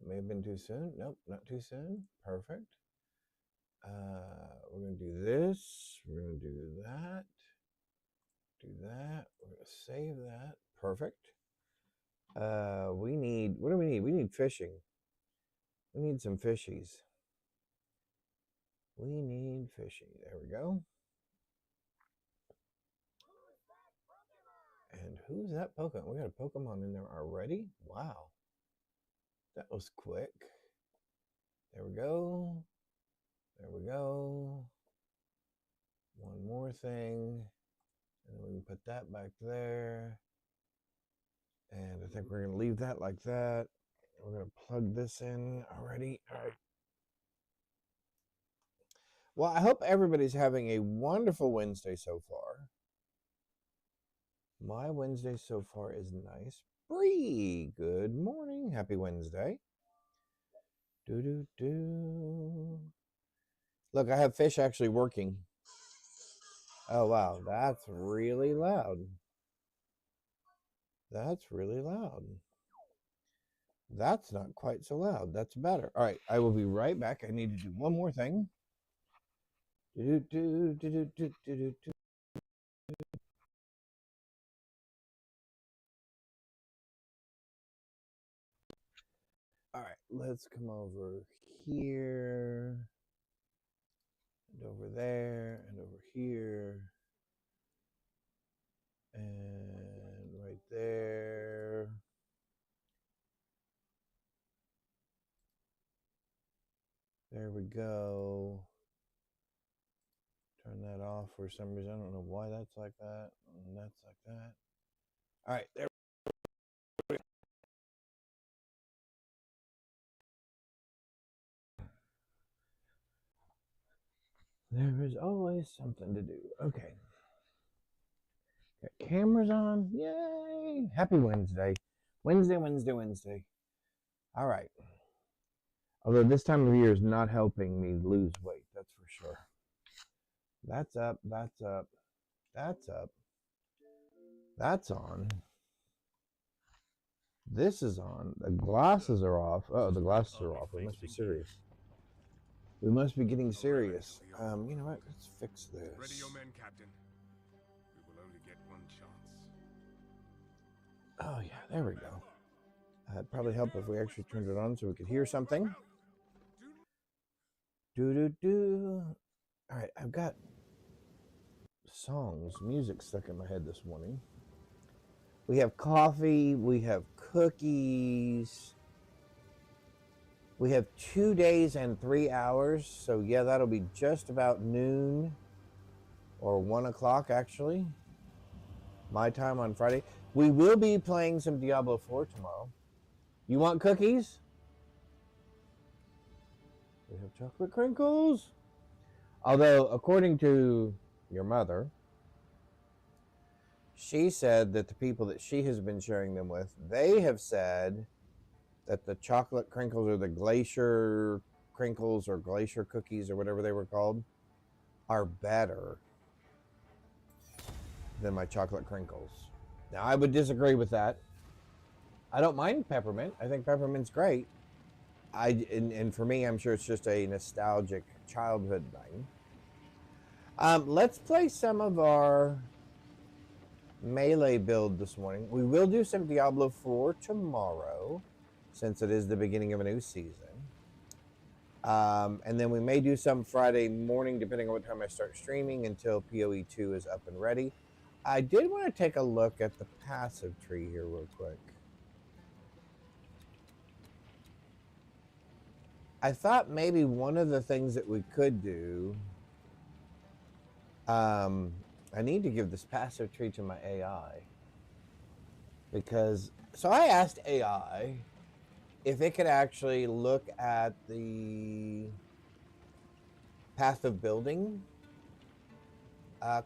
May have been too soon. Nope, not too soon. Perfect. We're going to do this. We're going to do that. Do that. We're going to save that. Perfect. We need, what do we need? We need fishing. We need some fishies. We need fishy. There we go. And who's that Pokemon? We got a Pokemon in there already? Wow. That was quick. There we go. There we go. One more thing. And then we can put that back there. And I think we're going to leave that like that. We're going to plug this in already. All right. Well, I hope everybody's having a wonderful Wednesday so far. My Wednesday so far is nice. Bree, good morning. Happy Wednesday. Do. Look, I have fish actually working. Oh, wow. That's really loud. That's really loud. That's not quite so loud. That's better. All right. I will be right back. I need to do one more thing. All right. Let's come over here. And over there. And over here. And right there. There we go. Turn that off for some reason. I don't know why that's like that. And that's like that. All right, there. There is always something to do. Okay. Got cameras on. Yay! Happy Wednesday. Wednesday. All right. Although this time of year is not helping me lose weight, that's for sure. That's up. That's up. That's up. That's on. This is on. The glasses are off. Oh, the glasses are off. We must be serious. We must be getting serious. You know what? Let's fix this. Ready your men, Captain. We will only get one chance. Oh, yeah. There we go. It'd probably help if we actually turned it on so we could hear something. Do. All right. I've got music stuck in my head this morning. We have coffee. We have cookies. We have 2 days and 3 hours. So, yeah, that'll be just about noon or 1 o'clock, actually. My time on Friday. We will be playing some Diablo 4 tomorrow. You want cookies? We have chocolate crinkles. Although, according to your mother, she said that the people that she has been sharing them with, they have said that the chocolate crinkles or the glacier crinkles or glacier cookies or whatever they were called are better than my chocolate crinkles. Now, I would disagree with that. I don't mind peppermint. I think peppermint's great. And for me, I'm sure it's just a nostalgic childhood thing. Let's play some of our melee build this morning. We will do some Diablo 4 tomorrow, since it is the beginning of a new season. And then we may do some Friday morning, depending on what time I start streaming, until PoE 2 is up and ready. I did want to take a look at the passive tree here real quick. I thought maybe one of the things that we could do, I need to give this passive tree to my AI. So I asked AI if it could actually look at the passive building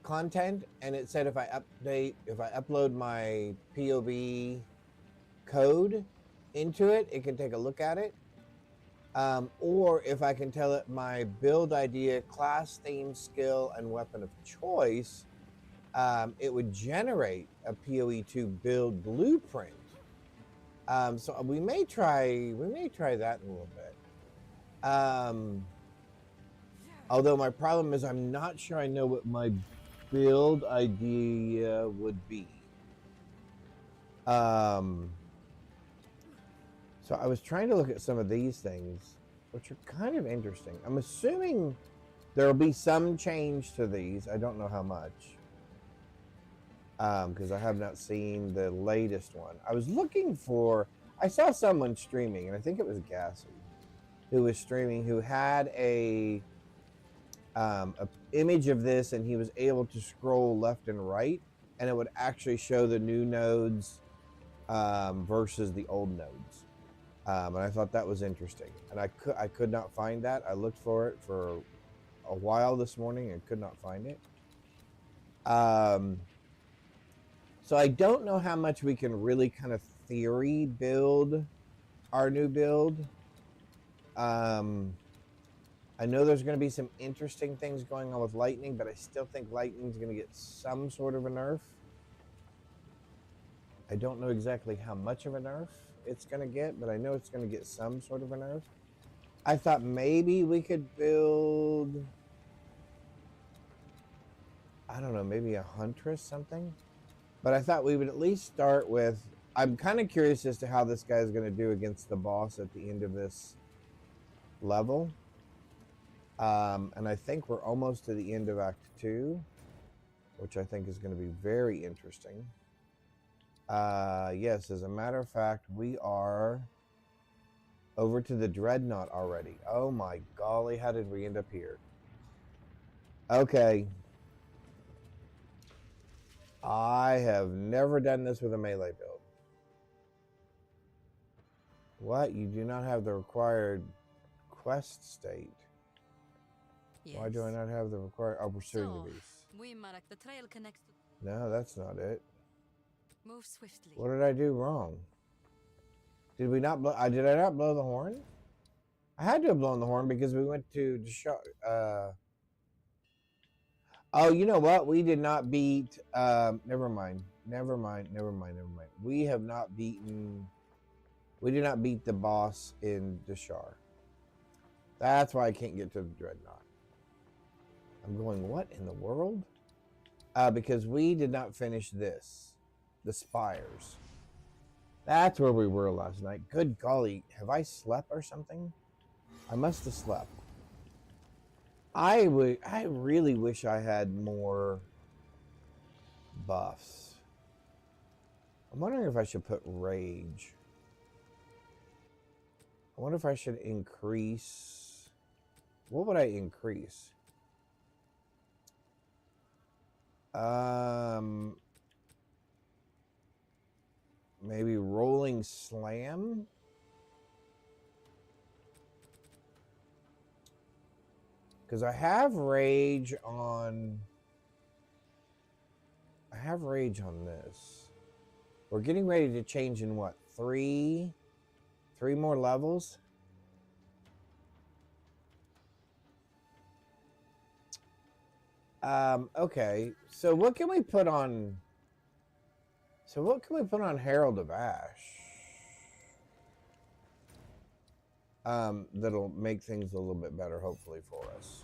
content, and it said if I upload my POV code into it, it can take a look at it. Or if I can tell it my build idea, class, theme, skill, and weapon of choice, it would generate a PoE2 build blueprint So we may try that in a little bit. Although my problem is I'm not sure I know what my build idea would be. So I was trying to look at some of these things, which are kind of interesting. I'm assuming there will be some change to these. I don't know how much. Because I have not seen the latest one. I was looking for, I saw someone streaming, and I think it was Gassy, who was streaming, who had a image of this, and he was able to scroll left and right, and it would actually show the new nodes versus the old nodes. And I thought that was interesting. And I could not find that. I looked for it for a while this morning and could not find it. So I don't know how much we can really kind of theory build our new build. I know there's going to be some interesting things going on with lightning, but I still think lightning's going to get some sort of a nerf. I don't know exactly how much of a nerf it's going to get, but I know it's going to get some sort of a nerf. I thought maybe we could build, I don't know, maybe a huntress something. But I thought we would at least start with, I'm kind of curious as to how this guy is going to do against the boss at the end of this level. And I think we're almost to the end of Act 2, which I think is going to be very interesting. Yes, as a matter of fact, we are over to the Dreadnought already. Oh my golly, how did we end up here? Okay. I have never done this with a melee build. What? You do not have the required quest state. Yes. Why do I not have the required... Oh, pursuing the beast. The trail connects to... No, that's not it. Move swiftly. What did I do wrong? Did we not blow... did I not blow the horn? I had to have blown the horn because we went to oh, you know what? We did not beat... Never mind. We have not beaten... We did not beat the boss in Deshar. That's why I can't get to the Dreadnought. I'm going, what in the world? Because we did not finish this. The Spires. That's where we were last night. Good golly. Have I slept or something? I must have slept. I really wish I had more buffs. I'm wondering if I should put Rage. I wonder if I should increase... What would I increase? Maybe Rolling Slam? Because I have Rage on... I have Rage on this. We're getting ready to change in what? Three more levels? Okay. So what can we put on... So what can we put on Herald of Ash? That'll make things a little bit better, hopefully, for us.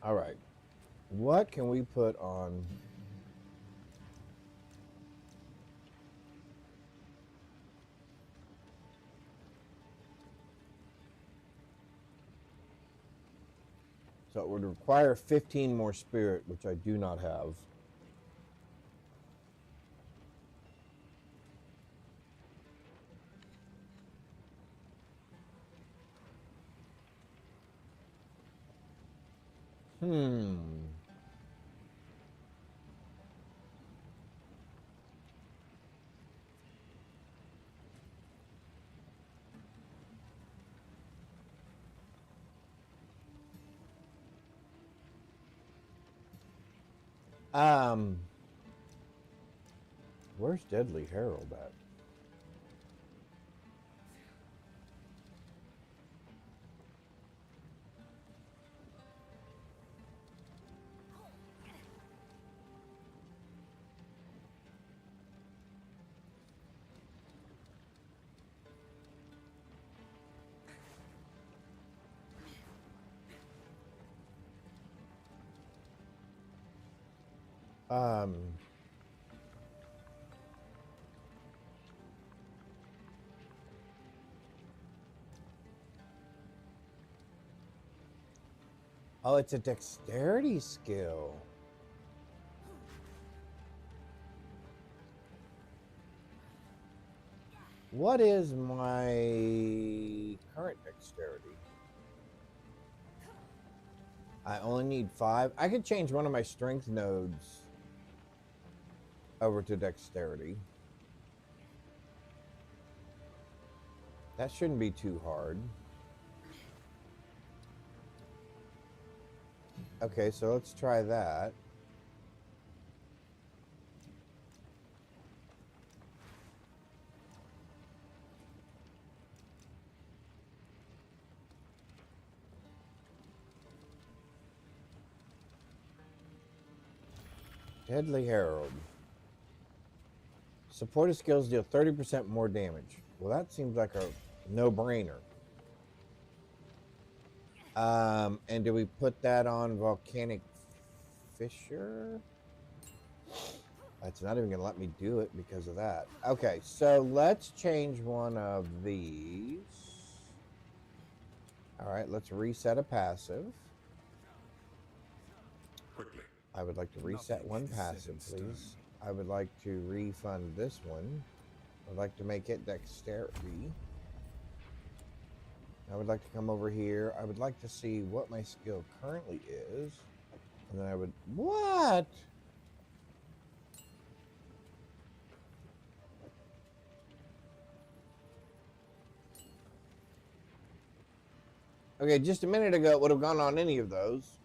All right. What can we put on? So it would require 15 more spirit, which I do not have. Um, where's Deadly Herald at? Um, oh, it's a dexterity skill. What is my current dexterity? I only need 5. I could change one of my strength nodes over to dexterity. That shouldn't be too hard. Okay, so let's try that. Deadly Herald. Supported skills deal 30% more damage. Well, that seems like a no-brainer. And do we put that on Volcanic Fissure? It's not even going to let me do it because of that. Okay, so let's change one of these. All right, let's reset a passive. Quickly. I would like to reset one passive, please. I would like to refund this one. I'd like to make it dexterity. I would like to come over here. I would like to see what my skill currently is. And then I would... What? Okay, just a minute ago it would have gone on any of those.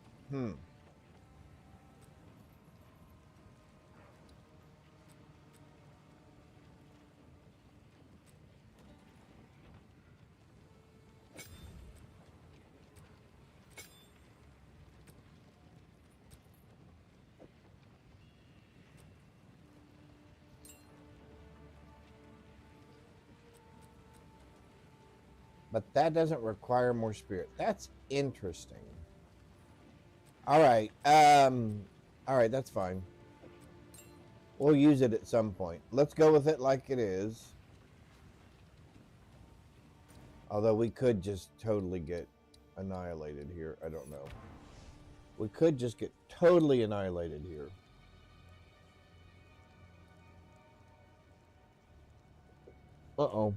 But that doesn't require more spirit. That's interesting. All right. All right, that's fine. We'll use it at some point. Let's go with it like it is. Although we could just totally get annihilated here. I don't know. We could just get totally annihilated here. Uh-oh.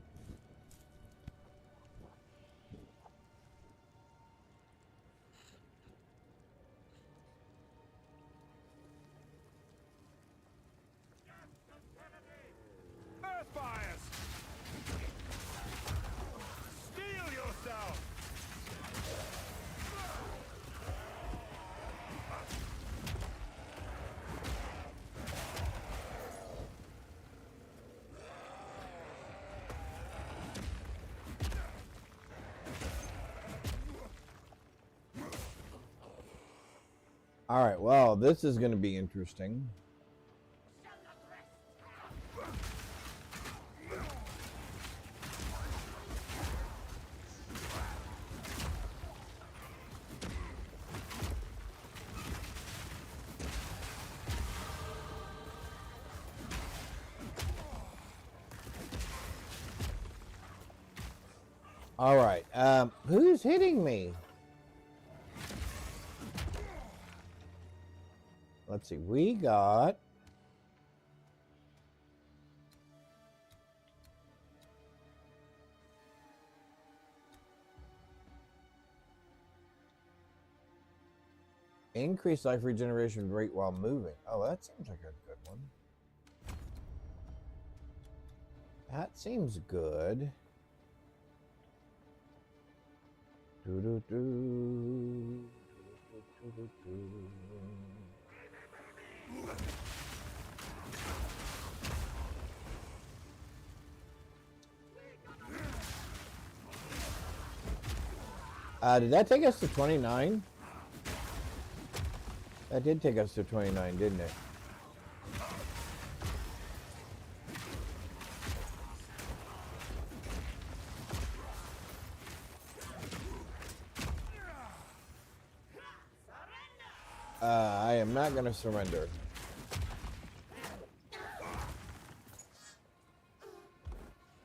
Earthfires! Steel yourself! All right, well, this is going to be interesting. All right, who's hitting me? Let's see, we got... Increase life regeneration rate while moving. Oh, that seems like a good one. That seems good. Do-do-do. Do-do-do-do. Did that take us to 29? That did take us to 29, didn't it? I am not going to surrender.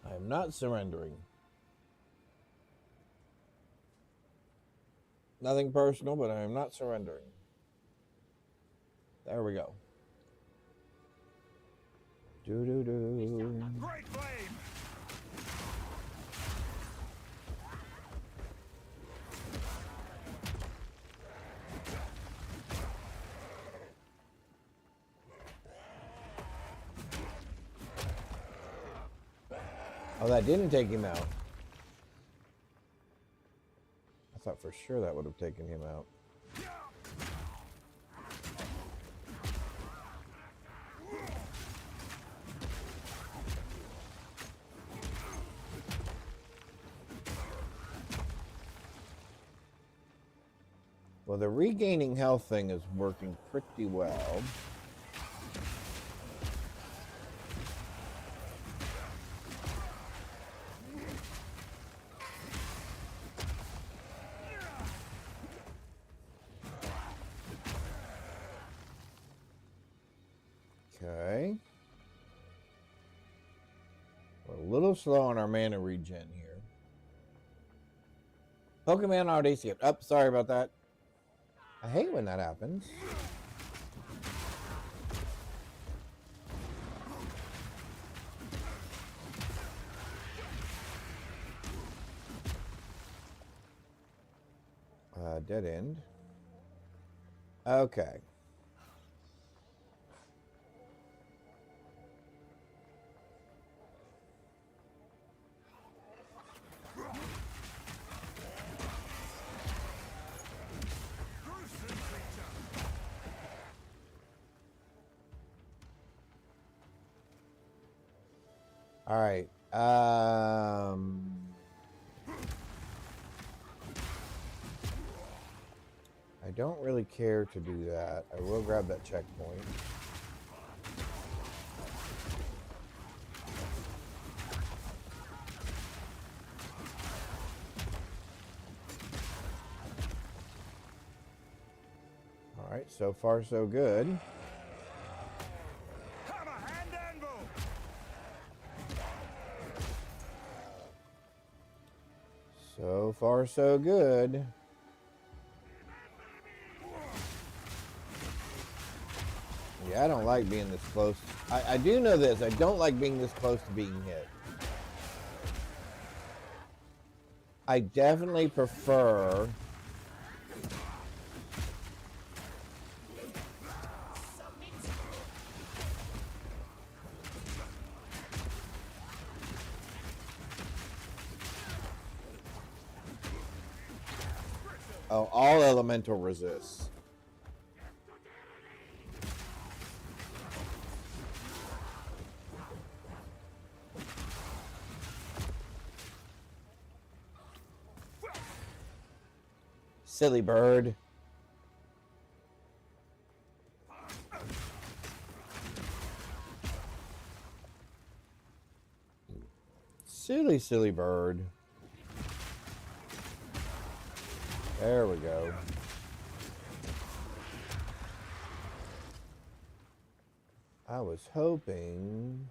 I am not surrendering. Nothing personal, but I am not surrendering. There we go. Do-do-do. Great flame! Oh, that didn't take him out. I thought for sure that would have taken him out. Well, the regaining health thing is working pretty well. Okay. We're a little slow on our mana regen here. Pokemon out AC. Oh, sorry about that. I hate when that happens. Dead end. Okay. All right. I don't really care to do that. I will grab that checkpoint. All right, so far so good. Hammer and anvil! So far so good. Yeah, I don't like being this close. I do know this. I don't like being this close to being hit. I definitely prefer all elemental resists. Silly bird. Silly, silly bird. There we go. I was hoping...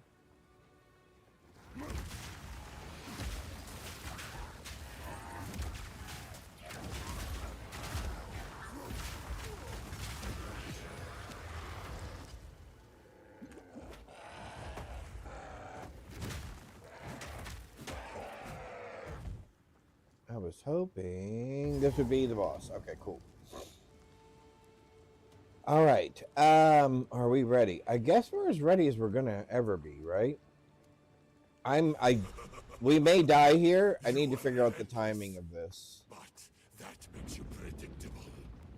I was hoping this would be the boss. Okay, cool. All right. Are we ready? I guess we're as ready as we're gonna ever be, right? We may die here. I need to figure out the timing of this. But that makes you predictable.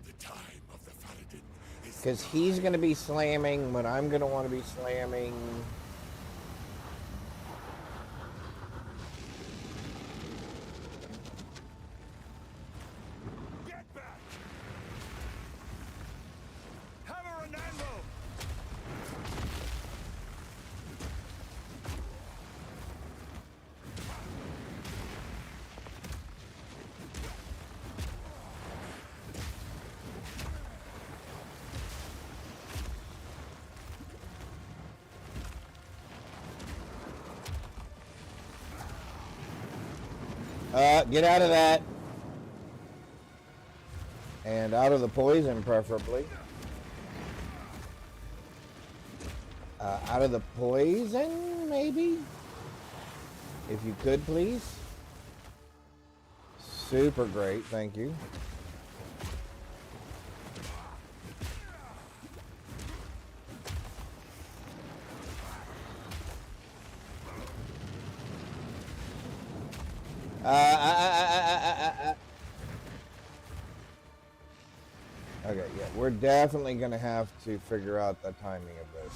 The time of the Faradin is... Because he's gonna be slamming when I'm gonna want to be slamming. Get out of that. And out of the poison, preferably. Out of the poison, maybe? If you could, please. Super great, thank you. Okay, yeah, we're definitely going to have to figure out the timing of this.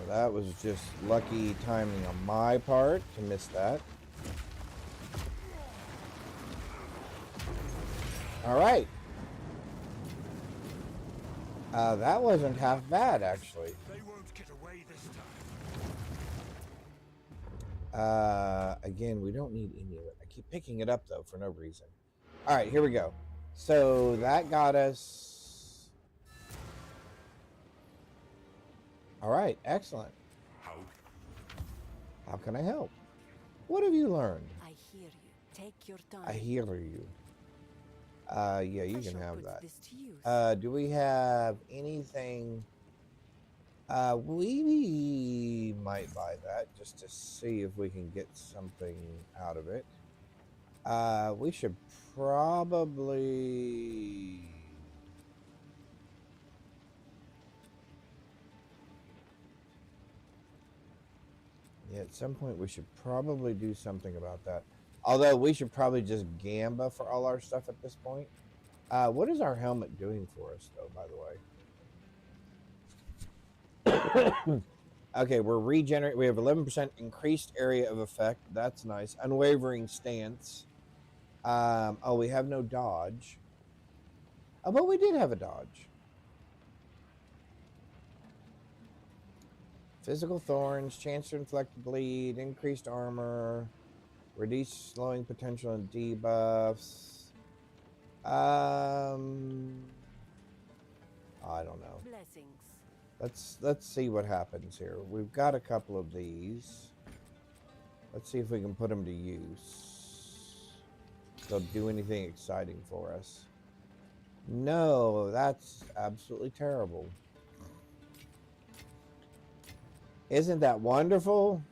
That was just lucky timing on my part to miss that. All right. That wasn't half bad, actually. They won't get away this time. Again, we don't need any of it. I keep picking it up, though, for no reason. All right, here we go. So that got us... All right, excellent. How can I help? What have you learned? I hear you. Take your time. I hear you. Yeah, you can have put that. this to use. Do we have anything? We might buy that just to see if we can get something out of it. We should probably... Yeah, at some point we should probably do something about that. Although we should probably just gamba for all our stuff at this point. What is our helmet doing for us, though, by the way? Okay, we're regenerating. We have 11% increased area of effect. That's nice. Unwavering stance. Oh, we have no dodge. Oh, but we did have a dodge. Physical thorns, chance to inflict bleed, increased armor, reduced slowing potential and debuffs. I don't know. Blessings. Let's see what happens here. We've got a couple of these. Let's see if we can put them to use. They'll do anything exciting for us. No, that's absolutely terrible. Isn't that wonderful?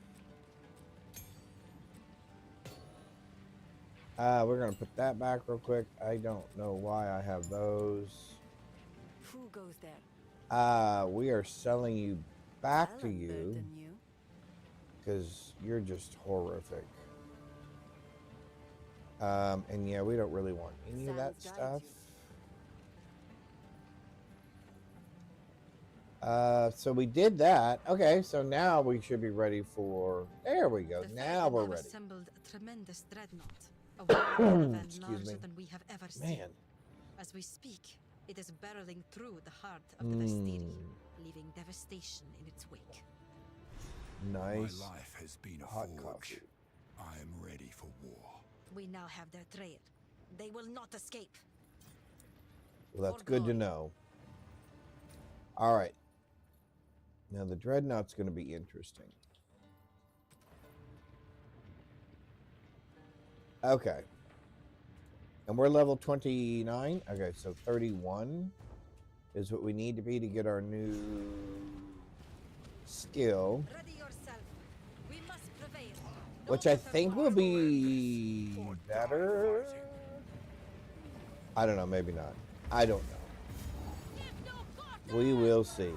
We're going to put that back real quick. I don't know why I have those. Who goes there? We are selling you back I'll to you unburden you. because you're just horrific. And yeah, we don't really want any of that Sounds stuff. guide So we did that. Okay, so now we should be ready for... There we go. The Now we're Fae ready. assembled a tremendous dreadnought, a war event Excuse larger me. than we have ever seen. Man. As we speak, it is barreling through the heart of the Vestiri, leaving devastation in its wake. Nice. My life has been a Hot forge. coffee. I am ready for war. We now have their trail. They will not escape. Well, that's For good to glory. know. All right. Now the dreadnought's going to be interesting. Okay. And we're level 29. Okay, so 31 is what we need to be to get our new skill, Ready yourself. We must prevail. which I think will be better. I don't know, maybe not. I don't know. We will see.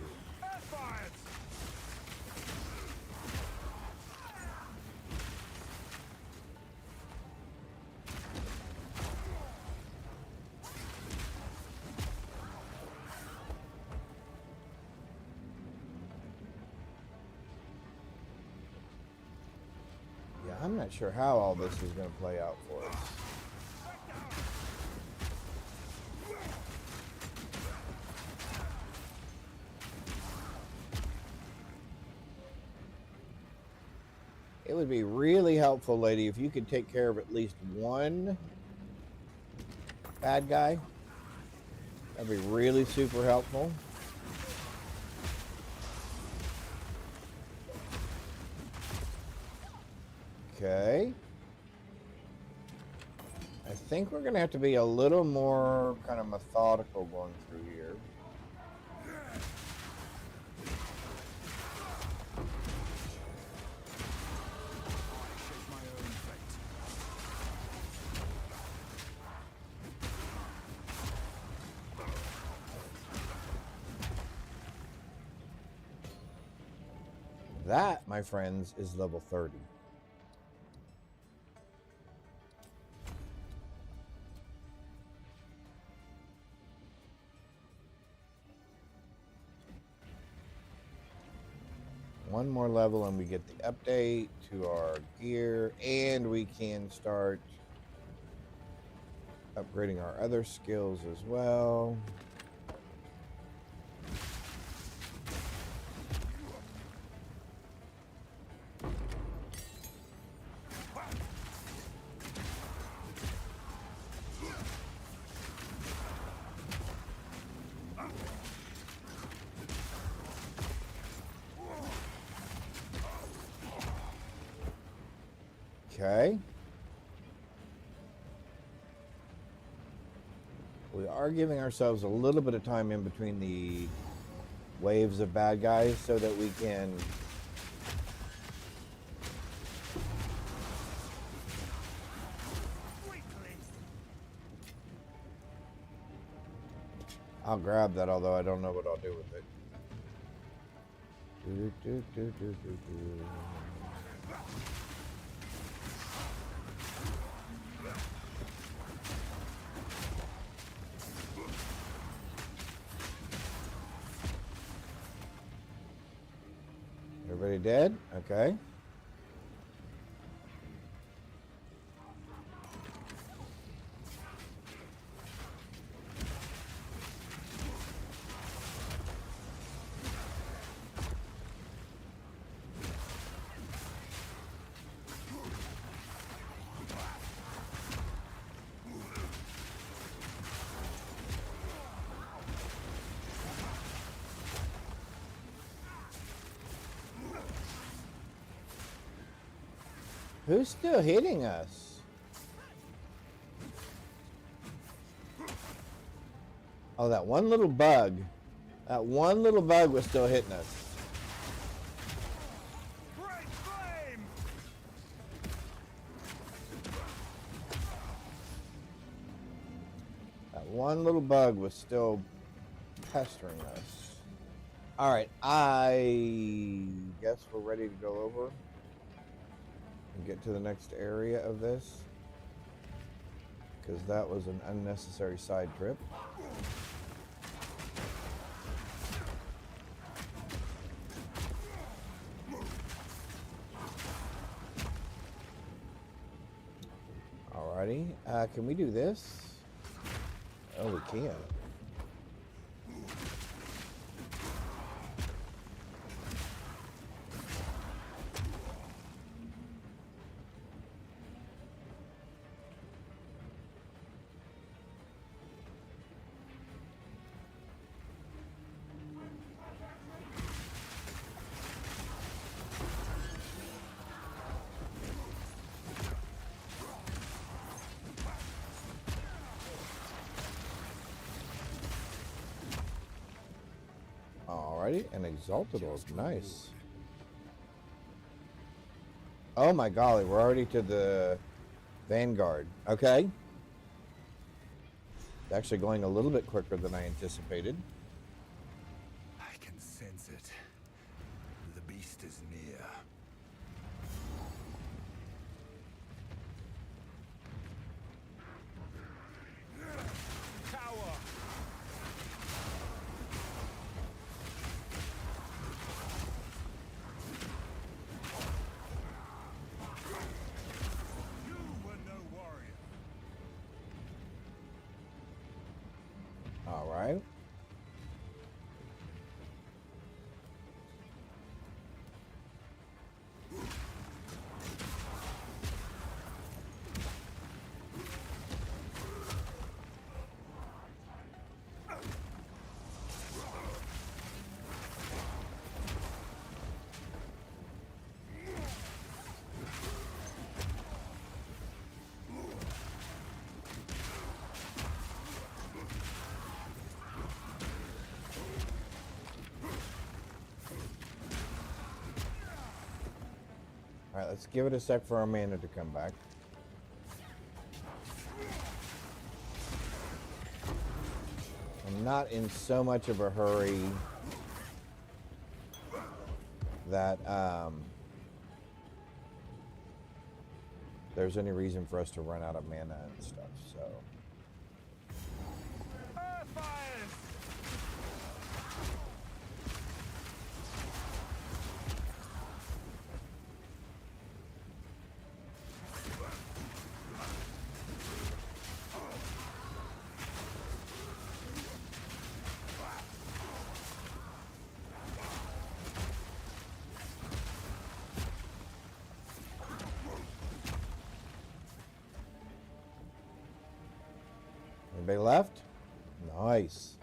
Yeah, I'm not sure how all this is going to play out for us. It would be really helpful, lady, if you could take care of at least one bad guy. That'd be really super helpful. Okay. I think we're going to have to be a little more kind of methodical going through here. That, my friends, is level 30. One more level and we get the update to our gear, and we can start upgrading our other skills as well. Okay. We are giving ourselves a little bit of time in between the waves of bad guys so that we can I'll grab that, although I don't know what I'll do with it. Everybody dead? Okay. Who's still hitting us? Oh, that one little bug. That one little bug was still hitting us. Great flame! That one little bug was still pestering us. All right, I guess we're ready to go over and get to the next area of this, because that was an unnecessary side trip. Alrighty, can we do this? Oh, we can. Alrighty, an Exalted Orb, nice. Oh my golly, we're already to the Vanguard. Okay. It's actually going a little bit quicker than I anticipated. I can sense it. The beast is near. Tower! You were no warrior. All right. Alright, let's give it a sec for our mana to come back. I'm not in so much of a hurry that there's any reason for us to run out of mana and stuff, so. Anybody left? Nice.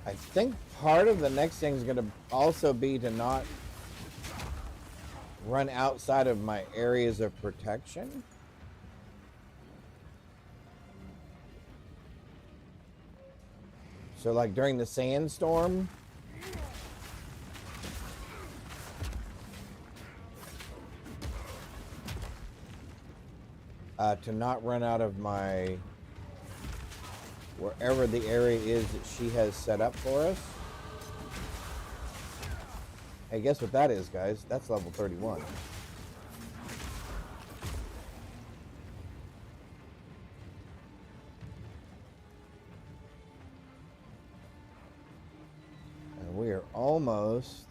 I think part of the next thing is going to also be to not run outside of my areas of protection. So like during the sandstorm, to not run out of my, wherever the area is that she has set up for us. Hey, guess what that is, guys? That's level 31. And we are almost...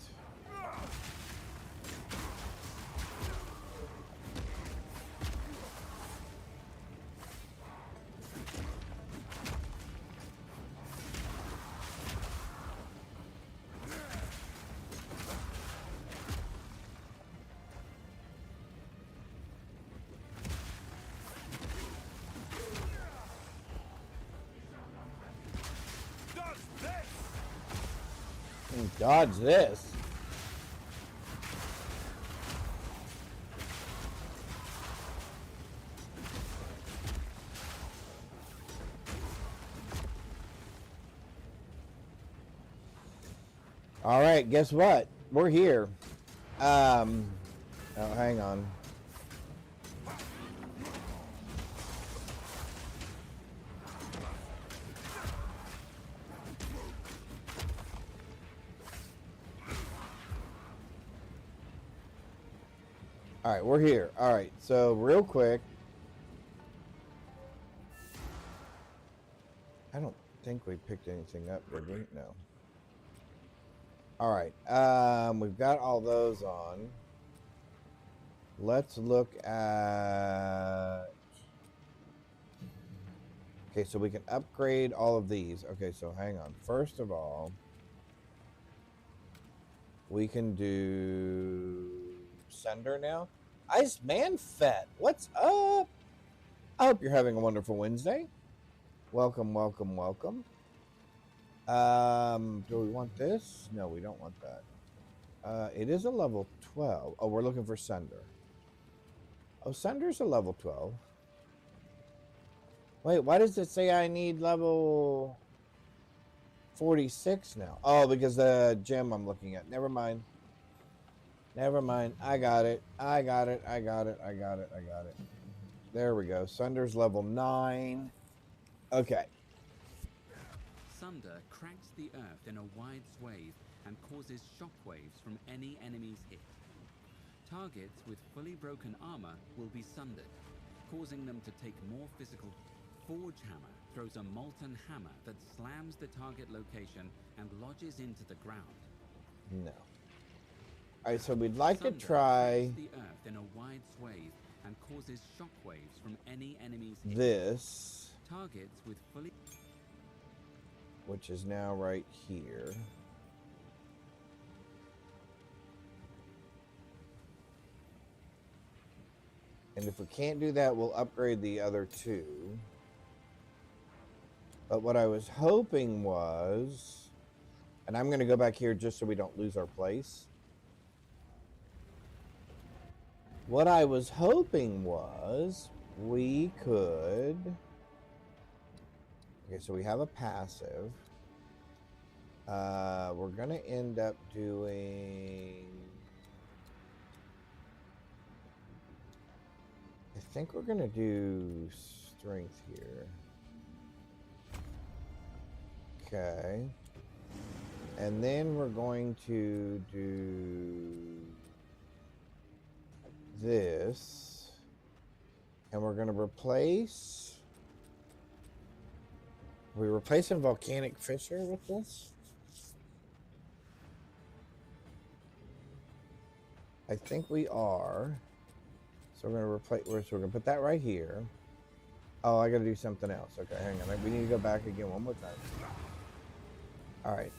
Dodge this. All right, guess what? We're here. Oh, hang on. All right, we're here. All right, so real quick. I don't think we picked anything up, did we? No. All right, we've got all those on. Let's look at... Okay, so we can upgrade all of these. Okay, so hang on. First of all, we can do Sender now. Ice Man Fett, what's up? I hope you're having a wonderful Wednesday. Welcome, welcome, welcome. Do we want this? No, we don't want that. It is a level 12. Oh, we're looking for Sender. Oh, Sender's a level 12. Wait, why does it say I need level 46 now? Oh, because the gem I'm looking at. Never mind. Never mind. I got it. I got it. I got it. I got it. I got it. There we go. Sunder's level 9. Okay. Sunder cracks the earth in a wide swathe and causes shockwaves from any enemies hit. Targets with fully broken armor will be sundered, causing them to take more physical. Forge Hammer throws a molten hammer that slams the target location and lodges into the ground. No. Alright, so we'd like Sunder to try cracks the earth in a wide swathe and causes shockwaves from any enemies hit. this, Targets with fully... which is now right here. And if we can't do that, we'll upgrade the other two. But what I was hoping was, and I'm going to go back here just so we don't lose our place. What I was hoping was we could... Okay, so we have a passive. We're gonna end up doing. I think we're gonna do strength here. Okay. And then we're going to do this. And we're going to replace... Are we replacing Volcanic Fissure with this? I think we are. So we're going to replace... So we're going to put that right here. Oh, I got to do something else. Okay, hang on. We need to go back again one more time. All right,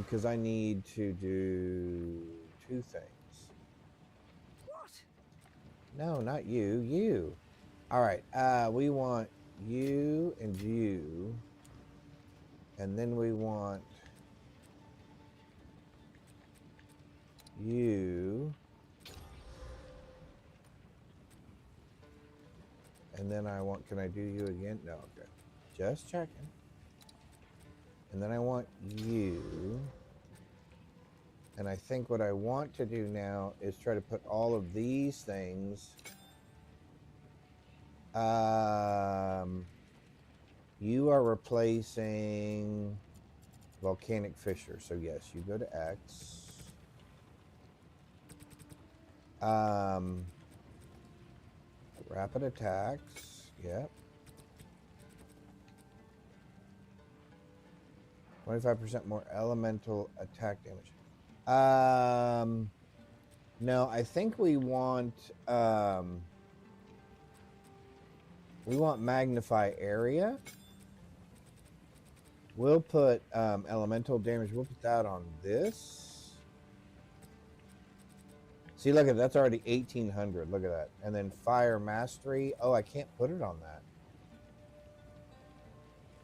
because I need to do 2 things. What? No, not you. You. All right. We want you and you, and then we want you, and then I want. Can I do you again? No. Okay. Just checking. And then I want you. And I think what I want to do now is try to put all of these things. You are replacing Volcanic Fissure. So yes, you go to X. Rapid attacks. Yep. 25% more elemental attack damage. No, I think we want magnify area. We'll put elemental damage. We'll put that on this. See, look at that. That's already 1800. Look at that. And then fire mastery. Oh, I can't put it on that.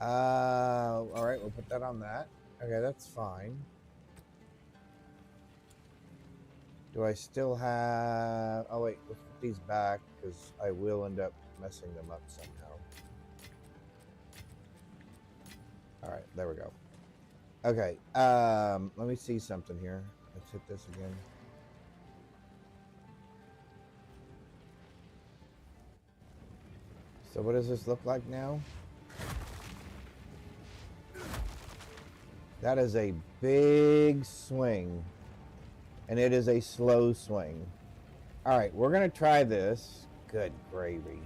All right, we'll put that on that. Okay, that's fine. Do I still have... Oh, wait, let's put these back because I will end up messing them up somehow. All right, there we go. Okay, let me see something here. Let's hit this again. So what does this look like now? That is a big swing, and it is a slow swing. All right, we're going to try this. Good gravy.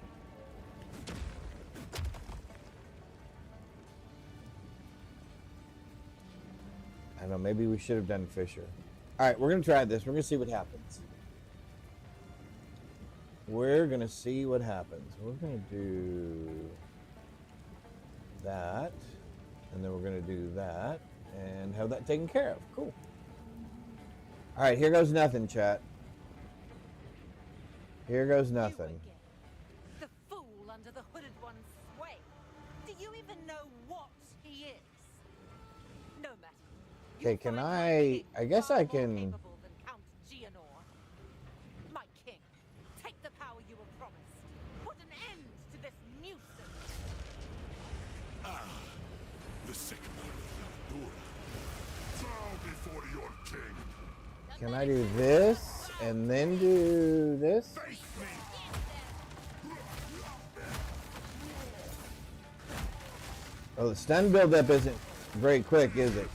I know, maybe we should have done Fisher. All right, we're going to try this. We're going to see what happens. We're going to see what happens. We're going to do that, and then we're going to do that. And have that taken care of. Cool. All right, here goes nothing, chat. Here goes nothing. The fool under the hooded one's sway. Do you even know what he is? No matter. Okay, can I guess I can... My king, take the power you were promised. Put an end to this nuisance. The sick one of Nandura. Bow before your king. Can I do this and then do this? Face me. Oh, the stun buildup isn't very quick, is it?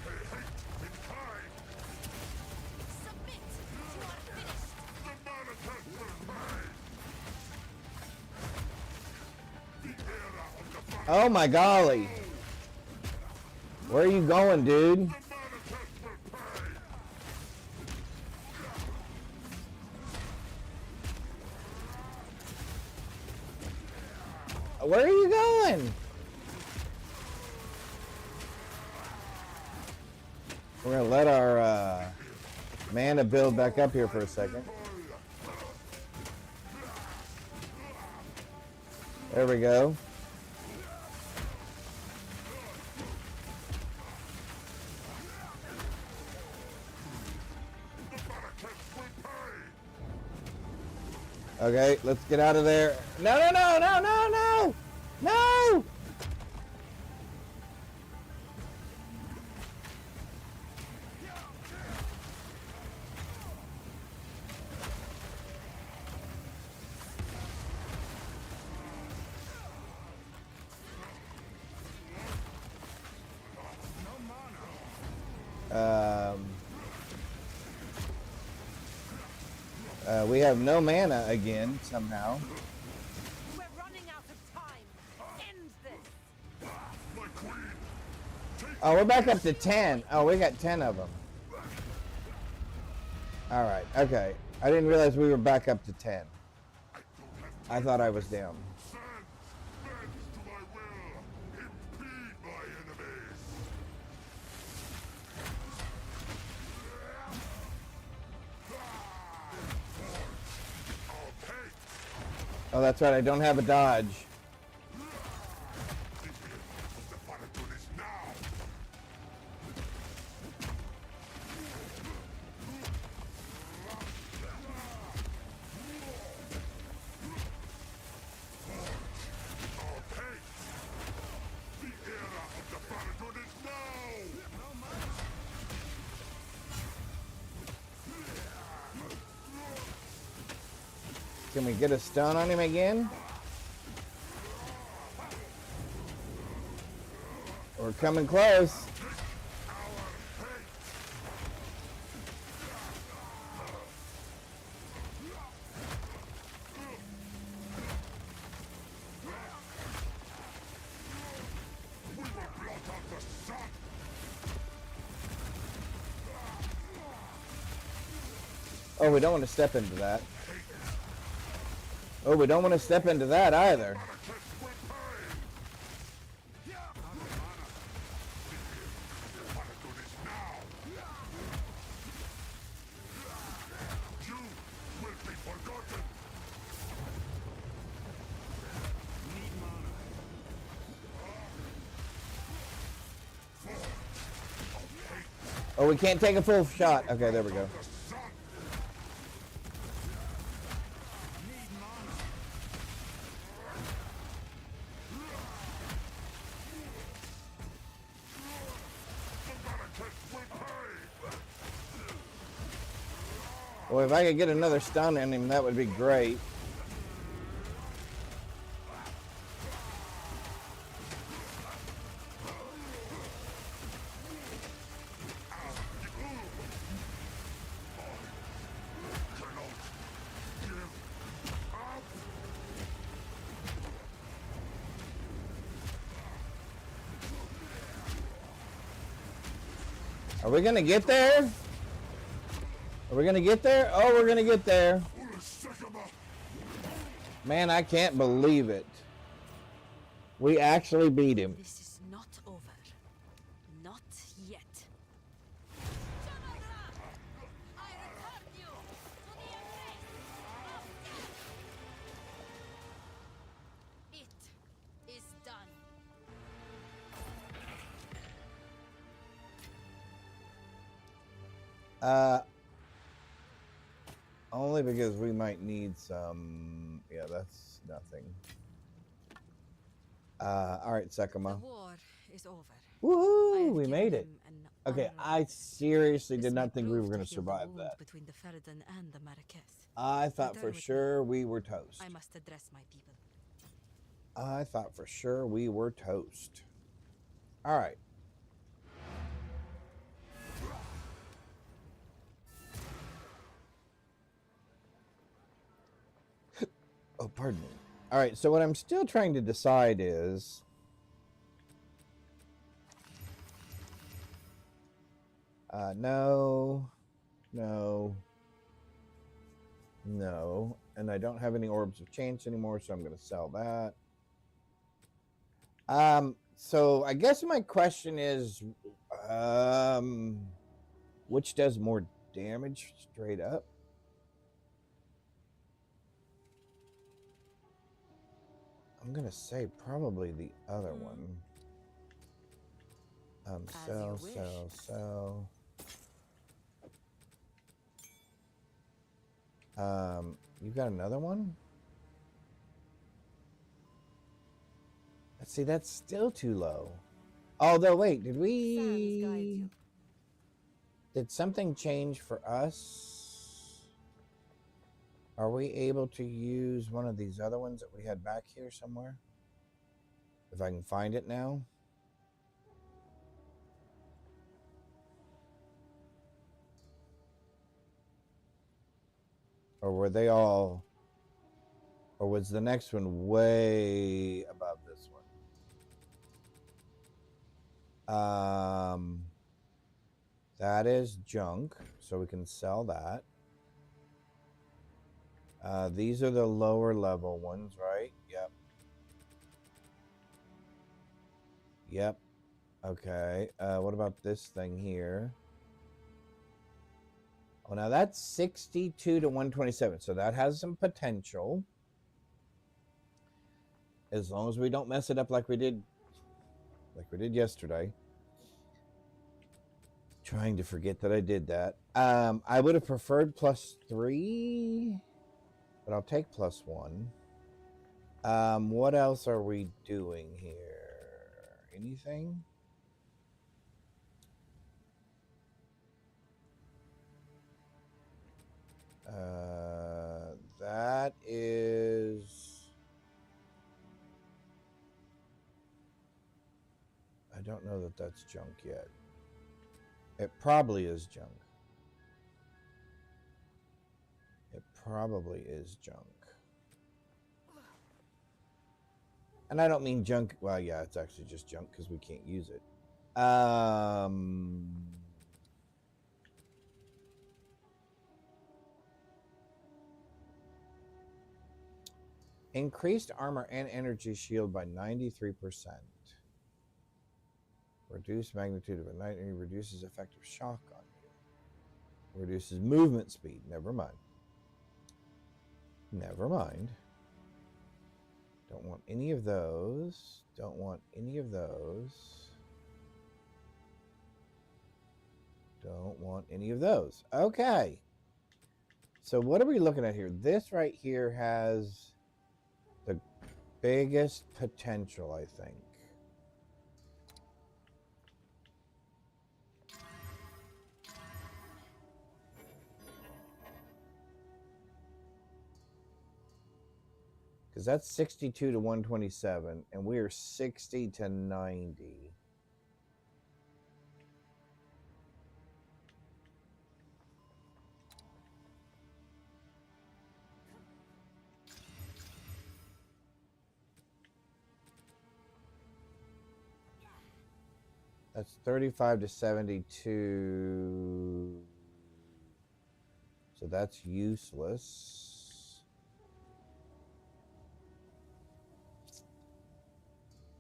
Oh my golly. Where are you going, dude? Where are you going? We're gonna let our mana build back up here for a second. There we go. Okay, let's get out of there. No, no, no, no, no, no! No! We have no mana again, somehow. We're running out of time. End this. My queen! Oh, we're back up to 10. Oh, we got 10 of them. All right, okay. I didn't realize we were back up to 10. I thought I was down. Stand! Bend to my will! Impede my enemies! I'll take! Oh, that's right. I don't have a dodge. The Paladin is now! I'll take! The era of the Paladin is now! Can we get a stun on him again? We're coming close. We will blot out the sun! Oh, we don't want to step into that. Oh, we don't want to step into that either. You will be forgotten! Oh, we can't take a full shot. Okay, there we go. Well, if I could get another stun in him, that would be great. Are we gonna get there? Are we gonna get there? Oh, we're gonna get there. Man, I can't believe it. We actually beat him. This is not over. Not yet. I return you to the embrace of death. It is done. Only because we might need some. Yeah, that's nothing. All right, The Sekima. war is over. I Woohoo! have We given made it. him an Okay, honorable I death. seriously This did may not think we prove were going to heal the survive wound that. between the Ferrodin and the Marraketh. I thought Return for with me. sure we were toast. I must address my people. I thought for sure we were toast. All right. Oh, pardon me. All right, so what I'm still trying to decide is no, no, no, and I don't have any orbs of chance anymore, so I'm going to sell that. So I guess my question is, which does more damage straight up? I'm gonna say probably the other one. Sell, you wish. sell. You got another one? Let's see, that's still too low. Although, wait, did Sands guide we? you. Did something change for us? Are we able to use one of these other ones that we had back here somewhere? If I can find it now. Or were they all... Or was the next one way above this one? That is junk, so we can sell that. These are the lower level ones, right? Yep. Yep. Okay. What about this thing here? Oh, now that's 62 to 127, so that has some potential. As long as we don't mess it up like we did yesterday. Trying to forget that I did that. I would have preferred +3, but I'll take +1. What else are we doing here? Anything? That is... I don't know that that's junk yet. It probably is junk. It probably is junk. And I don't mean junk. Well, yeah, it's actually just junk because we can't use it. Increased armor and energy shield by 93%. Reduce magnitude of igniting, reduces effective shock on you. Reduces movement speed. Never mind. Never mind. Don't want any of those. Don't want any of those. Don't want any of those. Okay. So what are we looking at here? This right here has the biggest potential, I think. Because that's 62 to 127, and we are 60 to 90. That's 35 to 72. So that's useless.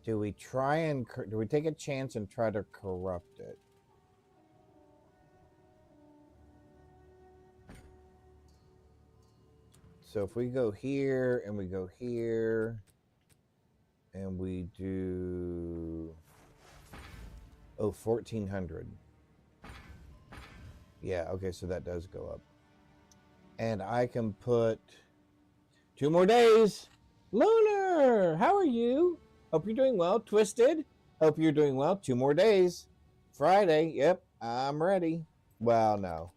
Do we try and do we take a chance and try to corrupt it? So if we go here and we go here and we do 1400. Yeah, okay, so that does go up. And I can put 2 more days. Lunar, how are you? Hope you're doing well. Twisted, hope you're doing well. 2 more days. Friday, yep, I'm ready. Well, no.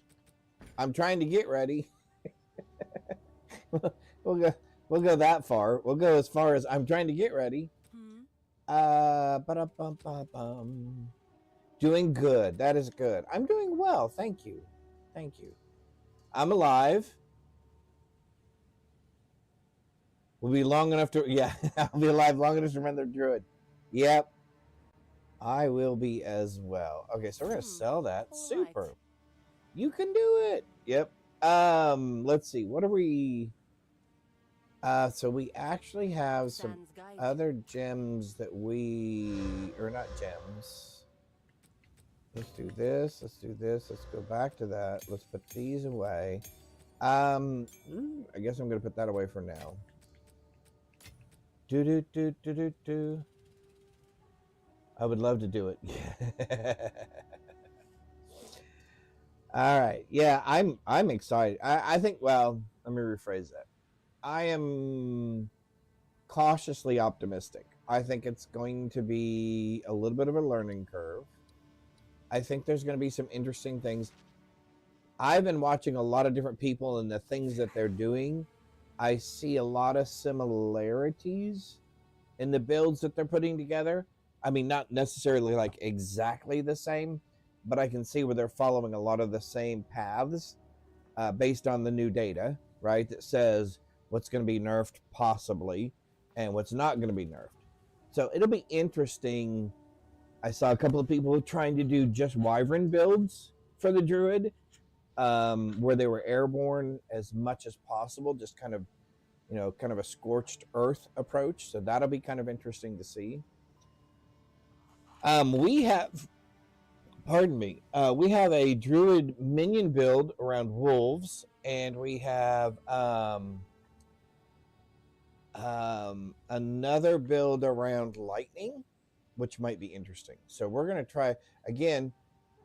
I'm trying to get ready. We'll go that far. We'll go as far as I'm trying to get ready. Doing good. That is good. I'm doing well. Thank you. Thank you. I'm alive. We'll be long enough to, yeah, I'll be alive long enough to run the druid. Yep. I will be as well. Okay, so we're going to sell that. Super. Right. You can do it. Yep. Let's see. What are we... so we actually have some other gems that we... Or not gems. Let's do this. Let's do this. Let's go back to that. Let's put these away. I guess I'm going to put that away for now. I would love to do it. All right. Yeah, I'm excited. I think, well, let me rephrase that. I am cautiously optimistic. I think it's going to be a little bit of a learning curve. I think there's going to be some interesting things. I've been watching a lot of different people and the things that they're doing. I see a lot of similarities in the builds that they're putting together. I mean, not necessarily like exactly the same, but I can see where they're following a lot of the same paths based on the new data. right? That says what's going to be nerfed possibly and what's not going to be nerfed. So it'll be interesting. I saw a couple of people trying to do just Wyvern builds for the Druid, where they were airborne as much as possible, just kind of, kind of a scorched earth approach. So that'll be kind of interesting to see. We have, pardon me, we have a Druid minion build around wolves, and we have another build around lightning, which might be interesting. So we're going to try, again,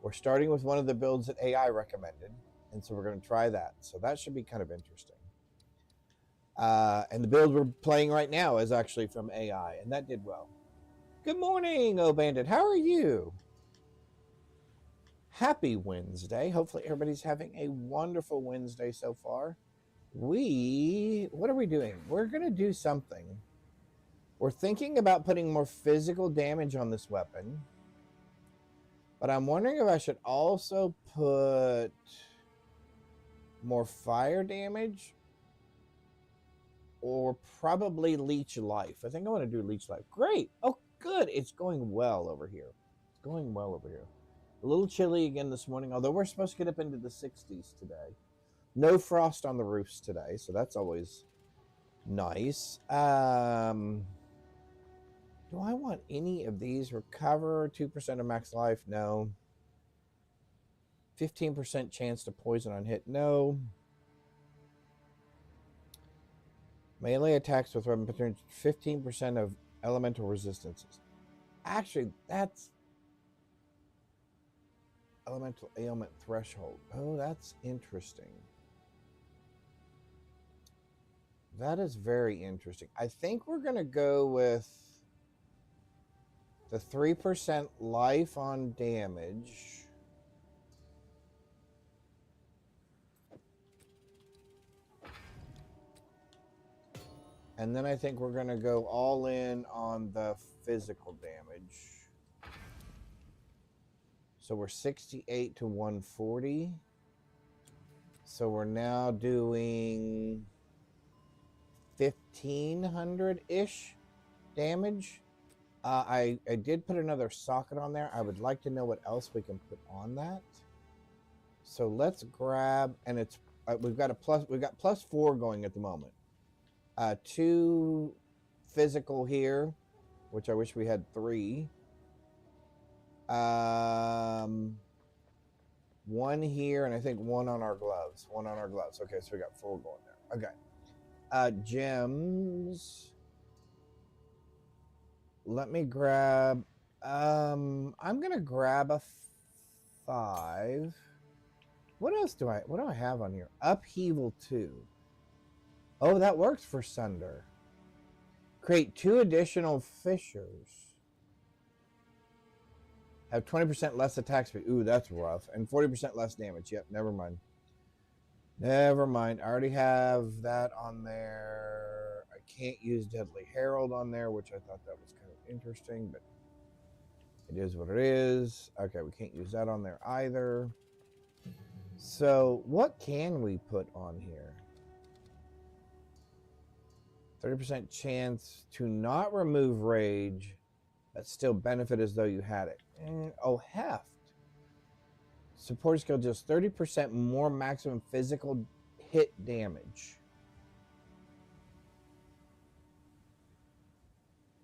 we're starting with one of the builds that AI recommended, and so we're going to try that. So that should be kind of interesting. And the build we're playing right now is actually from AI, and that did well. Good morning, Oh Bandit. How are you? Happy Wednesday. Hopefully everybody's having a wonderful Wednesday so far. What are we doing? We're going to do something. We're thinking about putting more physical damage on this weapon, but I'm wondering if I should also put more fire damage or probably leech life. I think I want to do leech life. Great. Oh, good. It's going well over here. It's going well over here. A little chilly again this morning, although we're supposed to get up into the 60s today. No frost on the roofs today, so that's always nice. Do I want any of these? Recover 2% of max life? No. 15% chance to poison on hit? No. Melee attacks with weapon patterns, 15% of elemental resistances. Actually, that's elemental ailment threshold. Oh, that's interesting. That is very interesting. I think we're going to go with the 3% life on damage. And then I think we're going to go all in on the physical damage. So we're 68 to 140. So we're now doing 1,500-ish damage. I did put another socket on there. I would like to know what else we can put on that. So let's grab, and it's we've got +4 going at the moment. 2 physical here, which I wish we had 3. 1 here, and I think 1 on our gloves. 1 on our gloves. Okay, so we got 4 going there. Okay. Gems. Let me grab. I'm gonna grab a 5. What else do I have on here? Upheaval 2. Oh, that works for Sunder. Create 2 additional fissures. Have 20% less attack speed. Ooh, that's rough. And 40% less damage. Yep, never mind. Never mind. I already have that on there. I can't use Deadly Herald on there, which I thought that was kind of interesting, but it is what it is. Okay, we can't use that on there either. So what can we put on here? 30% chance to not remove rage, but still benefit as though you had it. Oh, heft. Support skill just 30% more maximum physical hit damage.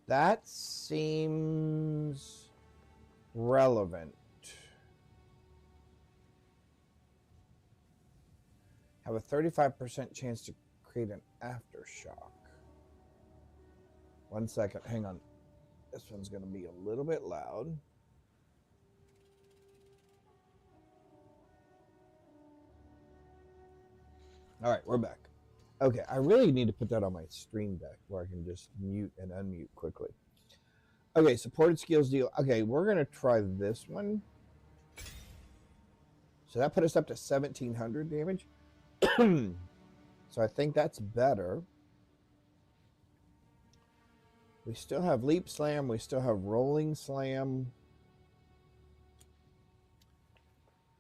That seems relevant. Have a 35% chance to create an aftershock. 1 second, hang on. This one's going to be a little bit loud. All right, we're back. Okay, I really need to put that on my stream deck where I can just mute and unmute quickly. Okay, supported skills deal. Okay, we're going to try this one. So that put us up to 1,700 damage. So I think that's better. We still have Leap Slam. We still have Rolling Slam.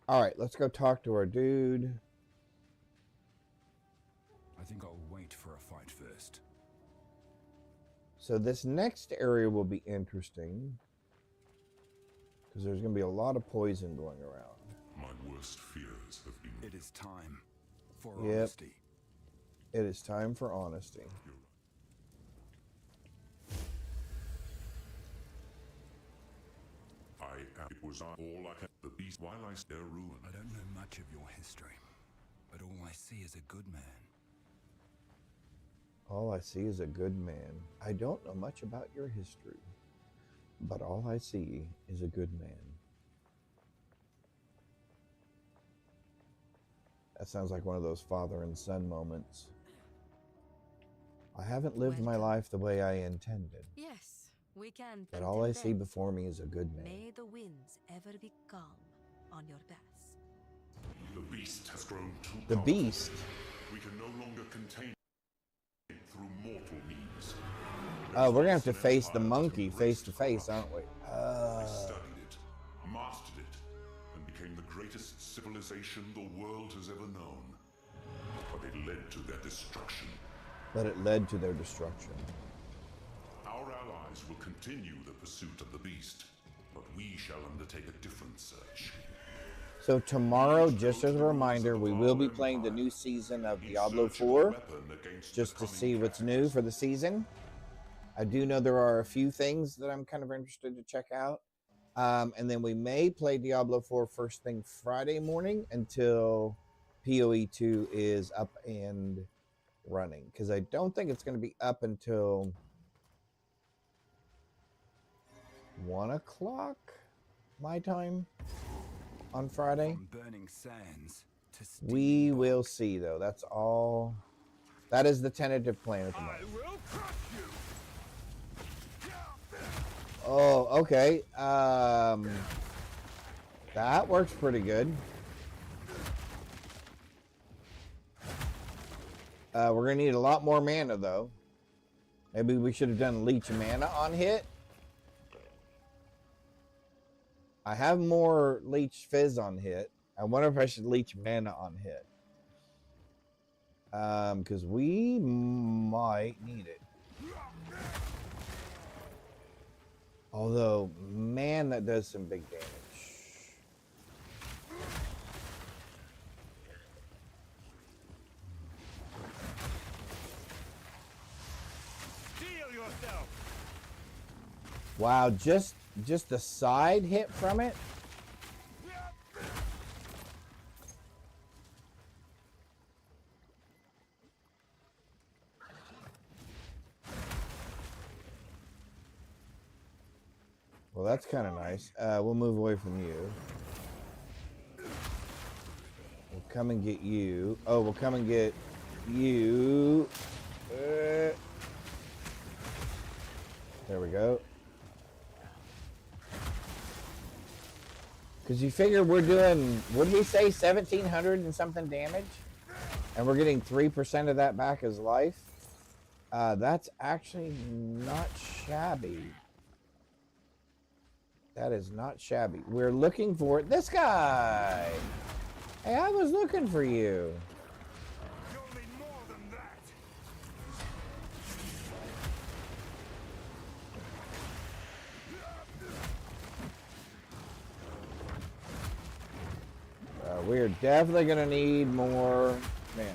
All right, let's go talk to our dude. wait for a fight first. So this next area will be interesting because there's going to be a lot of poison going around. My worst fears have been... It is time for Yep. honesty. It is time for honesty. It was all I had. The beast, while I stare ruin. I don't know much of your history, but all I see is a good man. All I see is a good man. I don't know much about your history, but all I see is a good man. That sounds like one of those father and son moments. I haven't lived my life the way I intended, Yes, we can. but all I see before me is a good man. May the winds ever be calm on your paths. The beast has grown too The powerful. beast. We can no longer contain it through mortal means. Oh, we're gonna have to face the monkey face to face, aren't we? They studied it, mastered it, and became the greatest civilization the world has ever known. But it led to their destruction. But it led to their destruction. Our allies will continue the pursuit of the beast, but we shall undertake a different search. So tomorrow, just as a reminder, we will be playing the new season of Diablo 4, just to see what's new for the season. I do know there are a few things that I'm kind of interested to check out. And then we may play Diablo 4 first thing Friday morning until PoE 2 is up and running. Because I don't think it's going to be up until 1 o'clock my time on Friday. From burning sands to We will see, though. That's all. That is the tentative plan at the moment. will crush you. Oh, okay. That works pretty good. We're gonna need a lot more mana, though. Maybe we should have done leech mana on hit. I have more leech fizz on hit. I wonder if I should leech mana on hit. Because we might need it. Although, man, that does some big damage. Steel yourself. Wow, just the side hit from it. Well, that's kind of nice. We'll move away from you. We'll come and get you. Oh, we'll come and get you. There we go. Because you figure we're doing, what did he say, 1,700 and something damage? And we're getting 3% of that back as life. That's actually not shabby. That is not shabby. We're looking for this guy. Hey, I was looking for you. You'll need more than that. We're definitely going to need more mana.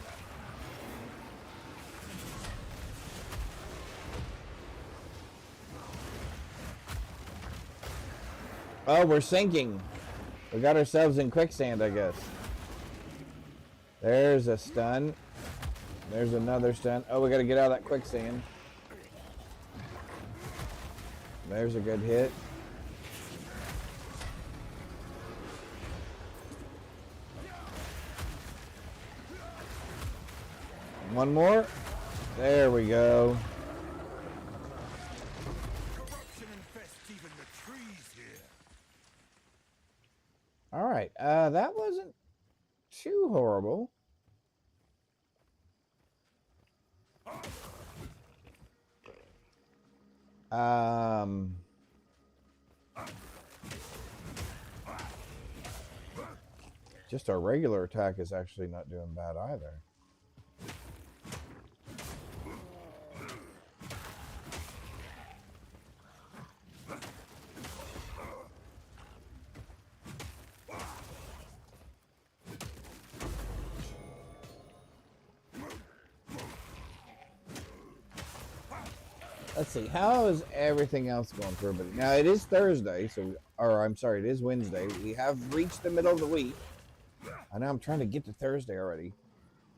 Oh, we're sinking. We got ourselves in quicksand, I guess. There's a stun. There's another stun. Oh, we got to get out of that quicksand. There's a good hit. One more. There we go. Corruption infests even the trees here. All right. That wasn't too horrible. Just our regular attack is actually not doing bad either. Let's see. How is everything else going for everybody? Now, it is Thursday, or I'm sorry, it is Wednesday. We have reached the middle of the week. I know I'm trying to get to Thursday already.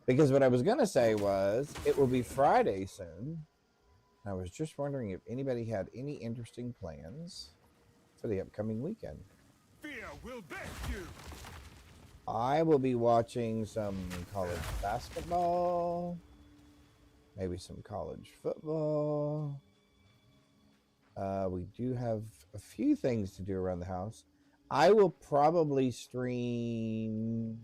Because what I was going to say was, it will be Friday soon. I was just wondering if anybody had any interesting plans for the upcoming weekend. Fear will best you. I will be watching some college basketball, maybe some college football. We do have a few things to do around the house. I will probably stream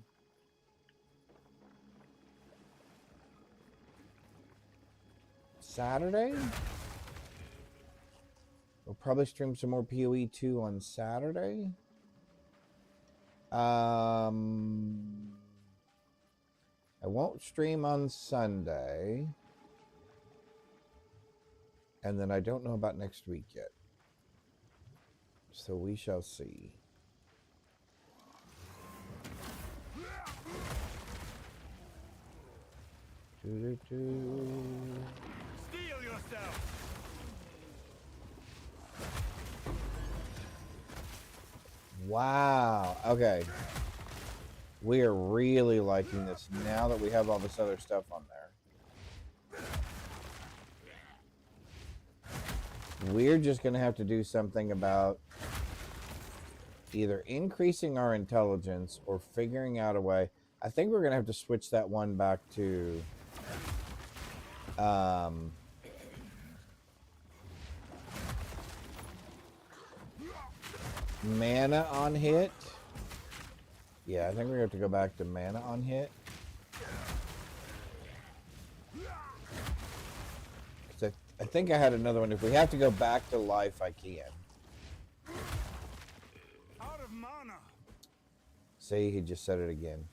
Saturday. We'll probably stream some more PoE 2 on Saturday. I won't stream on Sunday. And then I don't know about next week yet. So we shall see. Steel yourself. Wow. Okay. We are really liking this now that we have all this other stuff on there. We're just going to have to do something about either increasing our intelligence or figuring out a way. I think we're going to have to switch that one back to mana on hit. Yeah, I think we're going to have to go back to mana on hit. I think I had another one. If we have to go back to life, I can. Out of mana. See, he just said it again.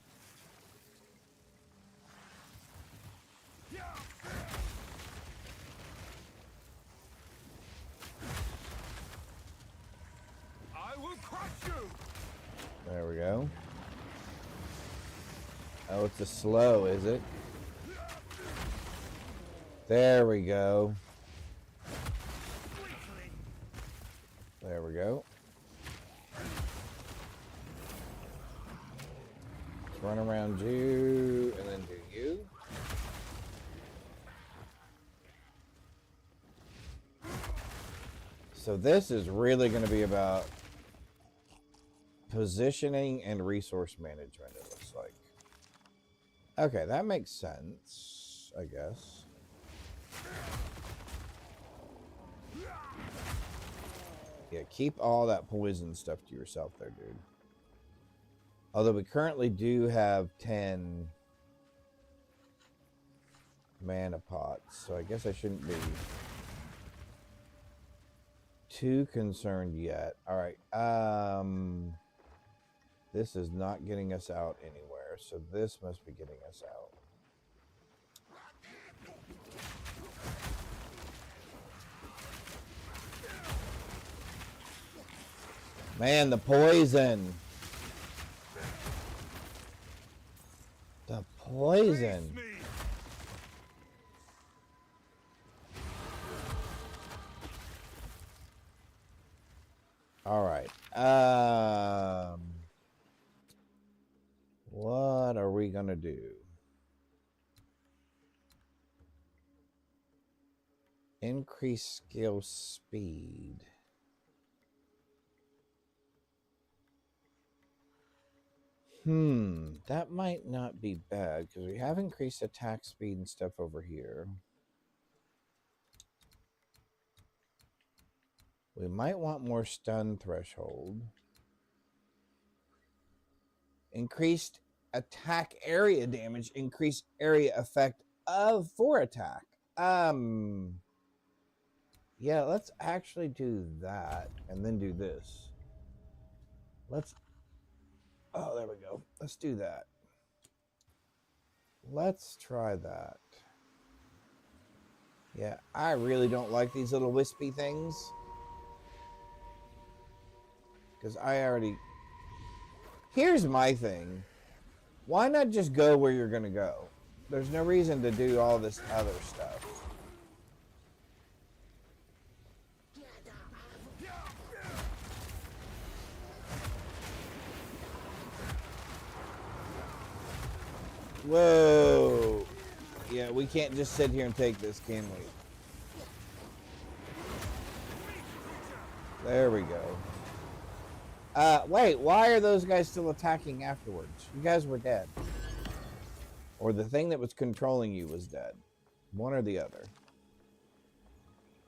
I will crush you. There we go. Oh, it's a slow, is it? There we go. There we go. Let's run around you and then do you. So this is really going to be about positioning and resource management, it looks like. Okay, that makes sense, I guess. Yeah, keep all that poison stuff to yourself there, dude. Although we currently do have 10 mana pots, so I guess I shouldn't be too concerned yet. All right. This is not getting us out anywhere, so this must be getting us out. Man, the poison. The poison. All right. What are we going to do? Increase skill speed. That might not be bad because we have increased attack speed and stuff over here. We might want more stun threshold. Increased attack area damage, increased area effect for attack. Yeah, let's actually do that and then do this. Oh, there we go. Let's do that. Let's try that. Yeah, I really don't like these little wispy things. Because I already... Here's my thing. Why not just go where you're going to go? There's no reason to do all this other stuff. Whoa. Yeah, we can't just sit here and take this, can we? There we go. Wait, why are those guys still attacking afterwards? You guys were dead. Or the thing that was controlling you was dead. One or the other.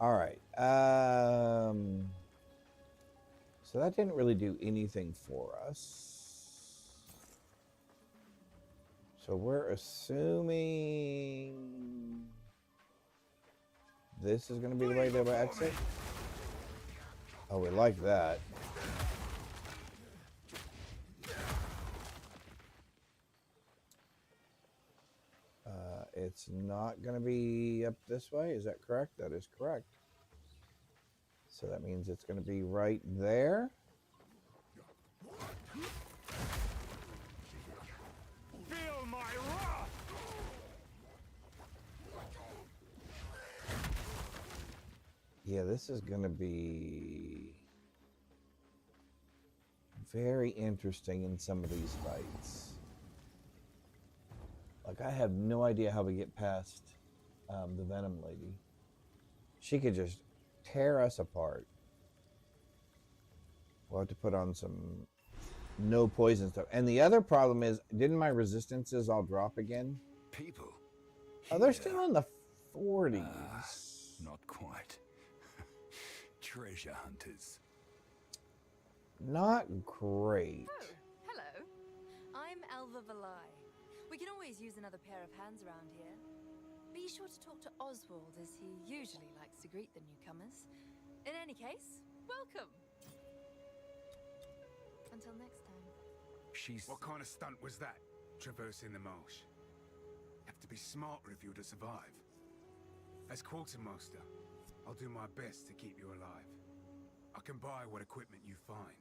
Alright. So that didn't really do anything for us. So we're assuming this is going to be the way to exit. Oh, we like that. It's not going to be up this way. Is that correct? That is correct. So that means it's going to be right there. Feel my wrath! Yeah, this is going to be very interesting in some of these fights. Like, I have no idea how we get past the Venom Lady. She could just tear us apart. We'll have to put on some no poison stuff. And the other problem is, didn't my resistances all drop again? People. Oh, they're here. still in the 40s. Not quite. Treasure hunters. Not great. Oh, hello. I'm Elva Valai. We can always use another pair of hands around here. Be sure to talk to Oswald, as he usually likes to greet the newcomers. In any case, welcome. Until next time. What kind of stunt was that? Traversing the marsh. You have to be smarter if you're to survive. As quartermaster, I'll do my best to keep you alive. I can buy what equipment you find.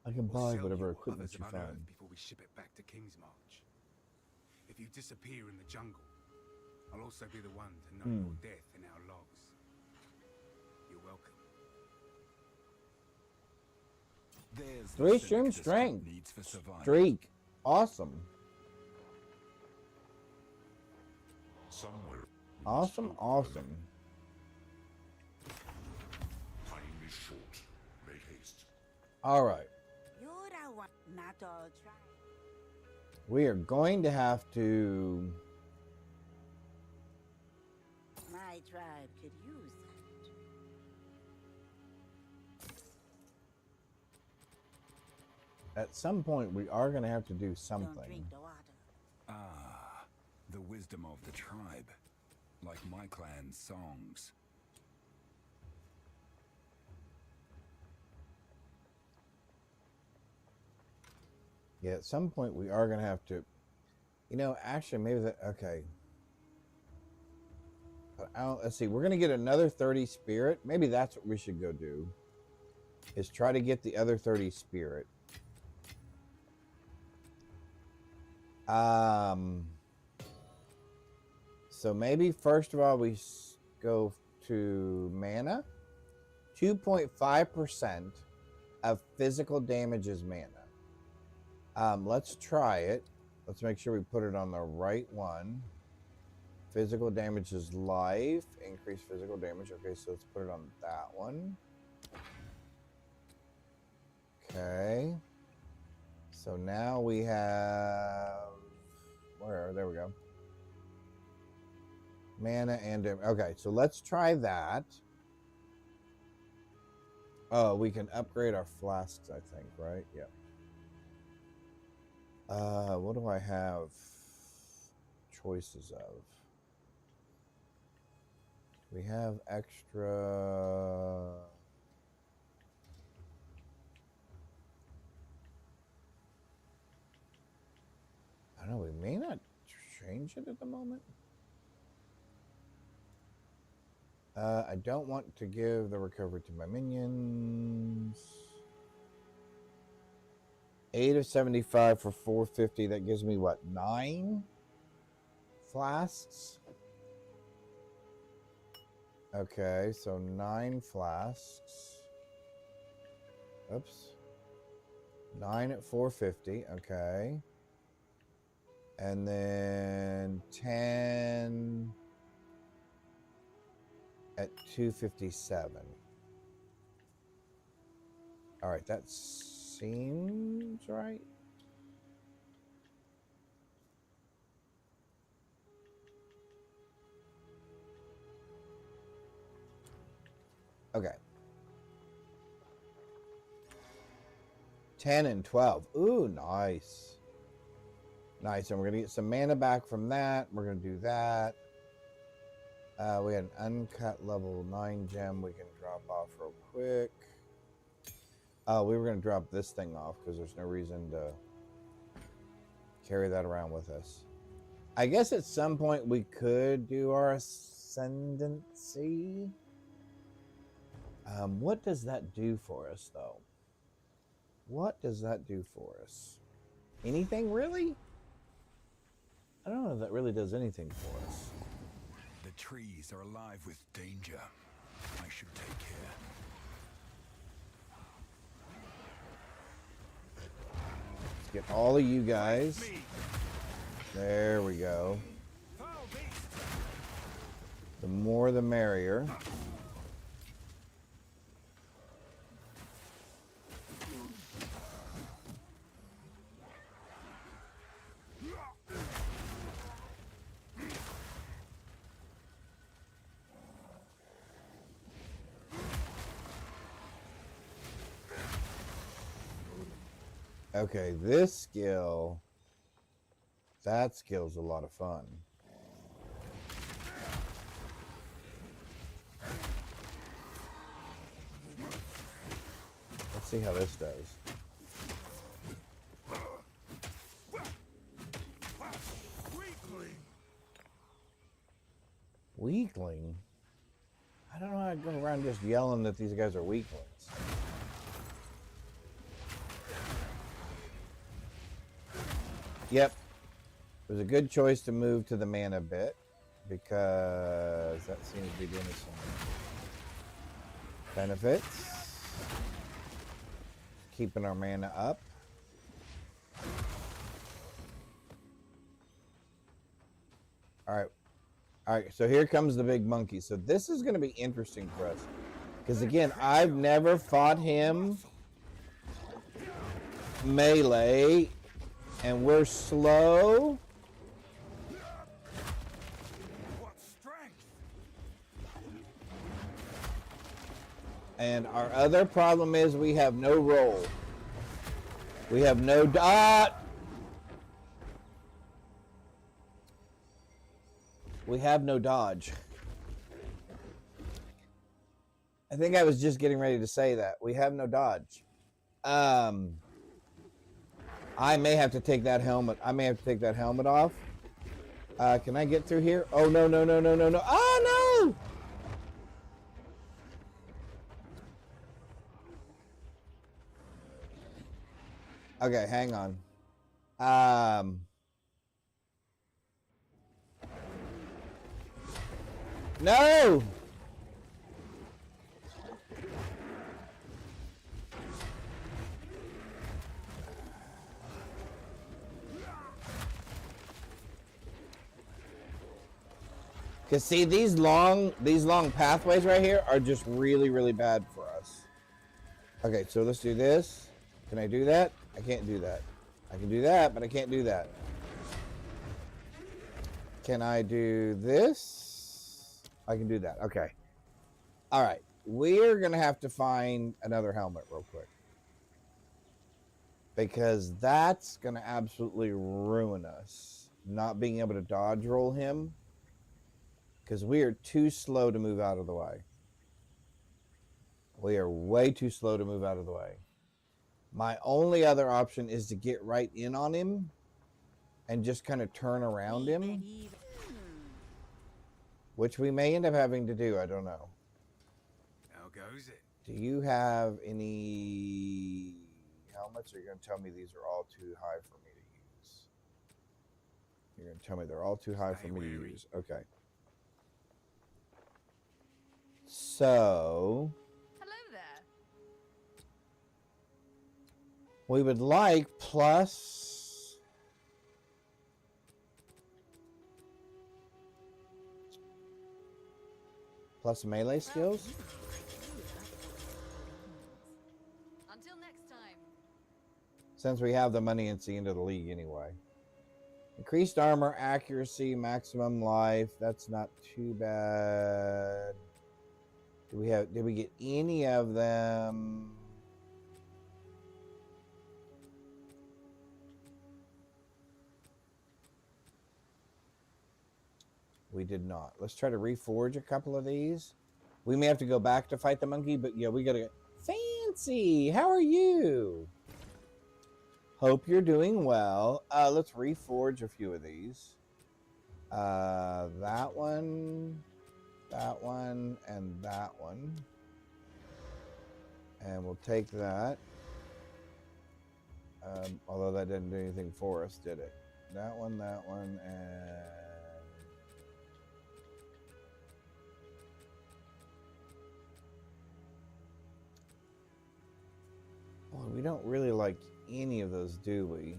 I can or buy sell whatever you what equipment others you have find. unearthed before we ship it back to Kingsmarch. If you disappear in the jungle, I'll also be the one to know your death in our logs. You're welcome. There's 3-stream strength. needs for survival. Streak. Awesome. Somewhere. Awesome, awesome. Time is short. Make haste. All right. We are going to have to... My tribe could use that. At some point, we are going to have to do Don't something. drink the water. Ah, the wisdom of the tribe. Like my clan's songs. Yeah, at some point, we are going to have to... You know, actually, maybe that... Okay. But let's see. We're going to get another 30 spirit. Maybe that's what we should go do. Is try to get the other 30 spirit. So maybe first of all we go to mana. 2.5% of physical damage is mana. Let's try it. Let's make sure we put it on the right one. Physical damage is life. Increase physical damage. Okay, so let's put it on that one. Okay. So now we have... There we go. Mana and... Okay, so let's try that. Oh, we can upgrade our flasks, I think, right? Yep. What do I have choices of? We have extra... I don't know, we may not change it at the moment. I don't want to give the recovery to my minions. 8 of 75 for 450. That gives me what, 9 flasks? Okay, so 9 flasks. Oops. 9 at 450. Okay. And then 10 at 257. All right, that seems right. Okay. 10 and 12. Ooh, nice. Nice. And we're going to get some mana back from that. We're going to do that. We had an uncut level 9 gem we can drop off real quick. Oh, we were going to drop this thing off because there's no reason to carry that around with us. I guess at some point we could do our ascendancy. What does that do for us, though? What does that do for us? Anything, really? I don't know if that really does anything for us. The trees are alive with danger. I should take care. Let's get all of you guys. There we go. The more the merrier. Okay, this skill, that skill's a lot of fun. Let's see how this does. Weakling? I don't know how to go around just yelling that these guys are weaklings. Yep. It was a good choice to move to the mana bit because that seems to be doing some benefits. Keeping our mana up. Alright. Alright, so here comes the big monkey. So this is going to be interesting for us. Because again, I've never fought him melee. And we're slow. What strength! And our other problem is we have no roll. We have no dot. We have no dodge. I think I was just getting ready to say that. We have no dodge. I may have to take that helmet. I may have to take that helmet off. Can I get through here? Oh, no, no, no, no, no, no. Oh, no! Okay, hang on. No! Because see, these long pathways right here are just really, really bad for us. Okay, so let's do this. Can I do that? I can't do that. I can do that, but I can't do that. Can I do this? I can do that. Okay. All right. We're going to have to find another helmet real quick. Because that's going to absolutely ruin us. Not being able to dodge roll him. Because we are too slow to move out of the way. We are way too slow to move out of the way. My only other option is to get right in on him and just kind of turn around him. Which we may end up having to do. I don't know. How goes it? Do you have any helmets? Or are you going to tell me these are all too high for me to use? You're going to tell me they're all too high for me to use. Okay. So, Hello there. we would like plus Plus melee skills? Until next time. Since we have the money, it's the end of the league anyway. Increased armor, accuracy, maximum life. That's not too bad. Did we get any of them? We did not. Let's try to reforge a couple of these. We may have to go back to fight the monkey, but yeah, we gotta get Fancy. How are you? Hope you're doing well. Let's reforge a few of these. That one, and that one. And we'll take that. Although that didn't do anything for us, did it? That one, and... Boy, we don't really like any of those, do we?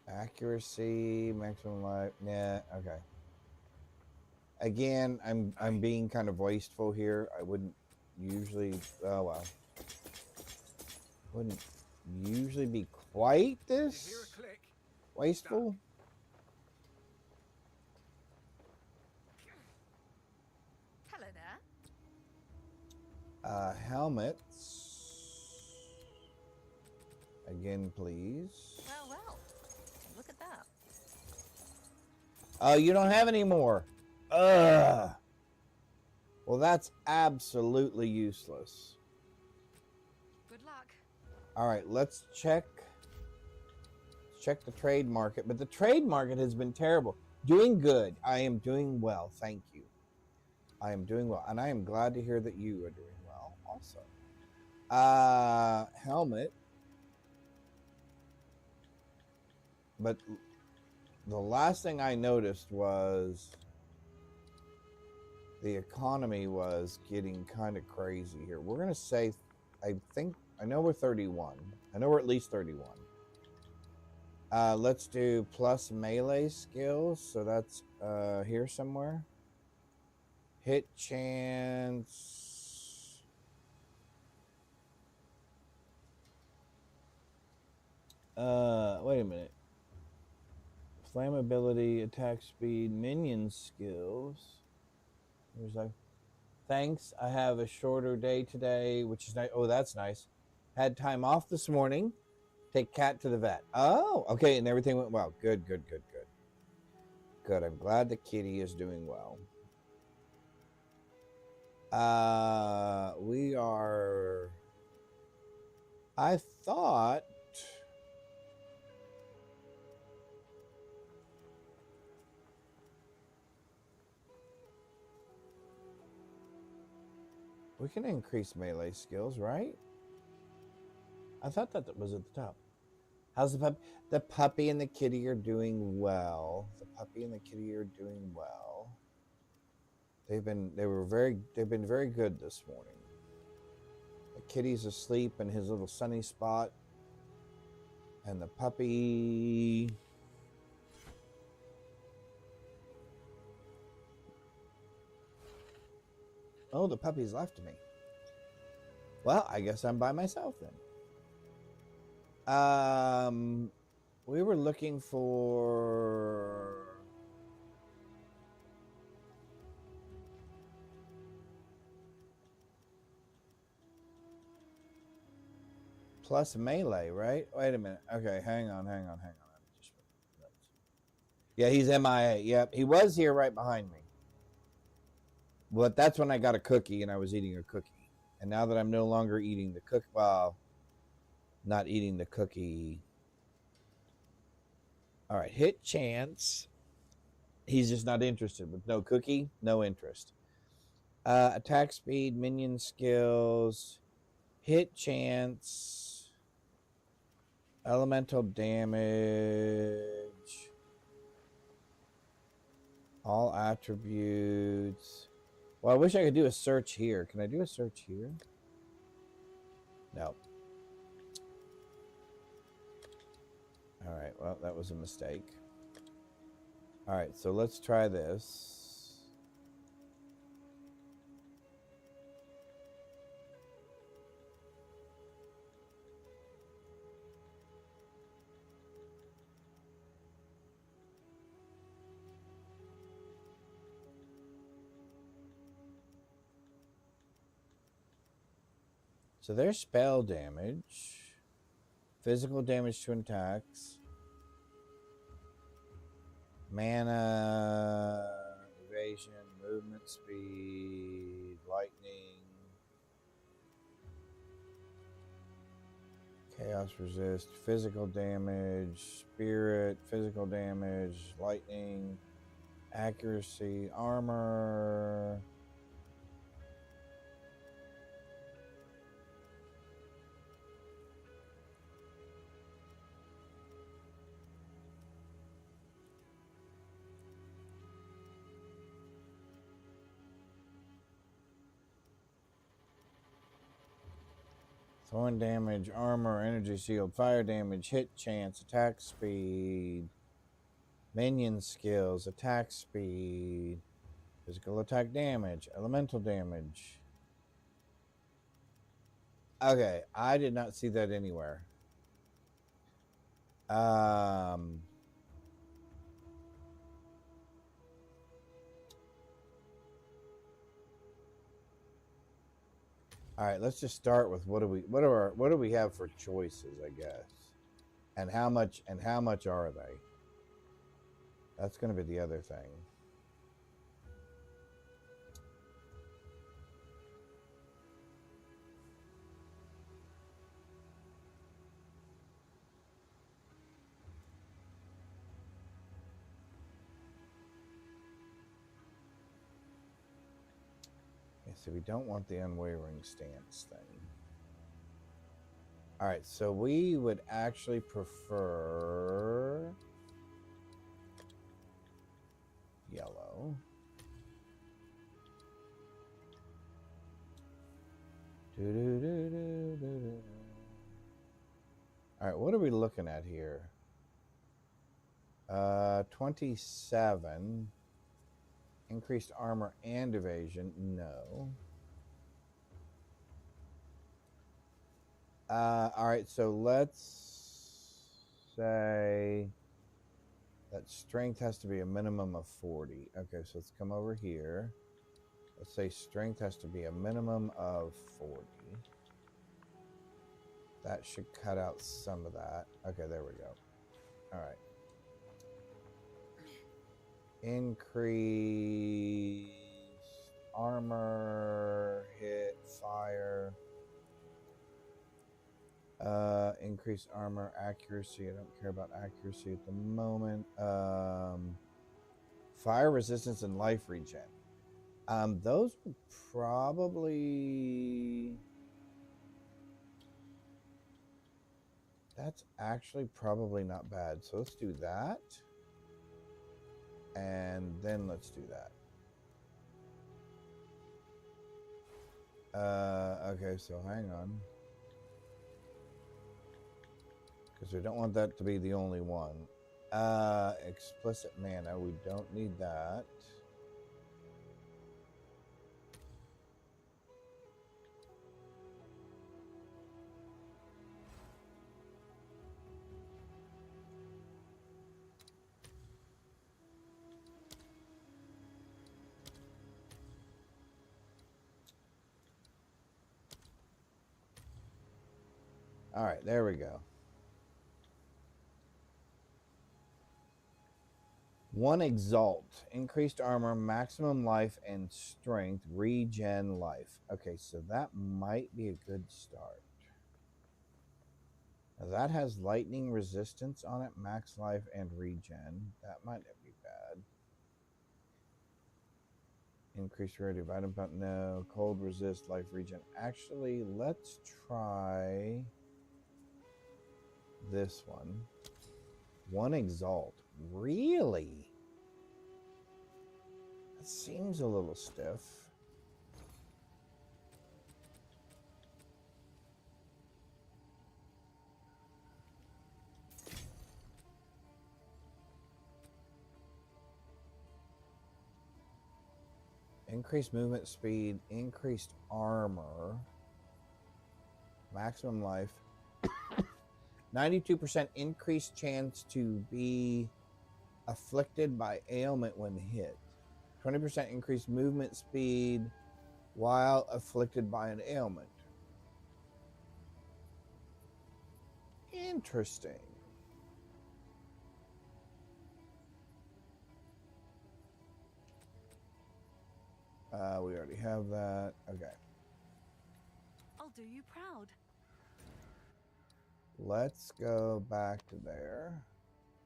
Accuracy, maximum life, nah, okay. Again, I'm being kind of wasteful here. I wouldn't usually, oh well. Wouldn't usually be quite this wasteful. Hello there. Helmets. Again, please. Well. Look at that. Oh, you don't have any more. Ugh. Well, that's absolutely useless. Good luck. All right, let's check the trade market. But the trade market has been terrible. Doing good. I am doing well. Thank you. I am doing well. And I am glad to hear that you are doing well also. Helmet. But the last thing I noticed was the economy was getting kind of crazy here. We're going to say, I know we're 31. I know we're at least 31. Let's do plus melee skills. So that's here somewhere. Hit chance. Wait a minute. Flammability, attack speed, minion skills. There's like, thanks. I have a shorter day today, which is nice. Oh, that's nice. Had time off this morning. Take cat to the vet. Oh, okay, and everything went well. Good. Good. I'm glad the kitty is doing well. We are. I thought. We can increase melee skills, right? I thought that was at the top. How's the puppy? The puppy and the kitty are doing well. The puppy and the kitty are doing well. They've been very good this morning. The kitty's asleep in his little sunny spot. And the puppy. Oh, the puppy's left me. Well, I guess I'm by myself then. We were looking for plus melee, right? Wait a minute. Okay, hang on. Yeah, he's MIA. Yep, he was here right behind me. But that's when I got a cookie and I was eating a cookie. And now that I'm no longer eating the cookie, well, not eating the cookie. All right, hit chance. He's just not interested. With no cookie, no interest. Attack speed, minion skills, hit chance, elemental damage, all attributes. Well, I wish I could do a search here. Can I do a search here? No. All right, well, that was a mistake. All right, so let's try this. So there's spell damage. Physical damage to attacks. Mana, evasion, movement speed, lightning. Chaos resist, physical damage, spirit, physical damage, lightning, accuracy, armor. Thorn damage, armor, energy shield, fire damage, hit chance, attack speed, minion skills, attack speed, physical attack damage, elemental damage. Okay, I did not see that anywhere. All right, let's just start with what do we have for choices, I guess, and how much are they? That's going to be the other thing. So we don't want the unwavering stance thing. All right, so we would actually prefer yellow. All right, what are we looking at here? 27. Increased armor and evasion, no. All right, so let's say that strength has to be a minimum of 40. Okay, so let's come over here. Let's say strength has to be a minimum of 40. That should cut out some of that. Okay, there we go. All right. Increase armor, hit, fire. Increase armor, accuracy. I don't care about accuracy at the moment. Fire resistance and life regen. Those would probably... That's actually probably not bad. So let's do that. And then let's do that. Okay, so hang on. Because we don't want that to be the only one. Explicit mana, we don't need that. All right, there we go. 1 Exalt. Increased armor, maximum life, and strength. Regen life. Okay, so that might be a good start. Now that has lightning resistance on it, max life, and regen. That might not be bad. Increased rarity of item count. No. Cold resist, life regen. Actually, let's try this one. 1 Exalt. Really? That seems a little stiff. Increased movement speed, increased armor, maximum life, 92% increased chance to be afflicted by ailment when hit, 20% increased movement speed while afflicted by an ailment. Interesting. We already have that. Okay. I'll do you proud. Let's go back to there.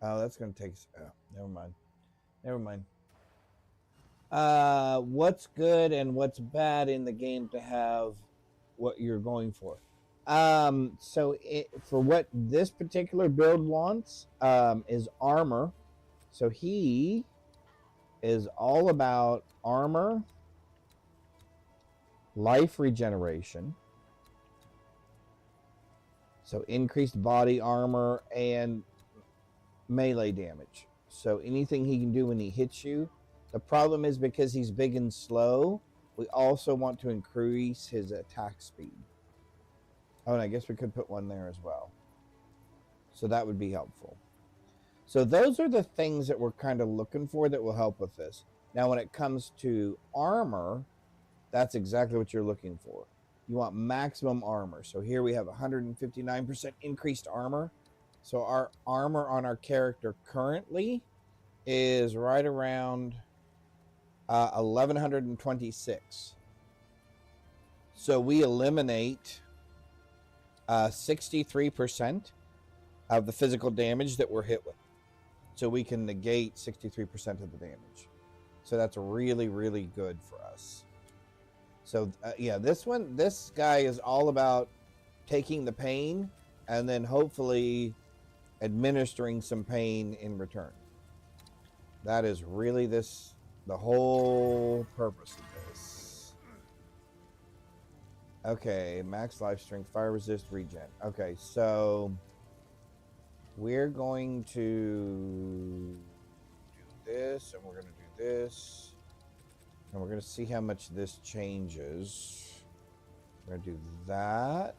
Oh, that's going to take... Oh, never mind. Never mind. What's good and what's bad in the game to have what you're going for? For what this particular build wants, is armor. So he is all about armor, life regeneration, so increased body armor and melee damage. So anything he can do when he hits you. The problem is because he's big and slow, we also want to increase his attack speed. Oh, and I guess we could put one there as well. So that would be helpful. So those are the things that we're kind of looking for that will help with this. Now, when it comes to armor, that's exactly what you're looking for. You want maximum armor. So here we have 159% increased armor. So our armor on our character currently is right around 1126. So we eliminate 63% of the physical damage that we're hit with. So we can negate 63% of the damage. So that's really, really good for us. So yeah, this guy is all about taking the pain and then hopefully administering some pain in return. That is really the whole purpose of this. Okay, max life strength, fire resist, regen. Okay, so we're going to do this, and we're going to do this, and we're going to see how much this changes. We're going to do that.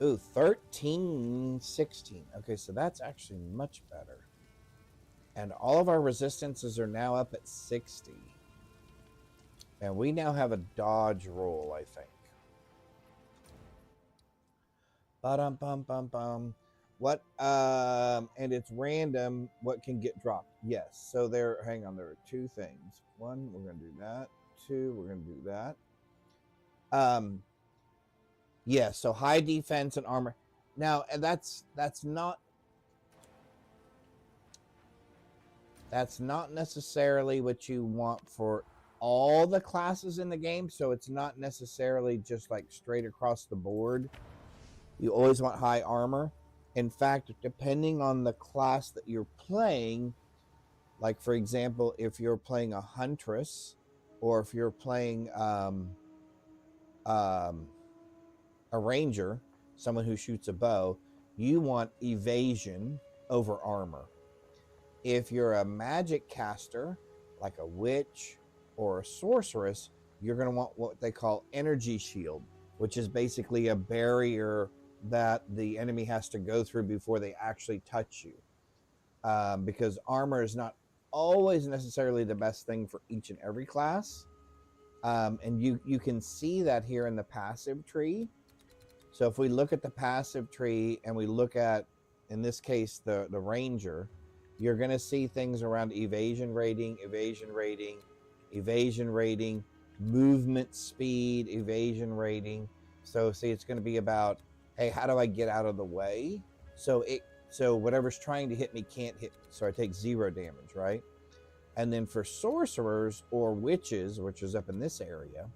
Ooh, 13, 16. Okay, so that's actually much better. And all of our resistances are now up at 60. And we now have a dodge roll, I think. Ba-dum-bum-bum-bum. What, and it's random what can get dropped. Yes, so hang on, there are two things. One, we're going to do that. Two, we're going to do that. Yeah, so high defense and armor. Now, that's not necessarily what you want for all the classes in the game, so it's not necessarily just like straight across the board. You always want high armor. In fact, depending on the class that you're playing, like for example, if you're playing a huntress or if you're playing a ranger, someone who shoots a bow, you want evasion over armor. If you're a magic caster, like a witch or a sorceress, you're going to want what they call energy shield, which is basically a barrier that the enemy has to go through before they actually touch you. Because armor is not always necessarily the best thing for each and every class. And you can see that here in the passive tree. So if we look at the passive tree and we look at, in this case, the ranger, you're going to see things around evasion rating, movement speed, evasion rating. So see, it's going to be about, hey, how do I get out of the way? So whatever's trying to hit me can't hit me. So I take 0 damage, right? And then for sorcerers or witches, which is up in this area,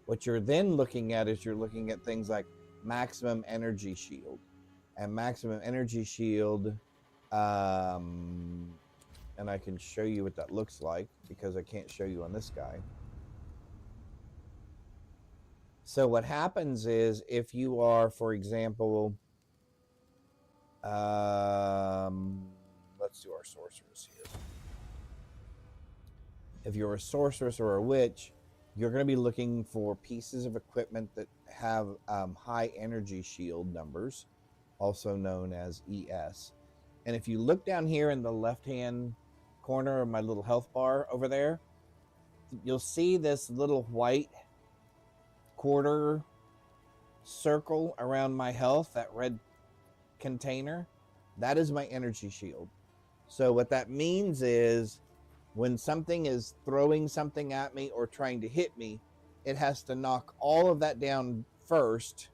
what you're then looking at is you're looking at things like maximum energy shield. And maximum energy shield, and I can show you what that looks like because I can't show you on this guy. So what happens is if you are, for example, let's do our sorcerers here. If you're a sorceress or a witch, you're going to be looking for pieces of equipment that have high energy shield numbers, also known as ES. And if you look down here in the left-hand corner of my little health bar over there, you'll see this little white quarter circle around my health, that red container, that is my energy shield. So what that means is when something is throwing something at me or trying to hit me, it has to knock all of that down first,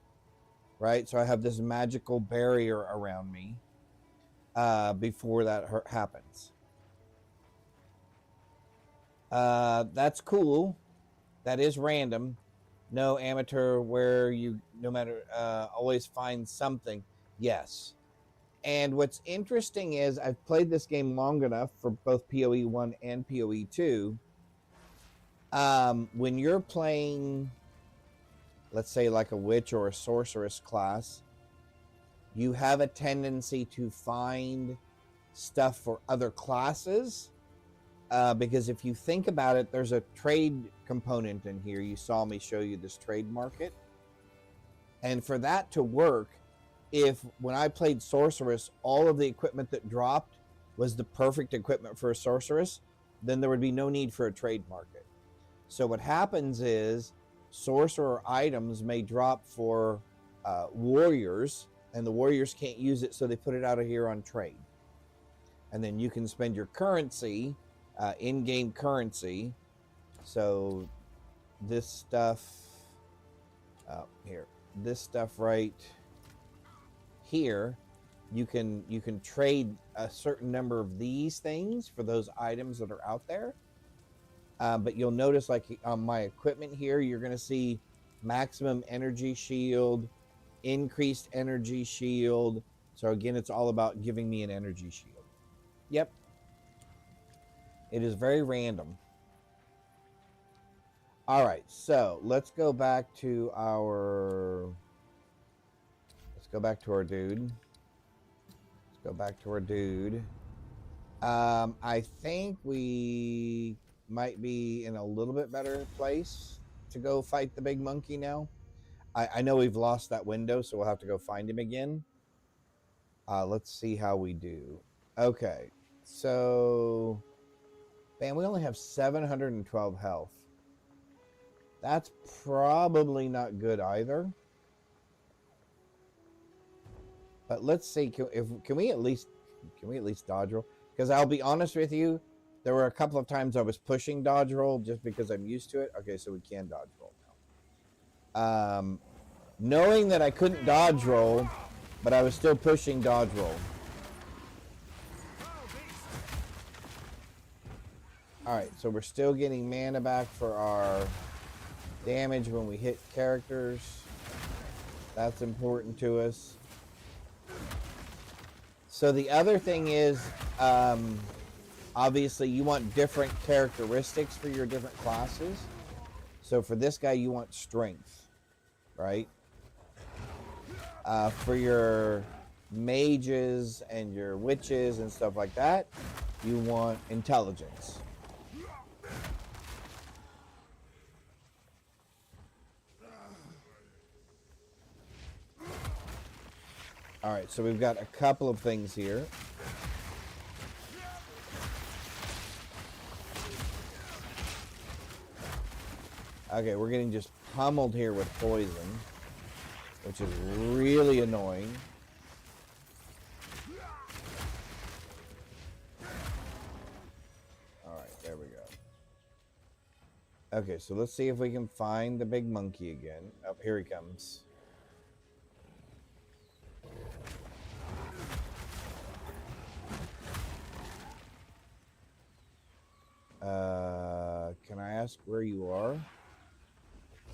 right? So I have this magical barrier around me before that happens. That's cool. That is random. No amateur where you no matter always find something. Yes. And what's interesting is I've played this game long enough for both PoE 1 and PoE 2. When you're playing, let's say like a witch or a sorceress class, you have a tendency to find stuff for other classes. Because if you think about it, there's a trade component in here. You saw me show you this trade market. And for that to work, if when I played sorceress, all of the equipment that dropped was the perfect equipment for a sorceress, then there would be no need for a trade market. So what happens is sorcerer items may drop for warriors, and the warriors can't use it, so they put it out of here on trade. And then you can spend your currency, in-game currency. So this stuff here, this stuff right here, you can trade a certain number of these things for those items that are out there. But you'll notice, like on my equipment here, you're going to see maximum energy shield, increased energy shield. So again, it's all about giving me an energy shield. Yep. It is very random. All right, so let's go back to our dude. Let's go back to our dude. I think we might be in a little bit better place to go fight the big monkey now. I know we've lost that window, so we'll have to go find him again. Let's see how we do. Okay, so man, we only have 712 health. That's probably not good either. But let's see. Can we at least dodge roll? Because I'll be honest with you, there were a couple of times I was pushing dodge roll just because I'm used to it. Okay, so we can dodge roll now. Knowing that I couldn't dodge roll, but I was still pushing dodge roll. All right, so we're still getting mana back for our damage when we hit characters. That's important to us. So the other thing is, obviously you want different characteristics for your different classes. So for this guy, you want strength, right? For your mages and your witches and stuff like that, you want intelligence. All right, so we've got a couple of things here. Okay, we're getting just pummeled here with poison, which is really annoying. All right, there we go. Okay, so let's see if we can find the big monkey again. Oh, here he comes. Can I ask where you are?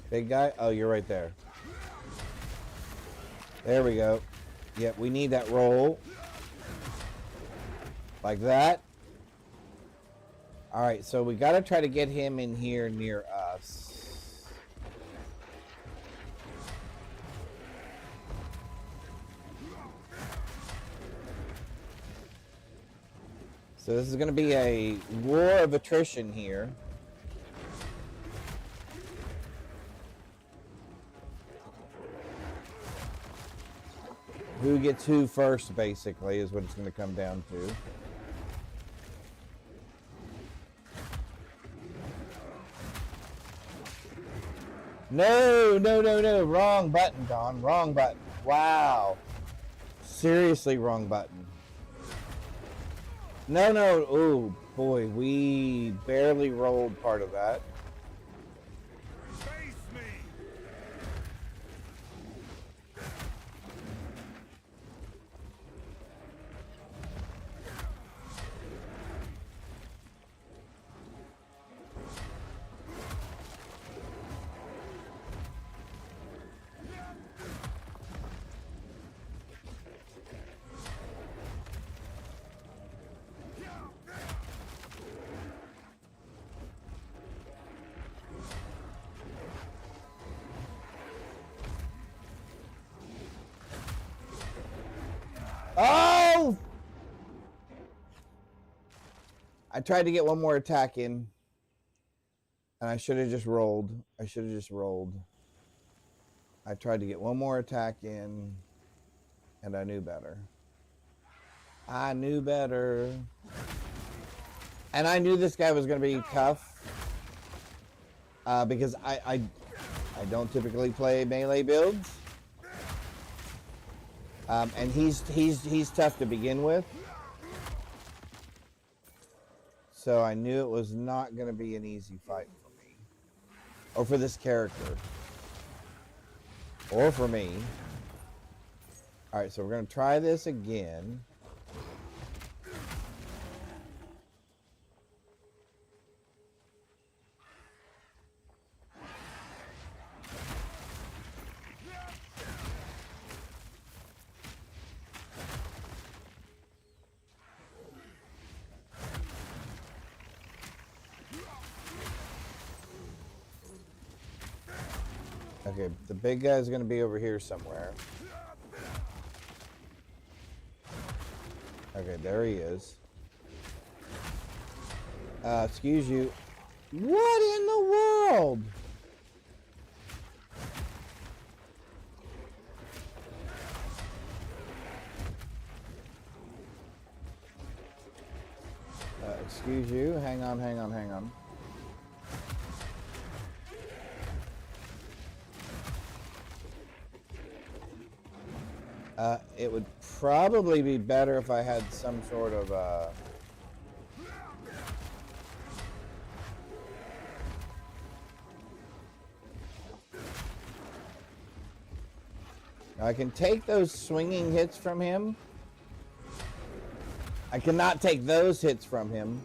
Big guy? Oh, you're right there. There we go. Yep, we need that roll. Like that. Alright, so we gotta try to get him in here near us. So this is gonna be a war of attrition here. Who gets who first, basically, is what it's going to come down to. No, no, no, no. Wrong button, Don. Wrong button. Wow. Seriously, wrong button. No, no. Oh, boy. We barely rolled part of that. Face me! Oh! I tried to get one more attack in. And I should have just rolled. I should have just rolled. I tried to get one more attack in. And I knew better. I knew better. And I knew this guy was going to be tough. Because I don't typically play melee builds. And he's tough to begin with. So I knew it was not going to be an easy fight for me. Or for this character. Or for me. Alright, so we're going to try this again. Okay, the big guy's going to be over here somewhere. Okay, there he is. Excuse you. What in the world? Excuse you. Hang on, hang on, hang on. It would probably be better if I had some sort of I can take those swinging hits from him. I cannot take those hits from him.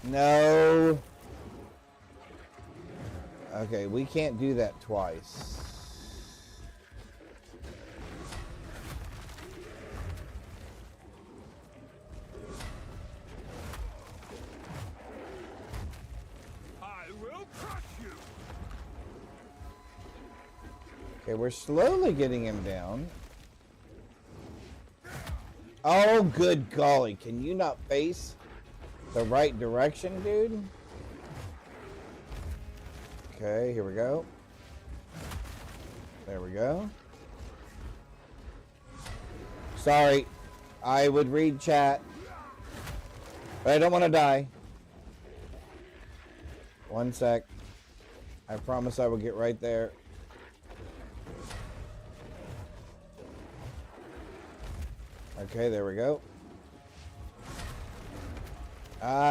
No. Okay, we can't do that twice. I will crush you! Okay, we're slowly getting him down. Oh, good golly. Can you not face the right direction, dude? Okay, here we go. There we go. Sorry. I would read chat. But I don't want to die. One sec. I promise I will get right there. Okay, there we go.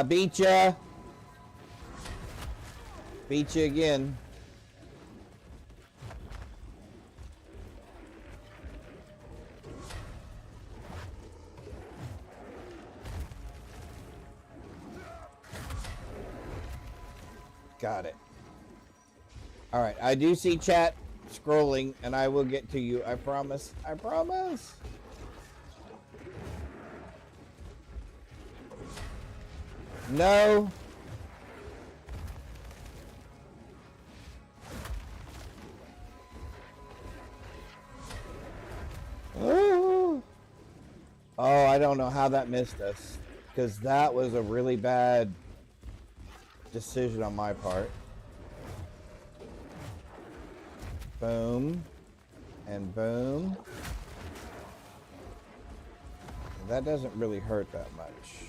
Beat ya. Beat you again. Got it. All right, I do see chat scrolling, and I will get to you. I promise. I promise. No. Oh, I don't don't know how that missed us, because that was a really bad decision on my part. Boom. And boom. That doesn't really hurt that much.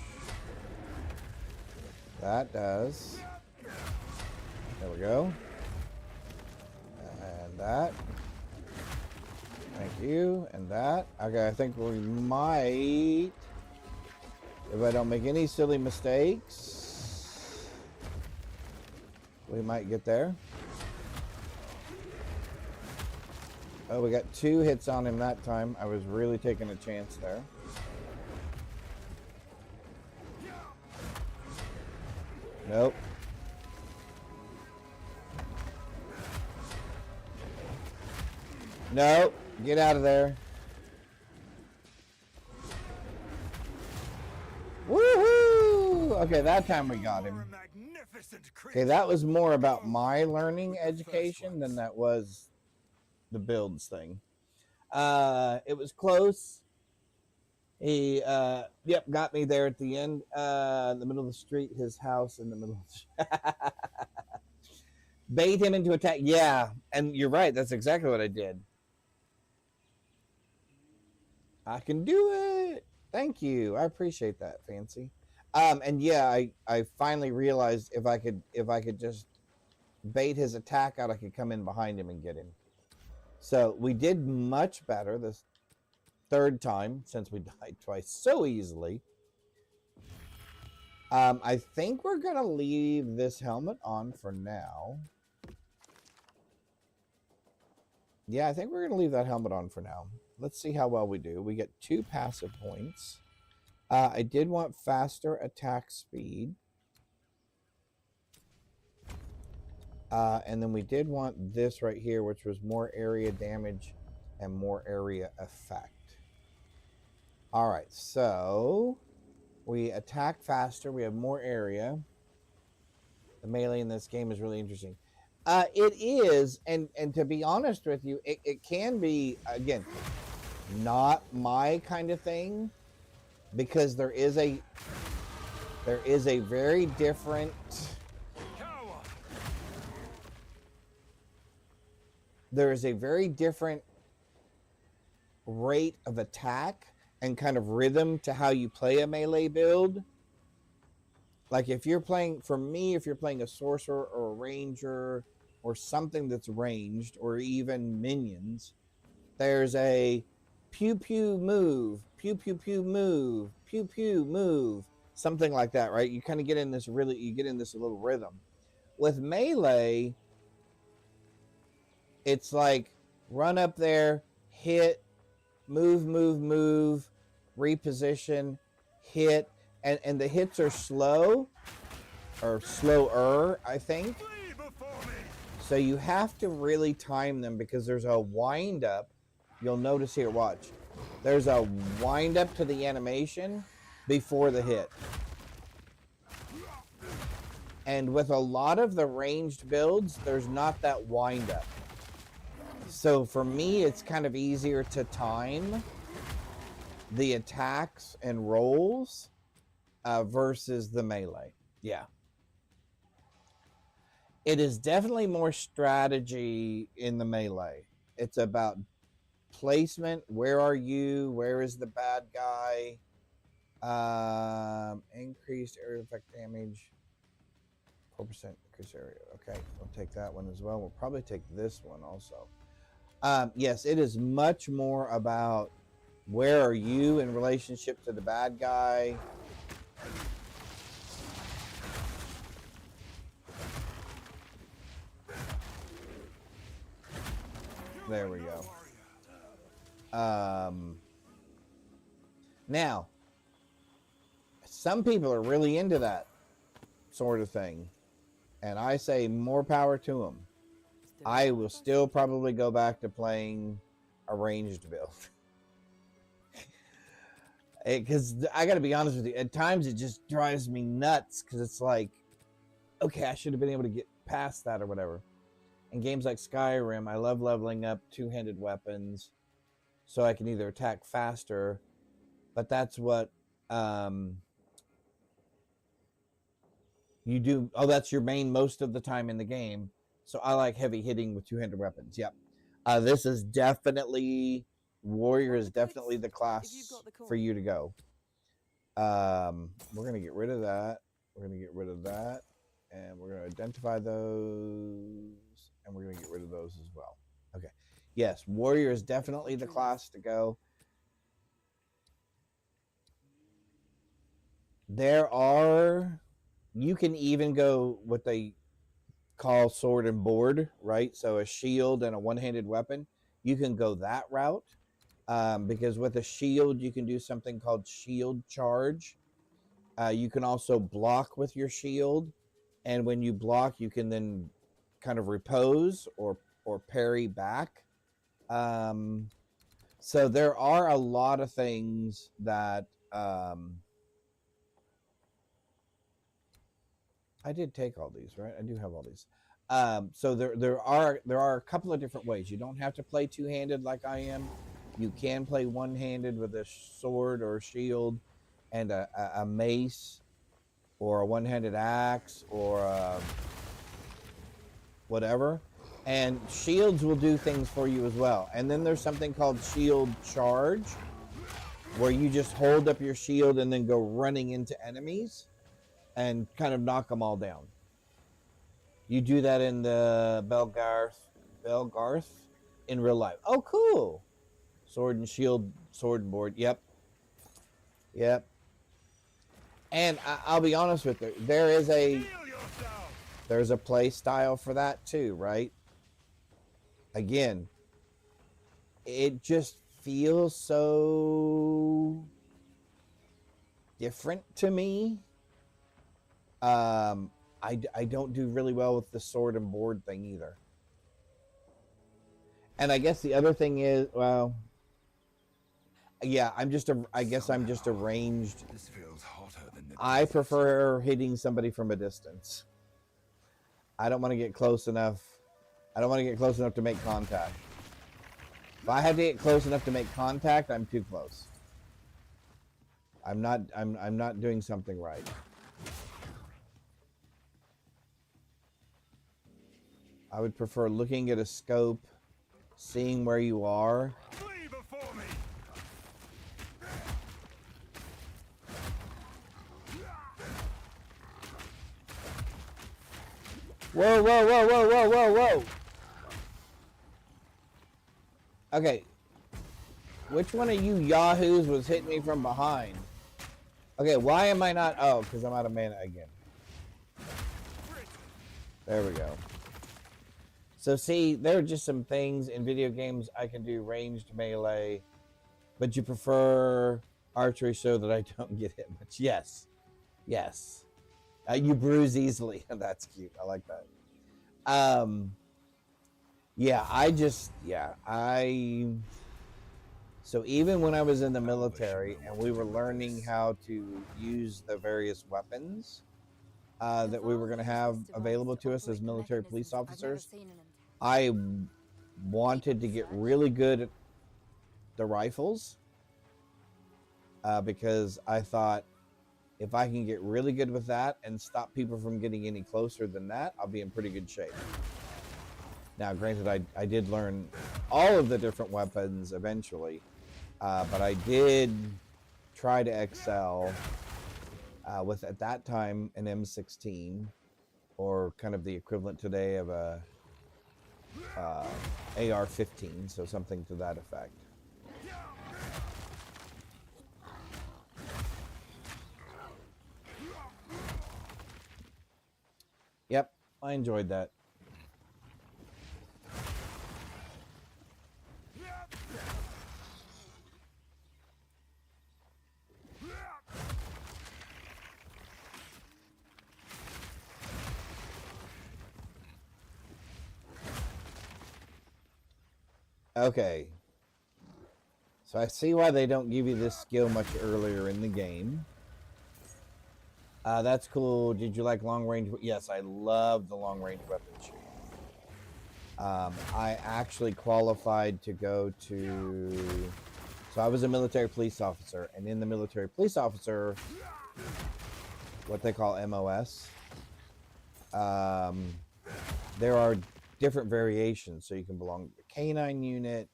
That does. There we go. And that. Thank you. And that. Okay, I think we might, if I don't make any silly mistakes, we might get there. Oh, we got 2 hits on him that time. I was really taking a chance there. Nope. Nope. Get out of there. Woohoo! Okay, that time we got him. Okay, that was more about my learning education than that was the builds thing. It was close. He yep, got me there at the end, in the middle of the street, his house in the middle of the bait him into attack. Yeah, and you're right, that's exactly what I did. I can do it. Thank you. I appreciate that, Fancy. And yeah, I finally realized if I could just bait his attack out, I could come in behind him and get him. So we did much better this third time since we died twice so easily. I think we're gonna leave this helmet on for now. Yeah, I think we're gonna leave that helmet on for now. Let's see how well we do. We get 2 passive points. I did want faster attack speed. And then we did want this right here, which was more area damage and more area effect. All right, so we attack faster. We have more area. The melee in this game is really interesting. It is, and to be honest with you, it can be, again, not my kind of thing, because there is a very different rate of attack and kind of rhythm to how you play a melee build. Like if you're playing, for me, if you're playing a sorcerer or a ranger or something that's ranged, or even minions, there's a pew pew move, pew pew pew move, pew pew move, something like that, right? You kind of get in this little rhythm. With melee, it's like run up there, hit, move, move, move, reposition, hit, and the hits are slow, or slower, I think. So you have to really time them, because there's a wind up. You'll notice here, watch. There's a wind up to the animation before the hit. And with a lot of the ranged builds, there's not that wind up. So for me, it's kind of easier to time the attacks and rolls versus the melee. Yeah. It is definitely more strategy in the melee. It's about placement. Where are you? Where is the bad guy? Increased area effect damage. 4% increased area. Okay, we'll take that one as well. We'll probably take this one also. Yes, it is much more about where are you in relationship to the bad guy. There we go. Now, some people are really into that sort of thing, and I say more power to them. I will still probably go back to playing a ranged build. Because I got to be honest with you, at times it just drives me nuts, because it's like, okay, I should have been able to get past that or whatever. In games like Skyrim, I love leveling up two-handed weapons so I can either attack faster, but that's what You do. Oh, that's your main most of the time in the game. So I like heavy hitting with two-handed weapons. Yep. This is definitely warrior is definitely the class for you to go. We're gonna get rid of that. We're gonna get rid of that, and we're gonna identify those, and we're gonna get rid of those as well. Okay. Yes, warrior is definitely the class to go. You can even go what they call sword and board, right? So a shield and a one-handed weapon. You can go that route because with a shield, you can do something called shield charge. You can also block with your shield, and when you block, you can then kind of repose or parry back. So there are a lot of things that I did take all these, right? I do have all these. So there are a couple of different ways. You don't have to play two-handed like I am. You can play one-handed with a sword or a shield and a mace or a one-handed axe or whatever. And shields will do things for you as well. And then there's something called shield charge, where you just hold up your shield and then go running into enemies and kind of knock them all down. You do that in the Belgarth in real life. Oh, cool. Sword and shield, sword and board. Yep. And I'll be honest with you, there's a play style for that too, right? Again, it just feels so different to me. I don't do really well with the sword and board thing either. And I guess the other thing is, well, yeah, I guess I'm just a ranged. This feels hotter than the I desert. prefer hitting somebody from a distance. I don't want to get close enough. I don't want to get close enough to make contact. If I have to get close enough to make contact, I'm too close. I'm not doing something right. I would prefer looking at a scope, seeing where you are. Flee before me! Whoa. Okay. Which one of you yahoos was hitting me from behind? Okay, why am I not? Oh, because I'm out of mana again. There we go. So see, there are just some things in video games I can do ranged melee, but you prefer archery so that I don't get hit much. Yes. You bruise easily. That's cute. I like that. So even when I was in the military and we were learning how to use the various weapons that we were going to have available to us as military police officers, I wanted to get really good at the rifles because I thought if I can get really good with that and stop people from getting any closer than that, I'll be in pretty good shape. Now, granted, I did learn all of the different weapons eventually, but I did try to excel with, at that time, an M16, or kind of the equivalent today of a AR-15, so something to that effect. Yep, I enjoyed that. Okay. So I see why they don't give you this skill much earlier in the game. That's cool. Did you like long range? Yes, I love the long range weapon shoot. I actually qualified to go to So I was a military police officer, and in the military police officer, what they call MOS, there are different variations. So you can belong to the canine unit,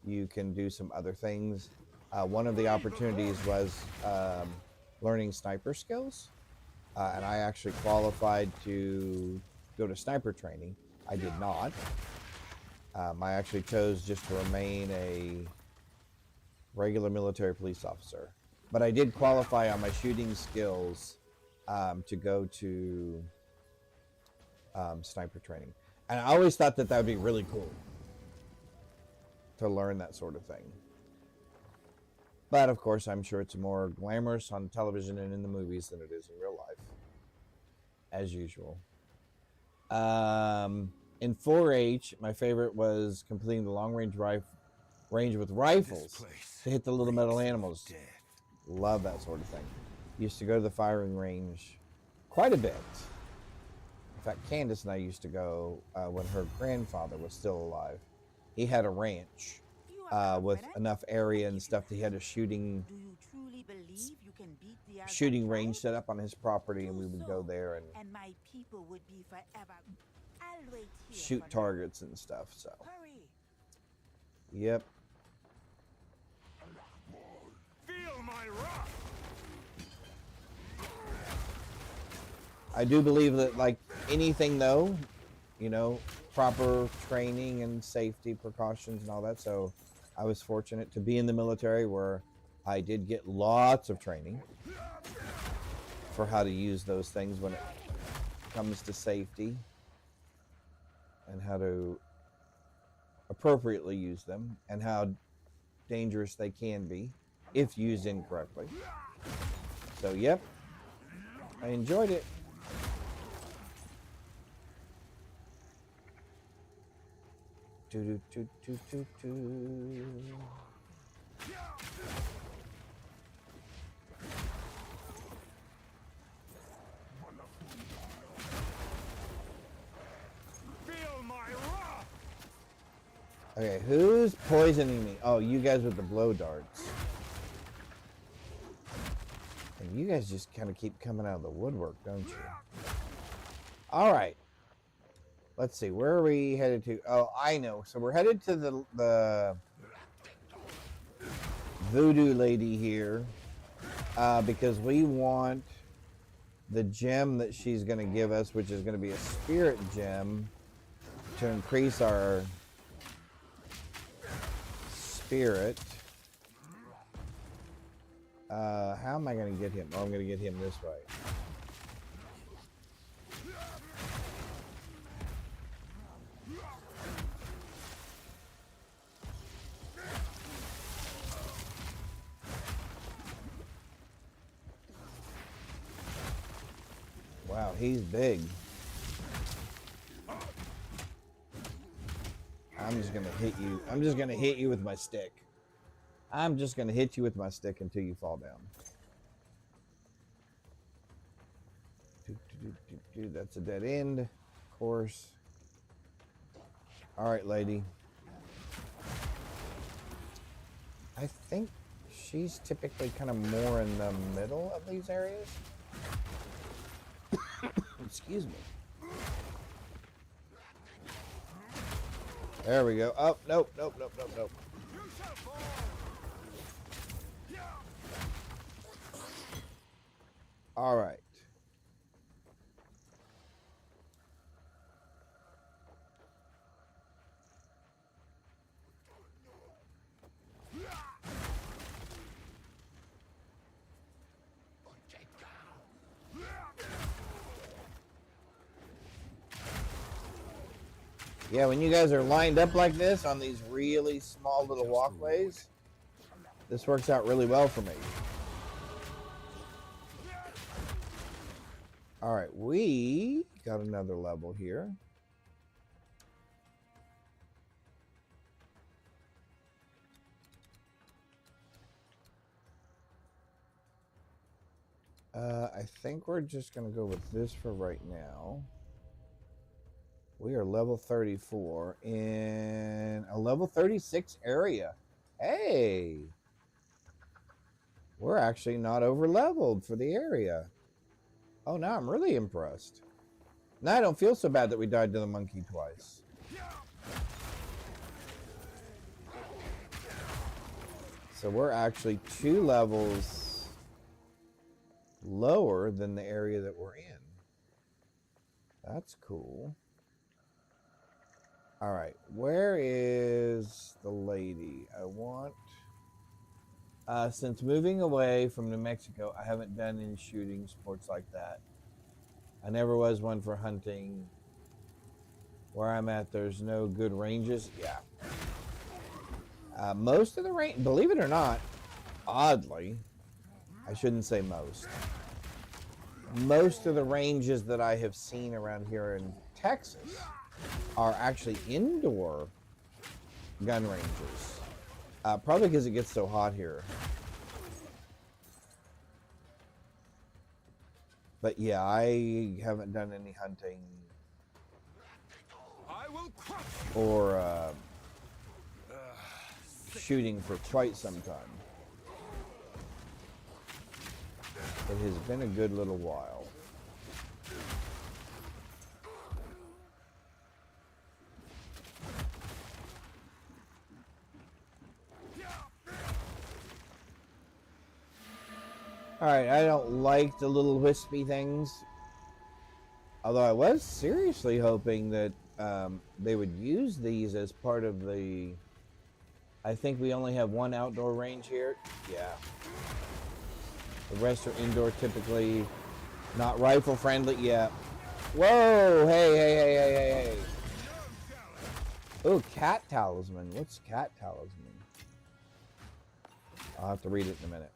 you can do some other things. One of the opportunities was learning sniper skills, and I actually qualified to go to sniper training. I did not. I actually chose just to remain a regular military police officer. But I did qualify on my shooting skills to go to sniper training. And I always thought that that would be really cool to learn that sort of thing. But of course, I'm sure it's more glamorous on television and in the movies than it is in real life, as usual. In 4-H, my favorite was completing the long-range range with rifles to hit the little metal animals. Love that sort of thing. Used to go to the firing range quite a bit. In fact, Candace and I used to go when her grandfather was still alive. He had a ranch with enough area and stuff that he had a shooting range set up on his property, and we would go there and my people would be forever. I'll wait here shoot for targets and stuff. So, hurry. yep. Feel my wrath! I do believe that, like anything, though, you know, proper training and safety precautions and all that. So I was fortunate to be in the military where I did get lots of training for how to use those things when it comes to safety and how to appropriately use them and how dangerous they can be if used incorrectly. So, yep, I enjoyed it. Do, do, do, do, do, do. Feel my wrath! Okay, who's poisoning me? Oh, you guys with the blow darts. And you guys just kind of keep coming out of the woodwork, don't you? All right. Let's see, where are we headed to? Oh, I know. So we're headed to the voodoo lady here because we want the gem that she's going to give us, which is going to be a spirit gem, to increase our spirit. How am I going to get him? Oh, I'm going to get him this way. Wow, he's big. I'm just gonna hit you. I'm just gonna hit you with my stick. I'm just gonna hit you with my stick until you fall down. That's a dead end, of course. All right, lady. I think she's typically kind of more in the middle of these areas. Excuse me. There we go. Oh, nope, nope, nope, nope, nope. All right. Yeah, when you guys are lined up like this on these really small little walkways, this works out really well for me. All right, we got another level here. I think we're just going to go with this for right now. We are level 34 in a level 36 area. Hey, We're actually not over leveled for the area. Oh, now I'm really impressed. Now I don't feel so bad that we died to the monkey twice. So we're actually 2 levels lower than the area that we're in. That's cool. All right, where is the lady? I want... since moving away from New Mexico, I haven't done any shooting sports like that. I never was one for hunting. Where I'm at, there's no good ranges. Yeah. Most of the range, believe it or not, oddly, I shouldn't say most. Most of the ranges that I have seen around here in Texas are actually indoor gun ranges. Probably because it gets so hot here. But yeah, I haven't done any hunting or shooting for quite some time. It has been a good little while. Alright, I don't like the little wispy things. Although I was seriously hoping that they would use these as part of the... I think we only have 1 outdoor range here. Yeah. The rest are indoor, typically not rifle friendly. Yeah. Whoa! Hey, hey, hey, hey, hey, hey. Oh, cat talisman. What's cat talisman? I'll have to read it in a minute.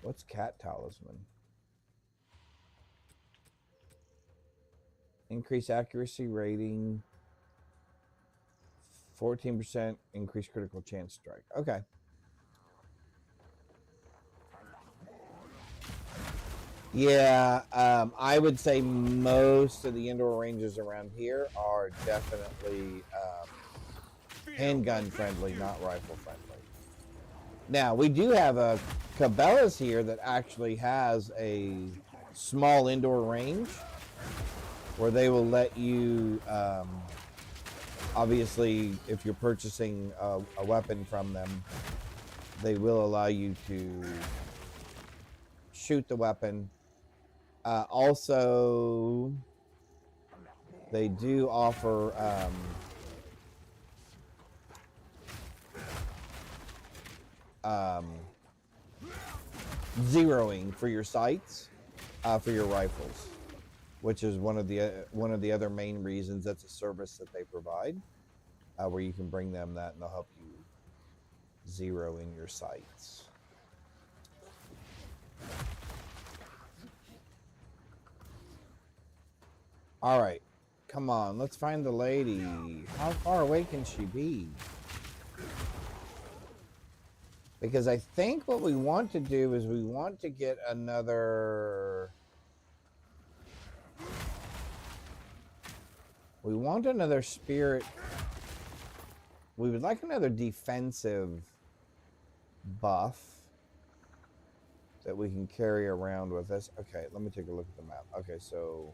What's cat talisman? Increase accuracy rating. 14% increased critical chance strike. Okay. Yeah, I would say most of the indoor ranges around here are definitely handgun friendly, not rifle friendly. Now, we do have a Cabela's here that actually has a small indoor range where they will let you, obviously, if you're purchasing a weapon from them, they will allow you to shoot the weapon. Also, they do offer zeroing for your sights, for your rifles, which is one of the other main reasons. That's a service that they provide, where you can bring them that and they'll help you zero in your sights. All right, come on, let's find the lady. How far away can she be? Because I think what we want to do is we want to get another... We want another spirit. We would like another defensive buff that we can carry around with us. Okay, let me take a look at the map. Okay, so...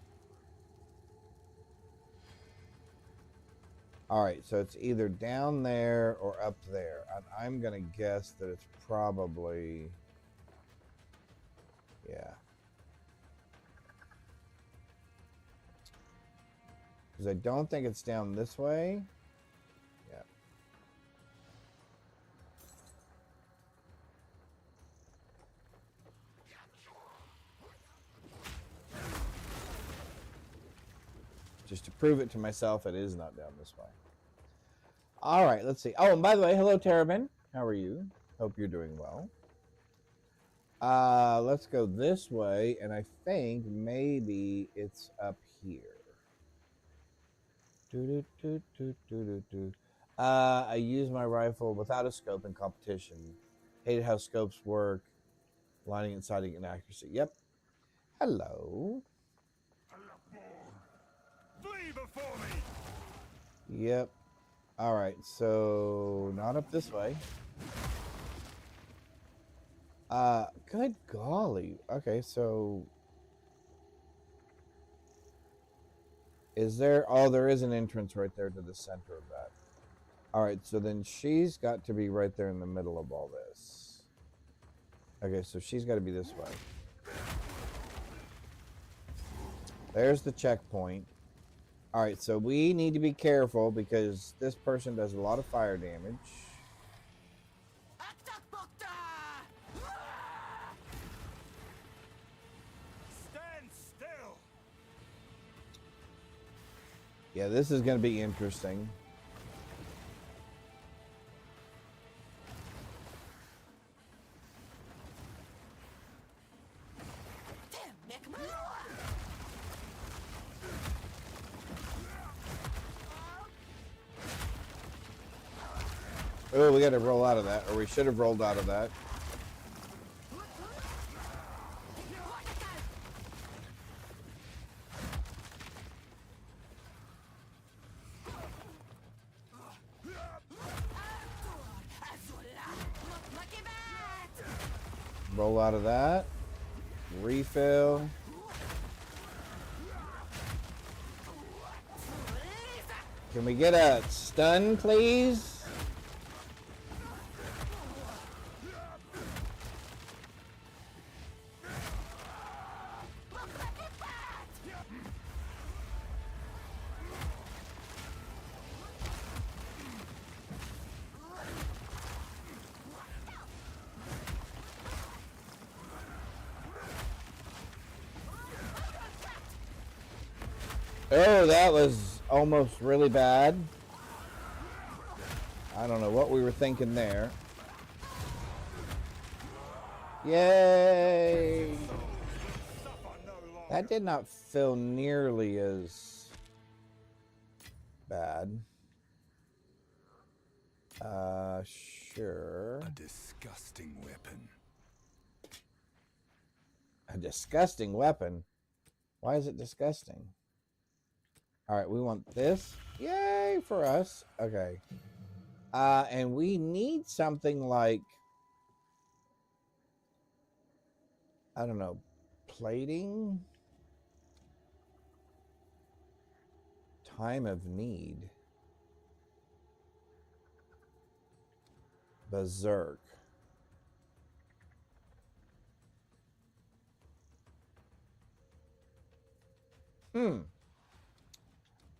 All right, so it's either down there or up there. And I'm going to guess that it's probably... Yeah. Because I don't think it's down this way. Yeah. Just to prove it to myself, it is not down this way. All right, let's see. Oh, and by the way, hello, Terrabin. How are you? Hope you're doing well. Let's go this way, and I think maybe it's up here. I use my rifle without a scope in competition. Hated how scopes work. Lining and sighting and accuracy. Yep. Hello. Flee before me. Yep. All right, so not up this way. Good golly. Okay, so is there? Oh, there is an entrance right there to the center of that. All right, so then she's got to be right there in the middle of all this. Okay, so she's got to be this way. There's the checkpoint. All right, so we need to be careful because this person does a lot of fire damage. Stand still. Yeah, this is going to be interesting. Oh, we got to roll out of that, or we should have rolled out of that. Roll out of that. Refill. Can we get a stun, please? Oh, that was almost really bad. I don't know what we were thinking there. Yay! That did not feel nearly as bad. Sure. A disgusting weapon. A disgusting weapon? Why is it disgusting? All right, we want this. Yay for us. Okay. And we need something like, I don't know, plating? Time of need. Berserk.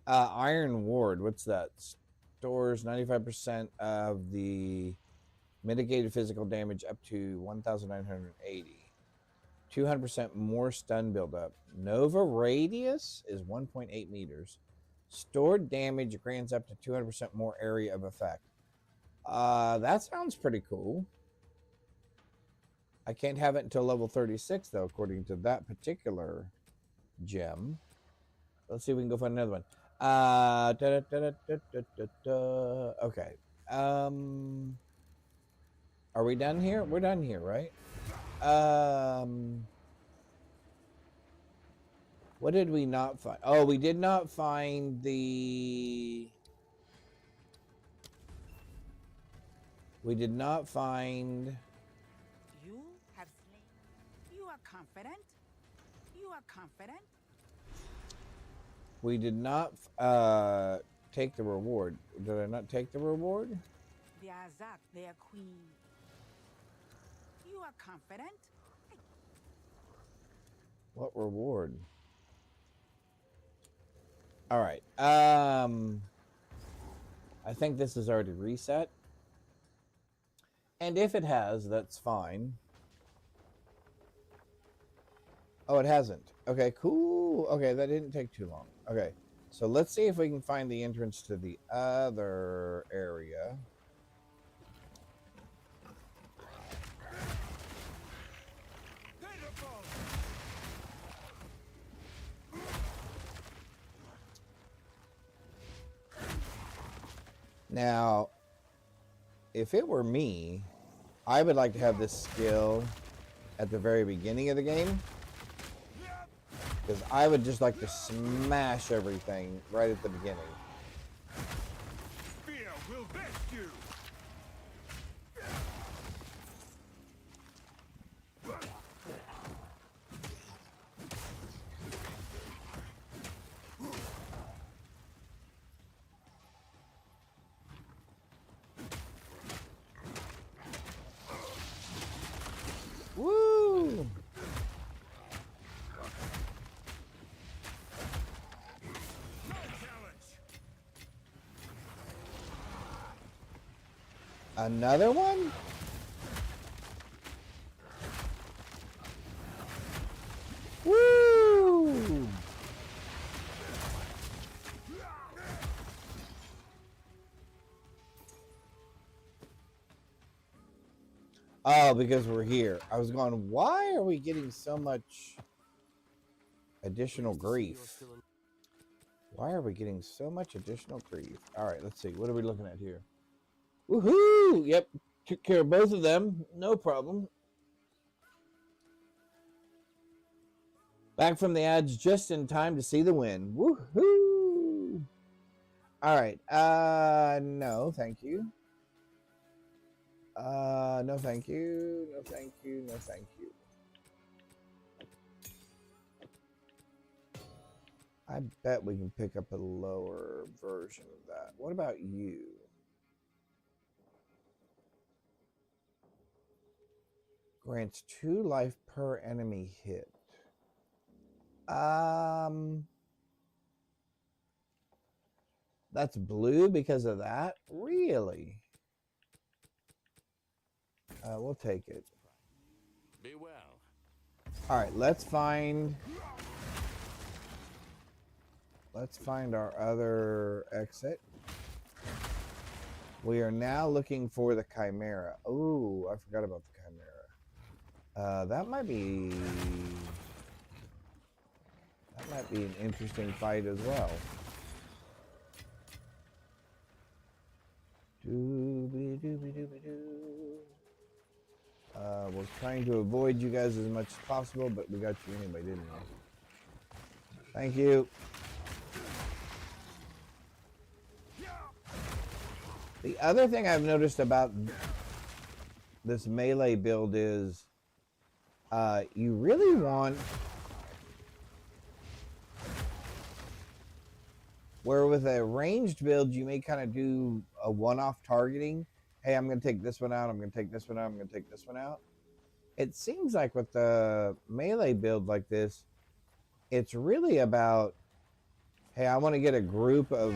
Iron Ward, what's that? Stores 95% of the mitigated physical damage up to 1,980. 200% more stun buildup. Nova radius is 1.8 meters. Stored damage grants up to 200% more area of effect. That sounds pretty cool. I can't have it until level 36, though, according to that particular gem. Let's see if we can go find another one. Okay. Are we done here? We're done here, right? What did we not find? Oh, we did not find the... We did not find... You have slain. You are confident? You are confident? We did not take the reward. Did I not take the reward? The Azak, their queen. You are confident? What reward? All right. I think this is already reset. And if it has, that's fine. Oh, it hasn't. Okay, cool. Okay, that didn't take too long. Okay, so let's see if we can find the entrance to the other area. Now, if it were me, I would like to have this skill at the very beginning of the game. Because I would just like to smash everything right at the beginning. Fear will rescue. Another one? Woo! Oh, because we're here. I was going, why are we getting so much additional grief? Why are we getting so much additional grief? All right, let's see. What are we looking at here? Woohoo! Yep, took care of both of them. No problem. Back from the ads just in time to see the win. Woohoo! All right. No, thank you. No, thank you. No, thank you. No, thank you. I bet we can pick up a lower version of that. What about you? Grants 2 life per enemy hit. That's blue because of that? Really? We'll take it. Be well. All right, let's find our other exit. We are now looking for the Chimera. Oh, I forgot about the Chimera. That might be an interesting fight as well. We're trying to avoid you guys as much as possible, but we got you anyway, didn't we? Thank you. The other thing I've noticed about this melee build is you really want, where with a ranged build you may kind of do a one-off targeting. Hey, I'm going to take this one out, I'm going to take this one out, I'm going to take this one out. It seems like with the melee build like this, it's really about, hey, I want to get a group of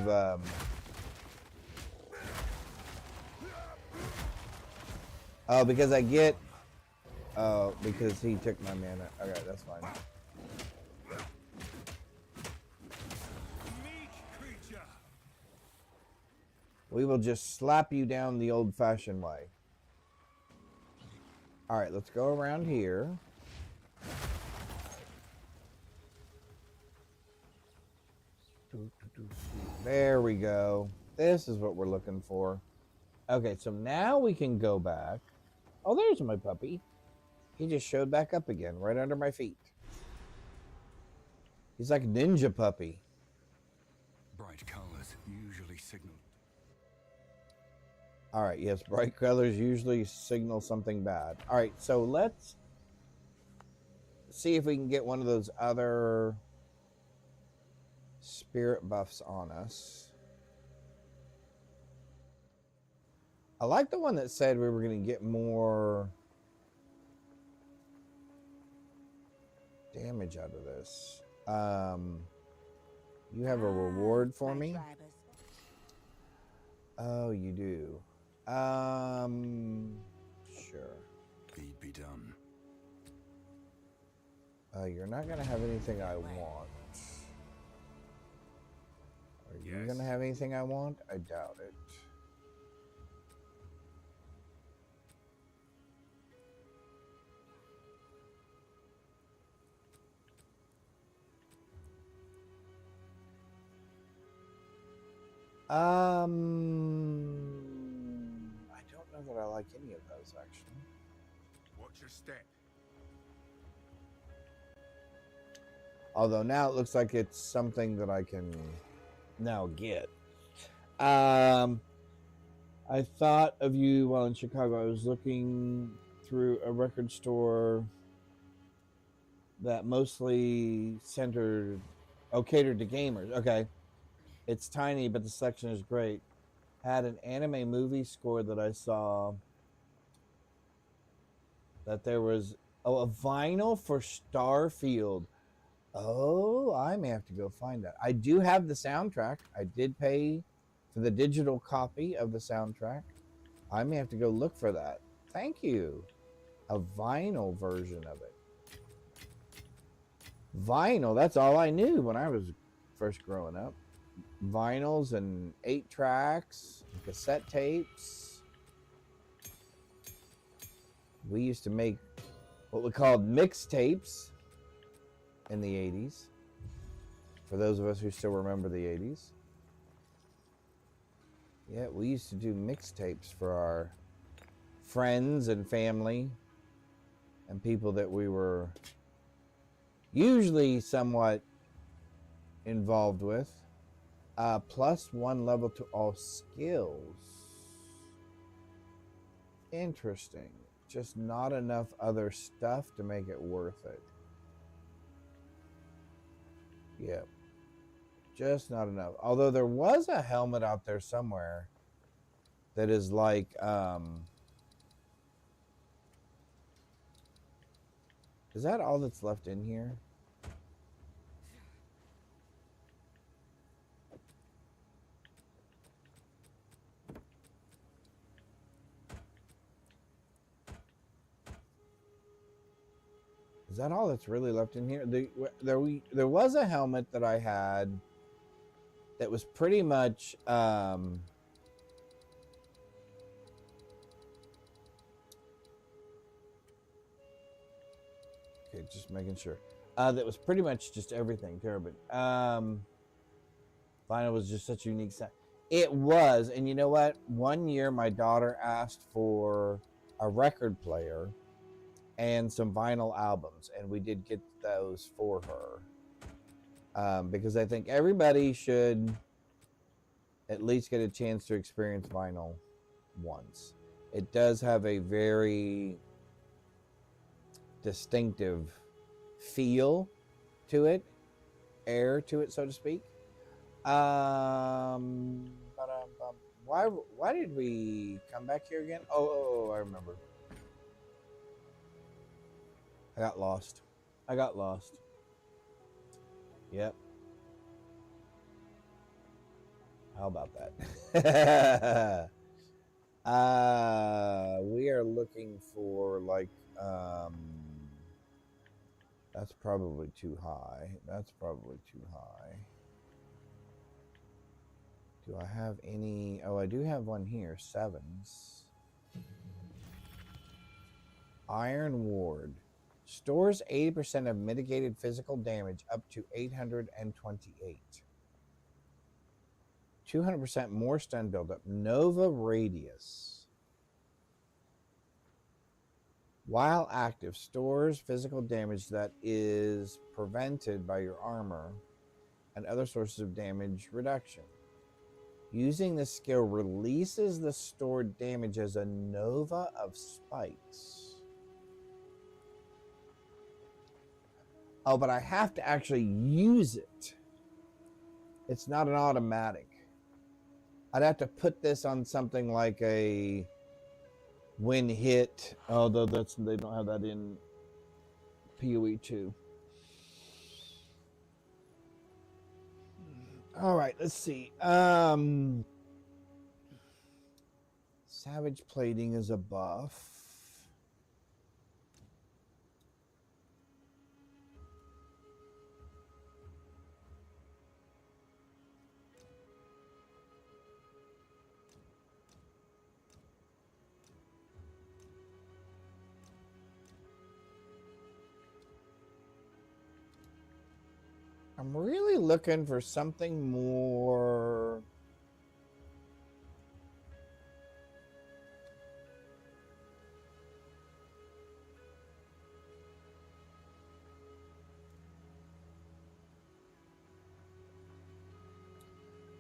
oh, because I get, oh, because he took my mana. Okay, that's fine. We will just slap you down the old-fashioned way. All right, let's go around here. There we go. This is what we're looking for. Okay, so now we can go back. Oh, there's my puppy. He just showed back up again, right under my feet. He's like a ninja puppy. Bright colors usually signal. All right, yes, bright colors usually signal something bad. All right, so let's see if we can get one of those other spirit buffs on us. I like the one that said we were going to get more damage out of this. You have a reward for me? Oh, you do. Sure. Deed be done. You're not going to have anything I want. Are you going to have anything I want? I doubt it. I don't know that I like any of those, actually. Watch your step. Although now it looks like it's something that I can now get. I thought of you while in Chicago. I was looking through a record store that mostly catered to gamers. Okay. It's tiny, but the selection is great. Had an anime movie score that I saw that there was a vinyl for Starfield. Oh, I may have to go find that. I do have the soundtrack. I did pay for the digital copy of the soundtrack. I may have to go look for that. Thank you. A vinyl version of it. Vinyl, that's all I knew when I was first growing up. Vinyls and 8 tracks, and cassette tapes. We used to make what we called mixtapes in the 80s. For those of us who still remember the 80s. Yeah, we used to do mixtapes for our friends and family and people that we were usually somewhat involved with. +1 level to all skills. Interesting. Just not enough other stuff to make it worth it. Yep. Just not enough. Although there was a helmet out there somewhere that is like, is that all that's left in here? Is that all that's really left in here? There was a helmet that I had that was pretty much okay, just making sure. That was pretty much just everything, Terabin. Vinyl was just such a unique set. It was, and you know what? One year my daughter asked for a record player and some vinyl albums, and we did get those for her. Because I think everybody should at least get a chance to experience vinyl once. It does have a very distinctive feel to it, air to it, so to speak. Why did we come back here again? Oh, I remember. I got lost. Yep. How about that? We are looking for like, that's probably too high. Do I have any? Oh, I do have one here. 7s. Iron Ward. Stores 80% of mitigated physical damage up to 828. 200% more stun buildup. Nova Radius. While active, stores physical damage that is prevented by your armor and other sources of damage reduction. Using this skill releases the stored damage as a nova of spikes. Oh, but I have to actually use it. It's not an automatic. I'd have to put this on something like a when hit, although they don't have that in PoE 2. All right, let's see. Savage plating is a buff. I'm really looking for something more.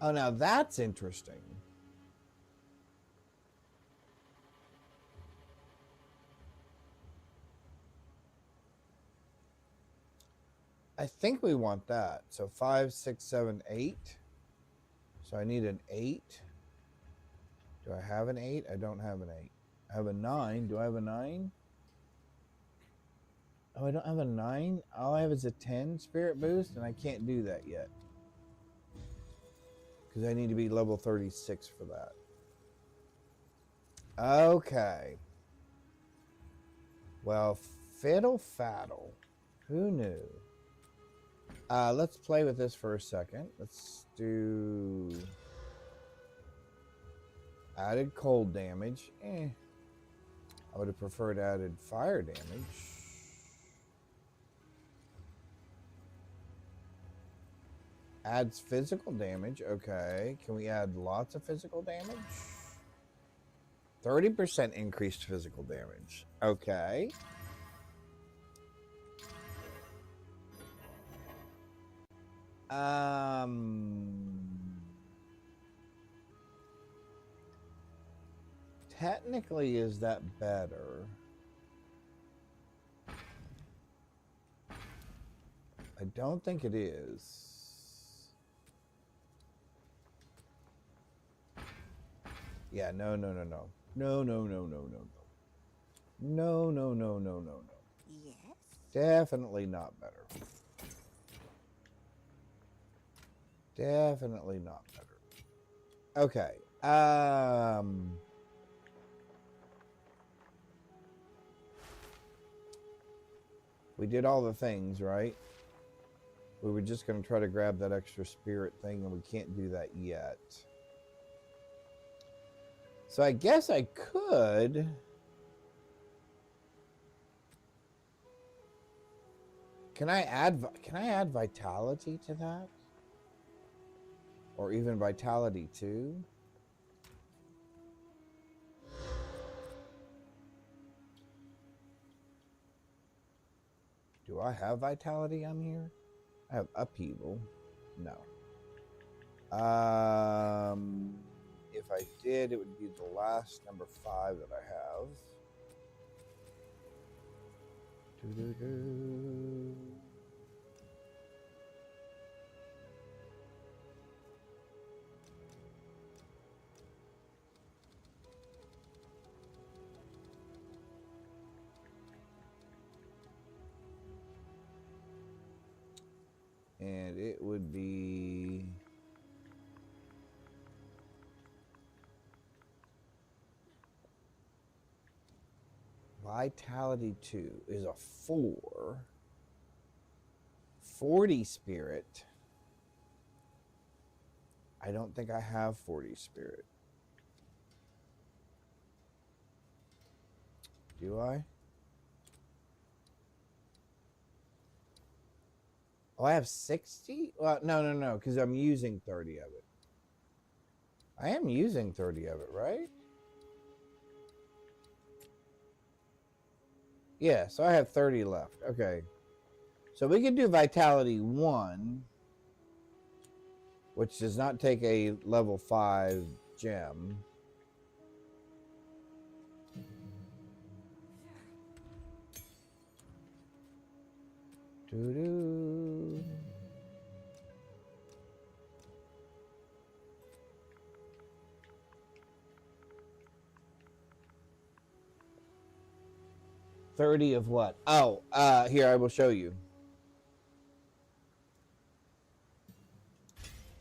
Oh, now that's interesting. I think we want that. So 5, 6, 7, 8. So I need an 8. Do I have an 8? I don't have an 8. I have a 9. Do I have a 9? Oh, I don't have a 9. All I have is a 10 spirit boost, and I can't do that yet. Because I need to be level 36 for that. Okay. Well, fiddle faddle. Who knew? Let's play with this for a second. Let's do added cold damage. I would have preferred added fire damage. Adds physical damage. Okay. Can we add lots of physical damage? 30% increased physical damage. Okay. Technically, is that better? I don't think it is. Yeah, no. No. Yes? Definitely not better. Definitely not better. Okay. We did all the things, right? We were just going to try to grab that extra spirit thing, and we can't do that yet. So I guess I could... Can I add vitality to that? Or even vitality 2? Do I have vitality on here? I have upheaval. No. If I did, it would be the last number 5 that I have. Doo-doo-doo. And it would be vitality 2 is a 4. 40 spirit. I don't think I have 40 spirit. Do I? Oh, I have 60? Well, no, because I'm using 30 of it. I am using 30 of it, right? Yeah, so I have 30 left. Okay. So we can do Vitality 1, which does not take a level 5 gem. Doo-doo. $30 of what? Oh, here, I will show you.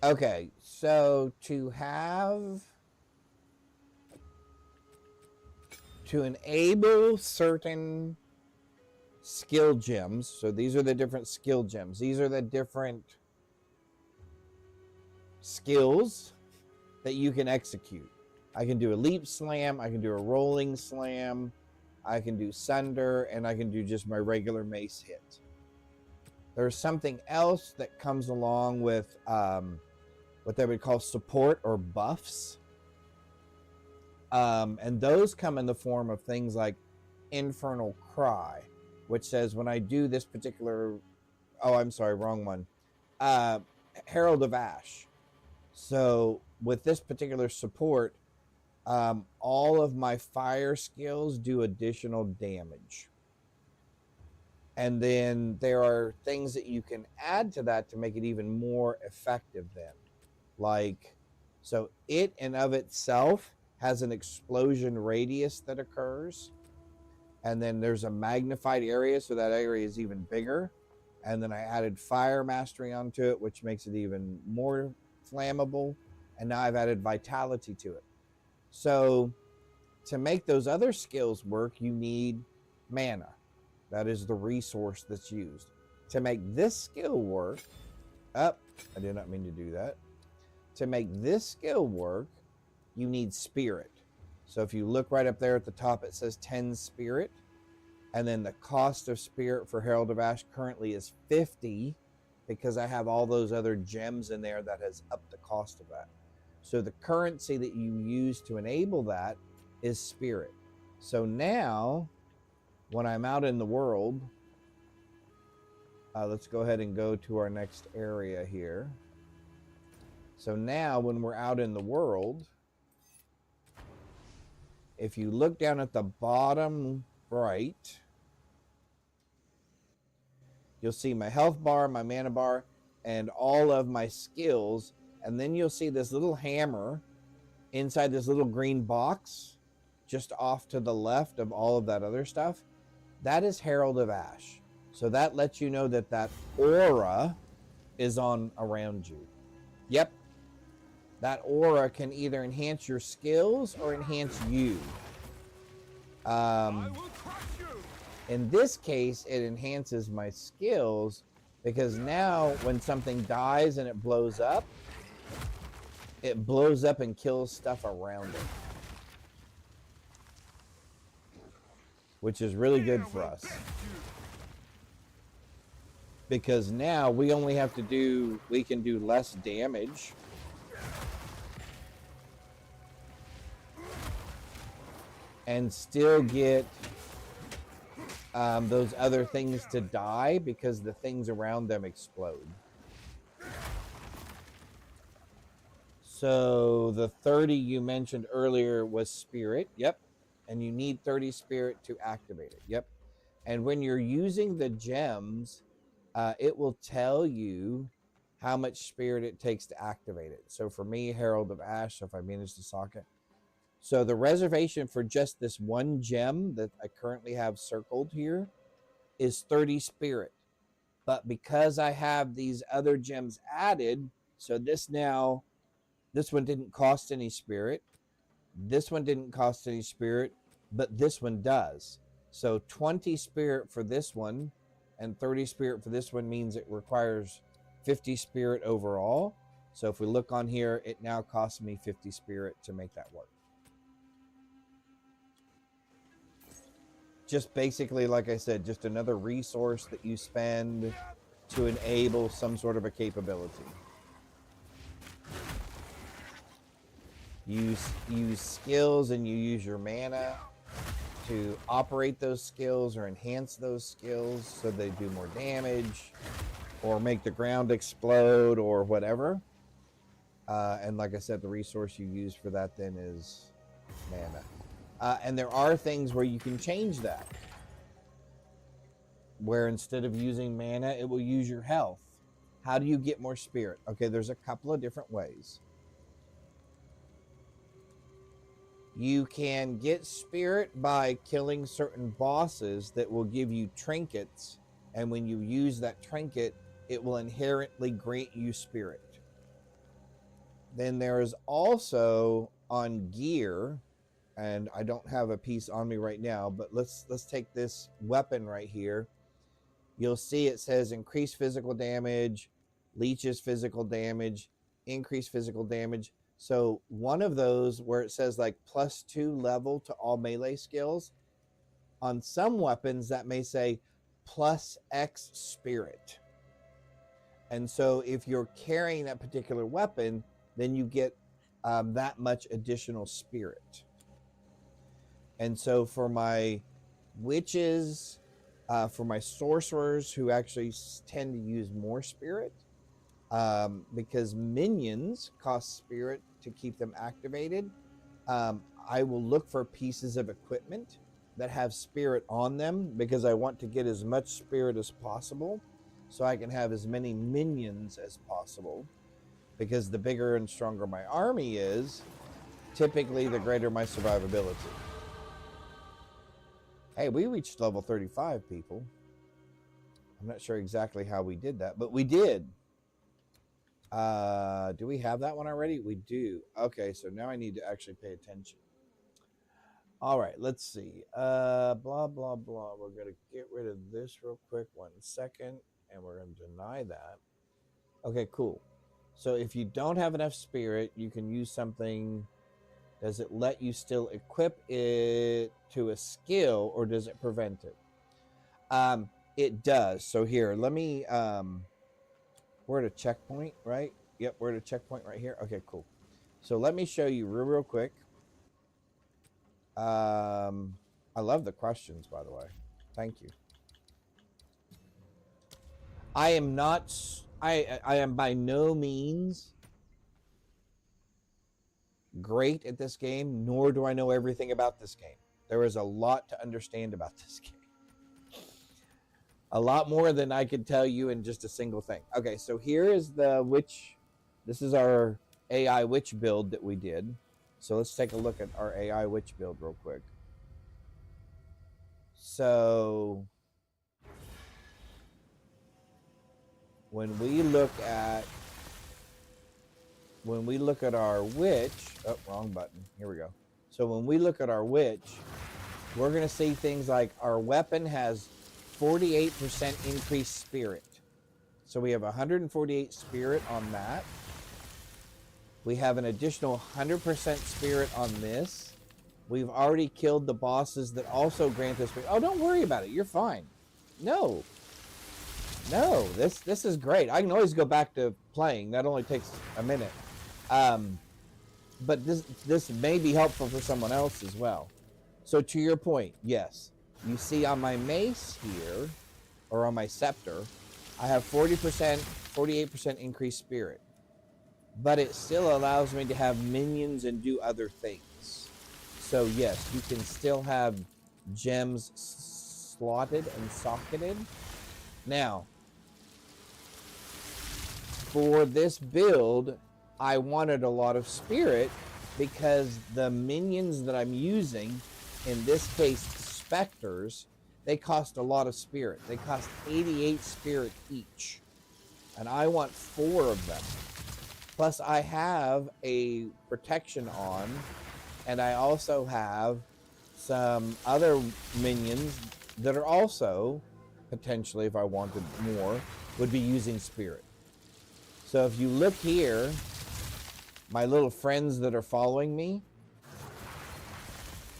Okay, so to enable certain skill gems, so these are the different skill gems. These are the different skills that you can execute. I can do a leap slam, I can do a rolling slam, I can do sunder, and I can do just my regular mace hit. There's something else that comes along with what they would call support or buffs. And those come in the form of things like Infernal Cry, which says when I do this particular... Oh, I'm sorry, wrong one. Herald of Ash. So with this particular support, all of my fire skills do additional damage. And then there are things that you can add to that to make it even more effective then. Like, so it and of itself has an explosion radius that occurs. And then there's a magnified area, so that area is even bigger. And then I added fire mastery onto it, which makes it even more flammable. And now I've added vitality to it. So to make those other skills work, you need mana. That is the resource that's used. To make this skill work, I did not mean to do that. To make this skill work, you need spirit. So if you look right up there at the top, it says 10 spirit. And then the cost of spirit for Herald of Ash currently is 50 because I have all those other gems in there that has upped the cost of that. So the currency that you use to enable that is spirit. So now, when I'm out in the world, let's go ahead and go to our next area here. So now when we're out in the world, if you look down at the bottom right, you'll see my health bar, my mana bar, and all of my skills. And then you'll see this little hammer inside this little green box just off to the left of all of that other stuff. That is Herald of Ash. So that lets you know that that aura is on around you. Yep. That aura can either enhance your skills or enhance you. In this case, it enhances my skills because now when something dies and it blows up and kills stuff around it. Which is really good for us. Because now we only have to do, we can do less damage. And still get those other things to die because the things around them explode. So the 30 you mentioned earlier was spirit. Yep. And you need 30 spirit to activate it. Yep. And when you're using the gems, it will tell you how much spirit it takes to activate it. So for me, Herald of Ash, if I manage to socket. So the reservation for just this one gem that I currently have circled here is 30 spirit. But because I have these other gems added, so this one didn't cost any spirit. This one didn't cost any spirit, but this one does. So 20 spirit for this one and 30 spirit for this one means it requires 50 spirit overall. So if we look on here, it now costs me 50 spirit to make that work. Just basically, like I said, just another resource that you spend to enable some sort of a capability. You use skills and you use your mana to operate those skills or enhance those skills so they do more damage or make the ground explode or whatever. And like I said, the resource you use for that then is mana. And there are things where you can change that. Where instead of using mana, it will use your health. How do you get more spirit? Okay, there's a couple of different ways. You can get spirit by killing certain bosses that will give you trinkets. And when you use that trinket, it will inherently grant you spirit. Then there is also on gear, and I don't have a piece on me right now, but let's take this weapon right here. You'll see it says increase physical damage, leeches physical damage, increase physical damage. So one of those where it says like +2 level to all melee skills, on some weapons that may say +X spirit. And so if you're carrying that particular weapon, then you get that much additional spirit. And so for my witches, for my sorcerers who actually tend to use more spirit, because minions cost spirit to keep them activated, I will look for pieces of equipment that have spirit on them because I want to get as much spirit as possible so I can have as many minions as possible, because the bigger and stronger my army is, typically the greater my survivability. Hey, we reached level 35, people. I'm not sure exactly how we did that, but we did. Do we have that one already? We do. Okay, so now I need to actually pay attention. All right, let's see. Blah, blah, blah. We're going to get rid of this real quick. 1 second. And we're going to deny that. Okay, cool. So if you don't have enough spirit, you can use something. Does it let you still equip it to a skill, or does it prevent it? It does. So here, let me, we're at a checkpoint, right? Yep, we're at a checkpoint right here. Okay, cool. So let me show you real quick. I love the questions, by the way. Thank you. I am not, I am by no means great at this game, nor do I know everything about this game. There is a lot to understand about this game. A lot more than I could tell you in just a single thing. Okay, so here is the witch. This is our AI witch build that we did. So let's take a look at our AI witch build real quick. So when we look at our witch, oh, wrong button. Here we go. So when we look at our witch, we're going to see things like our weapon has 48% increased spirit. So we have 148 spirit on that. We have an additional 100% spirit on this. We've already killed the bosses that also grant us spirit. Oh, don't worry about it. You're fine. No, this is great. I can always go back to playing. That only takes a minute. But this may be helpful for someone else as well. So to your point, yes. You see on my mace here, or on my scepter, I have 48% increased spirit. But it still allows me to have minions and do other things. So yes, you can still have gems slotted and socketed. Now, for this build, I wanted a lot of spirit because the minions that I'm using, in this case, specters, they cost a lot of spirit. They cost 88 spirit each. And I want 4 of them. Plus, I have a protection on, and I also have some other minions that are also, potentially, if I wanted more, would be using spirit. So if you look here, my little friends that are following me,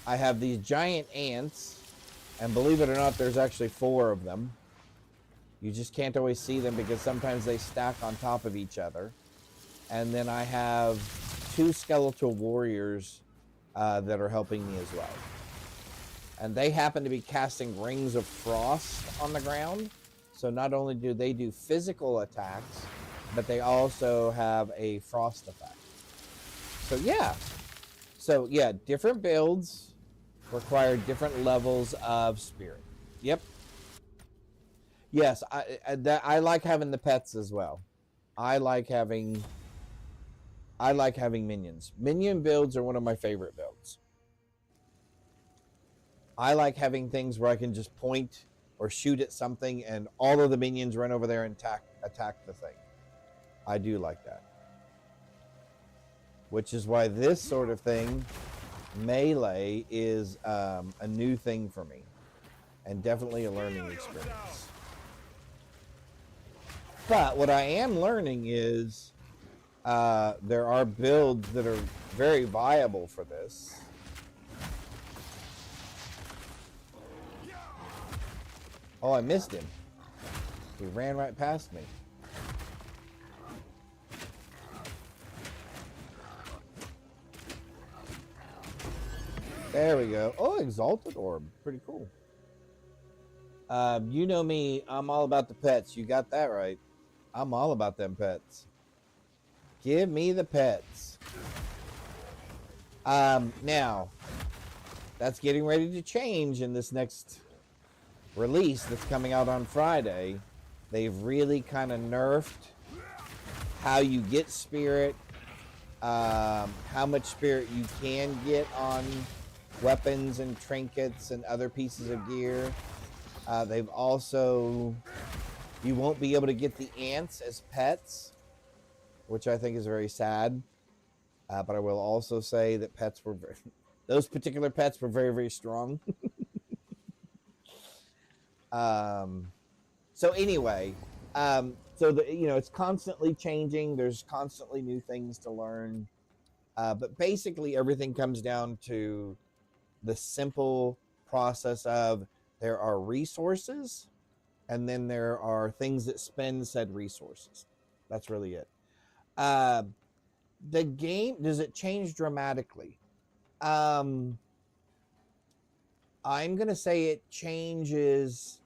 I have these giant ants, and believe it or not, there's actually 4 of them. You just can't always see them because sometimes they stack on top of each other. And then I have 2 skeletal warriors that are helping me as well. And they happen to be casting rings of frost on the ground. So not only do they do physical attacks, but they also have a frost effect. So yeah, different builds require different levels of spirit. Yep. Yes, I like having the pets as well. I like having minions. Minion builds are one of my favorite builds. I like having things where I can just point or shoot at something and all of the minions run over there and attack the thing. I do like that. Which is why this sort of thing, melee, is a new thing for me. And definitely a learning experience. But what I am learning is there are builds that are very viable for this. Oh, I missed him. He ran right past me. There we go. Oh, Exalted Orb. Pretty cool. You know me. I'm all about the pets. You got that right. I'm all about them pets. Give me the pets. Now, that's getting ready to change in this next release that's coming out on Friday. They've really kind of nerfed how you get spirit, how much spirit you can get on weapons and trinkets and other pieces of gear. They've also, you won't be able to get the ants as pets, which I think is very sad. But I will also say that pets were Those particular pets were very, very strong. So anyway, so it's constantly changing. There's constantly new things to learn. But basically, everything comes down to the simple process of there are resources, and then there are things that spend said resources. That's really it. The game, does it change dramatically? I'm going to say it changes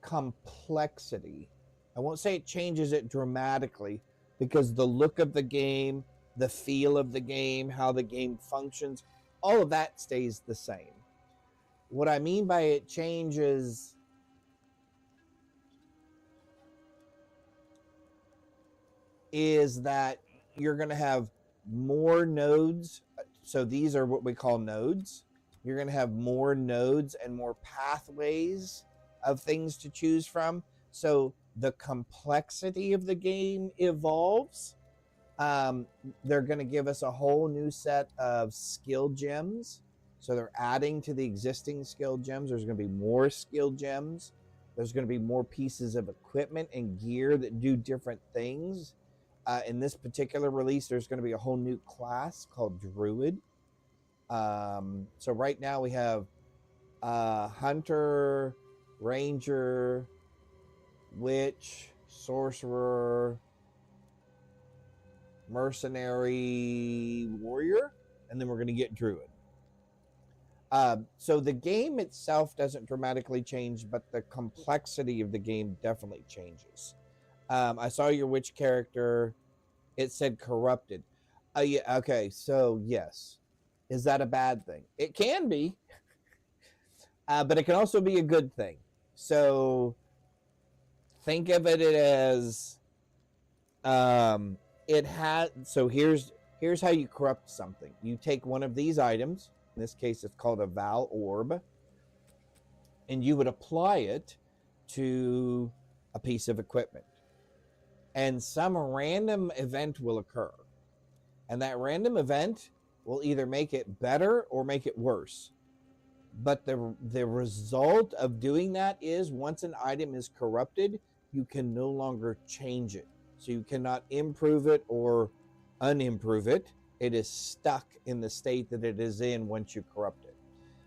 complexity. I won't say it changes it dramatically, because the look of the game, the feel of the game, how the game functions, all of that stays the same. What I mean by it changes is that you're going to have more nodes. So these are what we call nodes. You're going to have more nodes and more pathways of things to choose from. So the complexity of the game evolves. They're going to give us a whole new set of skill gems. So they're adding to the existing skill gems. There's going to be more skill gems. There's going to be more pieces of equipment and gear that do different things. In this particular release, there's going to be a whole new class called Druid. So right now we have Hunter, Ranger, Witch, Sorcerer, Mercenary, Warrior, and then we're going to get Druid. So the game itself doesn't dramatically change, but the complexity of the game definitely changes. I saw your witch character. It said corrupted. Yeah, okay, so yes. Is that a bad thing? It can be, but it can also be a good thing. So think of it as it has. So here's how you corrupt something. You take one of these items. In this case, it's called a Val Orb, and you would apply it to a piece of equipment, and some random event will occur, and that random event will either make it better or make it worse. But the result of doing that is, once an item is corrupted, you can no longer change it. So you cannot improve it or unimprove it. It is stuck in the state that it is in once you corrupt it.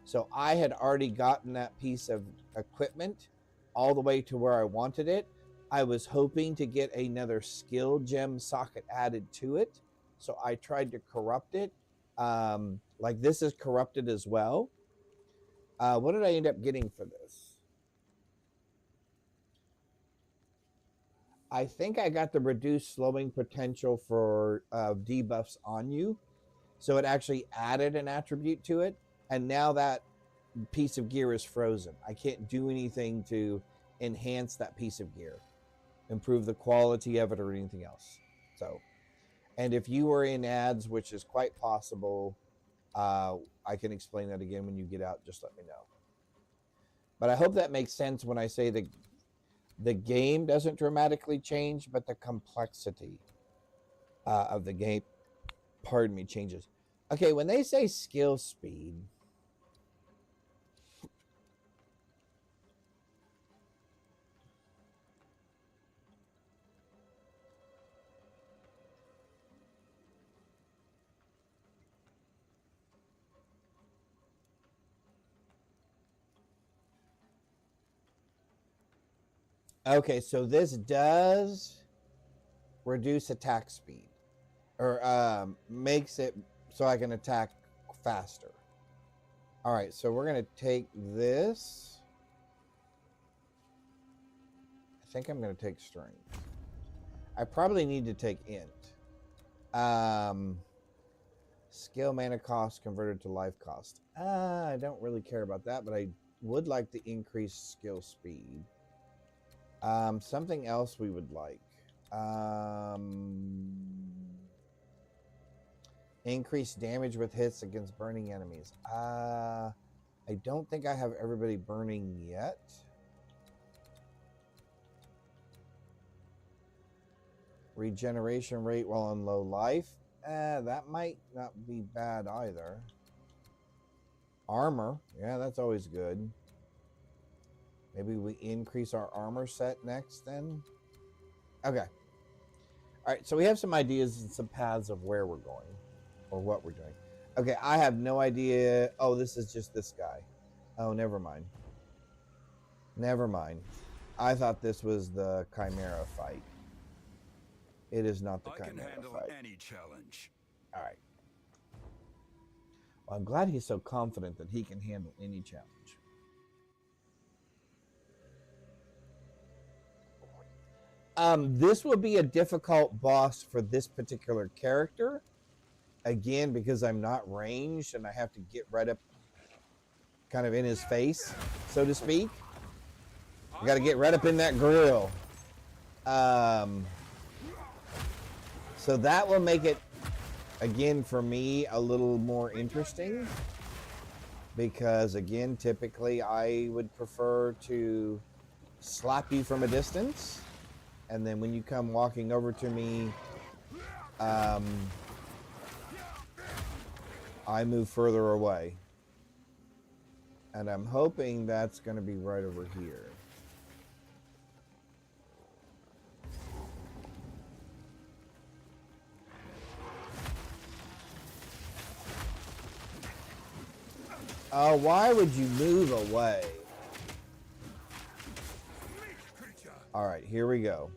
So I had already gotten that piece of equipment all the way to where I wanted it. I was hoping to get another skill gem socket added to it. So I tried to corrupt it. Like this is corrupted as well. What did I end up getting for this? I think I got the reduced slowing potential for debuffs on you. So it actually added an attribute to it. And now that piece of gear is frozen. I can't do anything to enhance that piece of gear, improve the quality of it, or anything else. So, and if you were in ads, which is quite possible, I can explain that again when you get out. Just let me know. But I hope that makes sense when I say the game doesn't dramatically change, but the complexity of the game, pardon me, changes. Okay, when they say skill speed, okay, so this does reduce attack speed, or makes it so I can attack faster. All right, so we're going to take this. I think I'm going to take strength. I probably need to take int. Skill mana cost converted to life cost. I don't really care about that, but I would like to increase skill speed. Something else we would like. Increase damage with hits against burning enemies. I don't think I have everybody burning yet. Regeneration rate while on low life. That might not be bad either. Armor. Yeah, that's always good. Maybe we increase our armor set next then. Okay. All right, so we have some ideas and some paths of where we're going or what we're doing. Okay, I have no idea. Oh, this is just this guy. Oh, never mind. Never mind. I thought this was the Chimera fight. It is not the I can Chimera handle fight. any challenge. All right. Well, I'm glad he's so confident that he can handle any challenge. This will be a difficult boss for this particular character. Again, because I'm not ranged and I have to get right up kind of in his face, so to speak. I got to get right up in that grill. So that will make it, again, for me, a little more interesting. Because, again, typically I would prefer to slap you from a distance. And then when you come walking over to me, I move further away. And I'm hoping that's going to be right over here. Oh, why would you move away? All right, here we go.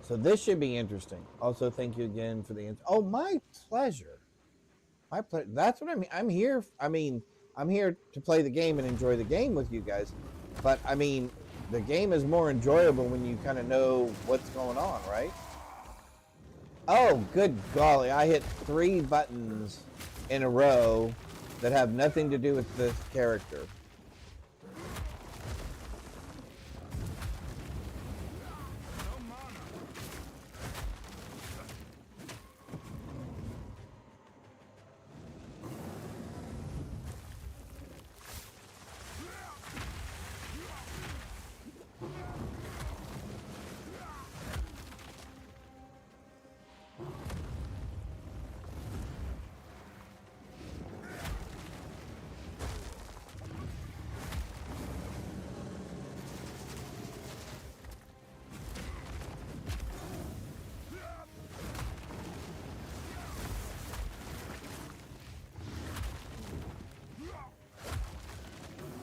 So this should be interesting. Also, thank you again for the answer. Oh, my pleasure. My pleasure. That's what I mean. I'm here. I mean, I'm here to play the game and enjoy the game with you guys. But, I mean, the game is more enjoyable when you kind of know what's going on, right? Oh, good golly. I hit 3 buttons in a row that have nothing to do with this character.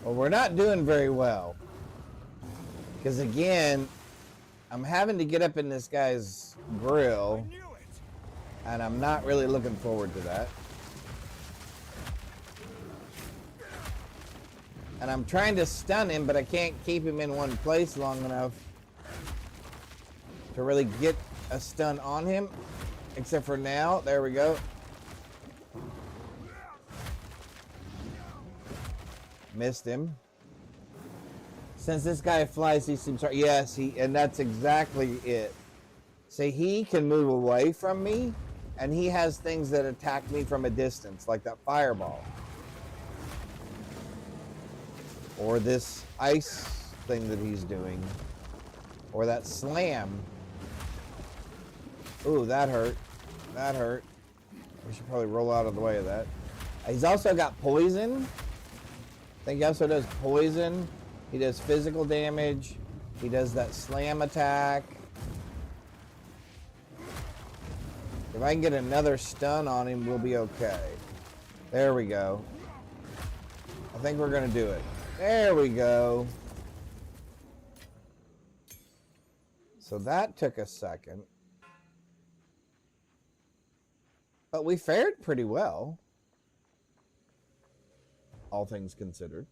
Well, we're not doing very well. Because again, I'm having to get up in this guy's grill. And I'm not really looking forward to that. And I'm trying to stun him, but I can't keep him in one place long enough to really get a stun on him. Except for now. There we go. Missed him. Since this guy flies, he seems... Yes, and that's exactly it. See, he can move away from me, and he has things that attack me from a distance, like that fireball. Or this ice thing that he's doing. Or that slam. Ooh, that hurt. That hurt. We should probably roll out of the way of that. He's also got poison. I think he also does poison. He does physical damage. He does that slam attack. If I can get another stun on him, we'll be okay. There we go. I think we're going to do it. There we go. So that took a second. But we fared pretty well. All things considered.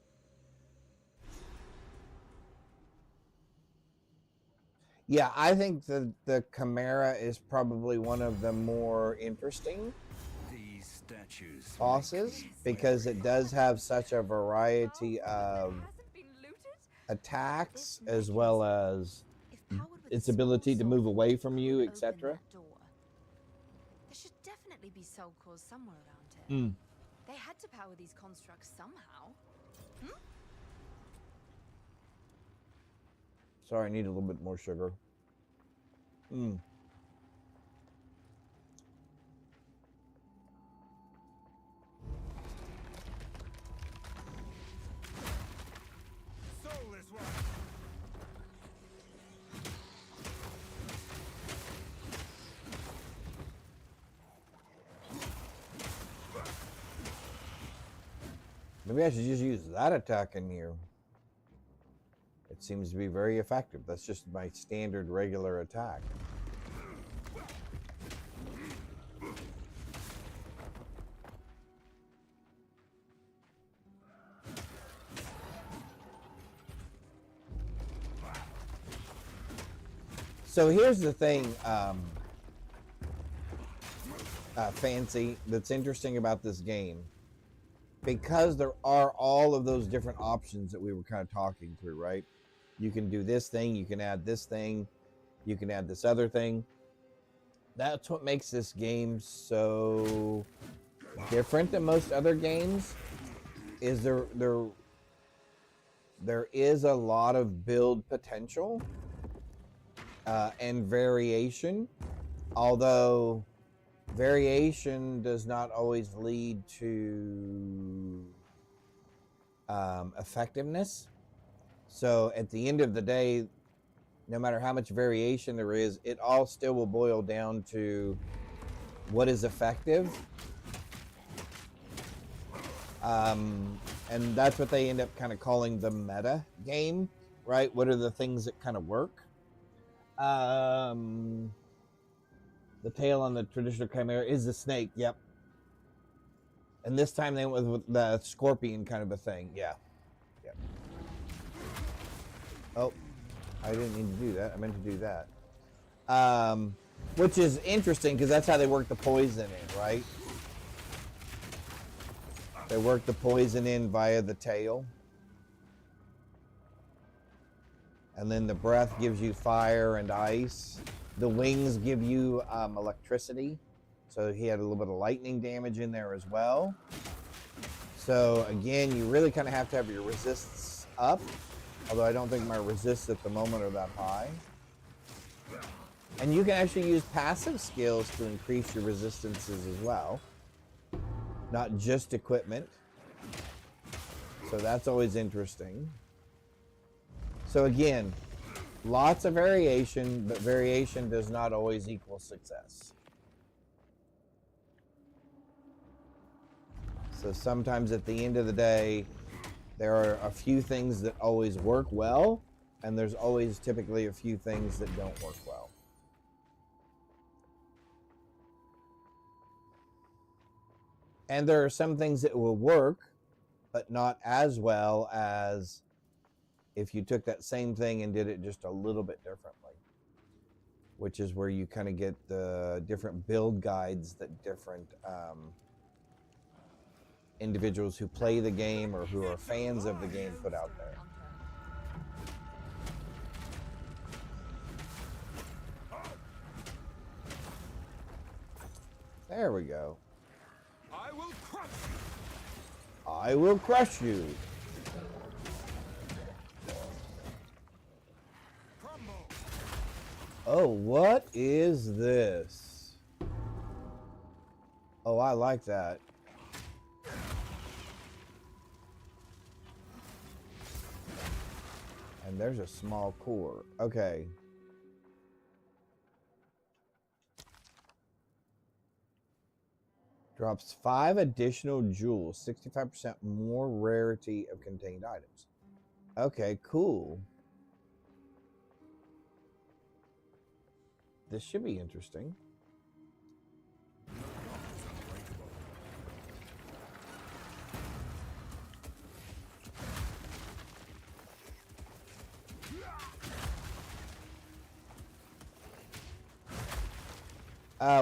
Yeah, I think the Chimera is probably one of the more interesting These statues bosses because it does have such a variety of attacks as well as its ability to move away from you, etc. There should definitely be soul cores somewhere around here. They had to power these constructs somehow. Sorry, I need a little bit more sugar. Maybe I should just use that attack in here. It seems to be very effective. That's just my standard regular attack. So here's the thing, Fancy, that's interesting about this game. Because there are all of those different options that we were kind of talking through, right? You can do this thing, you can add this thing, you can add this other thing. That's what makes this game so different than most other games, is there is a lot of build potential and variation, although variation does not always lead to effectiveness. So at the end of the day, no matter how much variation there is, it all still will boil down to what is effective. And that's what they end up kind of calling the meta game, right? What are the things that kind of work? The tail on the traditional chimera is the snake. Yep. And this time they went with the scorpion kind of a thing. Yeah. Yep. Oh, I didn't mean to do that. I meant to do that. Which is interesting because that's how they work the poison in, right? They work the poison in via the tail. And then the breath gives you fire and ice. The wings give you electricity. So he had a little bit of lightning damage in there as well. So again, you really kind of have to have your resists up. Although I don't think my resists at the moment are that high. And you can actually use passive skills to increase your resistances as well. Not just equipment. So that's always interesting. So again, lots of variation, but variation does not always equal success. So sometimes at the end of the day, there are a few things that always work well, and there's always typically a few things that don't work well. And there are some things that will work, but not as well as if you took that same thing and did it just a little bit differently, which is where you kind of get the different build guides that different individuals who play the game or who are fans of the game put out there. There we go. I will crush you. I will crush you. Oh, what is this? Oh, I like that. And there's a small core. Okay. Drops 5 additional jewels, 65% more rarity of contained items. Okay, cool. This should be interesting.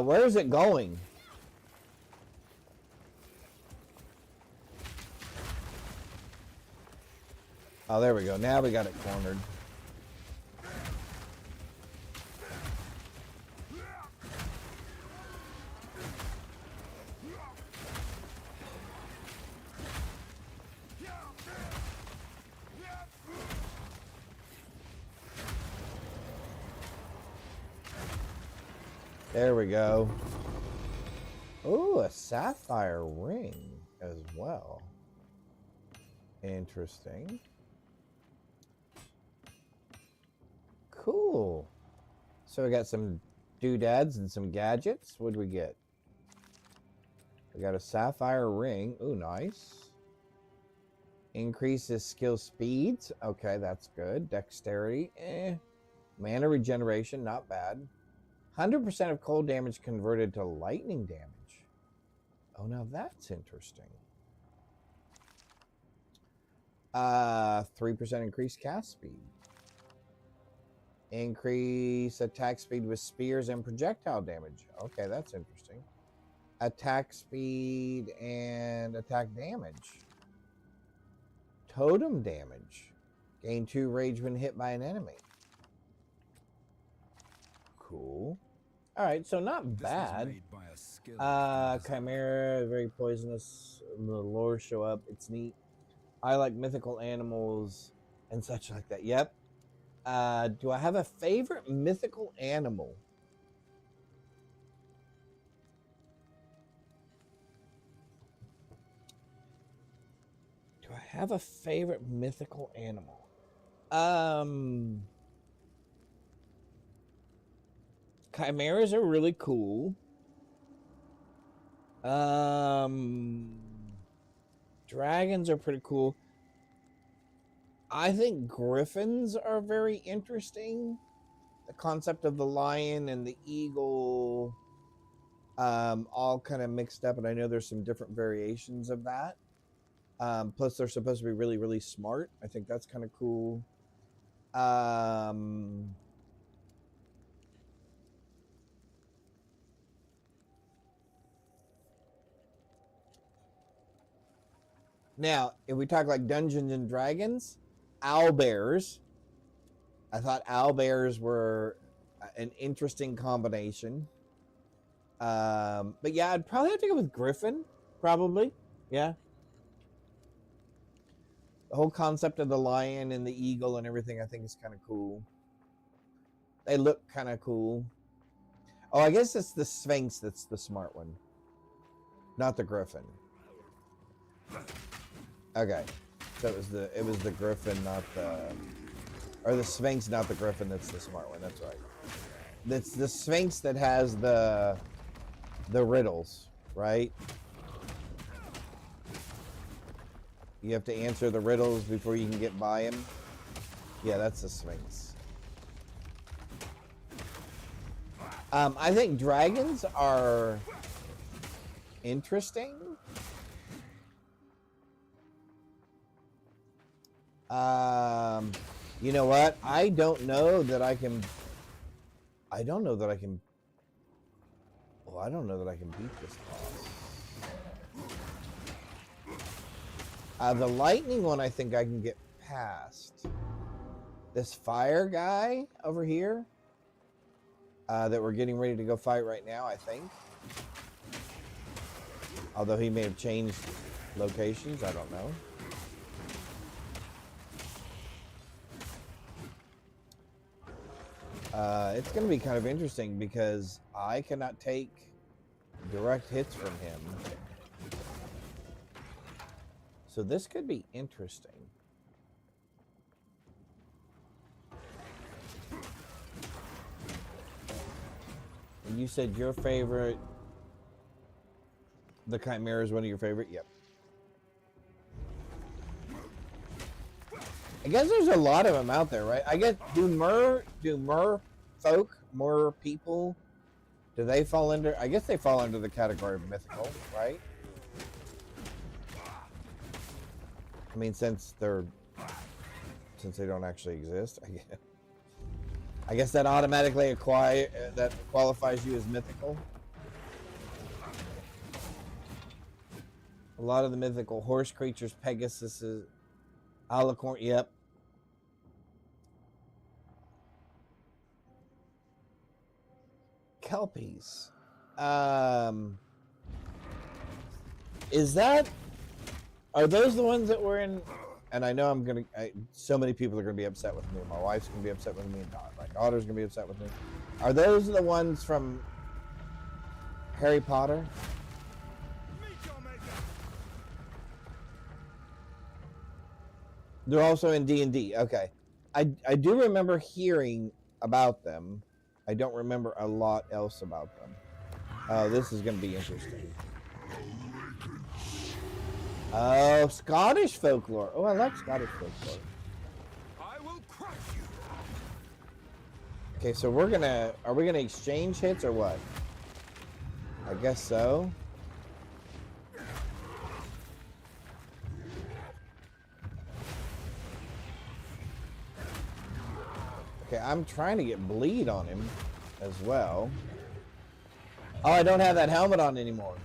Where is it going? Oh, there we go. Now we got it cornered. There we go. Ooh, a sapphire ring as well. Interesting. Cool. So we got some doodads and some gadgets. What do we get? We got a sapphire ring. Ooh, nice. Increases skill speeds. Okay, that's good. Dexterity. Mana regeneration, not bad. 100% of cold damage converted to lightning damage. Oh, now that's interesting. 3% increased cast speed. Increase attack speed with spears and projectile damage. Okay, that's interesting. Attack speed and attack damage. Totem damage. Gain 2 rage when hit by an enemy. Cool. Alright, so not bad. Chimera, very poisonous. The lore show up. It's neat. I like mythical animals and such like that. Yep. Do I have a favorite mythical animal? Do I have a favorite mythical animal? Chimeras are really cool. Dragons are pretty cool. I think griffins are very interesting. The concept of the lion and the eagle, all kind of mixed up, and I know there's some different variations of that. Plus, they're supposed to be really, really smart. I think that's kind of cool. Now, if we talk like Dungeons and Dragons, owlbears. I thought owlbears were an interesting combination. But yeah, I'd probably have to go with griffin. Probably, yeah. The whole concept of the lion and the eagle and everything, I think, is kind of cool. They look kind of cool. Oh, I guess it's the Sphinx that's the smart one, not the griffin. Okay, so it was the griffin, not the, or the Sphinx, not the griffin. That's the smart one. That's right. That's the Sphinx that has the riddles, right? You have to answer the riddles before you can get by him. Yeah, that's the Sphinx. I think dragons are interesting. You know what? I don't know that I can beat this boss. The lightning one, I think I can get past. This fire guy over here, that we're getting ready to go fight right now, I think. Although he may have changed locations, I don't know. It's going to be kind of interesting because I cannot take direct hits from him. So this could be interesting. And you said your favorite, the Chimera is one of your favorite? Yep. I guess there's a lot of them out there, right? I guess, do mer people, do they fall under, I guess they fall under the category of mythical, right? I mean, since they don't actually exist, I guess that automatically qualifies you as mythical. A lot of the mythical horse creatures, Pegasus, alicorn, yep. Kelpies. Are those the ones that were in? And I know so many people are gonna be upset with me. My wife's gonna be upset with me. My daughter's gonna be upset with me. Are those the ones from Harry Potter? They're also in D&D. Okay, I do remember hearing about them. I don't remember a lot else about them. This is going to be interesting. Oh, Scottish folklore. Oh, I like Scottish folklore. I will crush you. Okay, so are we gonna exchange hits or what? I guess so. Okay, I'm trying to get bleed on him as well. Oh, I don't have that helmet on anymore.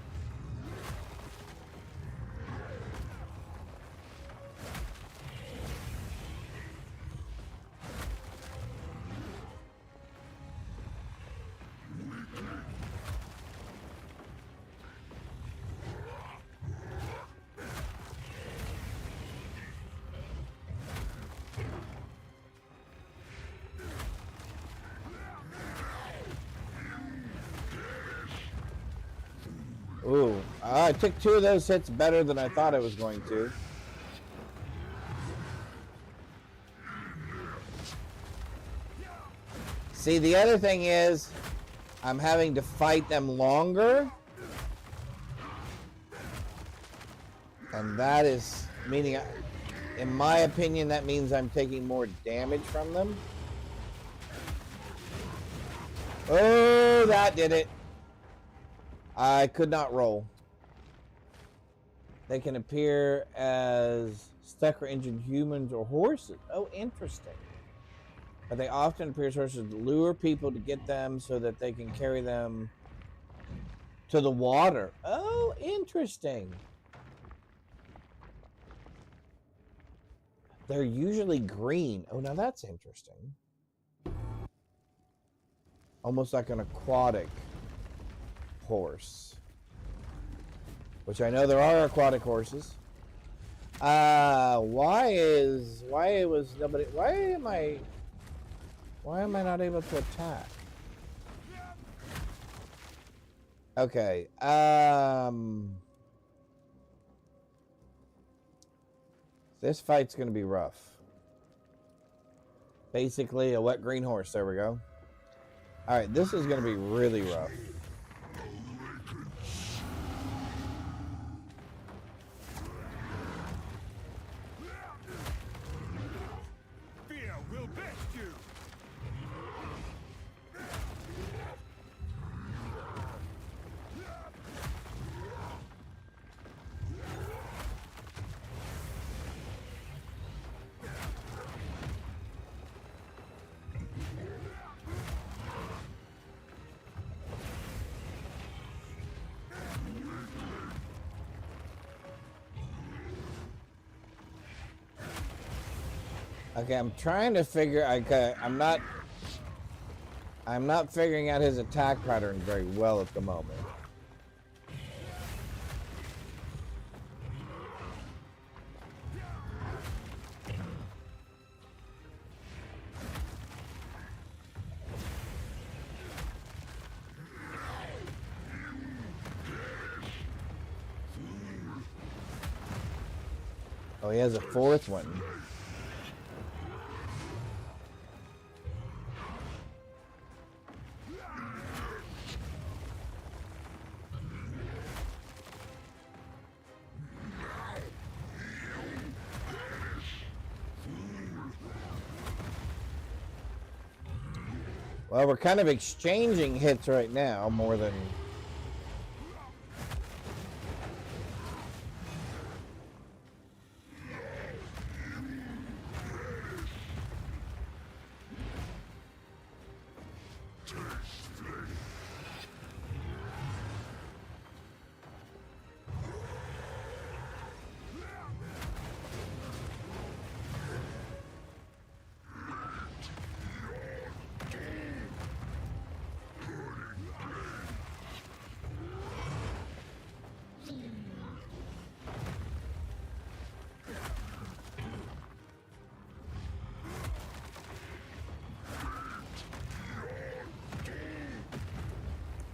Ooh, I took 2 of those hits better than I thought I was going to. See, the other thing is, I'm having to fight them longer. And that is meaning, in my opinion, that means I'm taking more damage from them. Oh, that did it. I could not roll. They can appear as stuck or injured humans or horses. Oh, interesting. But they often appear as horses to lure people to get them so that they can carry them to the water. Oh, interesting. They're usually green. Oh, now that's interesting. Almost like an aquatic horse. Which I know there are aquatic horses. Why am I not able to attack? Okay. This fight's gonna be rough. Basically a wet green horse. There we go. Alright, this is gonna be really rough. Fear will best you. Okay, I'm trying to figure. Okay, I'm not figuring out his attack pattern very well at the moment. Oh, he has a 4th one. Well, we're kind of exchanging hits right now more than...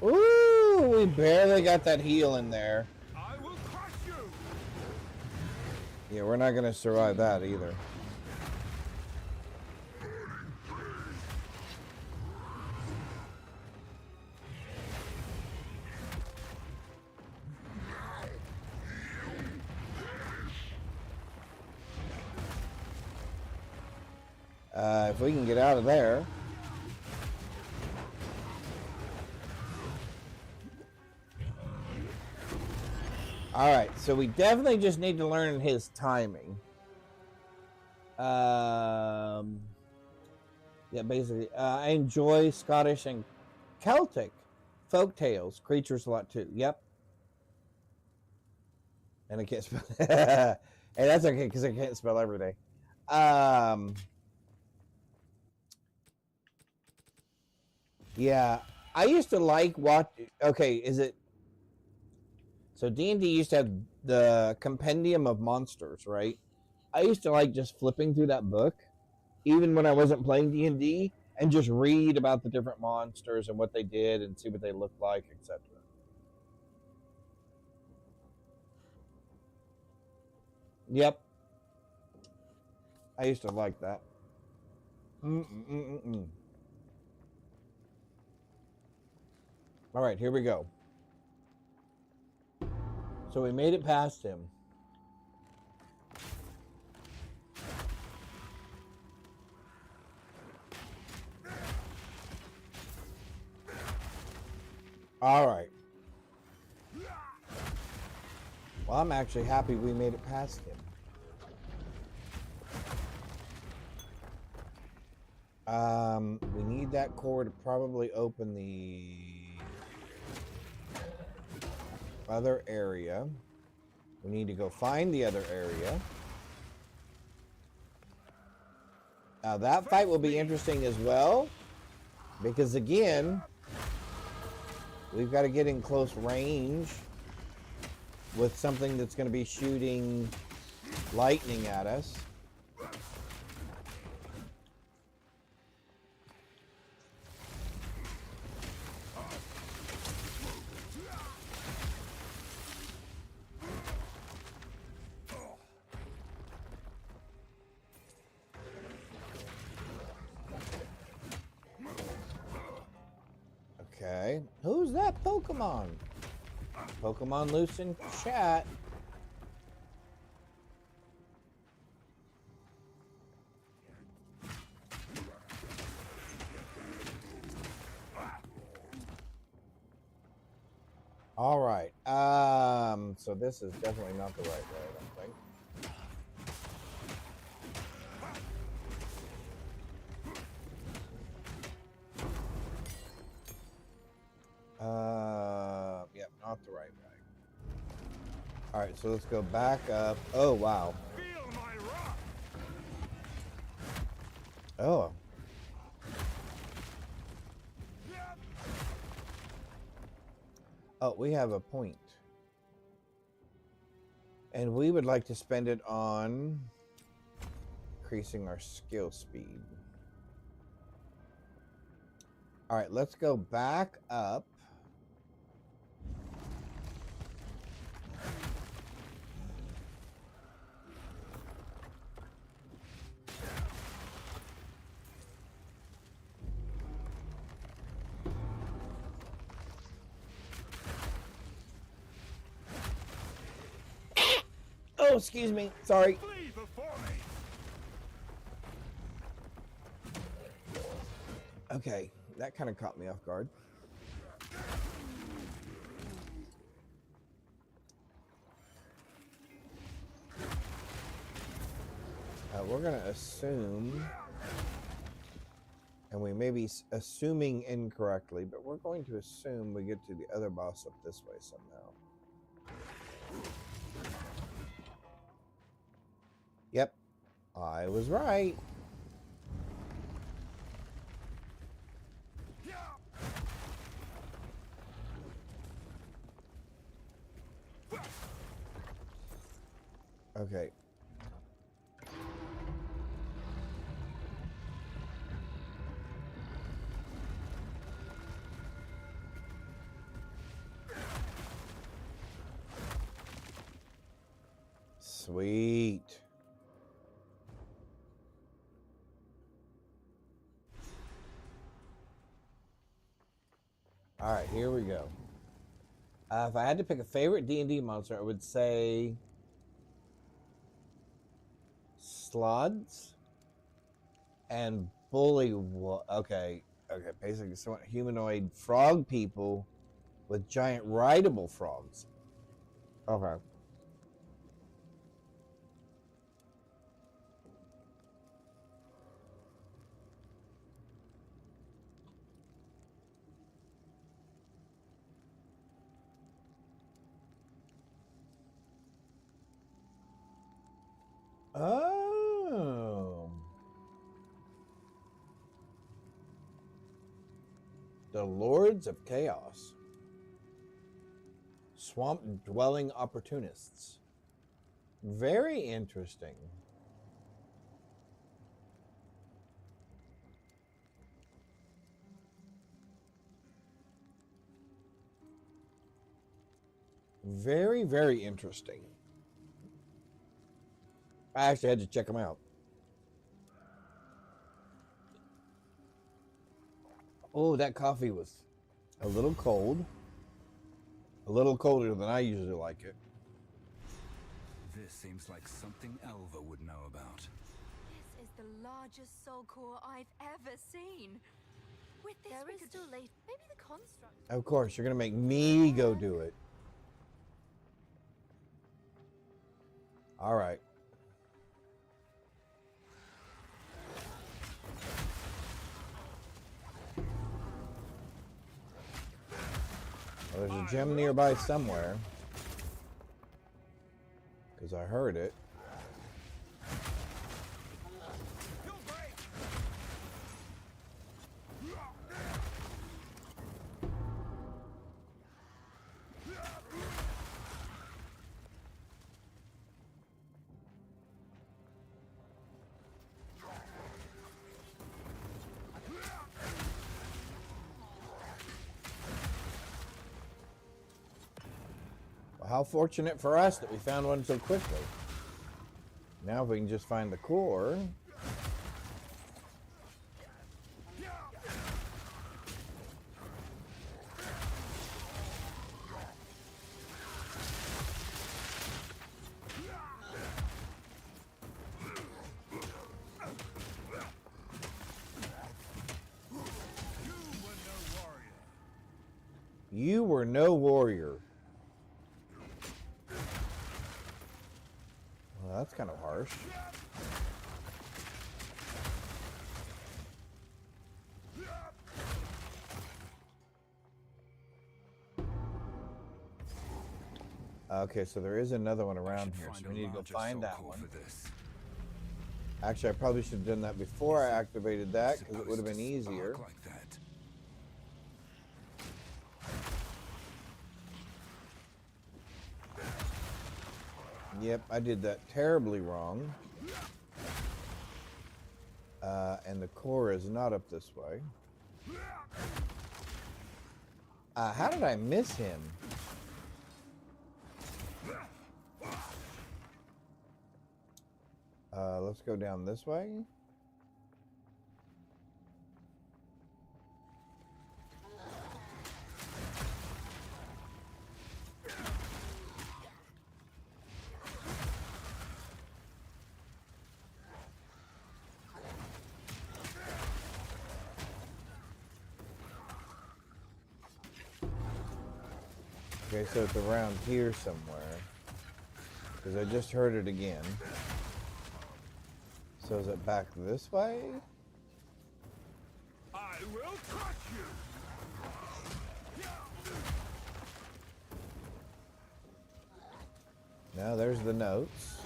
Ooh, we barely got that heal in there. I will crush you. Yeah, we're not going to survive that either. If we can get out of there. All right, so we definitely just need to learn his timing. Yeah, basically, I enjoy Scottish and Celtic folk tales, creatures a lot too. Yep. And I can't spell. And that's okay because I can't spell every day. Yeah, I used to like watch. Okay, is it? So D&D used to have the Compendium of Monsters, right? I used to like just flipping through that book, even when I wasn't playing D&D, and just read about the different monsters and what they did and see what they looked like, etc. Yep, I used to like that. All right, here we go. So we made it past him. All right. Well, I'm actually happy we made it past him. We need that core to probably open the other area. We need to go find the other area. Now that fight will be interesting as well, because again, we've got to get in close range with something that's going to be shooting lightning at us. Okay, who's that Pokemon? Pokemon loose in chat. All right. So this is definitely not the right way, I don't think. Yep, not the right way. All right, so let's go back up. Oh, wow. Oh. Oh, we have a point. And we would like to spend it on increasing our skill speed. All right, let's go back up. Oh, excuse me. Sorry. Okay, that kind of caught me off guard. We're going to assume, and we may be assuming incorrectly, but we're going to assume we get to the other boss up this way somehow. Yep, I was right. Okay. Sweet. All right, here we go. If I had to pick a favorite D&D monster, I would say Slods. And bully. Okay. Okay. Basically, some humanoid frog people with giant rideable frogs. Okay. Oh. The Lords of Chaos. Swamp dwelling opportunists. Very interesting. Very, very interesting. I actually had to check them out. Oh, that coffee was a little cold. A little colder than I usually like it. This seems like something Elva would know about. This is the largest soul core I've ever seen. With this, we could still late. Maybe the construct. Of course, you're gonna make me go do it. All right. Well, there's a gem nearby somewhere. Because I heard it. How fortunate for us that we found one so quickly. Now if we can just find the core. You were no warrior. Well, that's kind of harsh. Okay, so there is another one around here, so we need to go find that one. Actually, I probably should have done that before I activated that, because it would have been easier. Like that. Yep, I did that terribly wrong. And the core is not up this way. How did I miss him? Let's go down this way. Okay, so it's around here somewhere. Because I just heard it again. So is it back this way? I will crush you. Now there's the notes.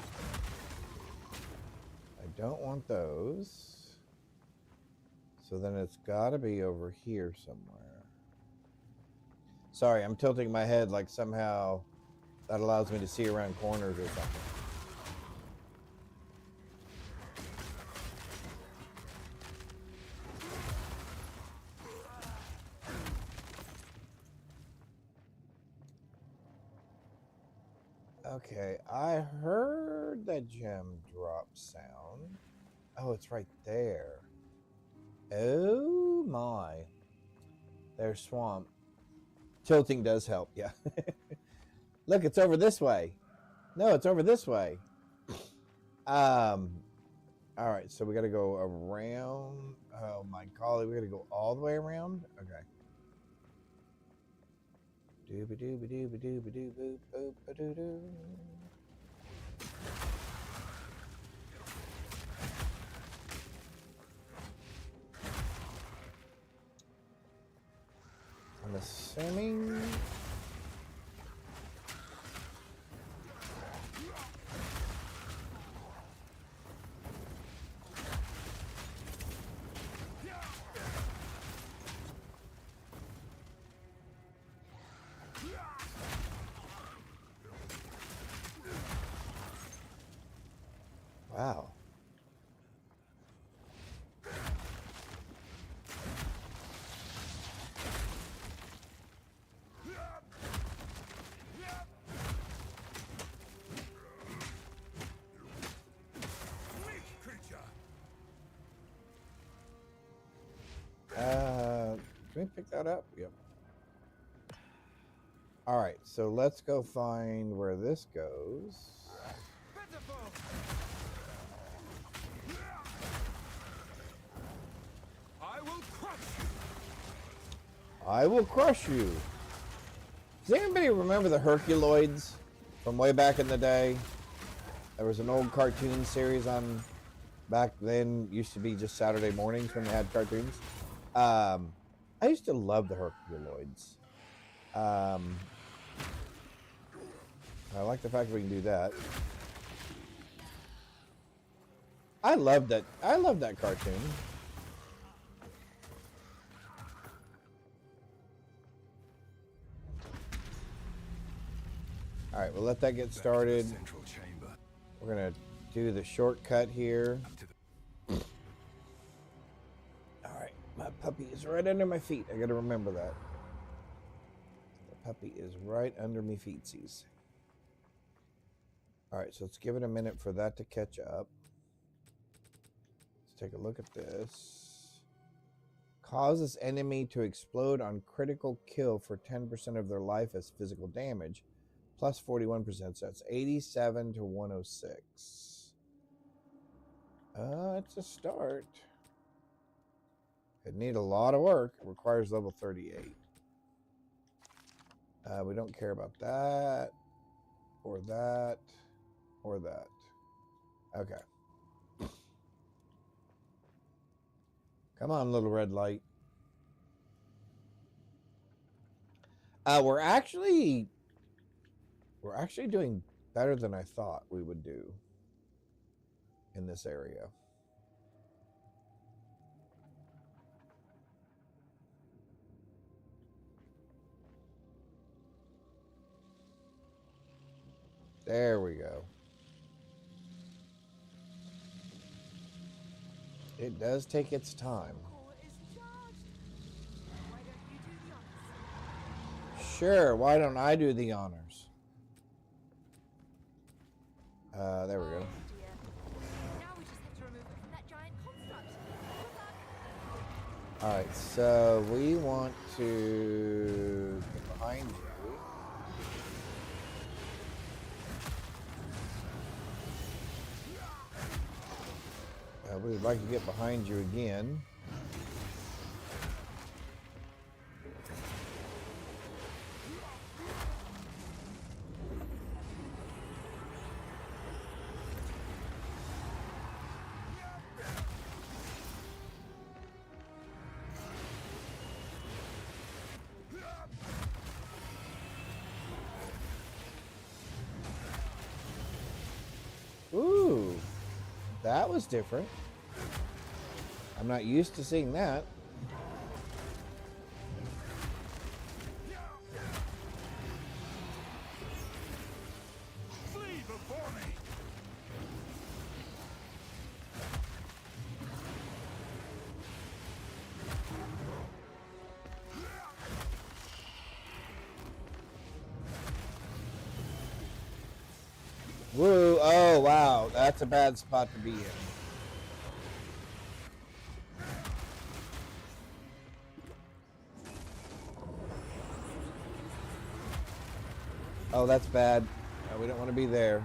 I don't want those. So then it's got to be over here somewhere. Sorry, I'm tilting my head like somehow that allows me to see around corners or something. Okay, I heard that gem drop sound. Oh, it's right there. Oh my. There's swamp. Tilting does help, yeah. Look, it's over this way. No, it's over this way. All All right, so we got to go around. Oh my golly, we got to go all the way around. Okay. Dooba dooba dooba dooba doo boop boop ba doo doo. I'm assuming. Wow. Can we pick that up? Yep. All right, so let's go find where this goes. I will crush you. Does anybody remember the Herculoids from way back in the day? There was an old cartoon series on back then. Used to be just Saturday mornings when they had cartoons. I used to love the Herculoids. I like the fact that we can do that. I love that. I love that cartoon. All right, we'll let that get started. We're gonna do the shortcut here. All right, my puppy is right under my feet. I gotta remember that. The puppy is right under me feetsies. All right, so let's give it a minute for that to catch up. Let's take a look at this. Causes enemy to explode on critical kill for 10% of their life as physical damage. Plus 41%, so that's 87 to 106. It's a start. It needs a lot of work. It requires level 38. We don't care about that, or that, or that. Okay. Come on, little red light. We're actually doing better than I thought we would do in this area. There we go. It does take its time. Sure, why don't I do the honors? There we go. All right, so we want to get behind you. We would like to get behind you again. Ooh, that was different. I'm not used to seeing that. Flee before me. Woo, oh wow, that's a bad spot to be in. Oh, that's bad. We don't want to be there.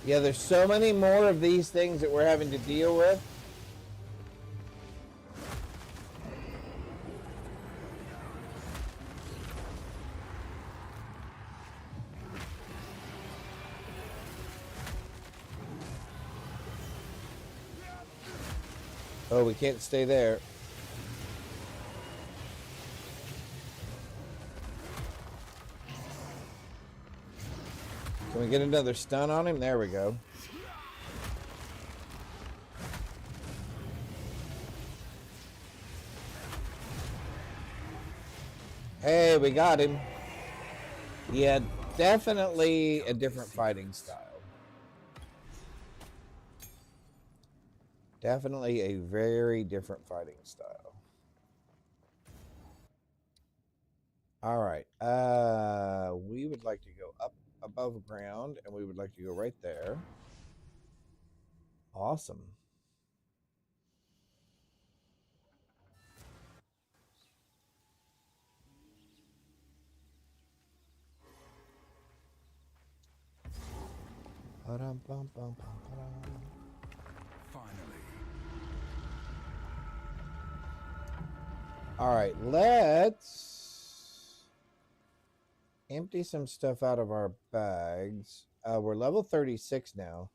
Yeah, there's so many more of these things that we're having to deal with. Oh, we can't stay there. Can we get another stun on him? There we go. Hey, we got him. Yeah, definitely a different fighting style. Definitely a very different fighting style. All right. We would like to go up above ground, and we would like to go right there. Awesome. Finally. All right, let's empty some stuff out of our bags. We're level 36 now,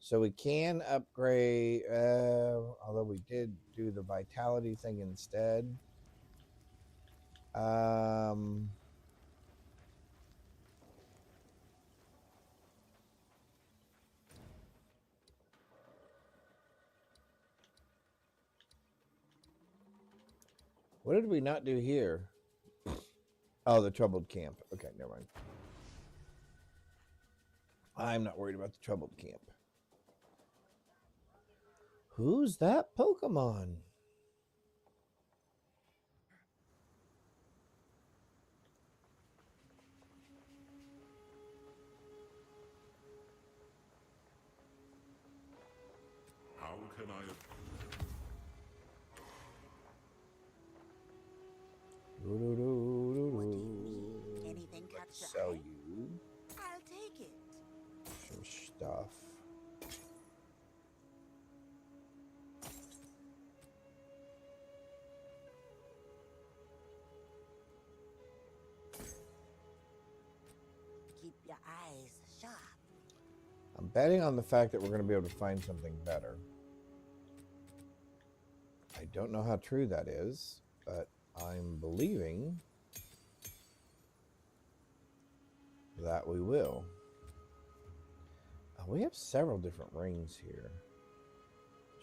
so we can upgrade, although we did do the vitality thing instead. What did we not do here? Oh, the troubled camp. Okay, never mind. I'm not worried about the troubled camp. Who's that Pokemon? How can I... What do you need? Anything catch your Sell eye? you I'll take it. some stuff. Keep your eyes sharp. I'm betting on the fact that we're going to be able to find something better. I don't know how true that is, but I'm believing that we will. We have several different rings here.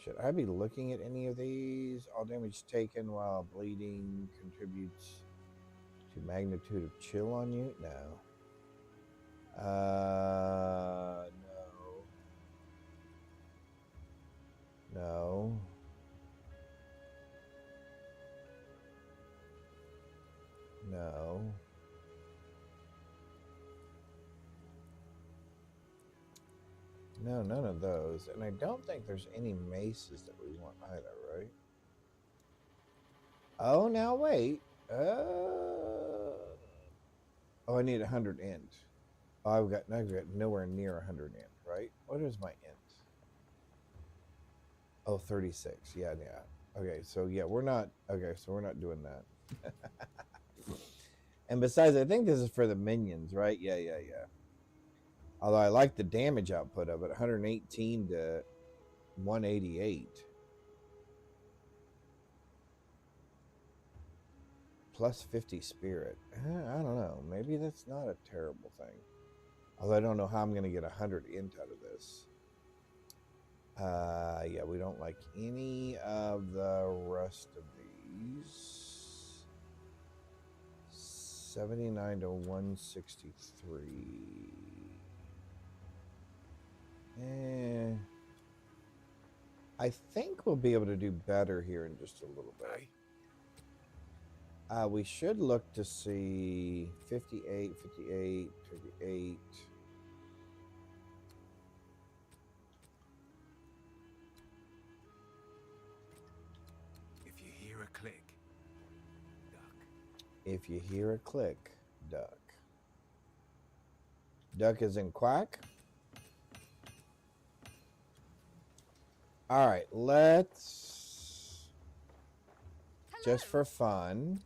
Should I be looking at any of these? All damage taken while bleeding contributes to magnitude of chill on you? No. No. No. No. No, none of those. And I don't think there's any maces that we want either, right? Oh, now wait. Oh, I need 100 int. Oh, I've got nowhere near 100 int, right? What is my int? Oh, 36. Yeah. Okay, so yeah, we're not doing that. And besides, I think this is for the minions, right? Yeah. Although I like the damage output of it, 118 to 188. Plus 50 spirit. I don't know. Maybe that's not a terrible thing. Although I don't know how I'm going to get 100 int out of this. Yeah, we don't like any of the rest of these. 79 to 163. I think we'll be able to do better here in just a little bit. We should look to see 58, 58, 58. If you hear a click, duck. If you hear a click, duck. Duck is in quack. All right, let's just Hello. for fun.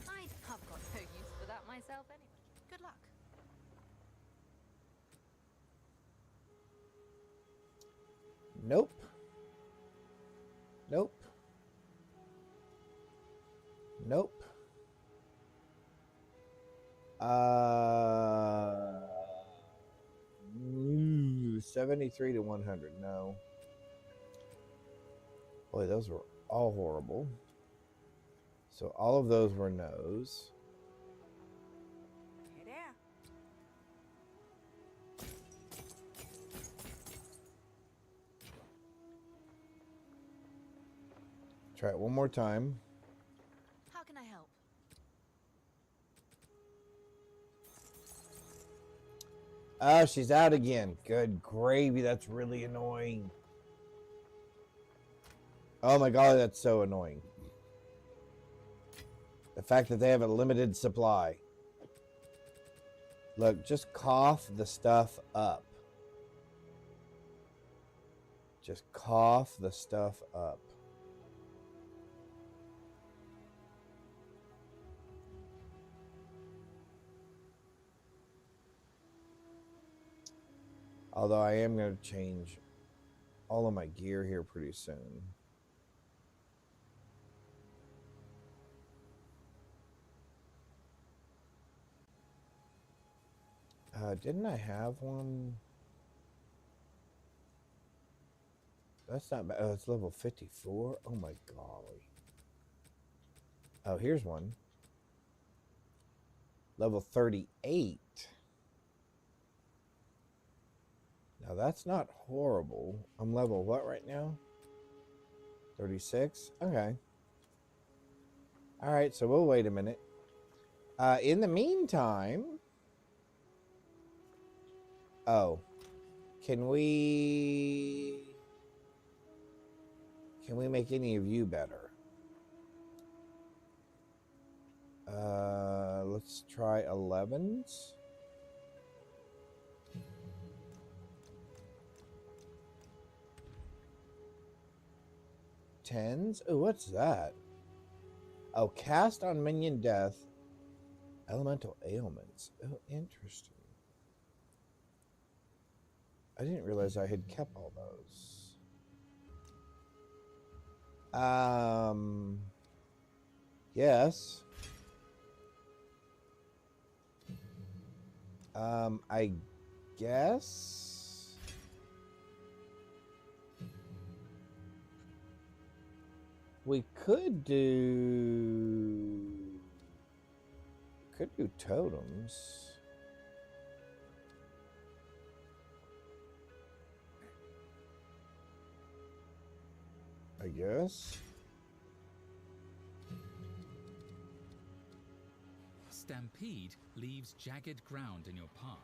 I've got no use for that myself anyway. Good luck. Nope. Nope. Nope. 73 to 100. No. Boy, those were all horrible. So all of those were no's. Hey there. Try it one more time. How can I help? Oh, she's out again. Good gravy. That's really annoying. Oh my god, that's so annoying. The fact that they have a limited supply. Look, just cough the stuff up. Just cough the stuff up. Although I am going to change all of my gear here pretty soon. Didn't I have one? That's not bad. Oh, it's level 54. Oh my golly. Oh, here's one. Level 38. Now that's not horrible. I'm level what right now? 36? Okay. Alright, so we'll wait a minute. In the meantime... Oh. Can we make any of you better? Let's try 11s. Tens? Oh, what's that? Oh, cast on minion death. Elemental ailments. Oh, interesting. I didn't realize I had kept all those. Yes. I guess. We could do totems. I guess. Stampede leaves jagged ground in your path.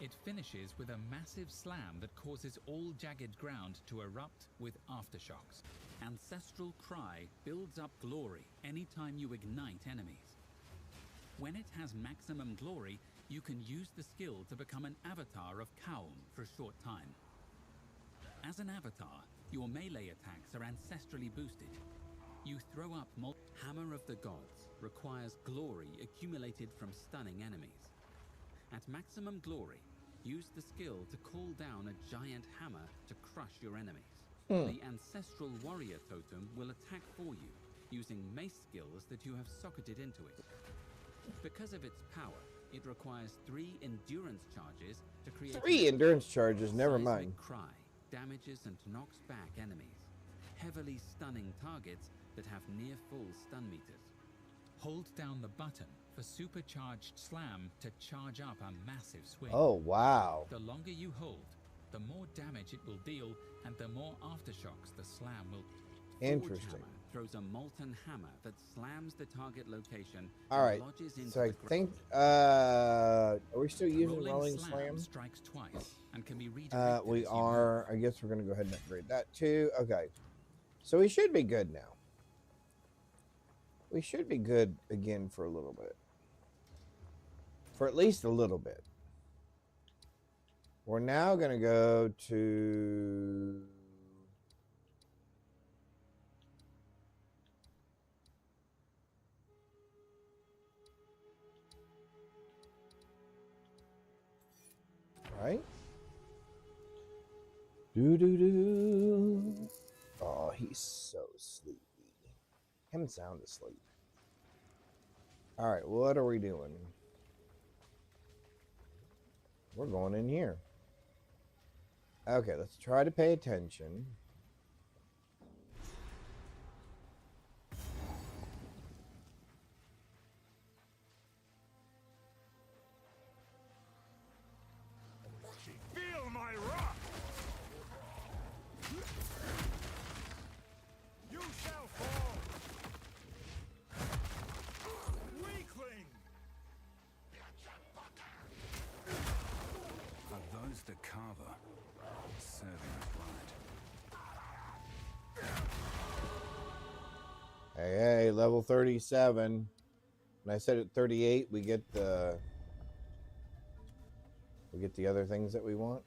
It finishes with a massive slam that causes all jagged ground to erupt with aftershocks. Ancestral Cry builds up glory anytime you ignite enemies. When it has maximum glory, you can use the skill to become an avatar of Kaum for a short time. As an avatar, your melee attacks are ancestrally boosted. You throw up Hammer of the Gods requires glory accumulated from stunning enemies. At maximum glory, use the skill to call down a giant hammer to crush your enemies. The Ancestral Warrior Totem will attack for you, using mace skills that you have socketed into it. Because of its power, it requires 3 endurance charges to create 3 endurance charges, never mind. Cry damages and knocks back enemies, heavily stunning targets that have near full stun meters. Hold down the button for supercharged slam to charge up a massive swing. Oh, wow. The longer you hold, the more damage it will deal and the more aftershocks the slam will. Interesting. Forge Hammer throws a molten hammer that slams the target location. All right. Lodges into So I the think are we still using Rolling rolling slam? strikes twice and can be redirected. We as you are. I guess we're going to go ahead and upgrade that too. Okay. So we should be good now. We should be good again for a little bit. For at least a little bit. We're now going to go to... Right? Do. Oh, he's so sleepy. Him sound asleep. All right, what are we doing? We're going in here. Okay, let's try to pay attention. Feel my wrath! You shall fall! Weakling! Are those the carver? Serving us right. Hey, level 37. And I said at 38 we get the other things that we want.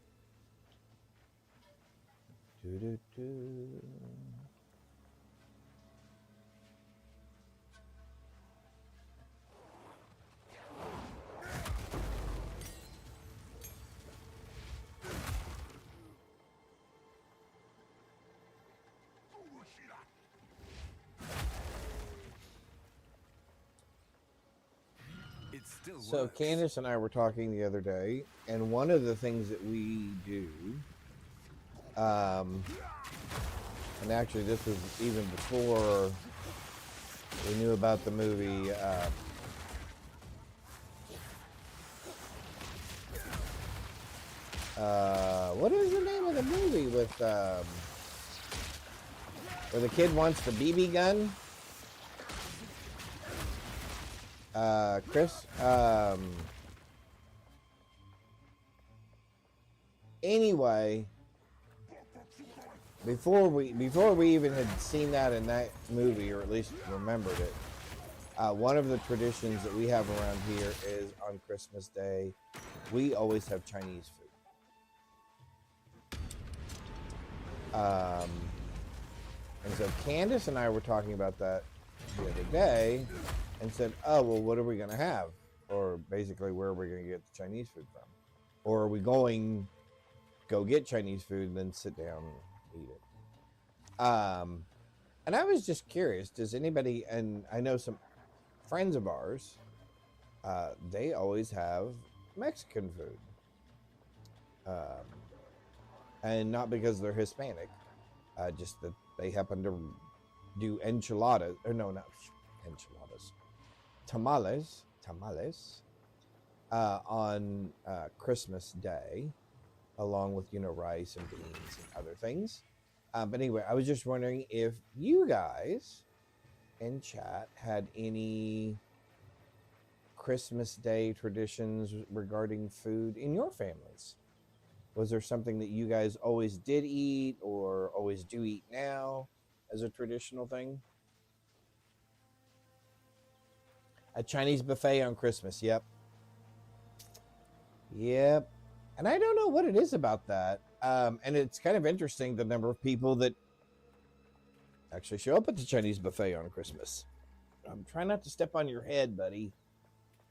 Do. It still So works. Candace and I were talking the other day, and one of the things that we do, and actually this was even before we knew about the movie, what is the name of the movie with, where the kid wants the BB gun? Chris, anyway, before we even had seen that in that movie, or at least remembered it, one of the traditions that we have around here is on Christmas Day, we always have Chinese food. And so Candace and I were talking about that the other day, and said, oh, well, what are we going to have? Or basically, where are we going to get the Chinese food from? Or are we going go get Chinese food and then sit down and eat it? And I was just curious, does anybody, and I know some friends of ours, they always have Mexican food. And not because they're Hispanic, just that they happen to do enchiladas, or no, not enchiladas. Tamales on Christmas Day, along with, rice and beans and other things. But anyway, I was just wondering if you guys in chat had any Christmas Day traditions regarding food in your families. Was there something that you guys always did eat or always do eat now as a traditional thing? A Chinese buffet on Christmas, yep. Yep. And I don't know what it is about that. And it's kind of interesting, the number of people that actually show up at the Chinese buffet on Christmas. I'm trying not to step on your head, buddy,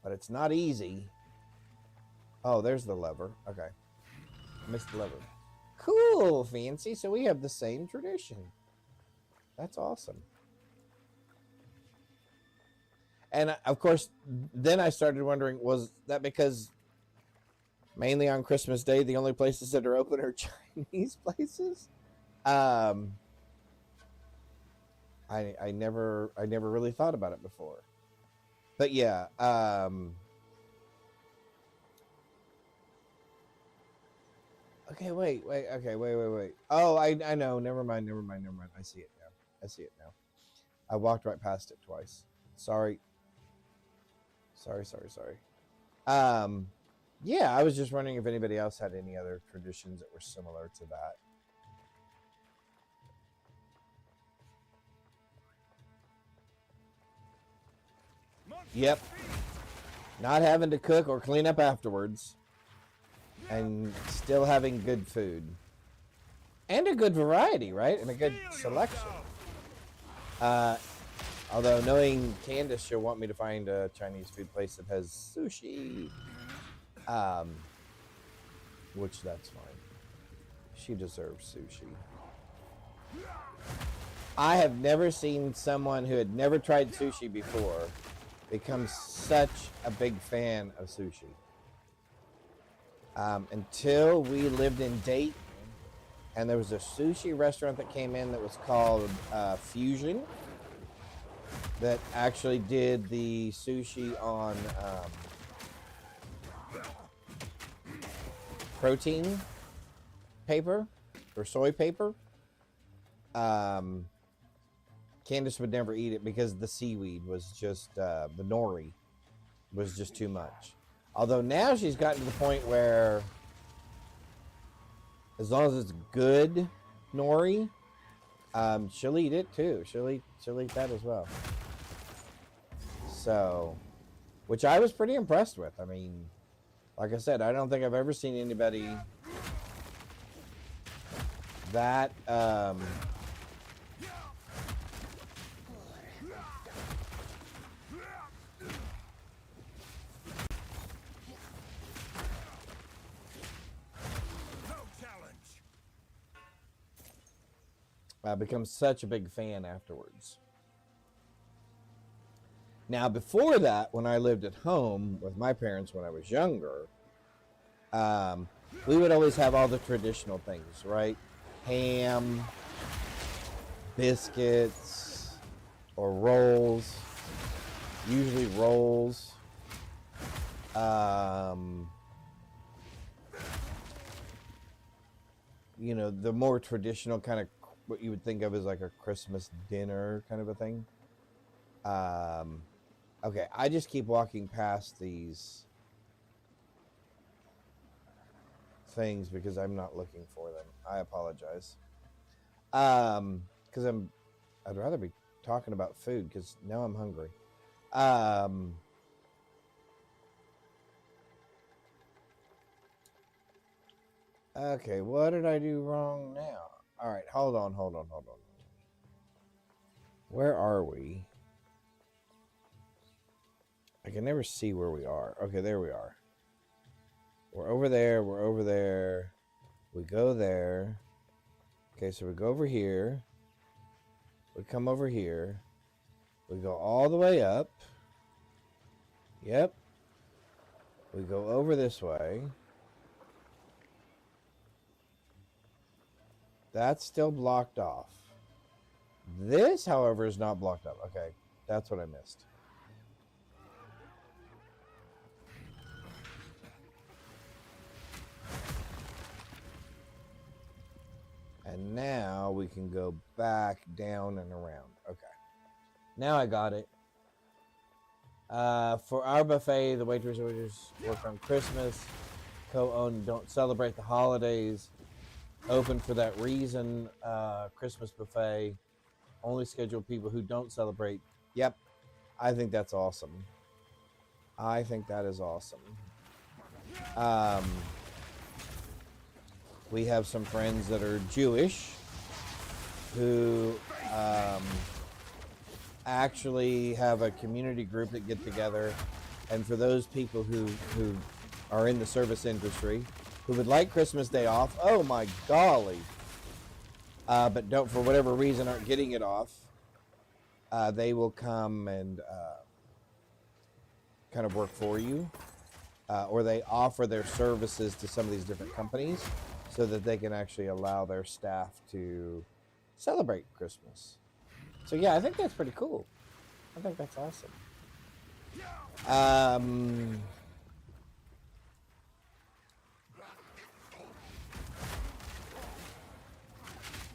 but it's not easy. Oh, there's the lever. Okay. I missed the lever. Cool, Fancy. So we have the same tradition. That's awesome. And of course, then I started wondering, was that because mainly on Christmas Day, the only places that are open are Chinese places? I never really thought about it before. But yeah, okay, wait. Oh, I know. Never mind. I see it now. I walked right past it twice. Sorry. Yeah, I was just wondering if anybody else had any other traditions that were similar to that. Yep. Not having to cook or clean up afterwards. and still having good food. And a good variety, right? And a good selection. Although knowing Candace, she'll want me to find a Chinese food place that has sushi. Which that's fine. She deserves sushi. I have never seen someone who had never tried sushi before become such a big fan of sushi. Until we lived in Dayton, and there was a sushi restaurant that came in that was called Fusion, that actually did the sushi on protein paper or soy paper. Candace would never eat it because the seaweed was just, the nori was just too much. Although now she's gotten to the point where as long as it's good nori, she'll eat it too. She'll eat that as well. So, which I was pretty impressed with. I mean, like I said, I don't think I've ever seen anybody that become such a big fan afterwards. Now, before that, when I lived at home with my parents when I was younger, we would always have all the traditional things, right? Ham, biscuits, or rolls. Usually rolls. You know, the more traditional kind of what you would think of as like a Christmas dinner kind of a thing. Okay, I just keep walking past these things because I'm not looking for them. I apologize. Because I'd rather be talking about food because now I'm hungry. Okay, what did I do wrong now? All right, hold on. Where are we? I can never see where we are. Okay, there we are. We're over there. We go there. Okay, so we go over here. We come over here. We go all the way up. Yep. We go over this way. That's still blocked off. This, however, is not blocked up. Okay, that's what I missed. And now we can go back down and around. Okay. Now I got it. For our buffet, the waiters work on Christmas. Co-own don't celebrate the holidays. Open for that reason. Christmas buffet. Only schedule people who don't celebrate. Yep. I think that's awesome. I think that is awesome. We have some friends that are Jewish who actually have a community group that get together. And for those people who are in the service industry, who would like Christmas Day off, oh my golly, but don't, for whatever reason, aren't getting it off, they will come and kind of work for you. Or they offer their services to some of these different companies so that they can actually allow their staff to celebrate Christmas. So yeah, I think that's pretty cool. I think that's awesome.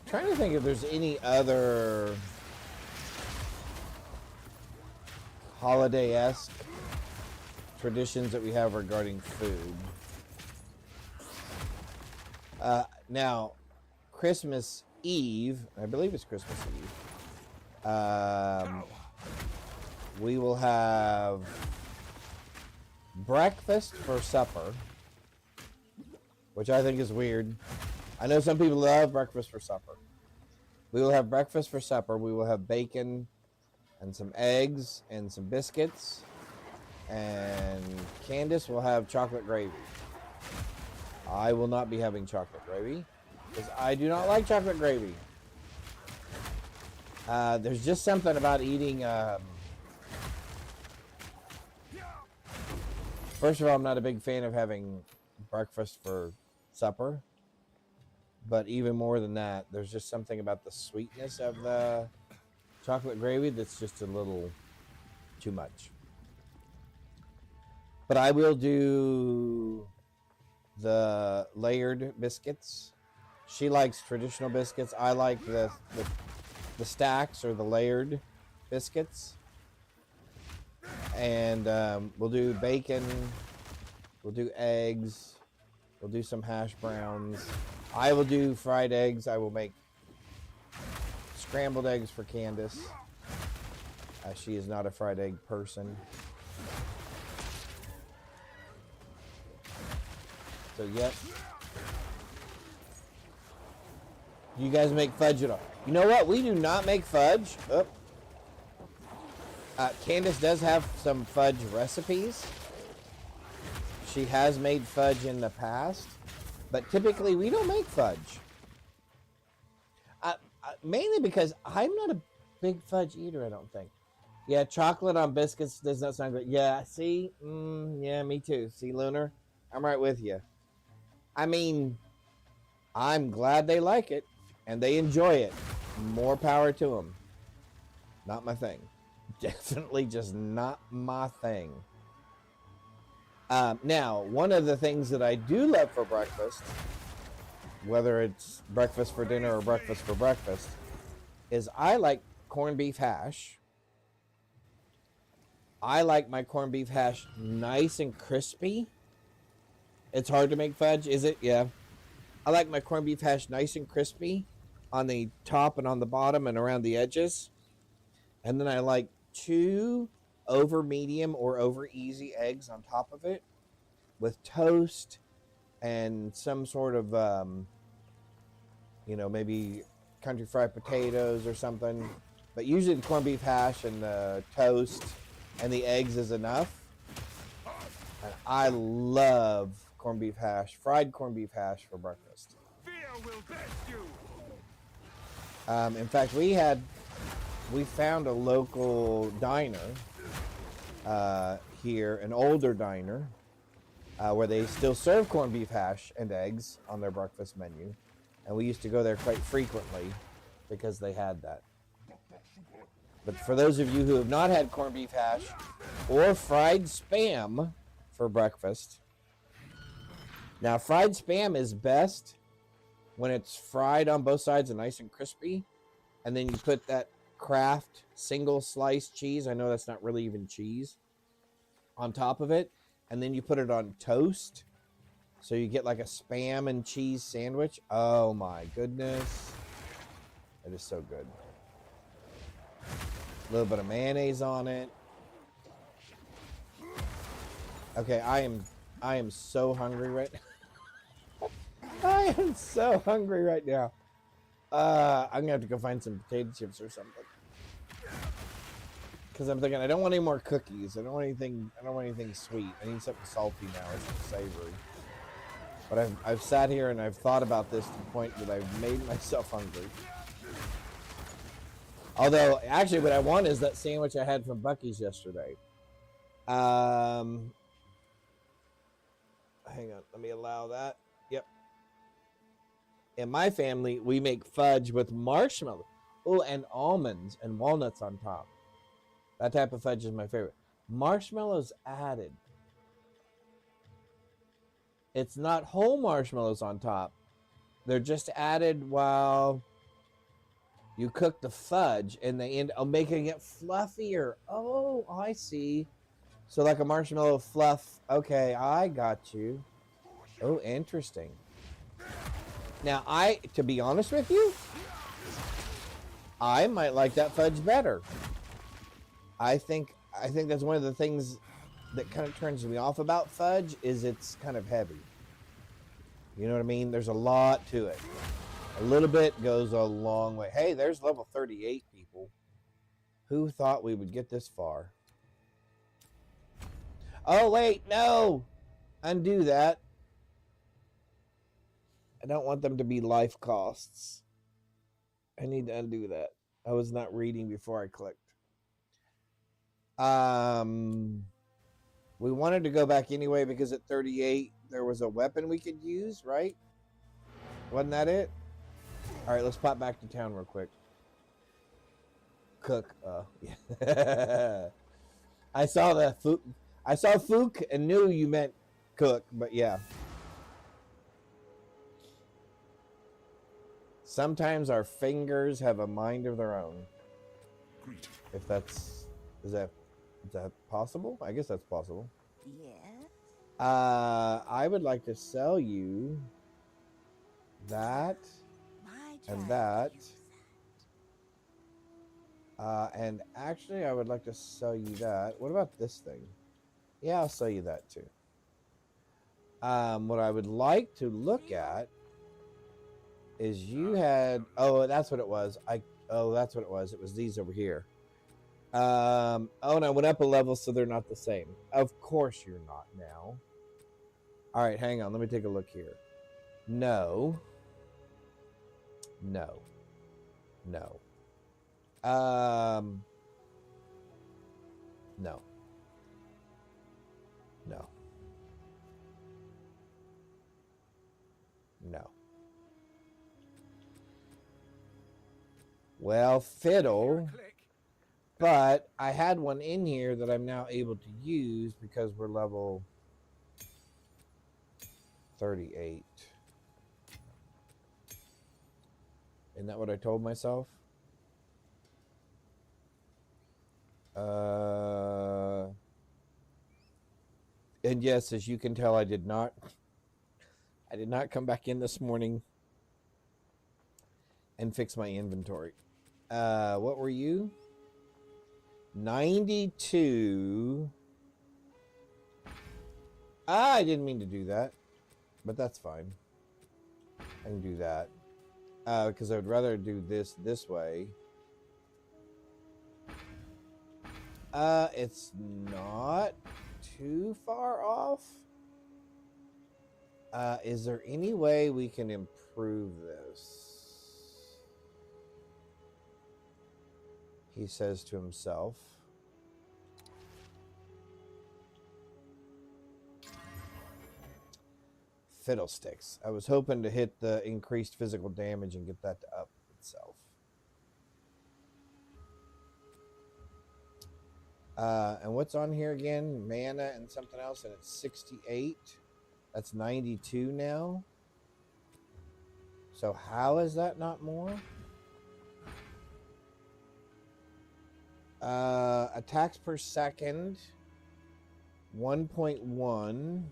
Trying to think if there's any other holiday-esque traditions that we have regarding food. Now, Christmas Eve, I believe it's Christmas Eve, we will have breakfast for supper, which I think is weird. I know some people love breakfast for supper. We will have breakfast for supper. We will have bacon and some eggs and some biscuits. And Candace will have chocolate gravy. I will not be having chocolate gravy because I do not like chocolate gravy. There's just something about eating... First of all, I'm not a big fan of having breakfast for supper. But even more than that, there's just something about the sweetness of the chocolate gravy that's just a little too much. But I will do the layered biscuits. She likes traditional biscuits. I like the stacks or the layered biscuits. And we'll do bacon. We'll do eggs. We'll do some hash browns. I will do fried eggs. I will make scrambled eggs for Candace. She is not a fried egg person. So, yep. Do you guys make fudge at all? You know what? We do not make fudge. Oh. Candace does have some fudge recipes. She has made fudge in the past. But typically, we don't make fudge. Mainly because I'm not a big fudge eater, I don't think. Yeah, chocolate on biscuits does not sound good. Yeah, see? Yeah, me too. See, Lunar? I'm right with you. I mean, I'm glad they like it, and they enjoy it. More power to them. Not my thing. Definitely just not my thing. Now, one of the things that I do love for breakfast, whether it's breakfast for dinner or breakfast for breakfast, is I like corned beef hash. I like my corned beef hash nice and crispy. It's hard to make fudge, is it? Yeah. I like my corned beef hash nice and crispy on the top and on the bottom and around the edges. And then I like 2 over medium or over easy eggs on top of it with toast and some sort of, maybe country fried potatoes or something. But usually the corned beef hash and the toast and the eggs is enough. And I love corned beef hash, fried corned beef hash for breakfast. Fear will best you. In fact, we found a local diner here, an older diner, where they still serve corned beef hash and eggs on their breakfast menu. And we used to go there quite frequently because they had that. But for those of you who have not had corned beef hash or fried Spam for breakfast, now fried Spam is best when it's fried on both sides and nice and crispy. And then you put that Kraft single slice cheese, I know that's not really even cheese, on top of it. And then you put it on toast. So you get like a Spam and cheese sandwich. Oh my goodness. It is so good. A little bit of mayonnaise on it. Okay, I am so hungry right now. I am so hungry right now. I'm gonna have to go find some potato chips or something. Because I'm thinking I don't want any more cookies. I don't want anything sweet. I need something salty now or something savory. But I've sat here and I've thought about this to the point that I've made myself hungry. Although, actually, what I want is that sandwich I had from Buc-ee's yesterday. Hang on, let me allow that. Yep. In my family, we make fudge with marshmallow. Oh, and almonds and walnuts on top. That type of fudge is my favorite. Marshmallows added. It's not whole marshmallows on top. They're just added while you cook the fudge, and they end up making it fluffier. Oh, I see. So like a marshmallow fluff. Okay, I got you. Oh, interesting. Now, to be honest with you, I might like that fudge better. I think that's one of the things that kind of turns me off about fudge is it's kind of heavy. You know what I mean? There's a lot to it. A little bit goes a long way. Hey, there's level 38 people. Who thought we would get this far? Oh, wait, no! Undo that. I don't want them to be life costs. I need to undo that. I was not reading before I clicked. We wanted to go back anyway because at 38 there was a weapon we could use, right? Wasn't that it? All right, let's pop back to town real quick. Cook. Yeah. I saw the Fook. I saw Fook and knew you meant cook, but yeah. Sometimes our fingers have a mind of their own. If that's is that possible? I guess that's possible. Yes. I would like to sell you that and that. And actually, I would like to sell you that. What about this thing? Yeah, I'll sell you that too. What I would like to look at is you had. Oh, that's what it was. That's what it was. It was these over here. Oh, and I went up a level, so they're not the same. Of course, you're not now. All right, hang on. Let me take a look here. No. No. No. No. No. No. Well, fiddle. But I had one in here that I'm now able to use because we're level 38. Isn't that what I told myself? And yes, as you can tell, I did not come back in this morning and fix my inventory. What were you? 92. I didn't mean to do that, but that's fine. I can do that. Because I would rather do this way. It's not too far off. Is there any way we can improve this? He says to himself. Fiddlesticks. I was hoping to hit the increased physical damage and get that to up itself. And what's on here again? Mana and something else, and it's 68. That's 92 now. So how is that not more? Attacks per second, 1.1.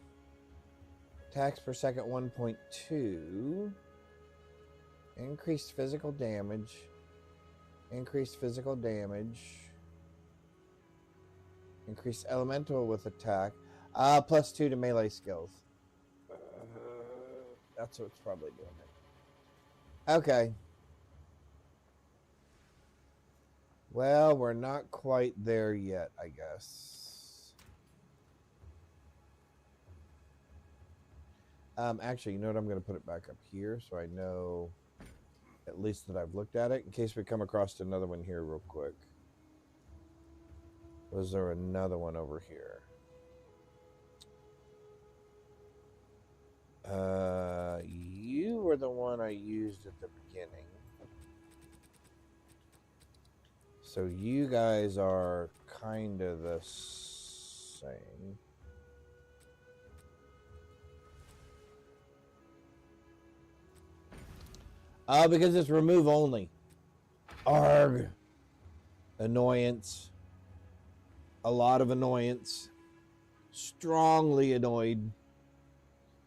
Attacks per second, 1.2. Increased physical damage. Increased physical damage. Increased elemental with attack. +2 to melee skills. That's what's probably doing it. Okay. Well, we're not quite there yet, I guess. Actually, you know what? I'm going to put it back up here so I know at least that I've looked at it in case we come across another one here real quick. Was there another one over here? You were the one I used at the beginning. So you guys are kind of the same. Because it's remove only. Arg. Annoyance. A lot of annoyance. Strongly annoyed.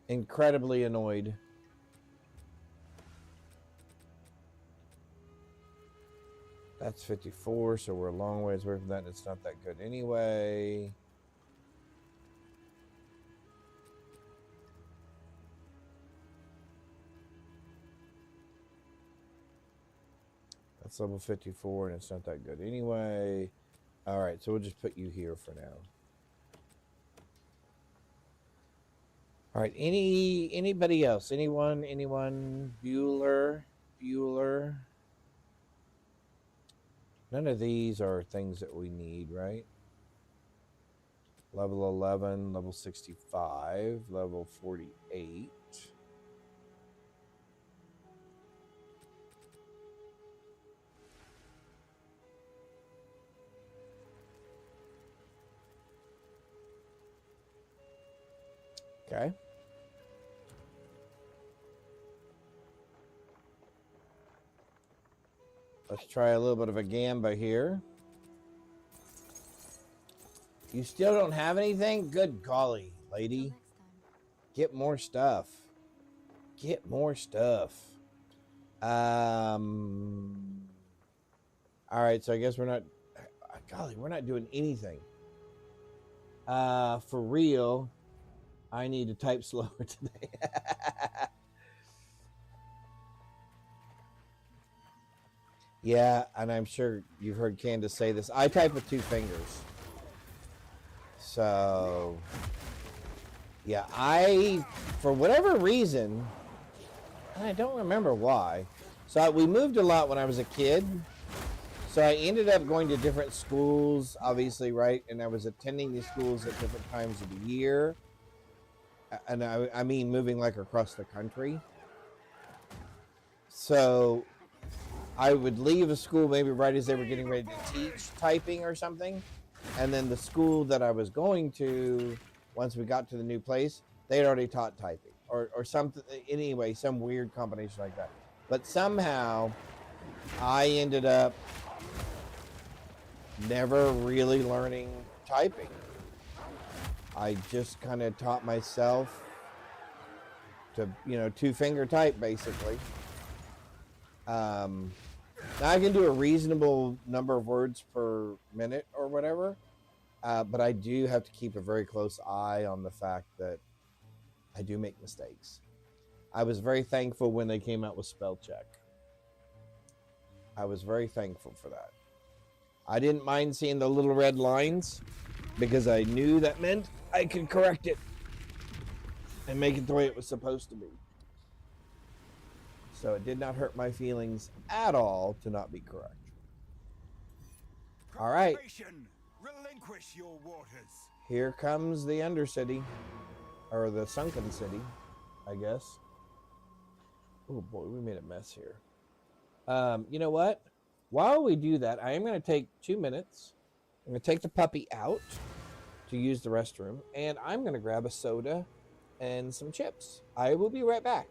Incredibly annoyed. That's 54, so we're a long ways away from that, and it's not that good anyway. It's level 54, and it's not that good anyway. All right, so we'll just put you here for now. All right, anybody else? Anyone? Bueller? None of these are things that we need, right? Level 11, level 65, level 48. Okay. Let's try a little bit of a gamba here. You still don't have anything? Good golly, lady. Get more stuff. Get more stuff. All right, so I guess we're not... Golly, we're not doing anything. For real, I need to type slower today. Yeah, and I'm sure you've heard Candace say this. I type with 2 fingers. So, yeah, for whatever reason, and I don't remember why. So we moved a lot when I was a kid. So I ended up going to different schools, obviously, right? And I was attending these schools at different times of the year. And I mean moving like across the country. So I would leave a school maybe right as they were getting ready to teach typing or something. And then the school that I was going to, once we got to the new place, they had already taught typing or something. Anyway, some weird combination like that. But somehow I ended up never really learning typing. I just kind of taught myself to, 2-finger type, basically. Now I can do a reasonable number of words per minute or whatever, but I do have to keep a very close eye on the fact that I do make mistakes. I was very thankful when they came out with spell check. I was very thankful for that. I didn't mind seeing the little red lines because I knew that meant I could correct it and make it the way it was supposed to be. So it did not hurt my feelings at all to not be correct. All right. Relinquish your waters. Here comes the Undercity, or the Sunken City, I guess. Oh boy, we made a mess here. You know what? While we do that, I am going to take 2 minutes. I'm going to take the puppy out to use the restroom, and I'm going to grab a soda and some chips. I will be right back.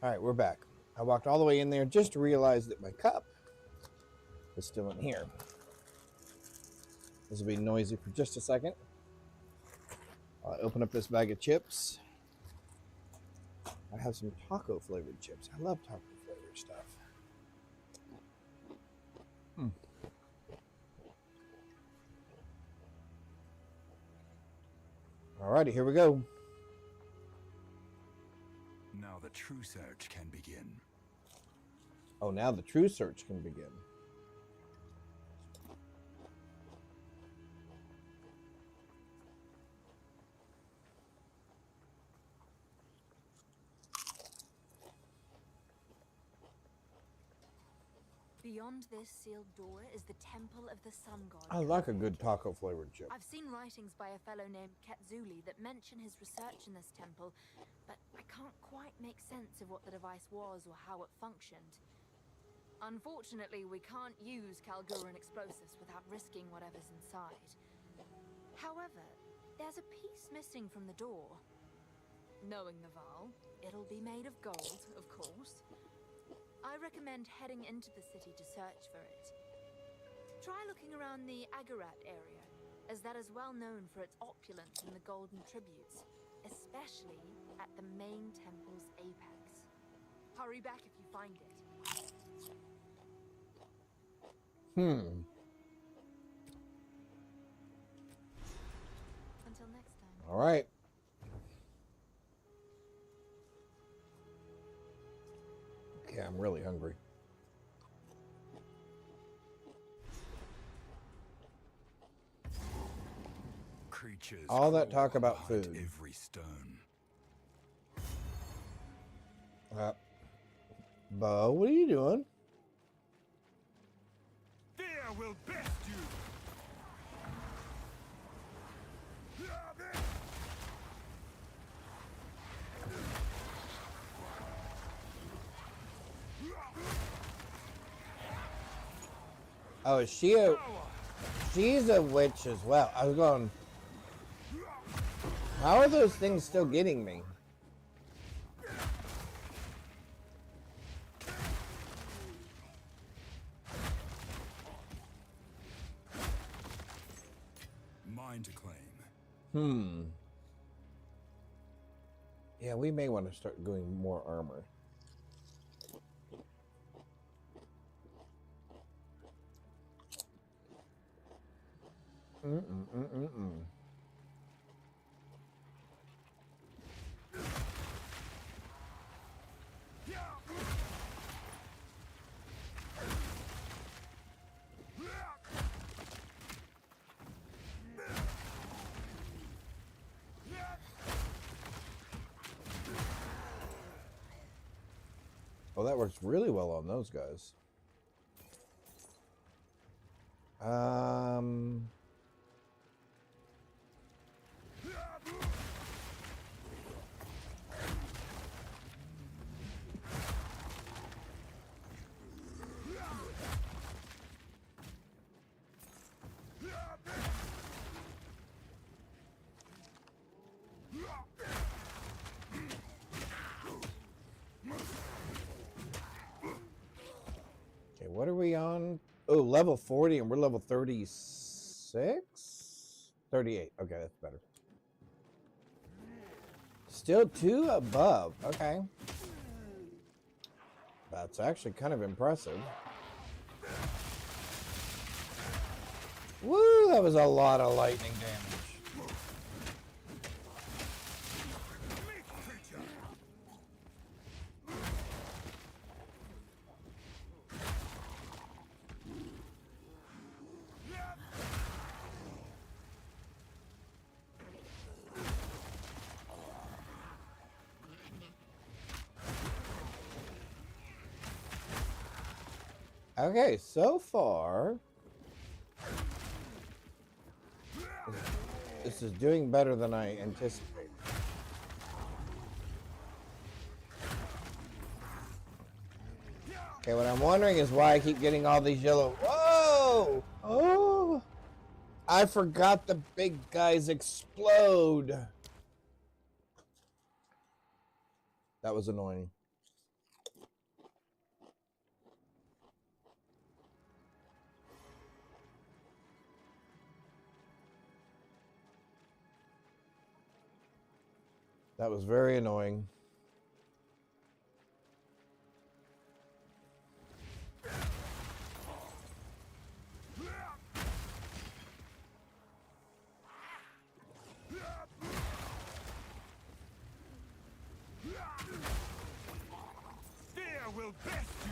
All right, we're back. I walked all the way in there just to realize that my cup is still in here. This will be noisy for just a second. I'll open up this bag of chips. I have some taco flavored chips. I love taco flavored stuff. Alrighty, here we go. Now the true search can begin. Oh, now the true search can begin. Beyond this sealed door is the Temple of the Sun God. I like a good taco flavored chip. I've seen writings by a fellow named Ketzuli that mention his research in this temple, but I can't quite make sense of what the device was or how it functioned. Unfortunately, we can't use Kalguran explosives without risking whatever's inside. However, there's a piece missing from the door. Knowing the Val, it'll be made of gold, of course. I recommend heading into the city to search for it. Try looking around the Agarat area, as that is well known for its opulence in the golden tributes, especially at the main temple's apex. Hurry back if you find it. Until next time. All right. Okay, I'm really hungry. Creatures All that crawl talk about behind food. every stone. Bo, what are you doing? Fear will best you. Oh, she's a witch as well. I was going, how are those things still getting me? Mine to claim. Yeah, we may want to start doing more armor. Oh, that works really well on those guys. Okay, what are we on? Oh, level 40 and we're level 36? 38. Okay, that's better. Still 2 above. Okay. That's actually kind of impressive. Woo, that was a lot of lightning damage. Okay, so far, this is doing better than I anticipated. Okay, what I'm wondering is why I keep getting all these yellow. Whoa! Oh! I forgot the big guys explode. That was annoying. That was very annoying. Fear will best you.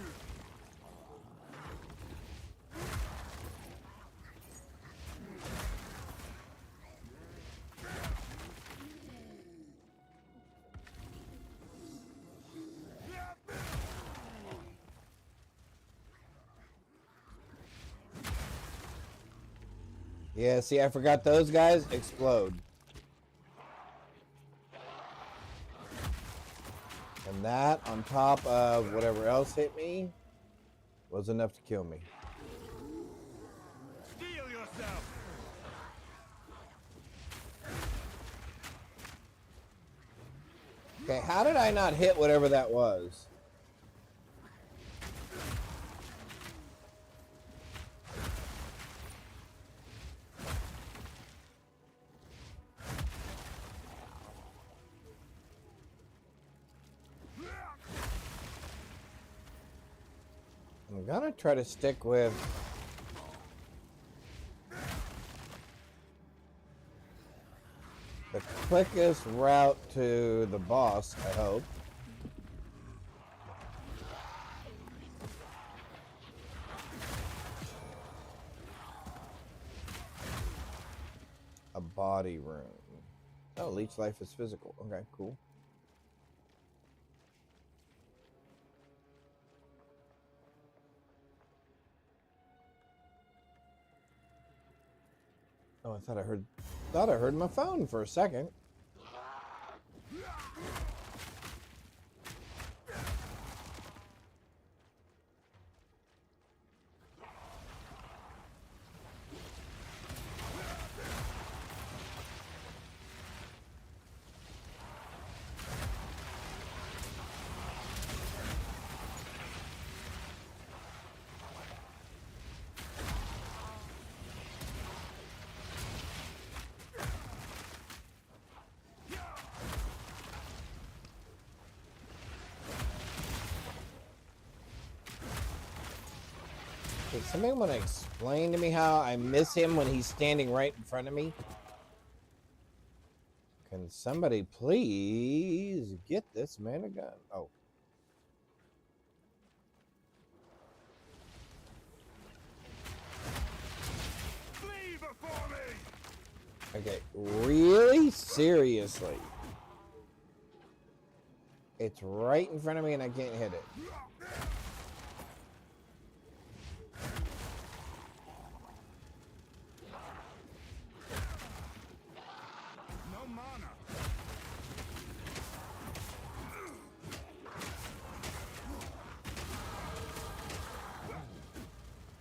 Yeah, see, I forgot those guys explode. And that, on top of whatever else hit me, was enough to kill me. Steel yourself. Okay, how did I not hit whatever that was? I'm gonna try to stick with the quickest route to the boss, I hope. A body room. Oh, leech life is physical. Okay, cool. Oh, I thought I heard my phone for a second. Does somebody want to explain to me how I miss him when he's standing right in front of me? Can somebody please get this man a gun? Oh. Flee before me. Okay, really? Seriously? It's right in front of me and I can't hit it. No mana.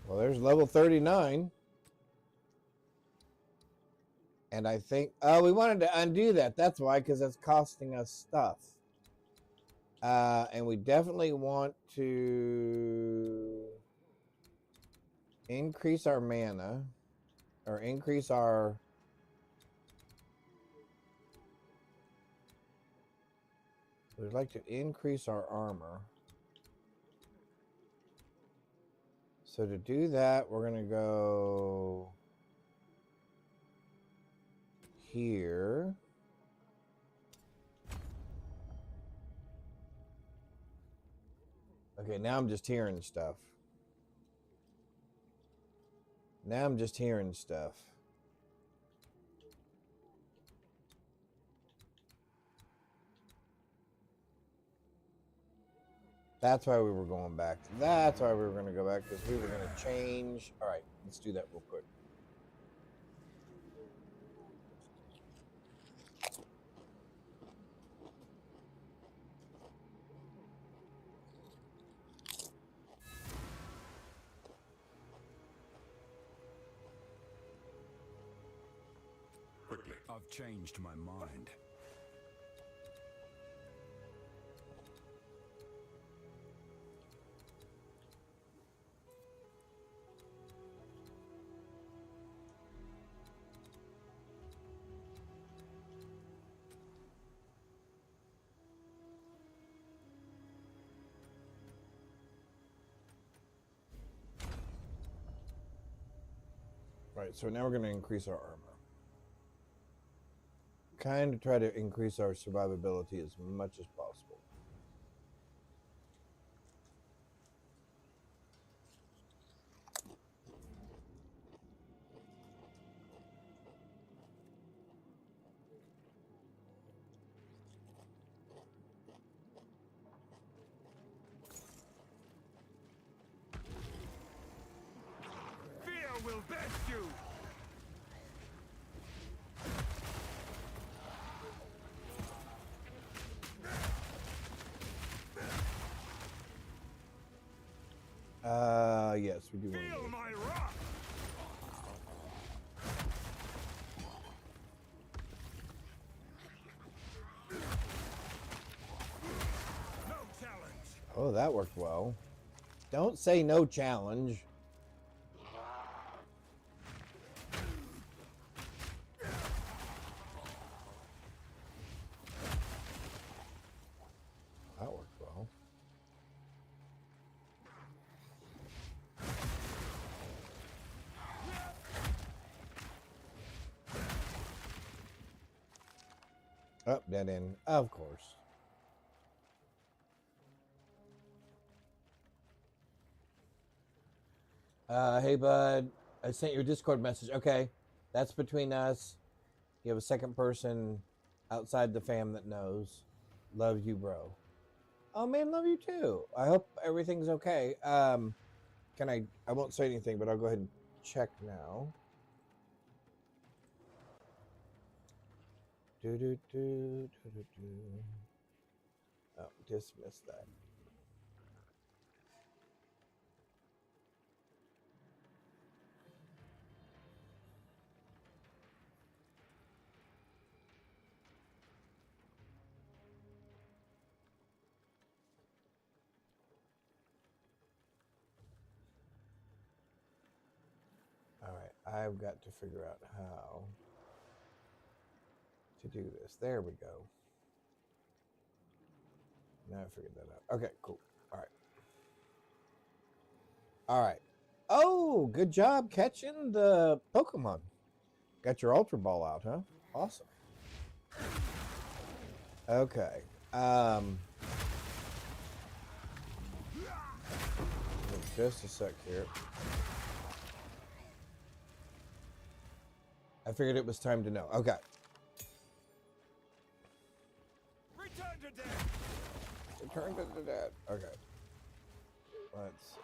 Well, there's level 39. And I think, oh, we wanted to undo that. That's why, because that's costing us stuff. And we definitely want to increase our mana, or increase our... We'd like to increase our armor. So to do that, we're going to go here. Okay, now I'm just hearing stuff. Now I'm just hearing stuff. That's why we were going back. That's why we were going to go back, because we were going to change. All right, let's do that real quick. Quickly. I've changed my mind. Alright, so now we're going to increase our armor. Kind of try to increase our survivability as much as possible. Fear will best you! Yes, we do want to Feel do my wrath! No challenge! Oh, that worked well. Don't say no challenge. That worked well. Oh, dead end. Of course. Hey, bud. I sent your Discord message. Okay. That's between us. You have a second person outside the fam that knows. Love you, bro. Oh, man, love you too. I hope everything's okay. I won't say anything, but I'll go ahead and check now. Oh, dismiss that. All right, I've got to figure out how to do this. There we go. Now I figured that out. Okay, cool. All right. All right. Oh, good job catching the Pokemon. Got your Ultra Ball out, huh? Awesome. Okay. Just a sec here. I figured it was time to know. Okay. Return to death! Return to the dead. Okay. Let's see.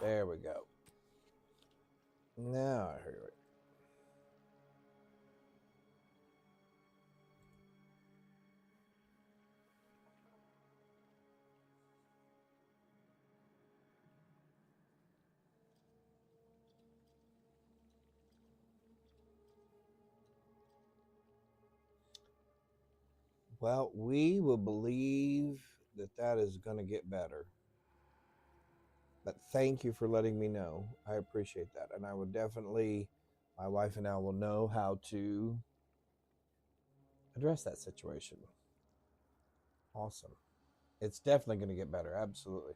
There we go. Now I hear it. Well, we will believe that that is going to get better. But thank you for letting me know. I appreciate that. And I will definitely, my wife and I will know how to address that situation. Awesome. It's definitely going to get better. Absolutely.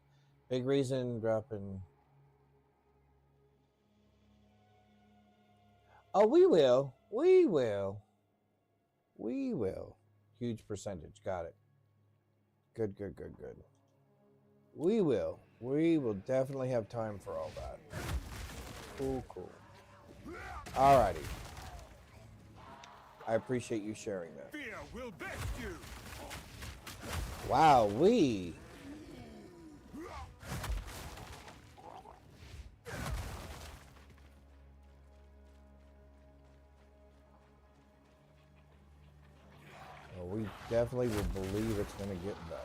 Big reason dropping. Oh, we will. We will. We will. Huge percentage. Got it. Good, good, good, good. We will. We will definitely have time for all that. Cool, cool. Alrighty. I appreciate you sharing that. Fear will best you! Wow, we. Well, we definitely will believe it's going to get better.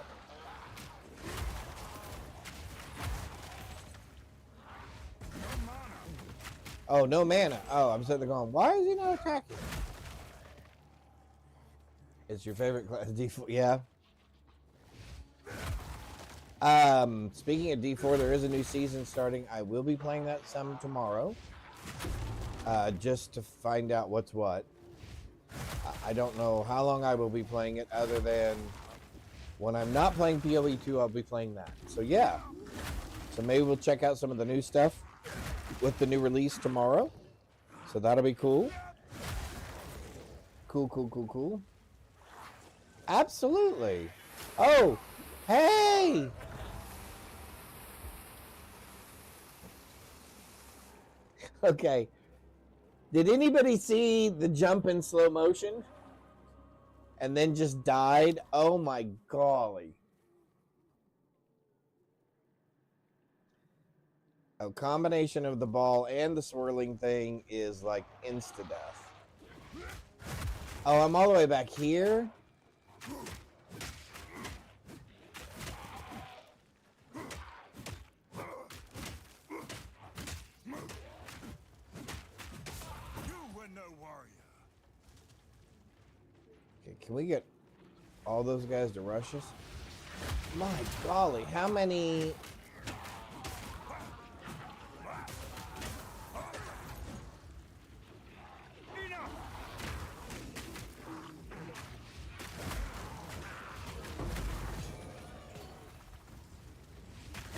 Oh, no mana. Oh, I'm sitting there going, why is he not attacking? It's your favorite class default. Yeah. Speaking of D4, there is a new season starting. I will be playing that some tomorrow. Just to find out what's what. I don't know how long I will be playing it, other than when I'm not playing PoE2, I'll be playing that. So yeah. So maybe we'll check out some of the new stuff with the new release tomorrow. So that'll be cool. Cool. Absolutely. Oh, hey! Okay. Did anybody see the jump in slow motion? And then just died? Oh my golly. A combination of the ball and the swirling thing is like insta-death. Oh, I'm all the way back here? Can we get all those guys to rush us? My golly, how many?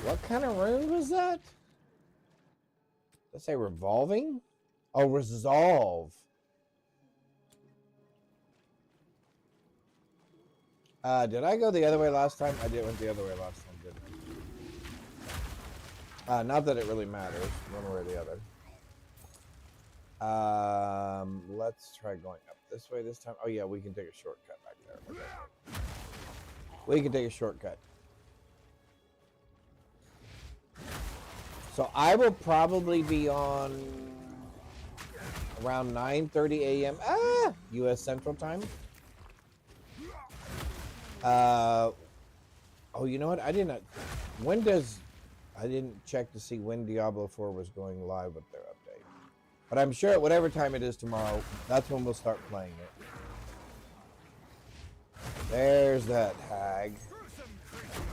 What kind of rune was that? Let's say revolving? Oh, resolve. Did I go the other way last time? I did went the other way last time, didn't I? Not that it really matters, one way or the other. Let's try going up this way this time. Oh yeah, we can take a shortcut back there. Okay. We can take a shortcut. So I will probably be on around 9:30 a.m. U.S. Central Time. Oh, you know what? I didn't check to see when Diablo 4 was going live with their update. But I'm sure at whatever time it is tomorrow, that's when we'll start playing it. There's that hag.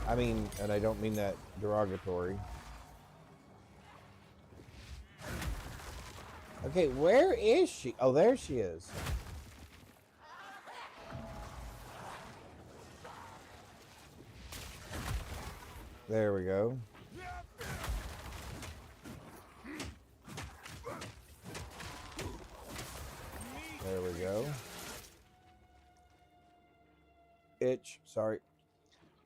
I mean, and I don't mean that derogatory. Okay, where is she? Oh, there she is. There we go. There we go. Itch, sorry.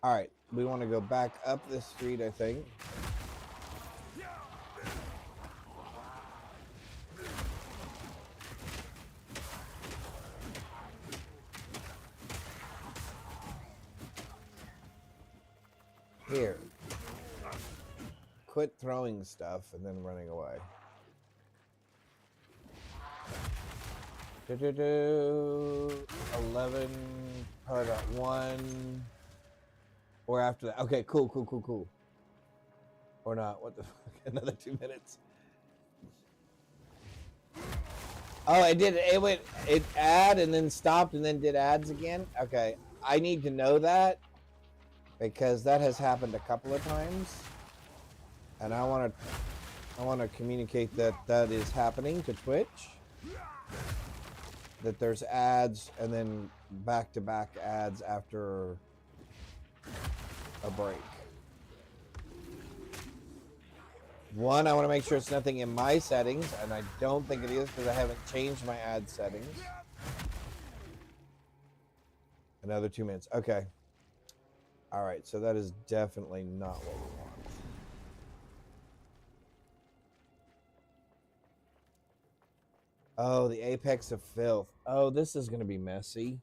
All right, we want to go back up this street, I think. Here. Quit throwing stuff and then running away. 11, probably about 1. Or after that. Okay, cool. Or not. What the fuck? Another 2 minutes. Oh, it did. It add and then stopped and then did ads again. Okay, I need to know that because that has happened a couple of times, and I want to communicate that that is happening to Twitch. That there's ads and then back-to-back ads after a break. One, I want to make sure it's nothing in my settings, and I don't think it is because I haven't changed my ad settings. Another 2 minutes. Okay. All right, so that is definitely not what we want. Oh, the apex of filth. Oh, this is going to be messy.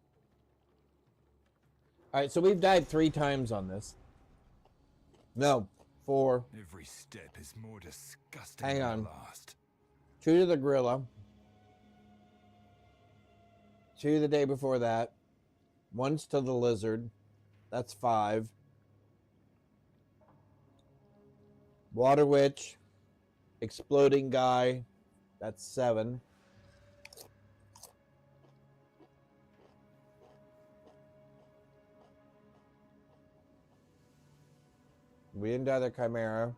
All right, so we've died 3 times on this. No, 4. Every step is more disgusting Hang on. than the last. 2 to the gorilla. 2 the day before that. Once to the lizard. That's 5. Water witch. Exploding guy. That's 7. We didn't die the Chimera.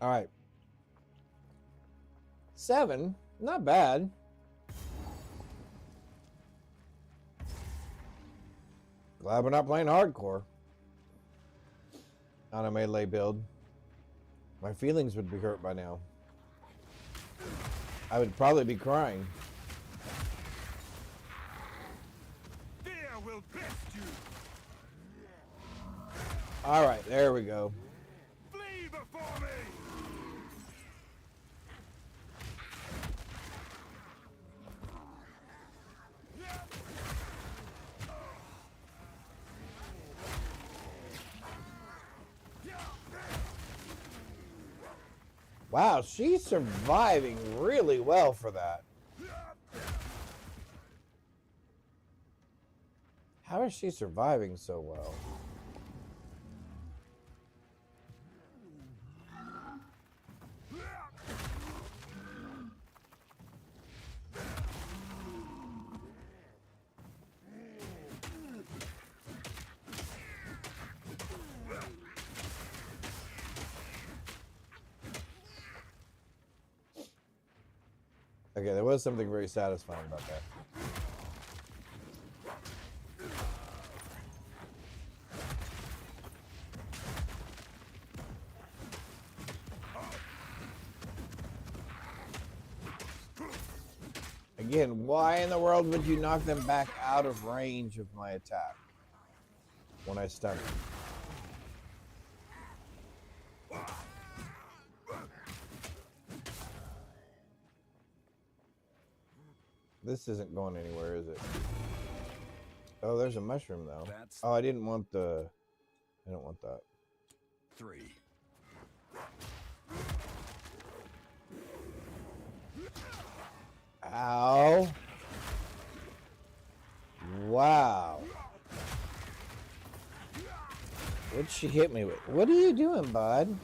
All right. 7. Not bad. Glad we're not playing hardcore on a melee build. My feelings would be hurt by now. I would probably be crying. Fear will best you. All right, there we go. Flee before me. Wow, she's surviving really well for that. How is she surviving so well? Okay, there was something very satisfying about that. Again, why in the world would you knock them back out of range of my attack when I stun them? This isn't going anywhere, is it? Oh, there's a mushroom though. Oh, I didn't want the... I don't want that. 3. Ow. Wow. What'd she hit me with? What are you doing, bud?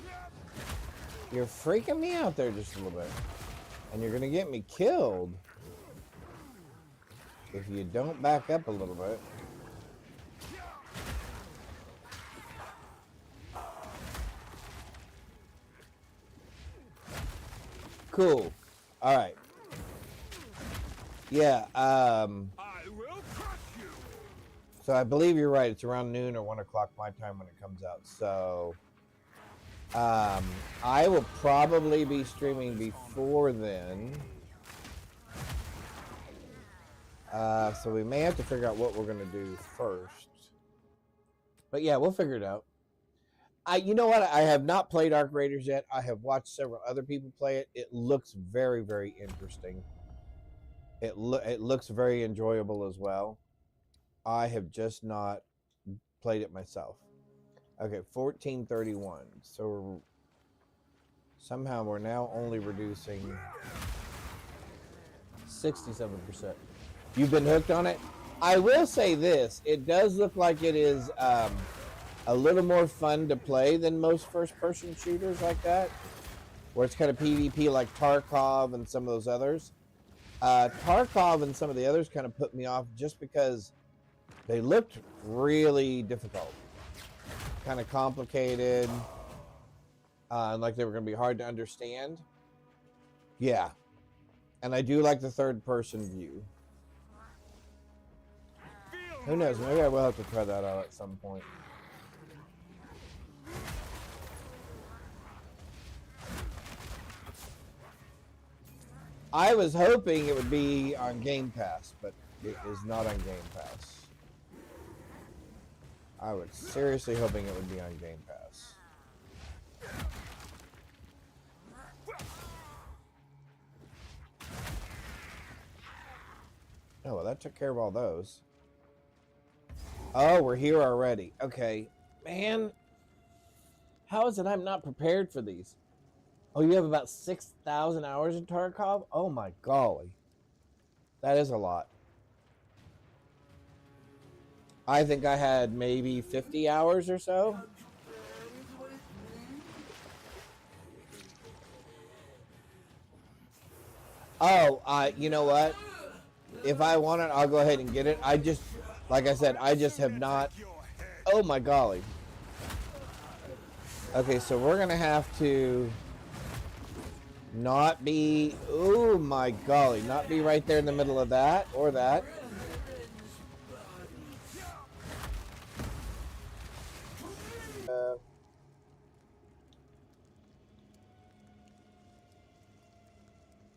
You're freaking me out there just a little bit. And you're gonna get me killed if you don't back up a little bit. Cool. All right. Yeah. I will crush you. So I believe you're right. It's around noon or 1 o'clock my time when it comes out. So I will probably be streaming before then. So we may have to figure out what we're going to do first. But yeah, we'll figure it out. You know what? I have not played Arc Raiders yet. I have watched several other people play it. It looks very, very interesting. It looks very enjoyable as well. I have just not played it myself. Okay, 1431. So somehow we're now only reducing 67%. You've been hooked on it? I will say this. It does look like it is a little more fun to play than most first-person shooters like that, where it's kind of PvP like Tarkov and some of those others. Tarkov and some of the others kind of put me off just because they looked really difficult, kind of complicated, and like they were going to be hard to understand. Yeah, and I do like the third-person view. Who knows? Maybe I will have to try that out at some point. I was hoping it would be on Game Pass, but it is not on Game Pass. I was seriously hoping it would be on Game Pass. Oh, well, that took care of all those. Oh, we're here already. Okay. Man, how is it I'm not prepared for these? Oh, you have about 6,000 hours in Tarkov? Oh my golly. That is a lot. I think I had maybe 50 hours or so. Oh, you know what? If I want it, I'll go ahead and get it. I just, like I said, I just have not. Oh my golly. Okay, so we're gonna have to not be, oh my golly, not be right there in the middle of that or that.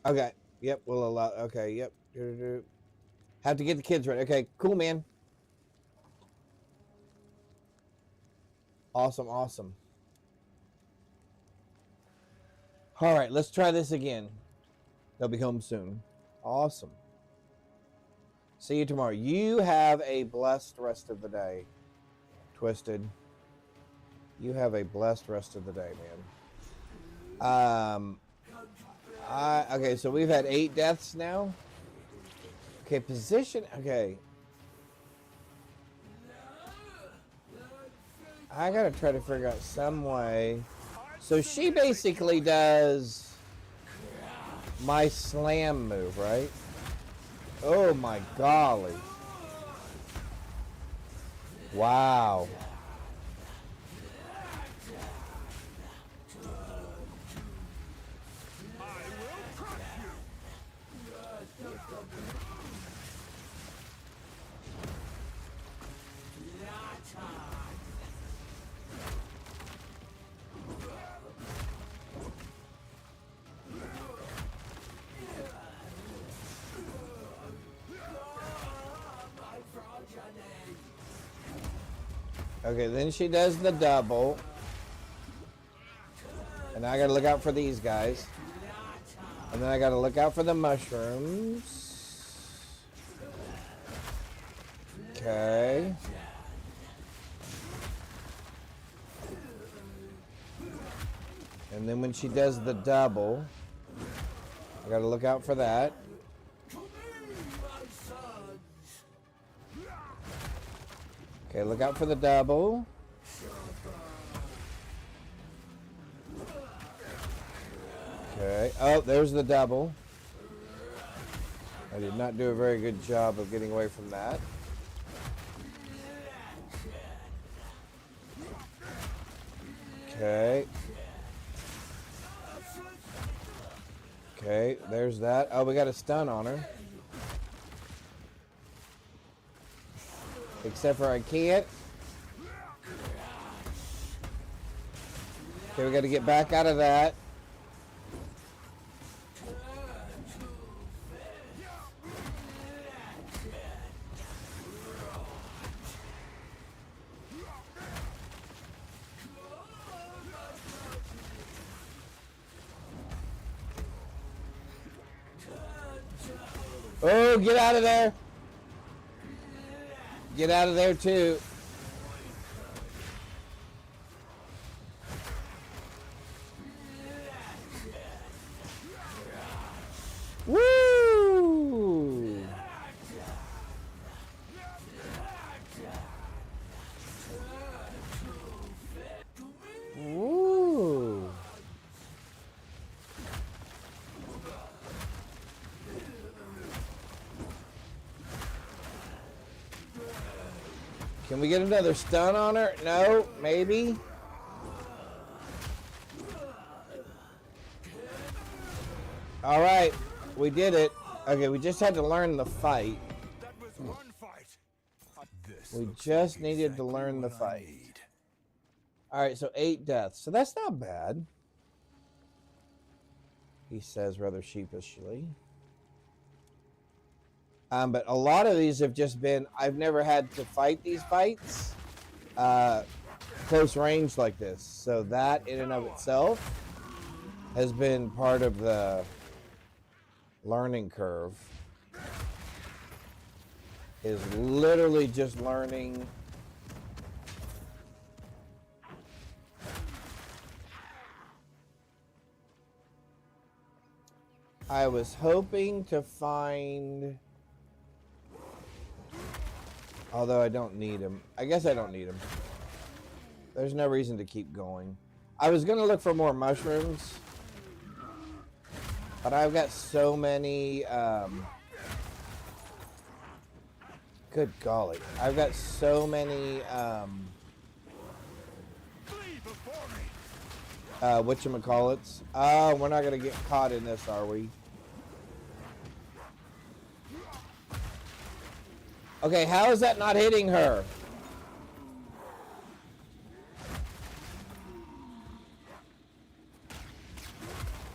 Okay, yep, we'll allow, okay, yep. Have to get the kids ready. Okay, cool, man. Awesome, awesome. All right, let's try this again. They'll be home soon. Awesome. See you tomorrow. You have a blessed rest of the day, Twisted. You have a blessed rest of the day, man. Okay, so we've had 8 deaths now. Okay, position. Okay. I gotta try to figure out some way. So she basically does my slam move, right? Oh my golly. Wow. Okay, then she does the double. And I gotta look out for these guys. And then I gotta look out for the mushrooms. Okay. And then when she does the double, I gotta look out for that. Okay, look out for the double. Okay. Oh, there's the double. I did not do a very good job of getting away from that. Okay. Okay, there's that. Oh, we got a stun on her. Except for I can't. Okay, we got to get back out of that. Oh, get out of there. Get out of there too. Woo! Woo! Can we get another stun on her? No, maybe. All right, we did it. Okay, we just had to learn the fight. That was one fight. We just needed to learn the fight. All right, so 8 deaths. So that's not bad. He says rather sheepishly. But a lot of these have just been, I've never had to fight these fights close range like this. So that in and of itself has been part of the learning curve. Is literally just learning I was hoping to find, although I don't need him. I guess I don't need him. There's no reason to keep going. I was going to look for more mushrooms, but I've got so many, good golly. I've got so many, Flee before me. whatchamacallits. We're not going to get caught in this, are we? Okay, how is that not hitting her?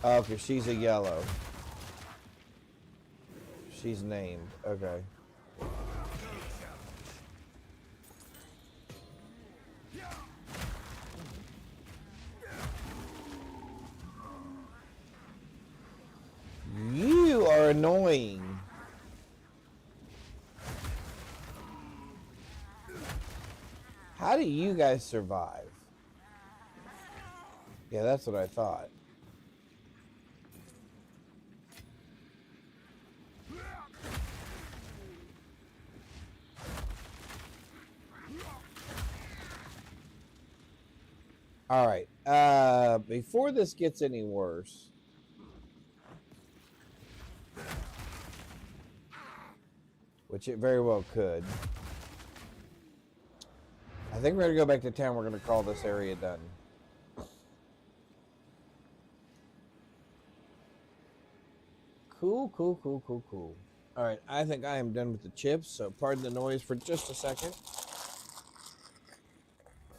Oh, because she's a yellow. She's named. Okay. You are annoying. How do you guys survive? Yeah, that's what I thought. All right. Before this gets any worse, which it very well could, I think we're going to go back to town. We're going to call this area done. Cool, cool, cool, cool, cool. All right, I think I am done with the chips, so pardon the noise for just a second.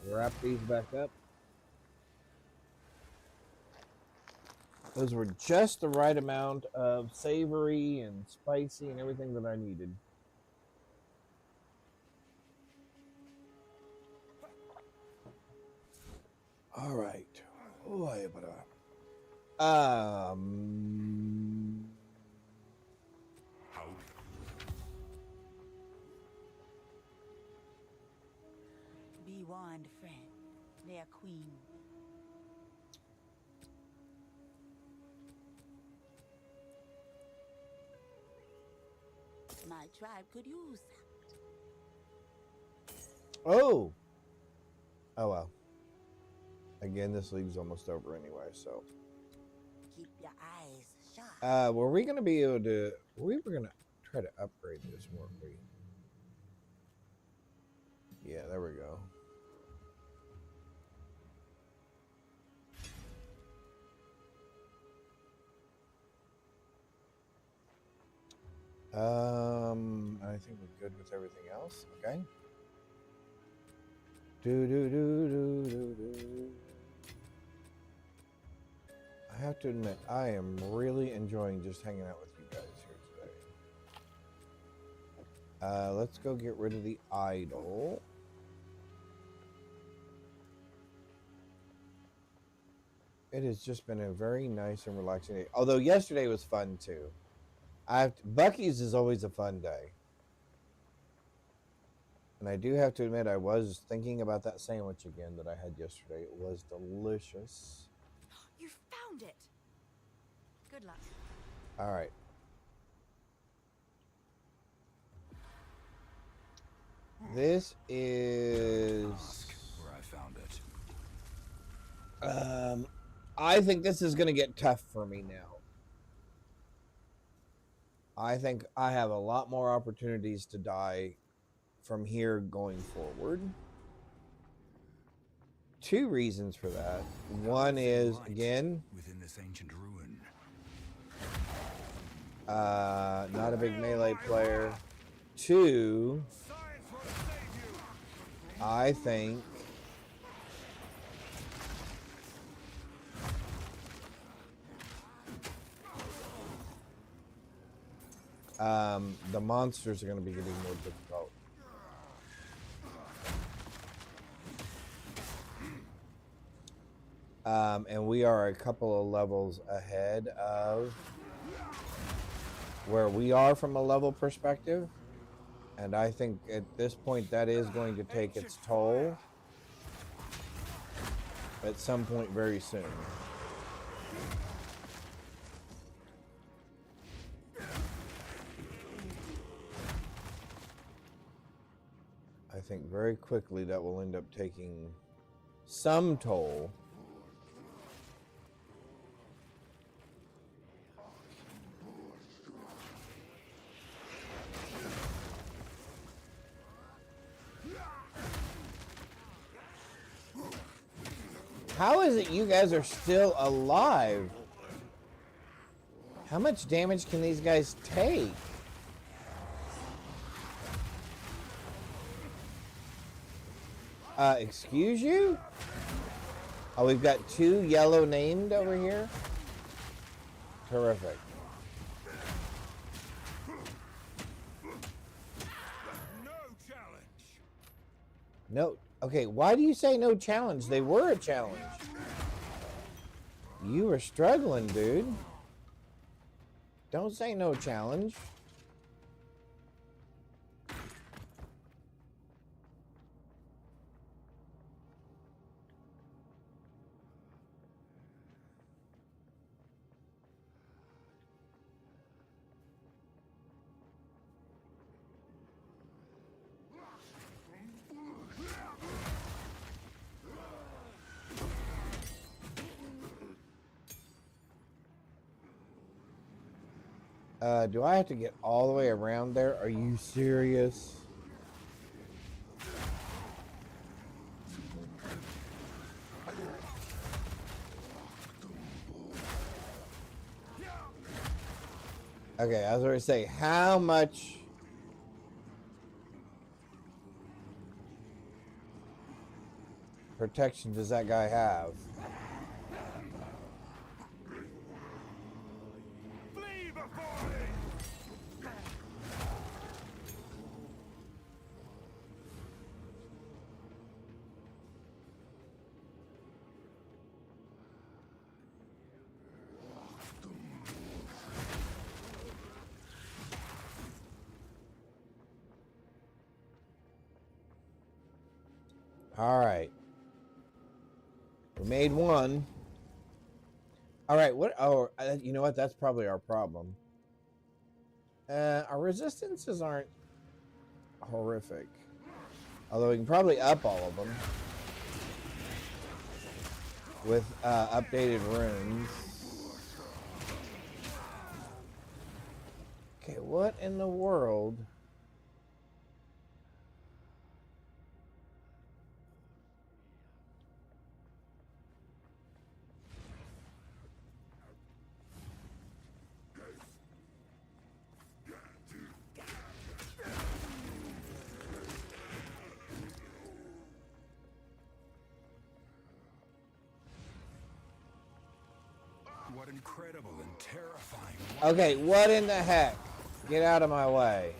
Wrap these back up. Those were just the right amount of savory and spicy and everything that I needed. All right. How? Be warned, friend. Their queen. My tribe could use that. Oh. Oh, well. Again, this league's almost over anyway, so. Keep your eyes sharp. Were we going to be able to... We were going to try to upgrade this, weren't we? Yeah, there we go. I think we're good with everything else. Okay. I have to admit, I am really enjoying just hanging out with you guys here today. Let's go get rid of the idol. It has just been a very nice and relaxing day. Although yesterday was fun too. Bucky's is always a fun day. And I do have to admit, I was thinking about that sandwich again that I had yesterday. It was delicious. You found it. Good luck. All right. This is Where I found it. I think this is going to get tough for me now. I think I have a lot more opportunities to die from here going forward. Two reasons for that. One is, again, within this ancient ruin. not a big melee player. Two, I think the monsters are going to be getting more difficult. And we are a couple of levels ahead of where we are from a level perspective. And I think at this point that is going to take its toll at some point very soon. I think very quickly that will end up taking some toll. How is it you guys are still alive? How much damage can these guys take? Excuse you? Oh, we've got 2 yellow named over here. Terrific. No challenge. No. Okay, why do you say no challenge? They were a challenge. You were struggling, dude. Don't say no challenge. Do I have to get all the way around there? Are you serious? Okay, I was going to say, how much protection does that guy have? Flee before me. All right. We made one. All right, what? Oh, you know what? That's probably our problem. Our resistances aren't horrific. Although we can probably up all of them with updated runes. Okay, what in the world? What incredible and terrifying. Okay, what in the heck? Get out of my way.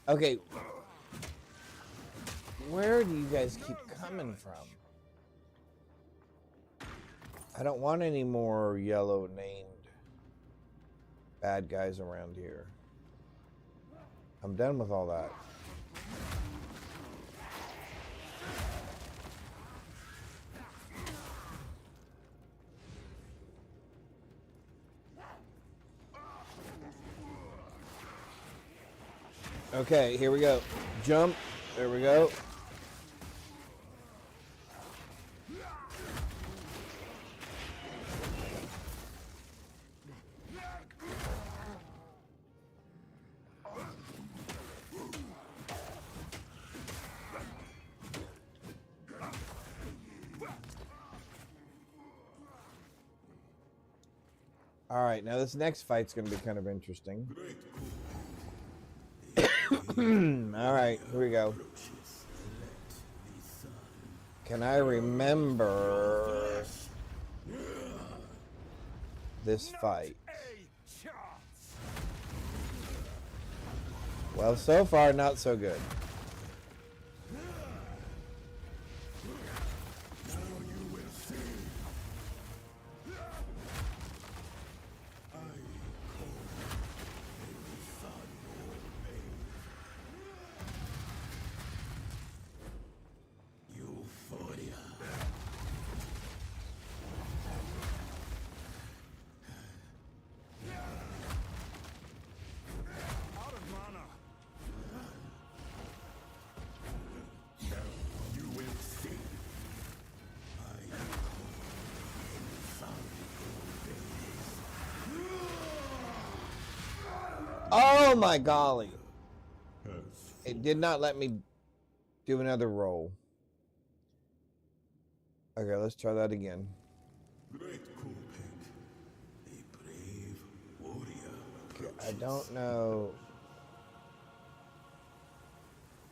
Okay. Where do you guys keep coming from? I don't want any more yellow named bad guys around here. I'm done with all that. Okay, here we go. Jump. There we go. All right, now this next fight's going to be kind of interesting. All right, here we go. Can I remember this fight? Well, so far, not so good. Oh my golly. It did not let me do another roll. Okay, let's try that again. Great Coolpig, a brave warrior. Okay, I don't know.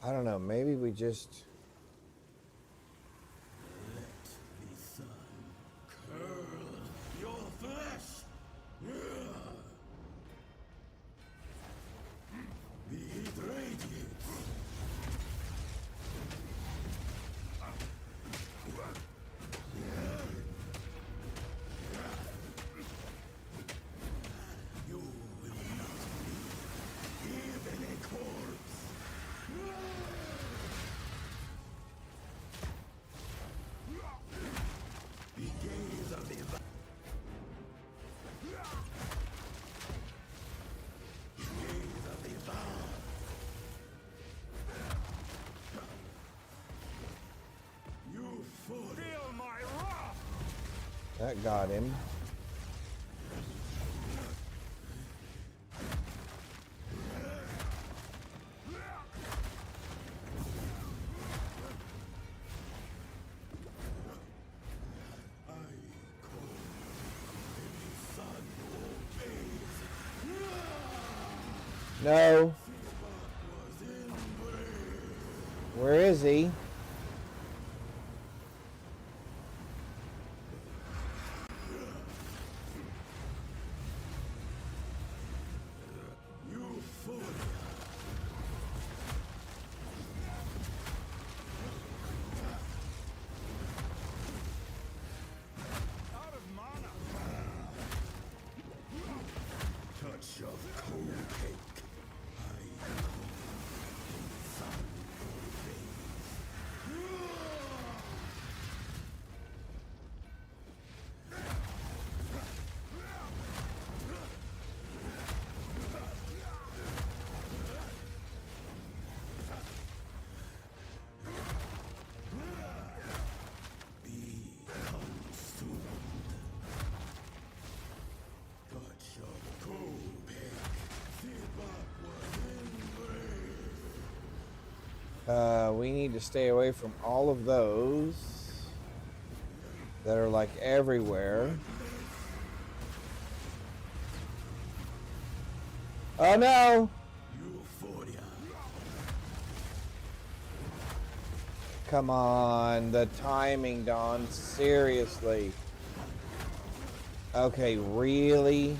I don't know. Maybe we just. Let the sun curl your flesh. The heat radiates. You will not be even a corpse. The gaze of the That got him. No. Where is he? touch of cold cake. We need to stay away from all of those that are like everywhere. Oh no! Come on, the timing, Dawn. Seriously. Okay, really?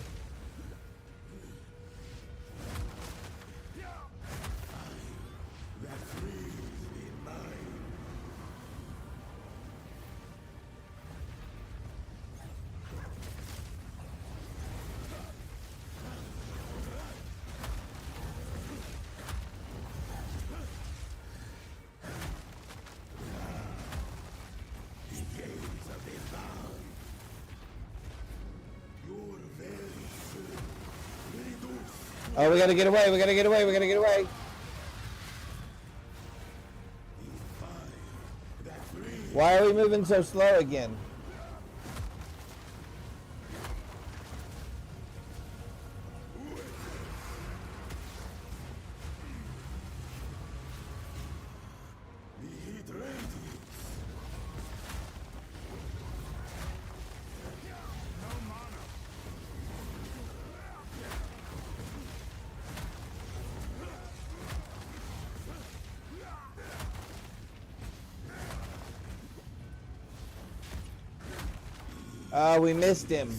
Oh, we gotta get away, we gotta get away, we gotta get away. Why are we moving so slow again? We missed him.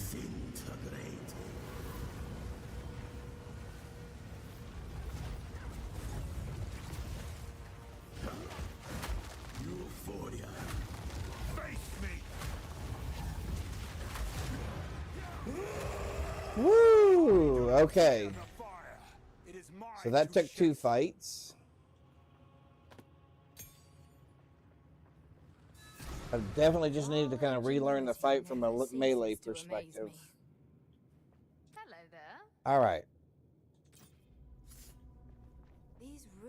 Woo! Okay. So that took 2 fights. I definitely just needed to kind of relearn the fight from a melee perspective. Hello there. All right.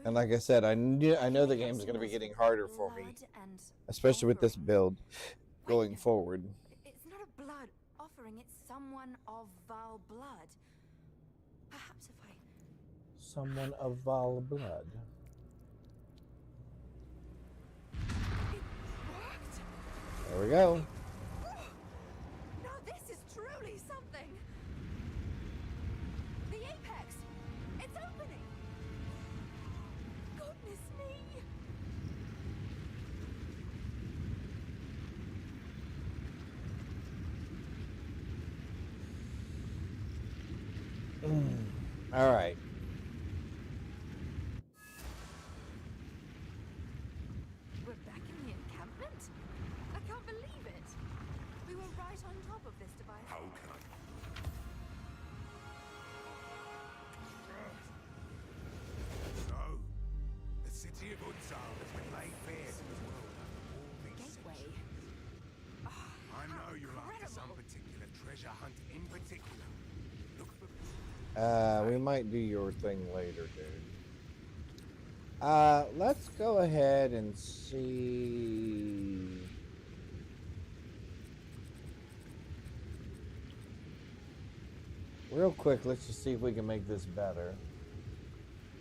And like I said, I know the game's going to be getting harder for me, especially with this build going forward. It's not a blood offering, it's someone of Val blood. Perhaps if I someone of Val blood. There we go. Now this is truly something. The apex. It's opening. Goodness me. All right. We're back in the encampment? I can't believe it. We were right on top of this device. How can I? So, the city of Utzal has been laid bare to the world after all these Gateway. centuries. I know you're after some particular treasure hunt in particular. Look for... We might do your thing later, dude. Let's go ahead and see. Real quick, let's just see if we can make this better.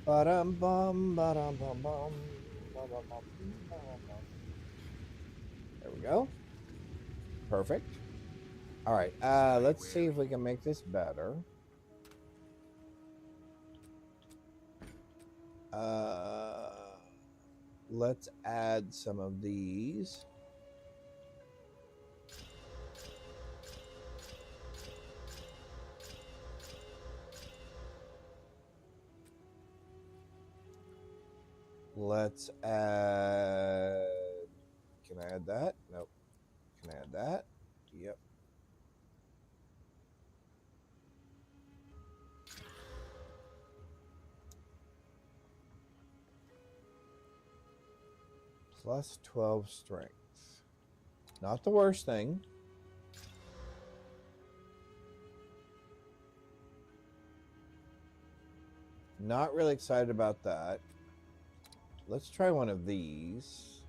Ba-dum bum, ba-dum bum bum, ba-dum bum, ba-dum bum. There we go. Perfect. All right, let's see if we can make this better. Let's add some of these. Let's add, can I add that? Nope. Can I add that? Yep. Plus 12 strength. Not the worst thing. Not really excited about that. Let's try one of these.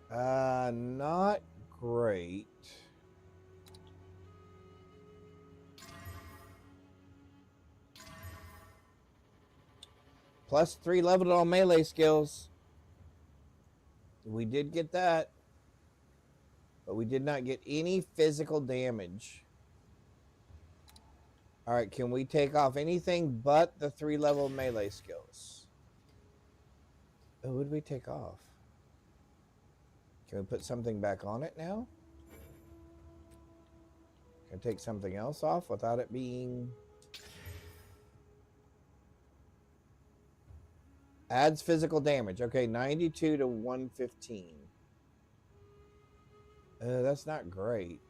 Not great. Plus 3 leveled on melee skills. We did get that. But we did not get any physical damage. Alright, can we take off anything but the 3 level melee skills? Oh, what did we take off? Can we put something back on it now? Can I take something else off without it being... Adds physical damage. Okay, 92 to 115. That's not great.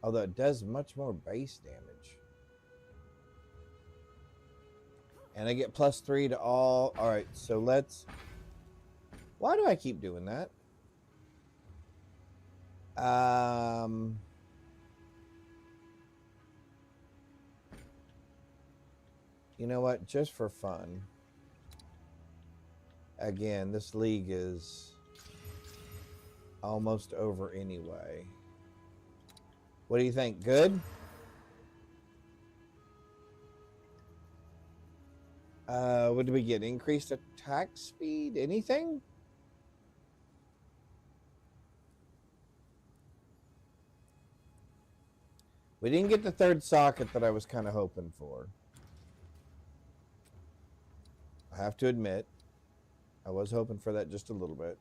Although it does much more base damage. And I get plus 3 to all. Alright, so let's... Why do I keep doing that? You know what? Just for fun. Again, this league is almost over anyway. What do you think? Good? What did we get? Increased attack speed? Anything? We didn't get the third socket that I was kind of hoping for. I have to admit, I was hoping for that just a little bit.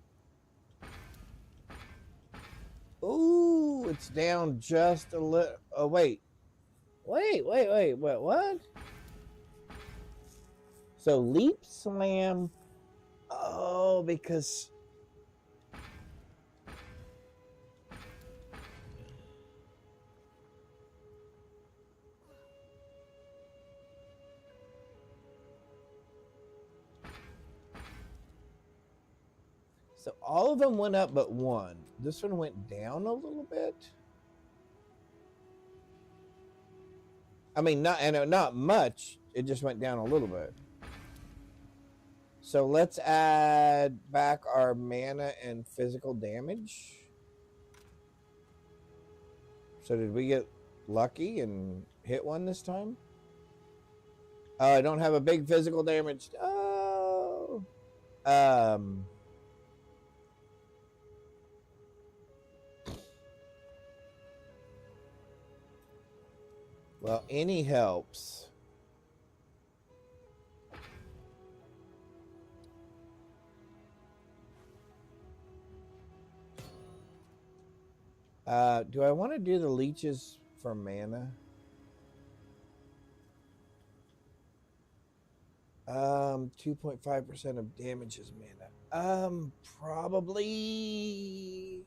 Ooh, it's down just a little. Oh, wait. Wait, what? So, leap slam. Oh, because... So all of them went up but one. This one went down a little bit. I mean, not much. It just went down a little bit. So let's add back our mana and physical damage. So did we get lucky and hit one this time? Oh, I don't have a big physical damage. Oh. Well, any helps. Do I want to do the leeches for mana? 2.5% of damage is mana. Probably.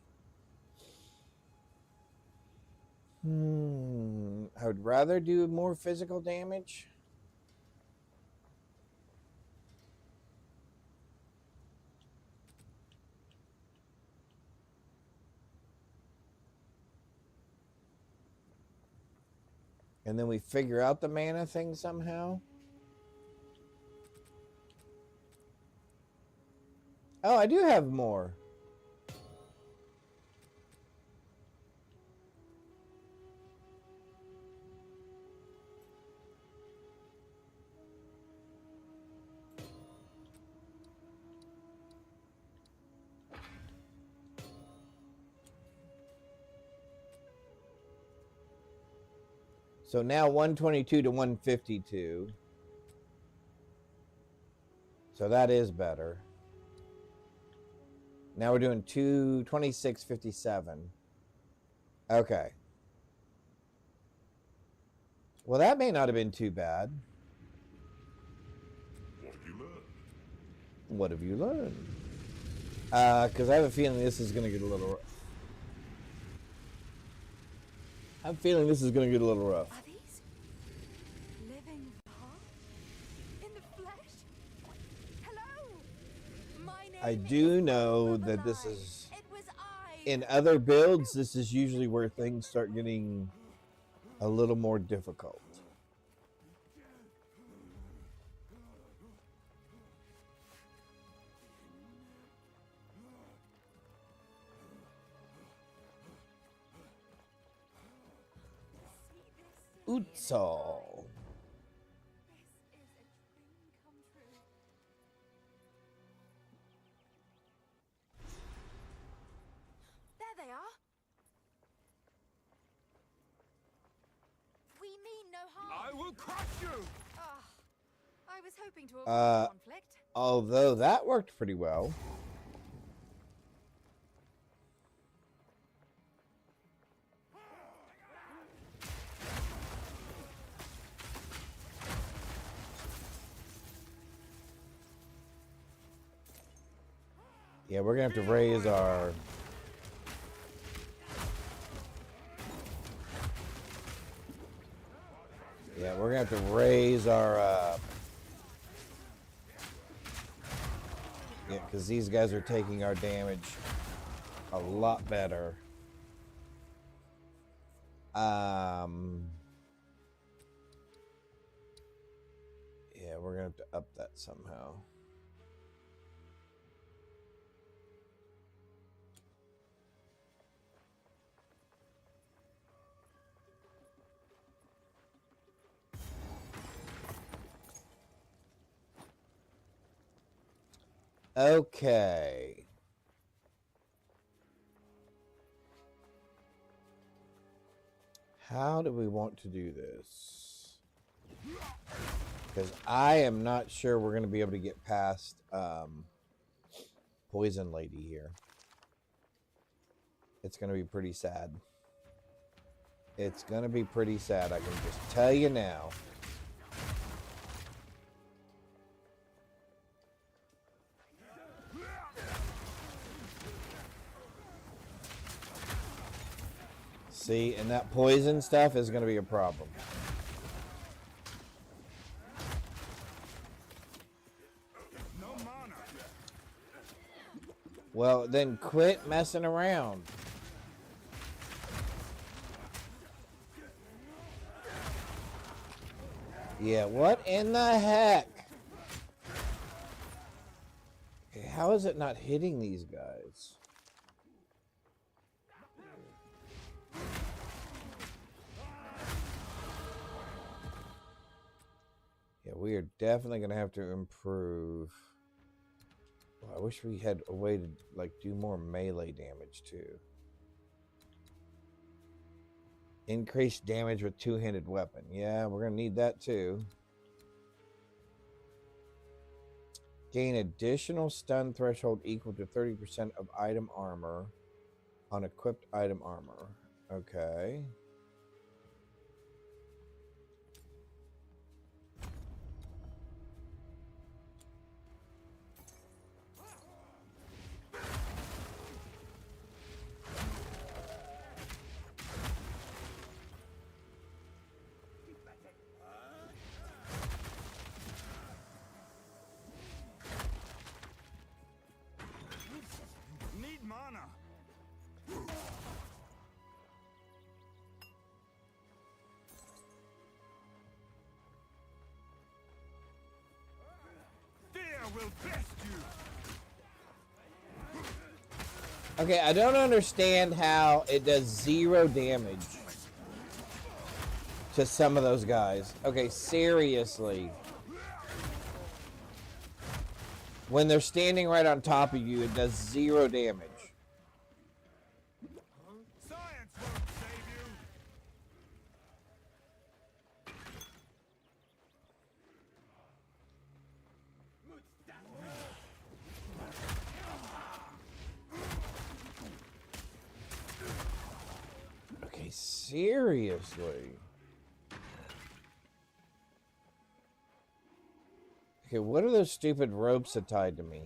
I would rather do more physical damage. And then we figure out the mana thing somehow. Oh, I do have more. So now 122 to 152. So that is better. Now we're doing 226.57. Okay. Well, that may not have been too bad. What have you learned? What have you learned? Because I have a feeling this is going to get a little rough. I'm feeling this is going to get a little rough. Are these living heart in the flesh? Hello. My name I do is know Alva that this Valai. is It was I. in other builds. This is usually where things start getting a little more difficult. Utsal. This is a dream come true. There they are. We mean no harm. I will crush you! I was hoping to avoid conflict. Although that worked pretty well. Yeah, we're gonna have to raise our. Yeah, we're gonna have to raise our. Yeah, because these guys are taking our damage a lot better. Yeah, we're gonna have to up that somehow. Okay. How do we want to do this? Because I am not sure we're going to be able to get past Poison Lady here. It's going to be pretty sad. It's going to be pretty sad, I can just tell you now. See, and that poison stuff is going to be a problem. No mana. Well, then quit messing around. Yeah, what in the heck? Okay, how is it not hitting these guys? we are definitely going to have to improve. Well, I wish we had a way to like do more melee damage too. Increased damage with two-handed weapon. Yeah, we're going to need that too. Gain additional stun threshold equal to 30% of item armor on equipped item armor. Okay. Need mana. Fear will best you. Okay, I don't understand how it does 0 damage to some of those guys. Okay, seriously. When they're standing right on top of you, it does 0 damage. Science won't save you. Okay, seriously. Okay, what are those stupid ropes that tied to me?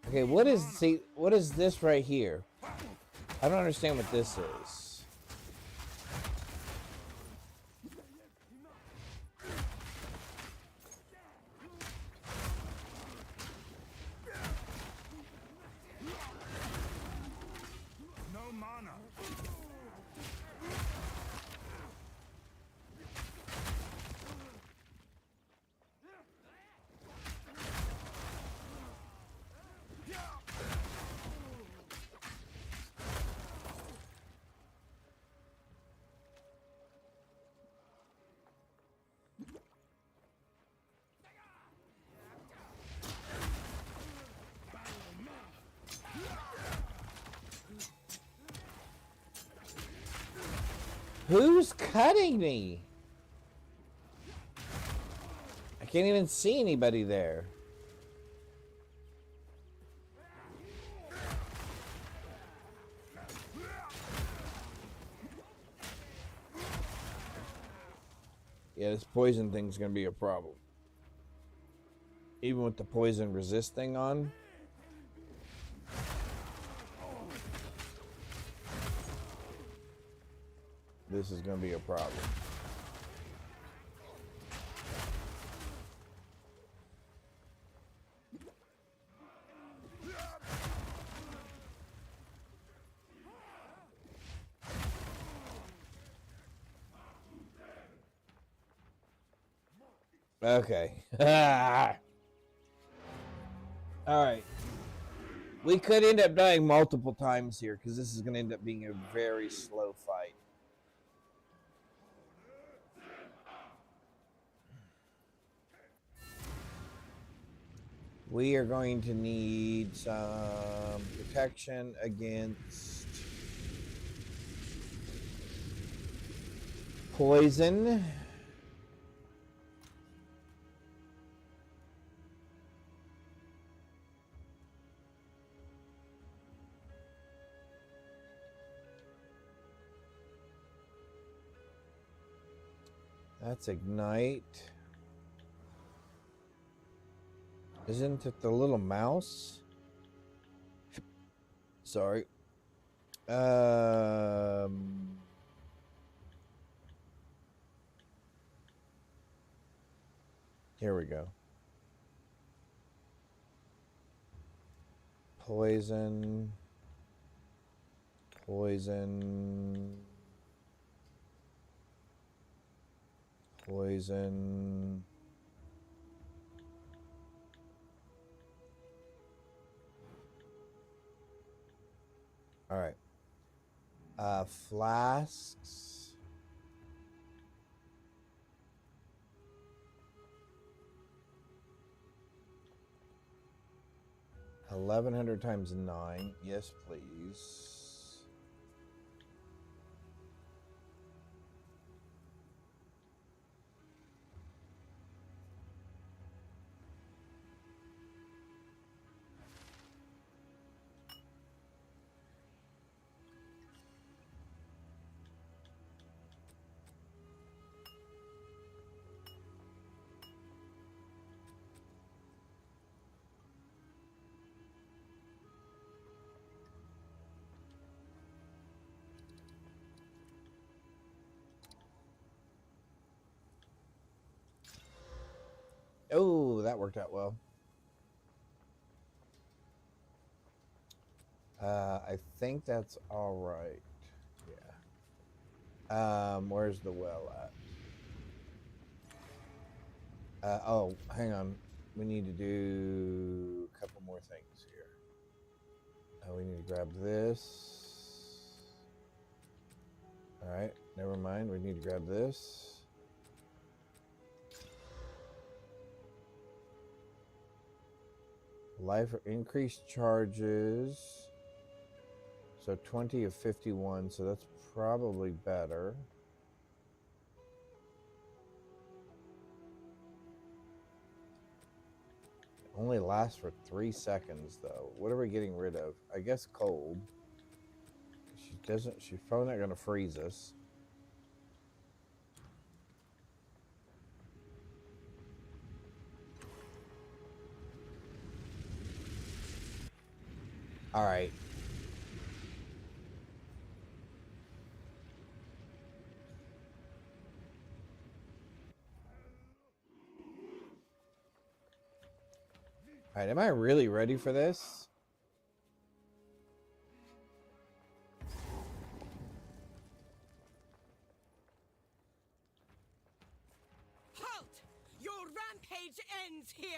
Okay, what is this right here? I don't understand what this is. No mana. Who's cutting me? I can't even see anybody there. Yeah, this poison thing's gonna be a problem. Even with the poison resist thing on. This is gonna be a problem. Okay. All right. We could end up dying multiple times here because this is going to end up being a very slow fight. We are going to need some protection against poison. That's ignite. Isn't it the little mouse? Sorry. Here we go. Poison. Poison. Poison. All right. Flasks. 1100 times 9. Yes, please. Oh, that worked out well. I think that's all right. Yeah. Where's the well at? Oh, hang on. We need to do a couple more things here. We need to grab this. All right, never mind. We need to grab this. Life or increased charges. So 20 of 51, so that's probably better. Only lasts for 3 seconds though. What are we getting rid of? I guess cold. She's probably not gonna freeze us. All right. All right, am I really ready for this? Halt! Your rampage ends here!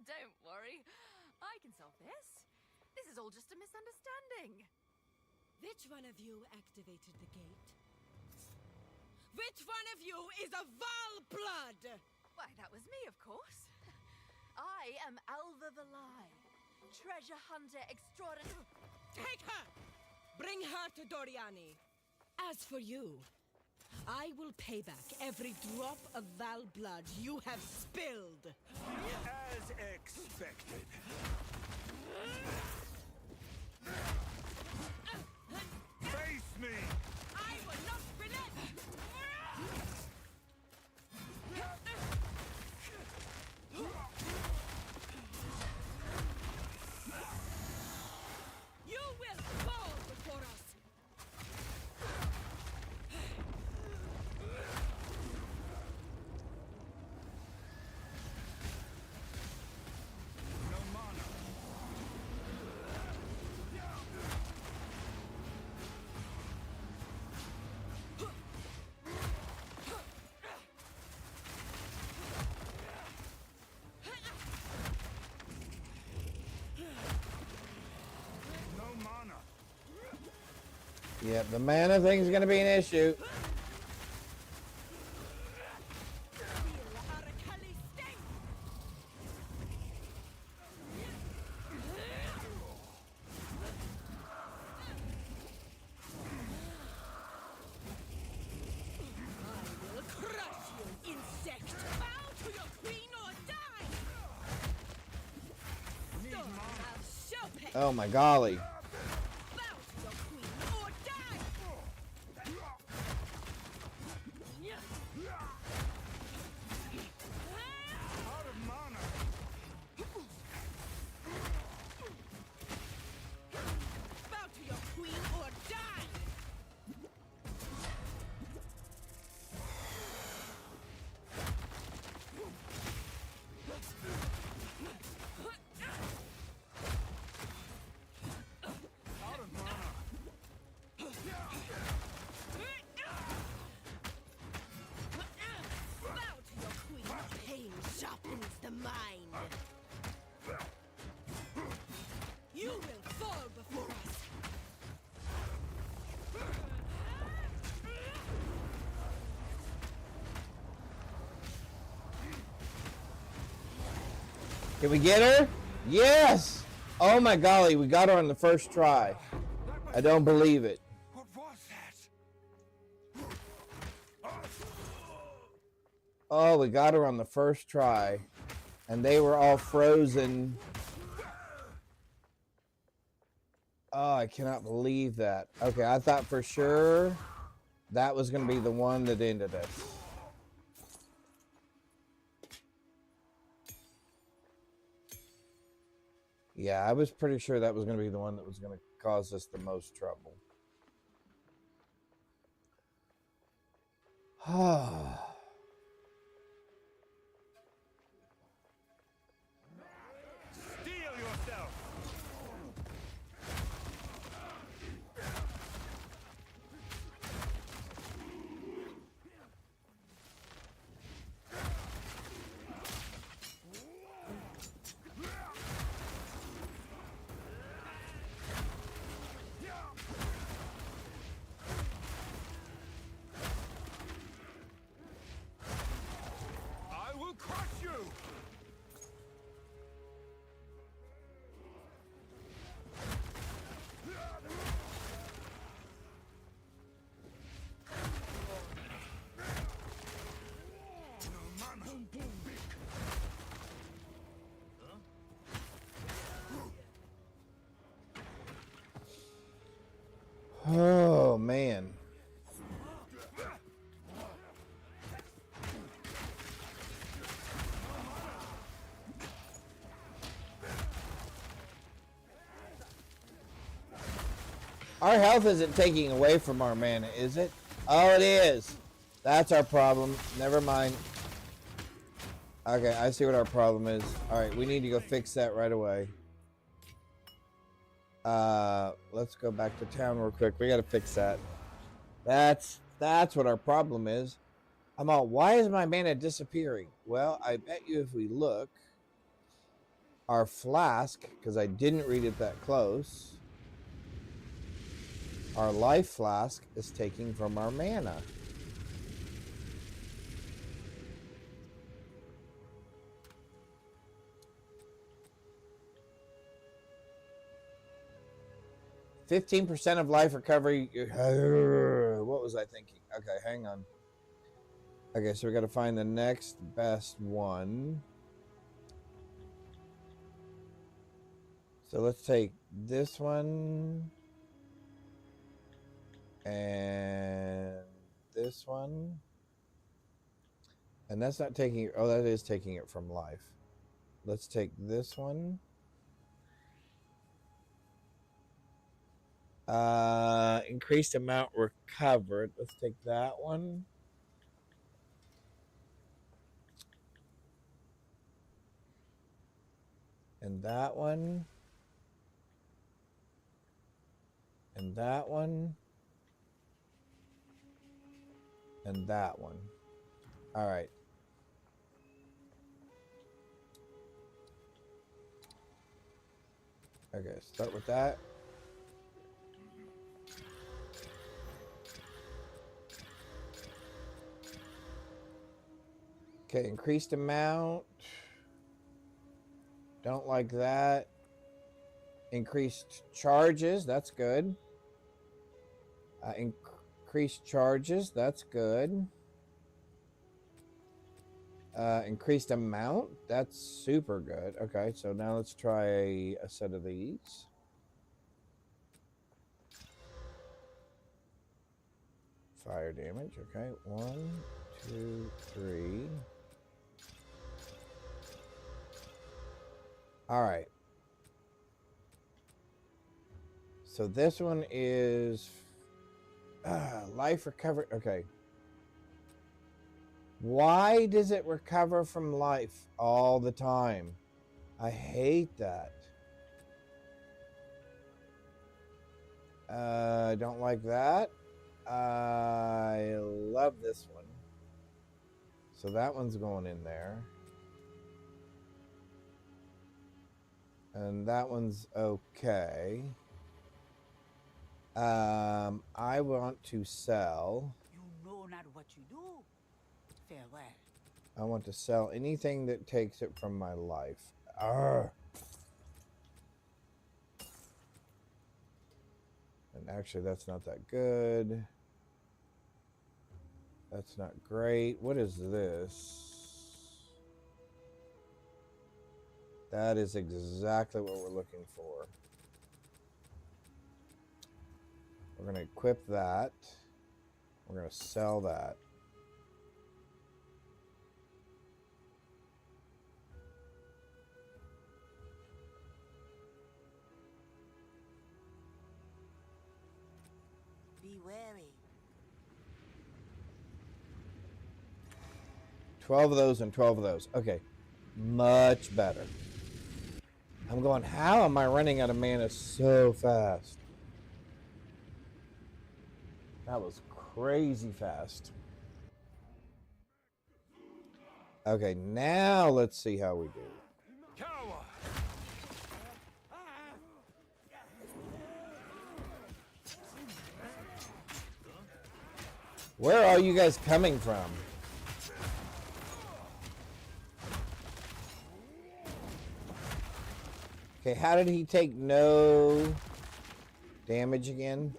Don't worry. I can solve this. This is all just a misunderstanding. Which one of you activated the gate? Which one of you is a Val blood? Why, that was me, of course. I am Alva Valai, treasure hunter extraordinary. Take her! Bring her to Doriani. As for you, I will pay back every drop of Val blood you have spilled. As expected. Face me! I will not relent! You will fall before us! No mana. No mana. Yep, the mana thing's gonna be an issue. I will crush you, insect! Bow to your queen or die! Storm of Chopin! Oh my golly. Bow to your queen or die! Out of mana. Bow to your queen or die! Can we get her? Yes! Oh my golly, we got her on the first try. I don't believe it. What was that? Oh, we got her on the first try. And they were all frozen. Oh, I cannot believe that. Okay, I thought for sure that was going to be the one that ended us. Yeah, I was pretty sure that was going to be the one that was going to cause us the most trouble. Steel yourself! I will crush you! Oh, man. Our health isn't taking away from our mana, is it? Oh, it is. That's our problem. Never mind. Okay, I see what our problem is. All right, we need to go fix that right away. Let's go back to town real quick. We got to fix that. That's what our problem is. I'm all, why is my mana disappearing? Well, I bet you if we look, our flask, because I didn't read it that close, our life flask is taking from our mana. %15 of life recovery. What was I thinking? Okay, hang on. Okay, so we got to find the next best one. So let's take this one and this one. And that's not taking it. Oh, that is taking it from life. Let's take this one. Increased amount recovered. Let's take that one. And that one. And that one. And that one. All right. Okay, start with that. Okay, increased amount. Don't like that. Increased charges, that's good. Increased charges, that's good. Increased amount, that's super good. Okay, so now let's try a set of these. Fire damage, okay. 1, 2, 3. All right. So this one is life recovery. Okay. Why does it recover from life all the time? I hate that. I don't like that. I love this one. So that one's going in there. And that one's okay. I want to sell. You know not what you do. Farewell. I want to sell anything that takes it from my life. And actually, that's not that good. That's not great. What is this? That is exactly what we're looking for. We're going to equip that. We're going to sell that. Be wary. 12 of those and 12 of those. Okay. Much better. I'm going, how am I running out of mana so fast? That was crazy fast. Okay, now let's see how we do. Where are you guys coming from? Okay, how did he take no damage again?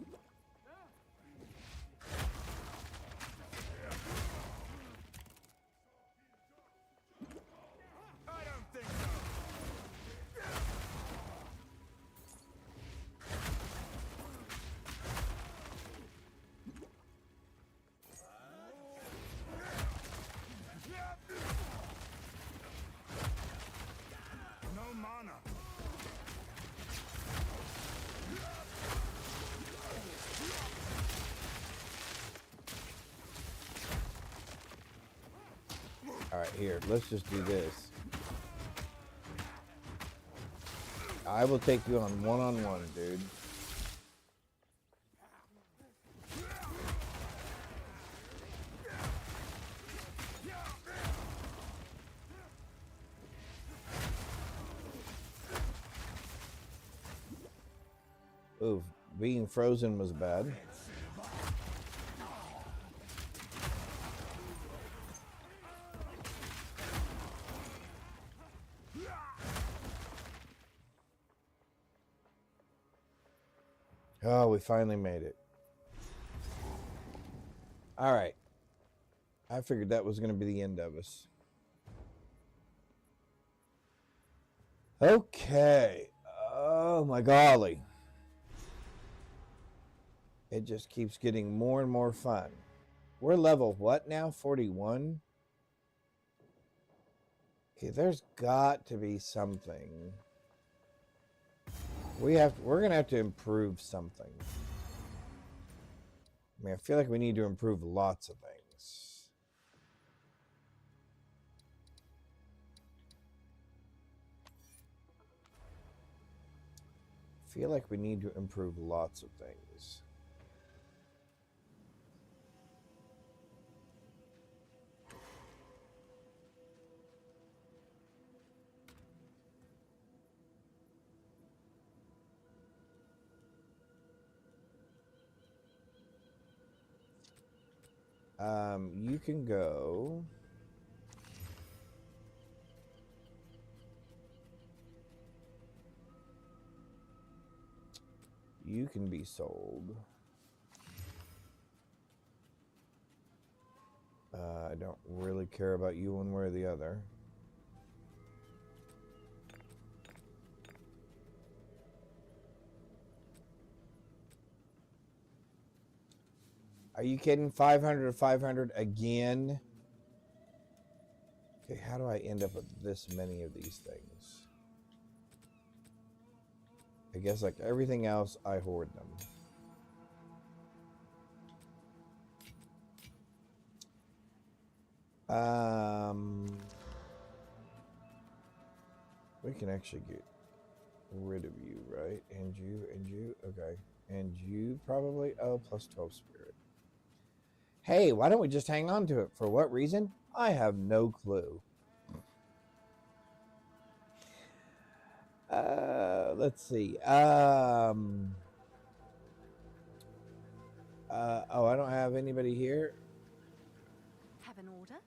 All right, here, let's just do this. I will take you on one-on-one, dude. Ooh, being frozen was bad. Oh, we finally made it. All right. I figured that was going to be the end of us. Okay. Oh, my golly. It just keeps getting more and more fun. We're level what now? 41? Okay, there's got to be something. We're going to have to improve something. I mean, I feel like we need to improve lots of things. I feel like we need to improve lots of things. You can go. You can be sold. I don't really care about you one way or the other. Are you kidding? 500 to 500 again? Okay, how do I end up with this many of these things? I guess like everything else, I hoard them. We can actually get rid of you, right? And you, okay. And you probably, oh, plus 12 spirit. Hey, why don't we just hang on to it? For what reason? I have no clue. Let's see. Oh, I don't have anybody here. Have an order?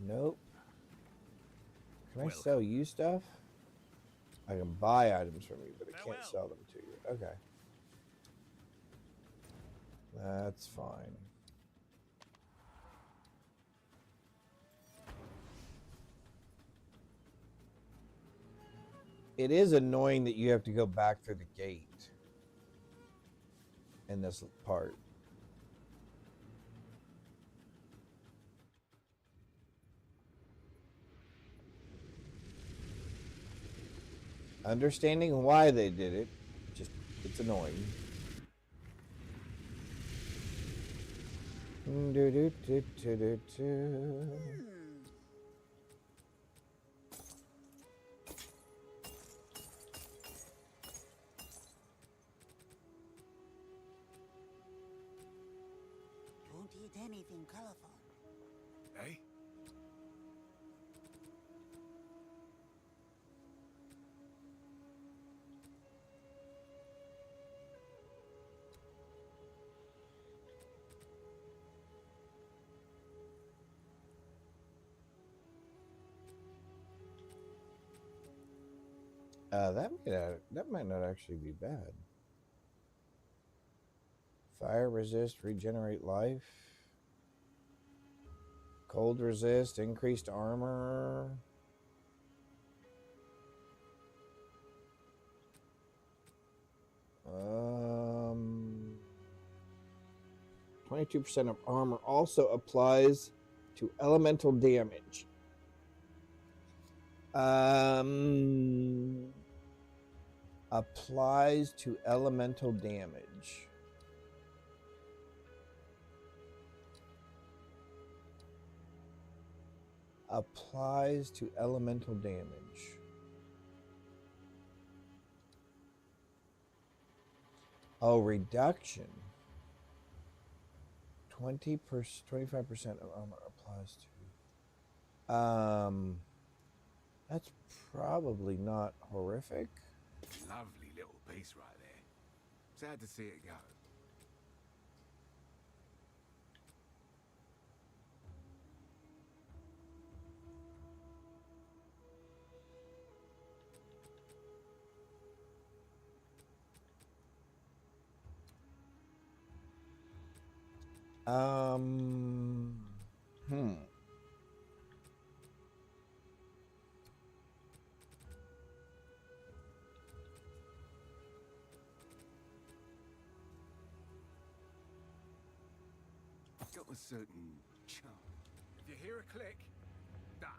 Nope. Can I sell you stuff? I can buy items from you, but I can't sell them to you. Okay. That's fine. It is annoying that you have to go back through the gate in this part. Understanding why they did it, just it's annoying. Don't eat anything colorful. Eh? That might not actually be bad. Fire resist, regenerate life. Cold resist, increased armor. Um, 22% of armor also applies to elemental damage. Applies to elemental damage. Applies to elemental damage. Oh, reduction. 25% of armor applies to. That's probably not horrific. Lovely little piece right there. Sad to see it go. Hmm. Got a certain charm. If you hear a click, duck.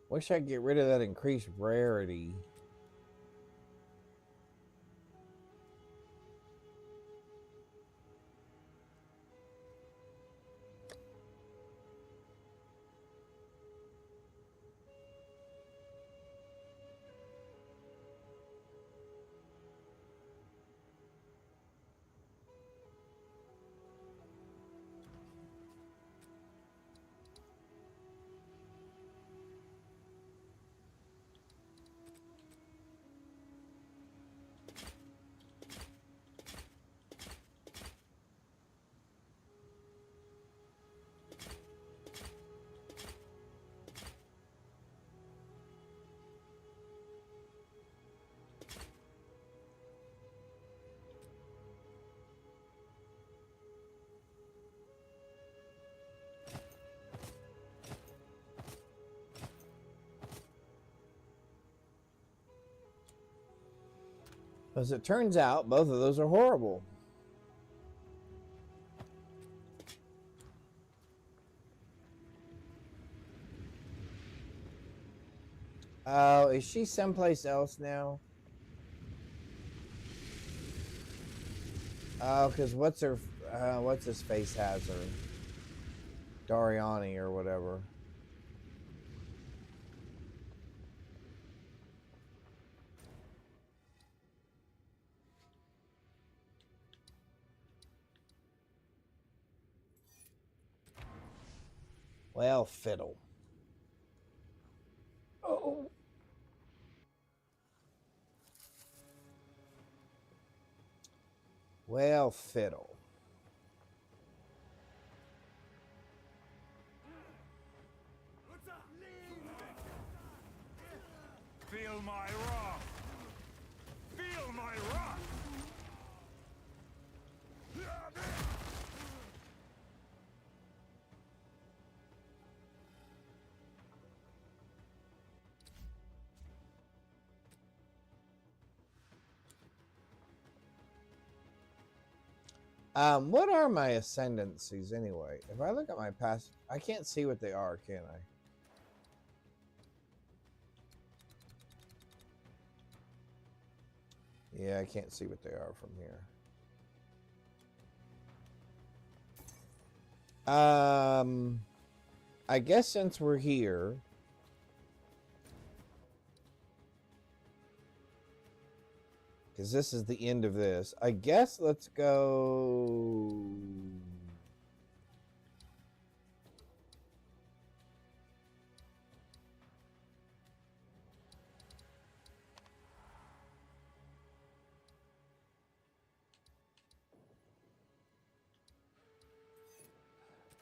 Wish I could get rid of that increased rarity. As it turns out, both of those are horrible. Oh, is she someplace else now? Oh, because what's his face has her? Dariani or whatever. Well, fiddle. Oh. Well, fiddle. Feel my wrath! Feel my wrath! What are my ascendancies anyway? If I look at my past, I can't see what they are, can I? Yeah, I can't see what they are from here. I guess since we're here, because this is the end of this, I guess let's go.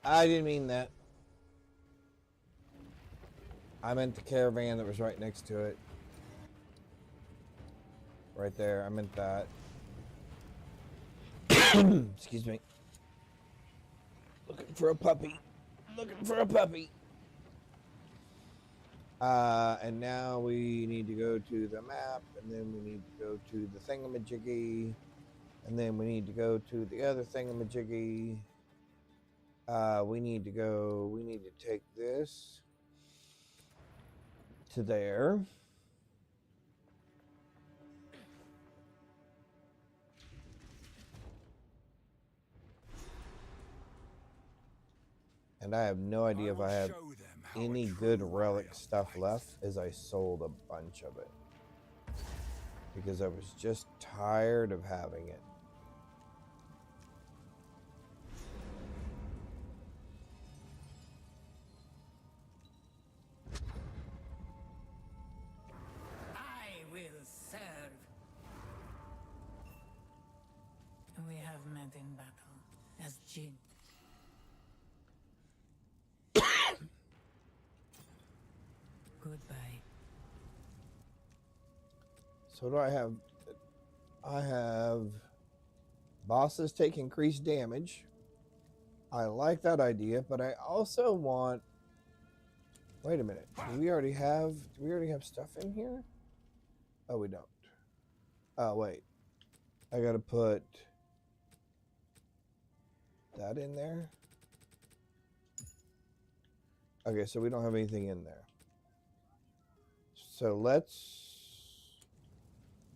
I didn't mean that. I meant the caravan that was right next to it. Right there. I meant that. Excuse me. Looking for a puppy. Looking for a puppy. And now we need to go to the map, and then we need to go to the thingamajiggy, and then we need to go to the other thingamajiggy. We need to take this to there. And I have no idea if I have any good relic stuff left, as I sold a bunch of it. Because I was just tired of having it. I will serve. We have met in battle as Jin. Goodbye. So what do I have? I have bosses take increased damage. I like that idea, but I also want. Wait a minute. Do we already have stuff in here? Oh, we don't. Oh, wait. I gotta put that in there. Okay, so we don't have anything in there. So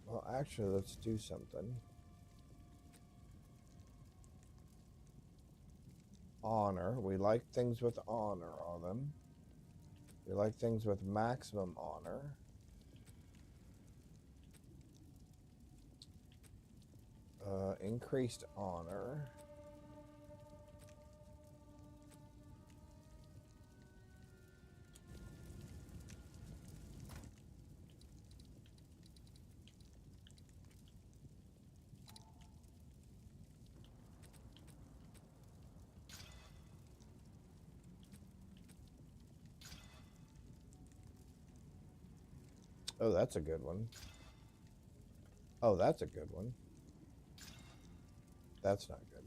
well, actually, let's do something. Honor. We like things with honor on them. We like things with maximum honor. Increased honor. Oh, that's a good one. Oh, that's a good one. That's not good.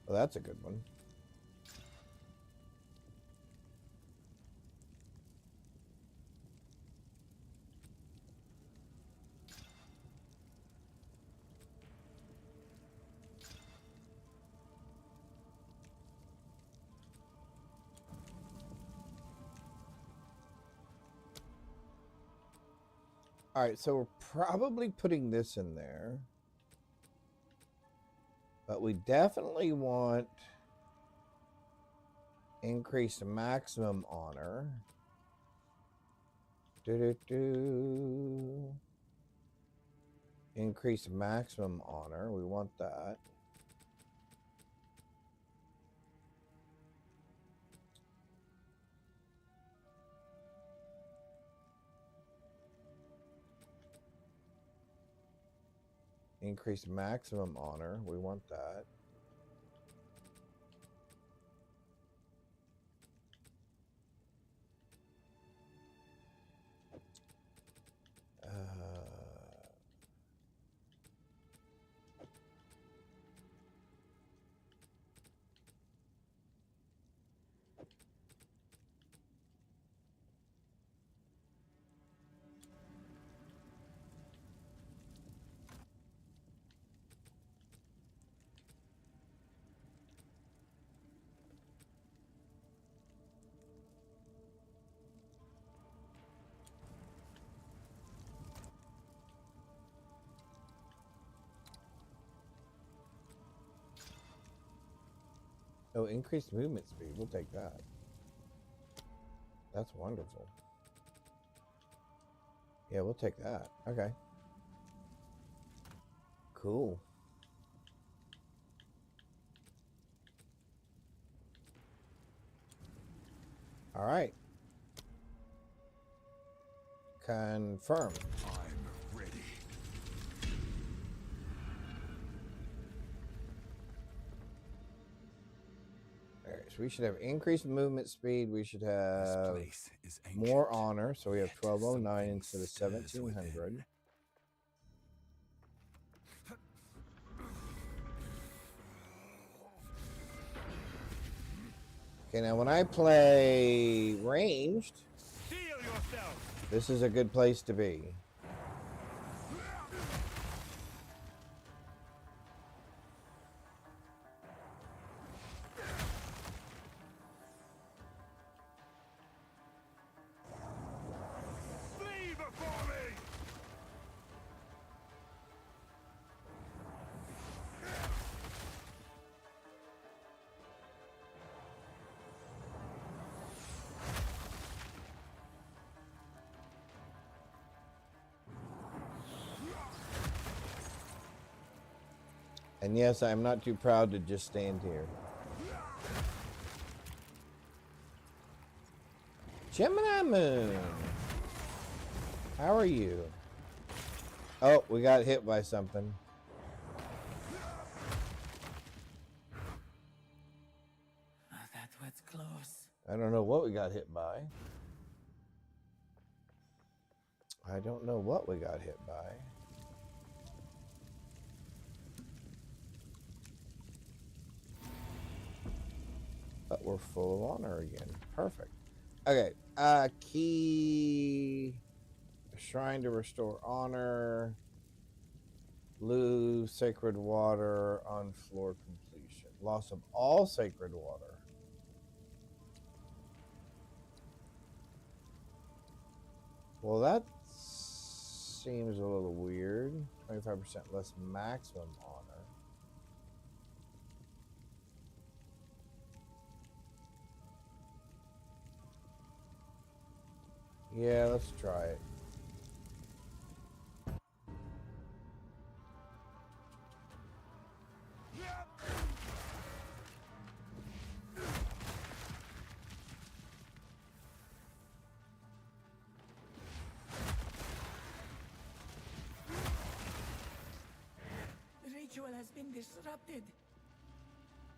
Oh, that's a good one. All right, so we're probably putting this in there. But we definitely want increased maximum honor. Increased maximum honor. We want that. Increased maximum honor. We want that. Oh, increased movement speed. We'll take that. That's wonderful. Yeah, we'll take that. Okay. Cool. All right. Confirm. I'm ready. All right, so we should have increased movement speed. We should This have place is more ancient, honor. So we have yet 1209 something instead of stirs 1700. within. Okay, now when I play ranged, this is a good place to be. Flee before me! And yes, I'm not too proud to just stand here. Gemini Moon. How are you? Oh, we got hit by something. That was close. I don't know what we got hit by. I don't know what we got hit by. But we're full of honor again. Perfect. Okay. Key. Shrine to restore honor. Lose sacred water on floor completion. Loss of all sacred water. Well, that seems a little weird. 25% less maximum honor. Yeah, let's try it. The ritual has been disrupted.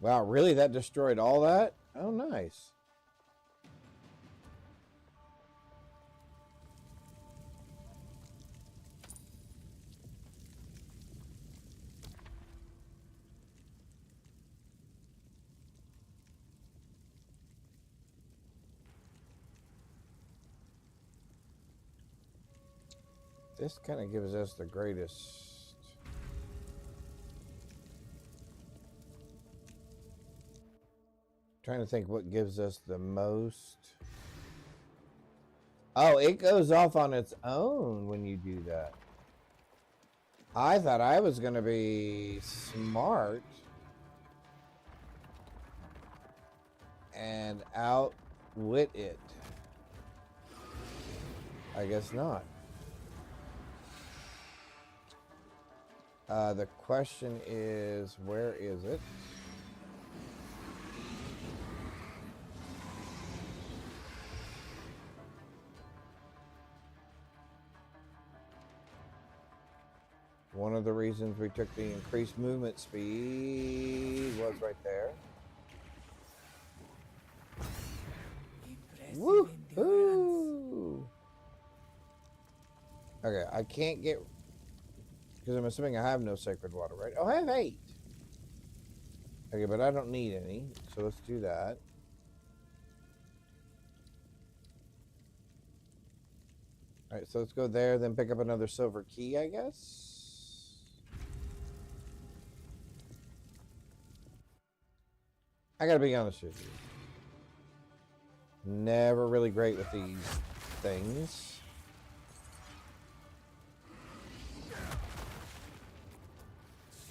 Wow, really? That destroyed all that? Oh, nice. This kind of gives us the greatest. Trying to think what gives us the most. Oh, it goes off on its own when you do that. I thought I was going to be smart and outwit it. I guess not. The question is, where is it? One of the reasons we took the increased movement speed was right there. Woo! Okay, I can't get... Because I'm assuming I have no sacred water, right? Oh, I have 8. Okay, but I don't need any. So let's do that. Alright, so let's go there, then pick up another silver key, I guess. I gotta be honest with you. Never really great with these things.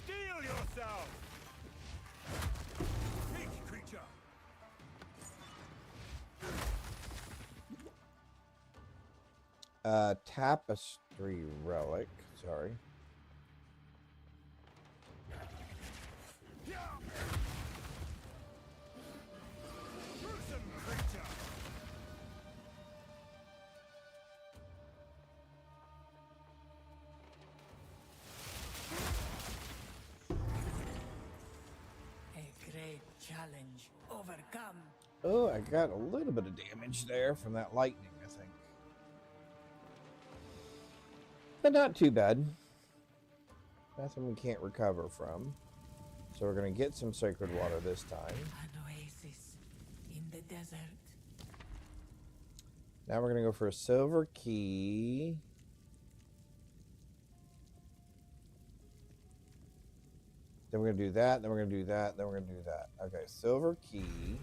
Steel yourself! Big creature! Tapestry relic. Sorry. Gruesome creature! A great challenge overcome. Oh, I got a little bit of damage there from that lightning, I think. But not too bad. Nothing we can't recover from. So we're going to get some sacred water this time. An oasis in the desert. Now we're going to go for a silver key. Then we're going to do that, then we're going to do that, then we're going to do that. Okay, silver key.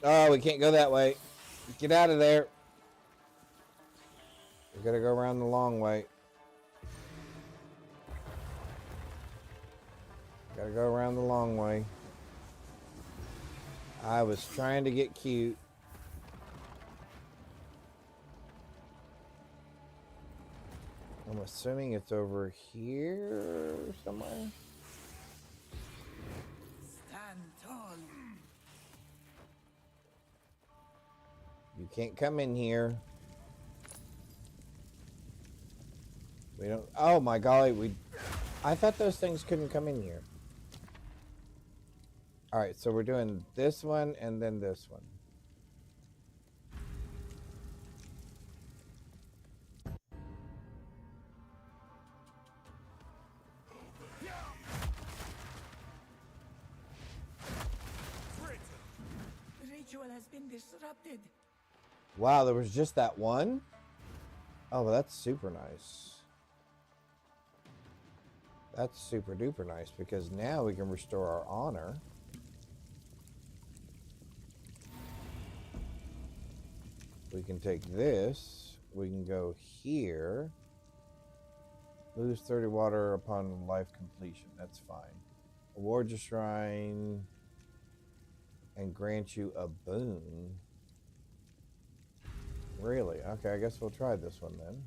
Oh, we can't go that way. Get out of there. We gotta go around the long way. Gotta go around the long way. I was trying to get cute. I'm assuming it's over here somewhere. Stand tall. You can't come in here. We don't... Oh my golly, I thought those things couldn't come in here. Alright, so we're doing this one and then this one. The ritual has been disrupted. Wow, there was just that one? Oh, well, that's super nice. That's super duper nice because now we can restore our honor. We can take this. We can go here. Lose 30 water upon life completion. That's fine. Award your shrine and grant you a boon. Really? Okay, I guess we'll try this one then.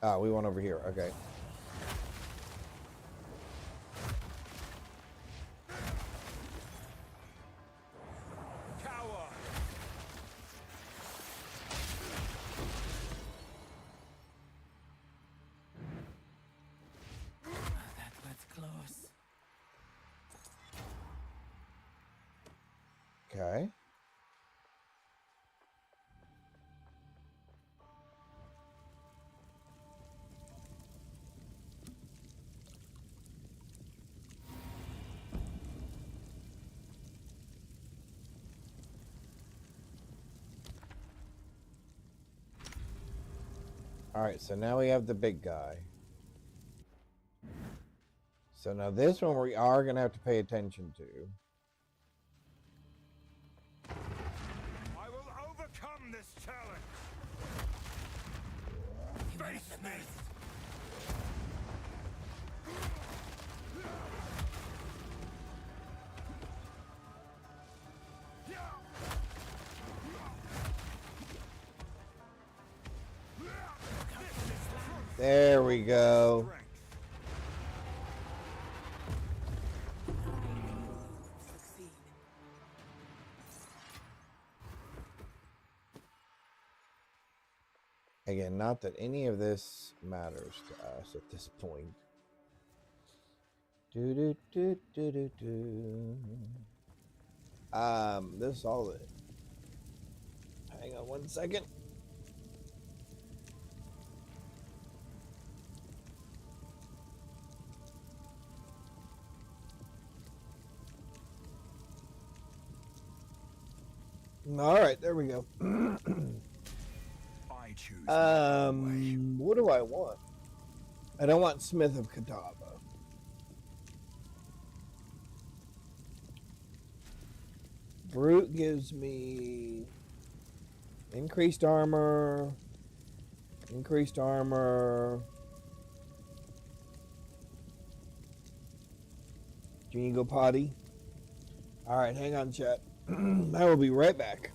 Oh, we went over here. Okay. Okay. All right, so now we have the big guy. So now this one we are going to have to pay attention to. I will overcome this challenge. Face me. There we go. Again, not that any of this matters to us at this point. This is all it. Hang on one second. All right, there we go. I choose. What do I want? I don't want Smith of Catawba. Brute gives me increased armor. Increased armor. Can you go potty? All right, hang on, chat. I will be right back.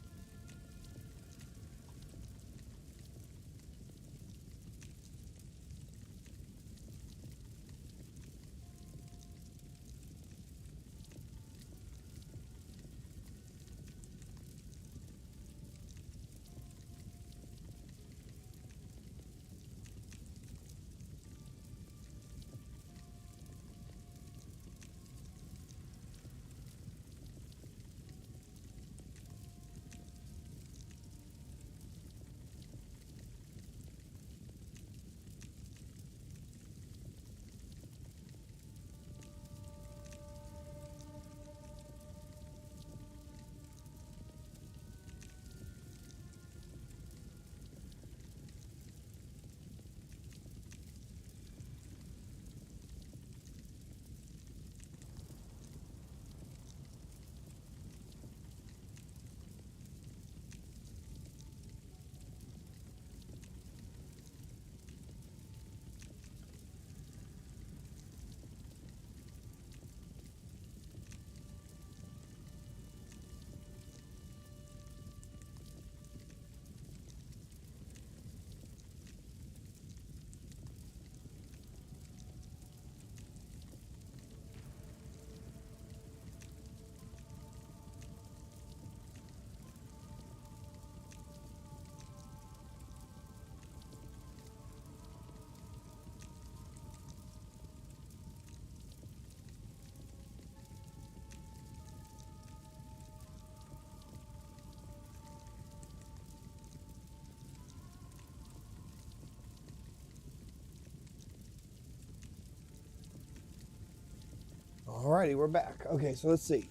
Alrighty, we're back. Okay, so let's see.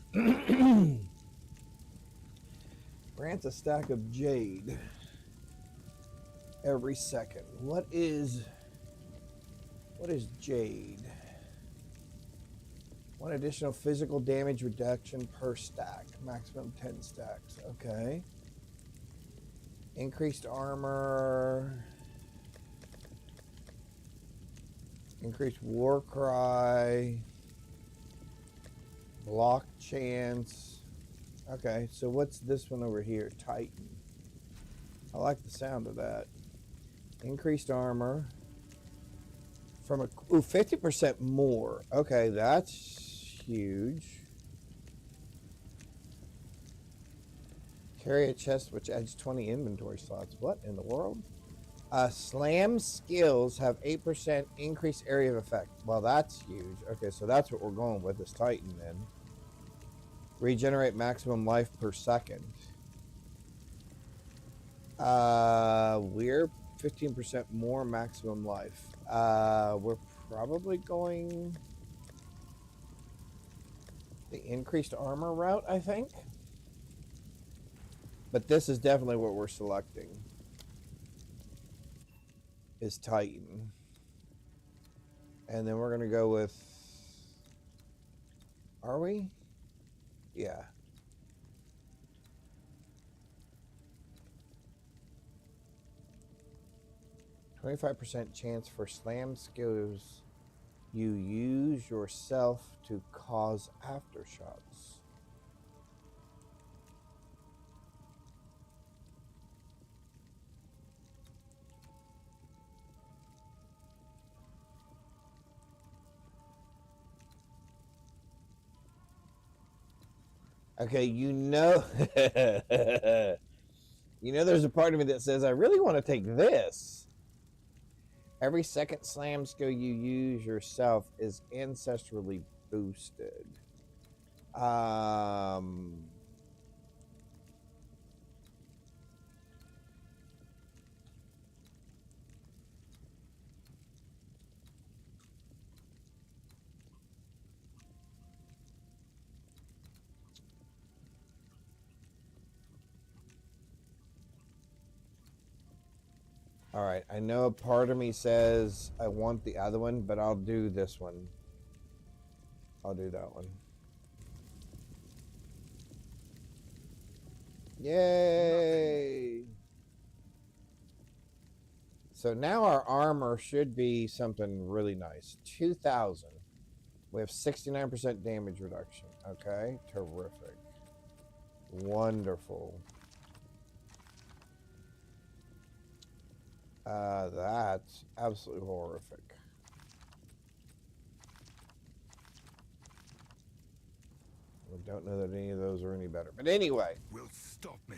Grants a stack of jade every second. What is jade? One additional physical damage reduction per stack. Maximum 10 stacks. Okay. Increased armor. Increased war cry. Block chance. Okay, so what's this one over here? Titan. I like the sound of that. Increased armor. From a 50% more. Okay, that's huge. Carry a chest which adds 20 inventory slots. What in the world? Slam skills have 8% increased area of effect. Well, that's huge. Okay, so that's what we're going with, this Titan then. Regenerate maximum life per second. We're 15% more maximum life. We're probably going the increased armor route, I think. But this is definitely what we're selecting. Is Titan. And then we're going to go with... Are we? Yeah. %25 chance for slam skills you use yourself to cause aftershocks. Okay, you know, you know, there's a part of me that says I really want to take this. Every second slam skill you use yourself is ancestrally boosted. All right, I know a part of me says I want the other one, but I'll do this one. I'll do that one. Yay! So now our armor should be something really nice. 2,000. We have 69% damage reduction. Okay, terrific. Wonderful. That's absolutely horrific. I don't know that any of those are any better. But anyway. Will stop me.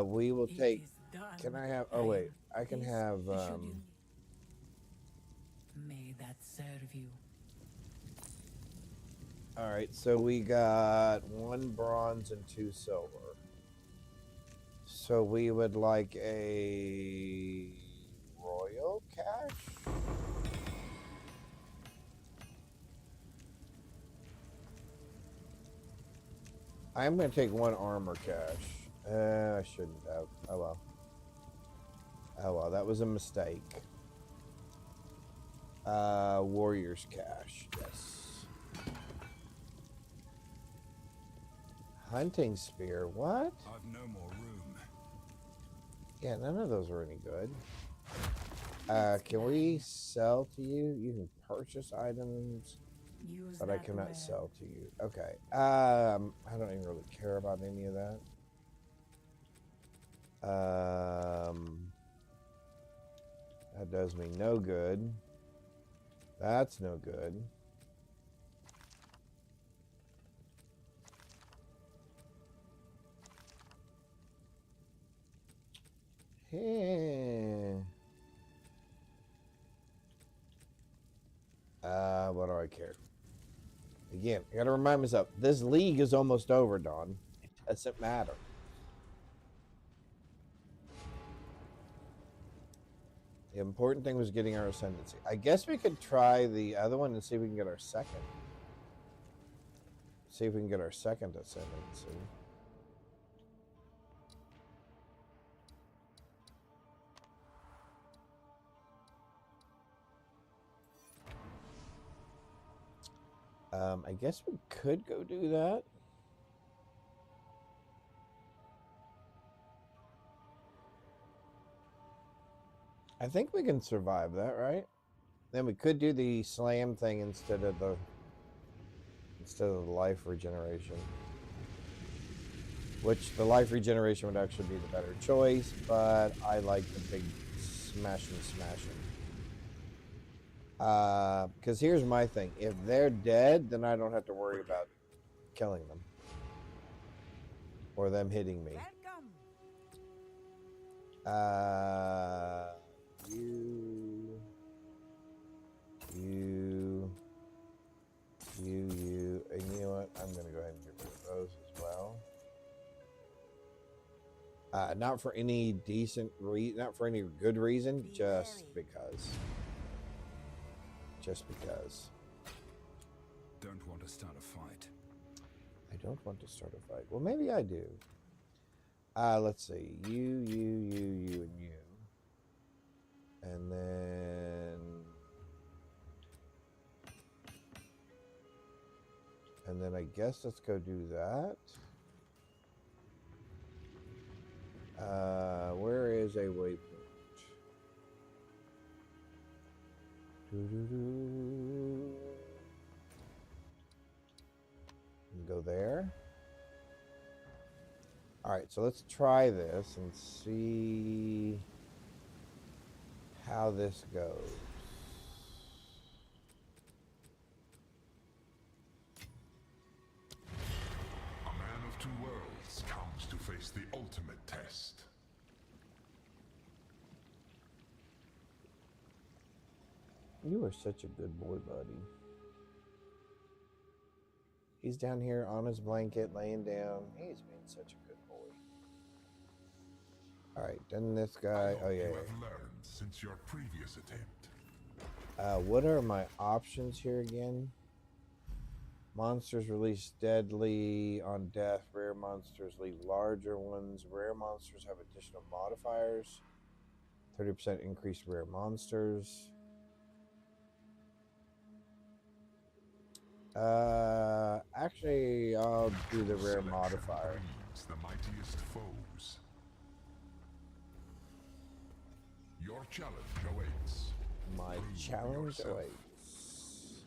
We will take... Can I have... Oh, wait. I can have... May that serve you. Alright, so we got 1 bronze and 2 silver. So we would like a royal cache. I'm going to take 1 armor cache. I shouldn't have. Oh well. Oh well, that was a mistake. Warrior's cache, yes. Hunting spear, what? I've no more room. Yeah, none of those are any good. Can we sell to you? You can purchase items, but I cannot sell to you. Okay. I don't even really care about any of that. That does me no good. That's no good. What do I care? Again, I gotta remind myself, this league is almost over, Dawn. It doesn't matter. The important thing was getting our ascendancy. I guess we could try the other one and see if we can get our second. See if we can get our second ascendancy. I guess we could go do that. I think we can survive that, right? Then we could do the slam thing instead of the life regeneration. Which the life regeneration would actually be the better choice, but I like the big smashing. Because here's my thing. If they're dead, then I don't have to worry about killing them. Or them hitting me. You. And you know what? I'm going to go ahead and Not for any decent not for any good reason, just because. Just because. Don't want to start a fight. I don't want to start a fight. Well, maybe I do. Let's see. You, and you. And then... And then I guess let's go do that. Where is a waypoint? And go there. All right, so let's try this and see how this goes. A man of two worlds comes to face the ultimate test. You are such a good boy, buddy. He's down here on his blanket, laying down. He's been such a good boy. All right, then this guy. Oh, yeah. You have learned since your previous attempt. What are my options here again? Monsters release deadly on death. Rare monsters leave larger ones. Rare monsters have additional modifiers. 30% increased rare monsters. Actually, I'll do the rare modifier. Breeds the mightiest foes. Your challenge awaits. My Prove challenge yourself. awaits.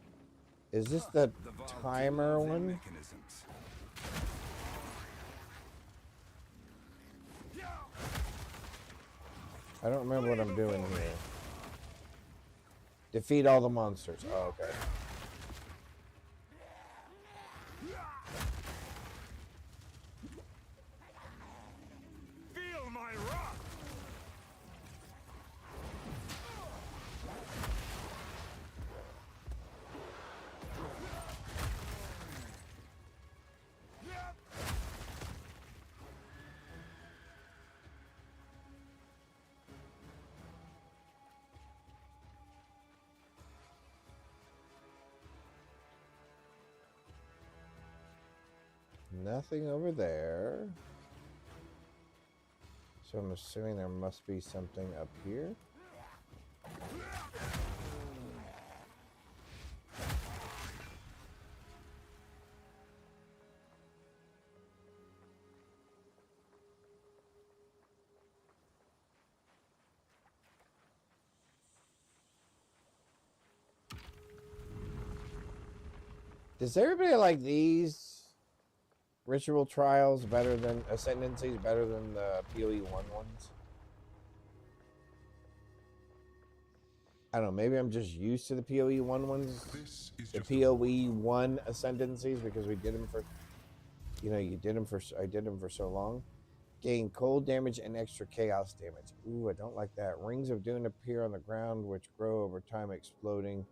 Is this the timer one? Mechanisms. I don't remember what I'm doing here. Defeat all the monsters. Oh, okay. Feel my wrath! Nothing over there. So I'm assuming there must be something up here. Does everybody like these ritual trials better than ascendancies, better than the PoE 1 ones? I don't know, maybe I'm just used to the PoE 1 ones, This is the just PoE 1 ascendancies, because we did them for, you know, I did them for so long. Gain cold damage and extra chaos damage. Ooh, I don't like that. Rings of Doom appear on the ground, which grow over time, exploding.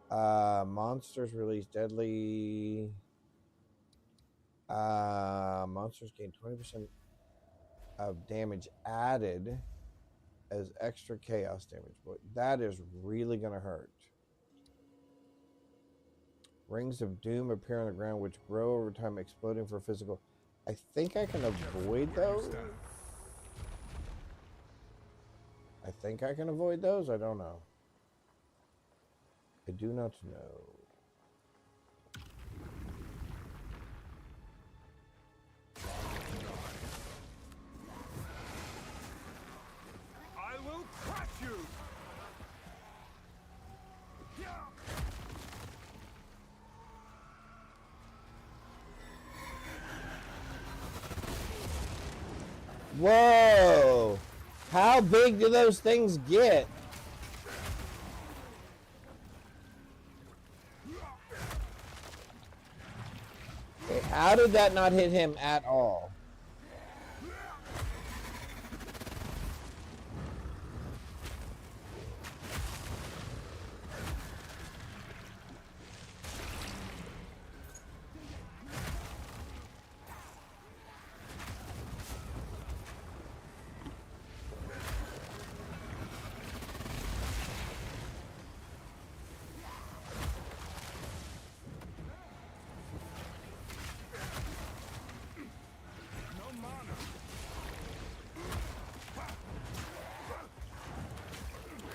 Monsters release deadly. Monsters gain 20% of damage added as extra chaos damage. But that is really going to hurt. Rings of Doom appear on the ground, which grow over time, exploding for physical. I think I can avoid those. I think I can avoid those. I don't know. I do not know. I will crush you! Whoa! How big do those things get? Okay, how did that not hit him at all?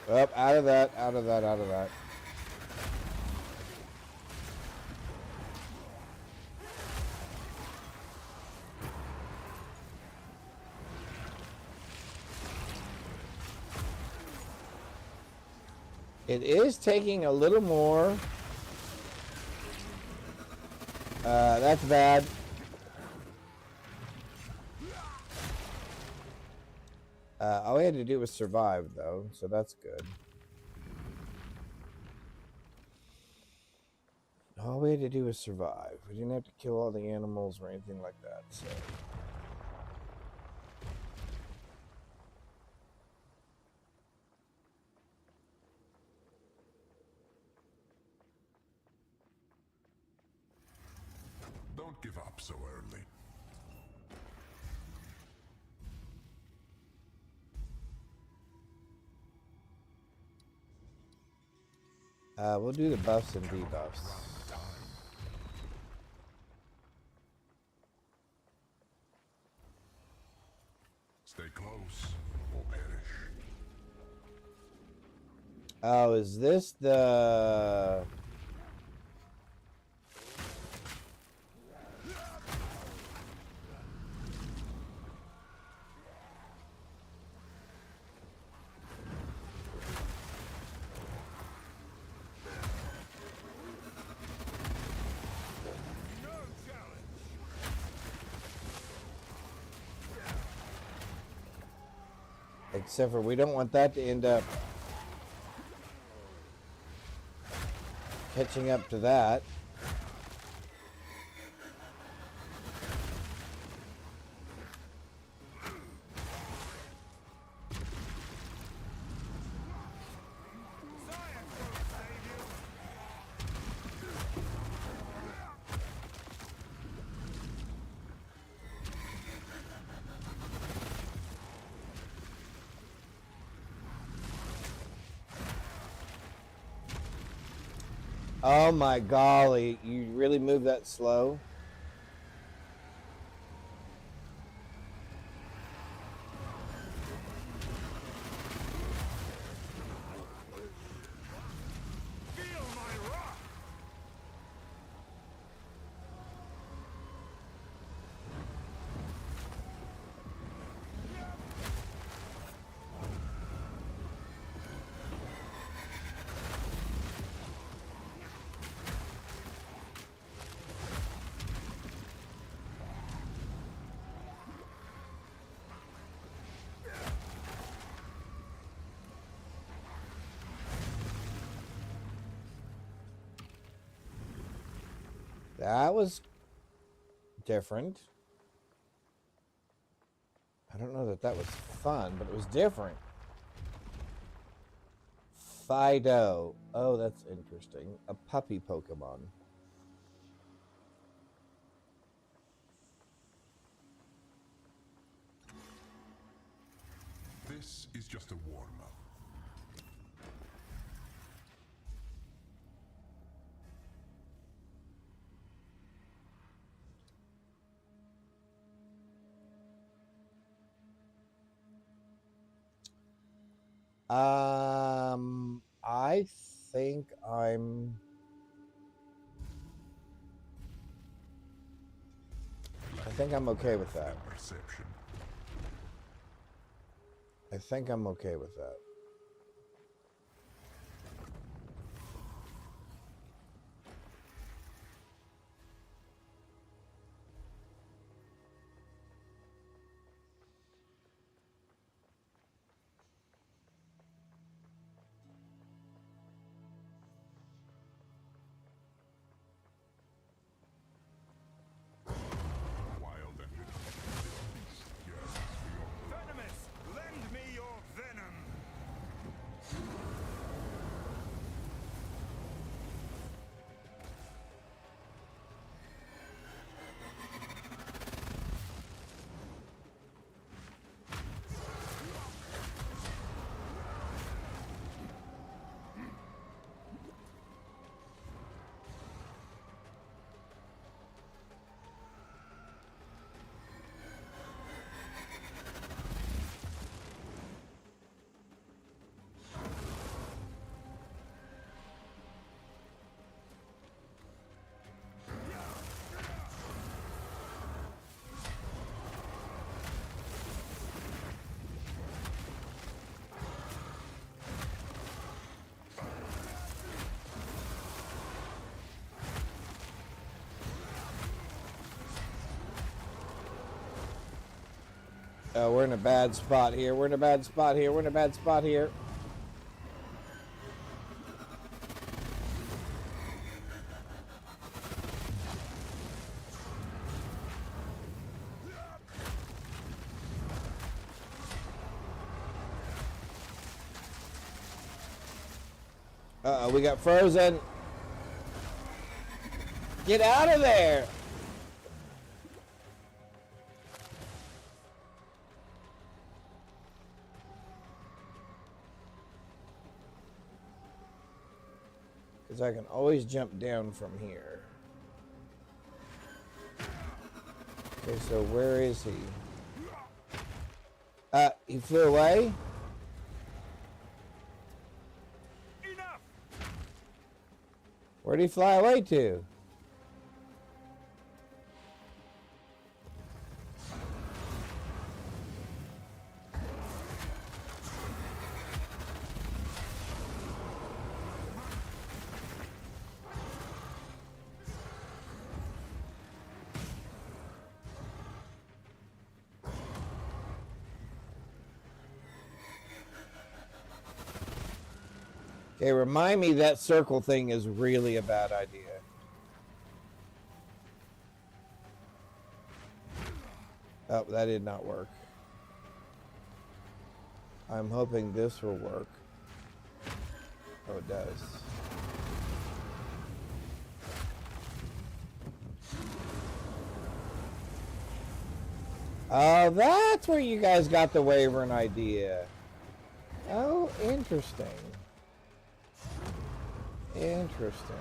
Up, out of that, out of that, out of that. It is taking a little more. That's bad. All we had to do was survive, though, so that's good. All we had to do was survive. We didn't have to kill all the animals or anything like that, so... Don't give up so early. We'll do the buffs and debuffs. Round time. Stay close or perish. Oh, is this the... Except for we don't want that to end up catching up to that. Oh my golly, you really move that slow? That was different. I don't know that that was fun, but it was different. Fido. Oh, that's interesting. A puppy Pokemon. This is just a warm-up. I think I'm okay with that. Perception. I think I'm okay with that. Wild and venomous, lend me your venom. Oh, we're in a bad spot here. We're in a bad spot here. We're in a bad spot here. Uh-oh, we got frozen. Get out of there! Because I can always jump down from here. Okay, so where is he? He flew away? Enough! Where'd he fly away to? Okay, remind me that circle thing is really a bad idea. Oh, that did not work. I'm hoping this will work. Oh, it does. Oh, that's where you guys got the Wyvern idea. Oh, interesting. Interesting.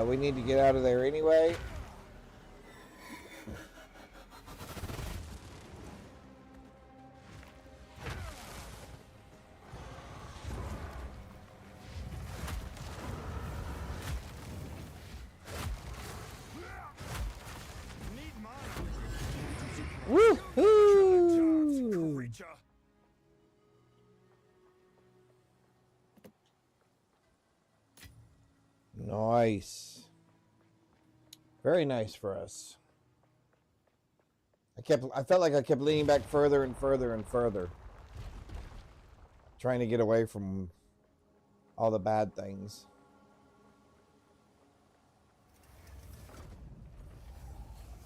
We need to get out of there anyway. Woohoo! Nice. Very nice for us. I felt like I kept leaning back further and further and further. Trying to get away from all the bad things.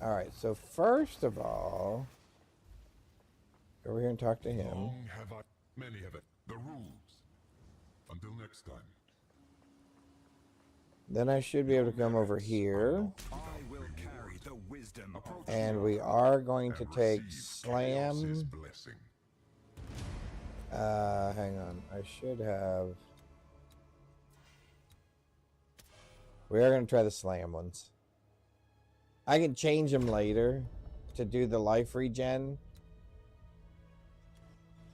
Alright, so first of all, go over here and talk to him. Long have I, many have it, the rules. Until next time. Then I should be able to come over here. And we are going to take Slam. Hang on. I should have... We are going to try the Slam ones. I can change them later to do the life regen.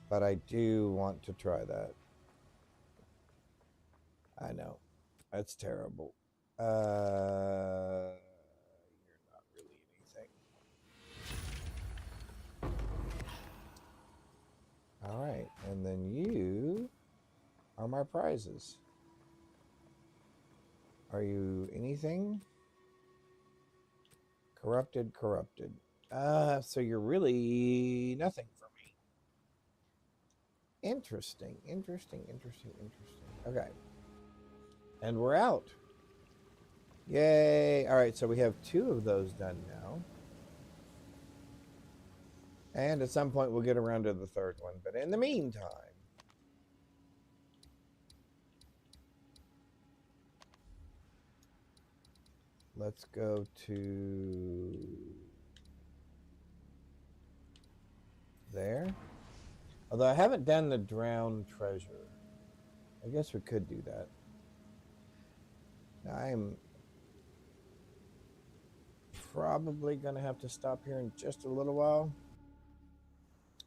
But I do want to try that. I know. That's terrible. You're not really anything. Alright, and then you are my prizes. Are you anything? Corrupted, corrupted. So you're really nothing for me. Interesting, interesting, interesting, interesting. Okay. And we're out. Yay. All right, so we have 2 of those done now. And at some point we'll get around to the 3rd one. But in the meantime, let's go to there. Although I haven't done the drowned treasure. I guess we could do that. I'm probably going to have to stop here in just a little while.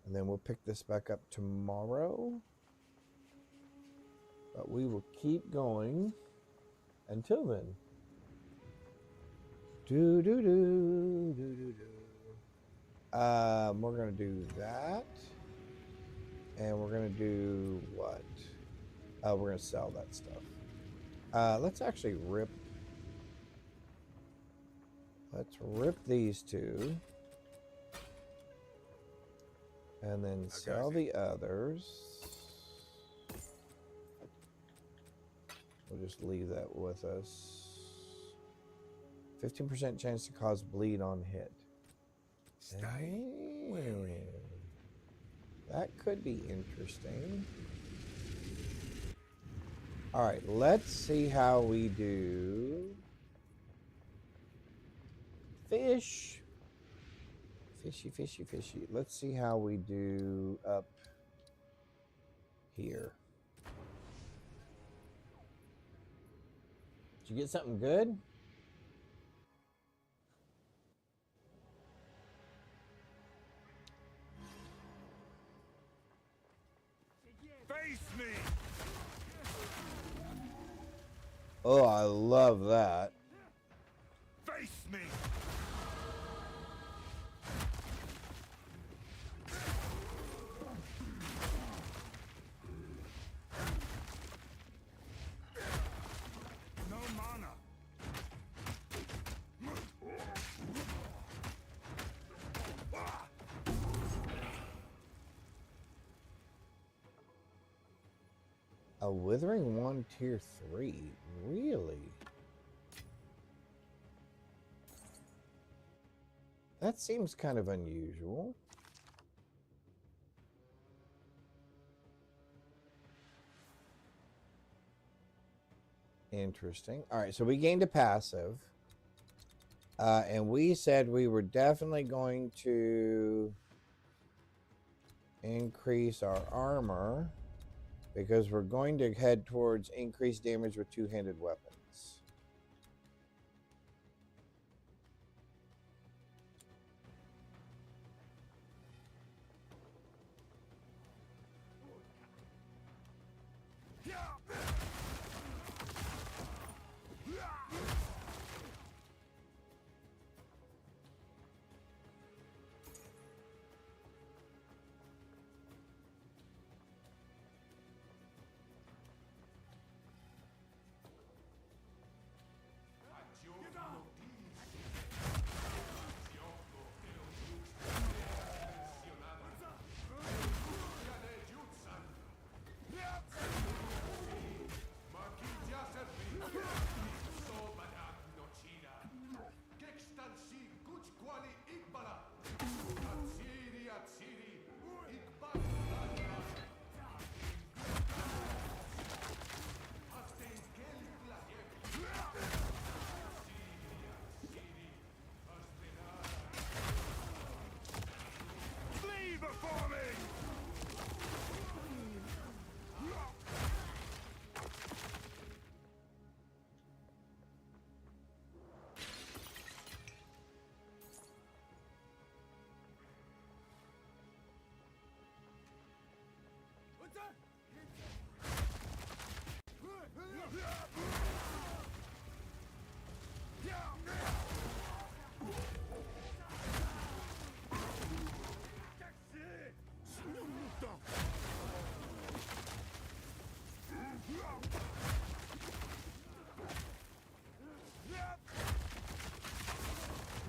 And then we'll pick this back up tomorrow. But we will keep going until then. We're gonna do that, and we're gonna do what? We're gonna sell that stuff. Let's actually rip. Let's rip these two, and then sell the others. We'll just leave that with us. 15% chance to cause bleed on hit. Stay wary. That could be interesting. All right, let's see how we do. Fish. Fishy, fishy, fishy. Let's see how we do up here. Did you get something good? Face me! Oh, I love that. Face me! No mana. A Withering One Tier 3? Really? That seems kind of unusual. Interesting. All right, so we gained a passive. And we said we were definitely going to increase our armor because we're going to head towards increased damage with two-handed weapons.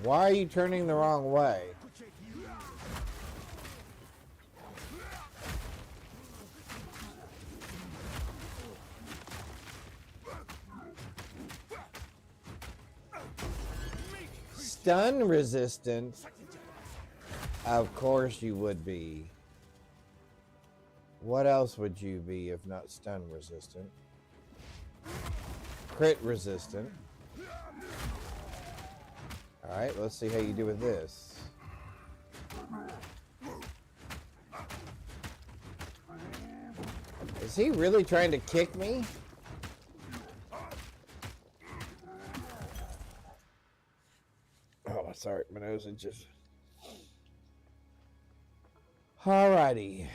Why are you turning the wrong way? Stun resistant? Of course you would be. What else would you be if not stun resistant? Crit resistant. Alright, let's see how you do with this. Is he really trying to kick me? Oh, sorry, my nose is just... Alrighty.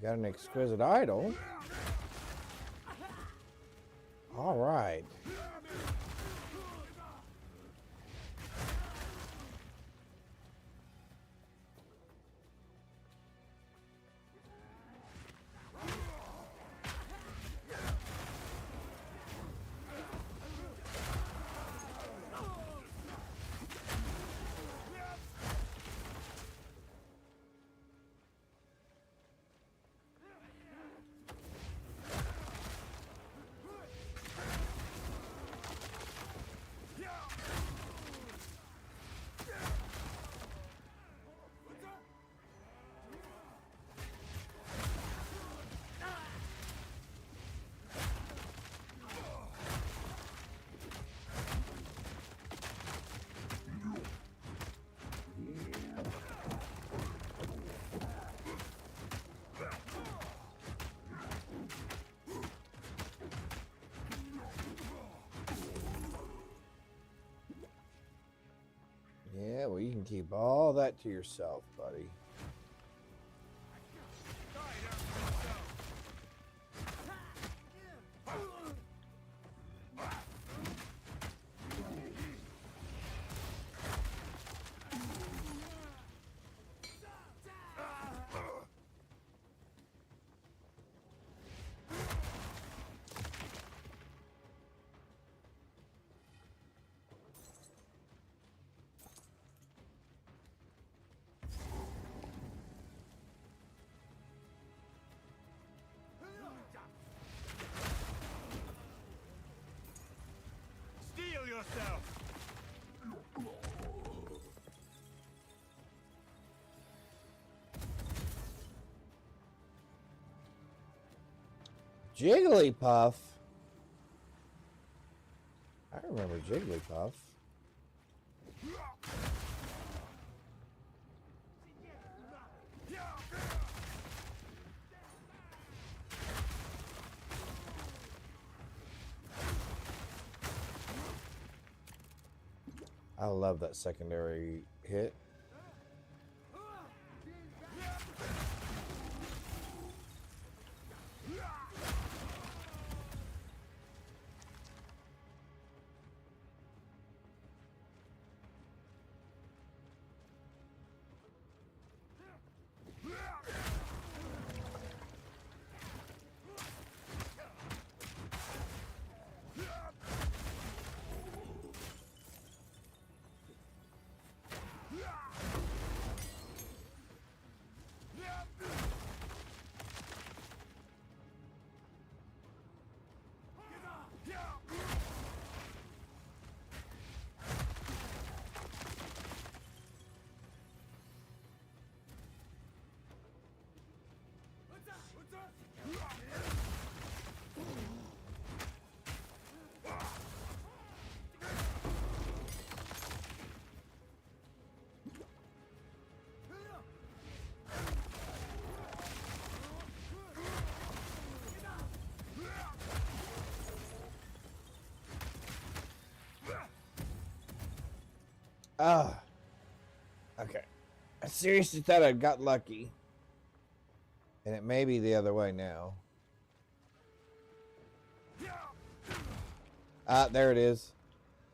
Got an exquisite idol. All right. Yeah, well, you can keep all that to yourself, buddy. Steel yourself! Jigglypuff. I remember Jigglypuff. I love that secondary hit. Ah. Okay. I seriously thought I'd got lucky. And it may be the other way now. Ah, there it is.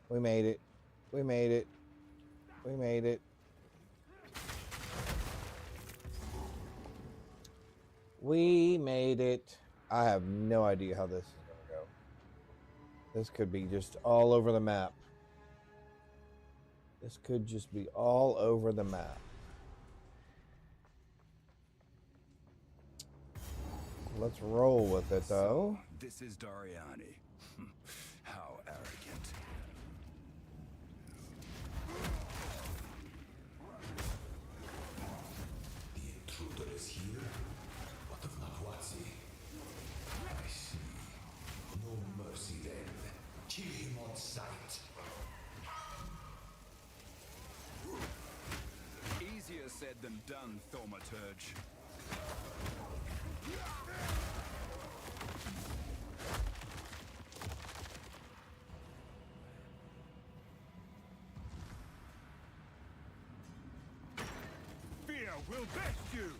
We made it. We made it. We made it. We made it. I have no idea how this is going to go. This could be just all over the map. This could just be all over the map. Let's roll with it, though. So, this is Doriani. How arrogant. The intruder is here. What of Natwazi? I see. No mercy then. Kill him on sight. Easier said than done, Thaumaturge. Fear will best you!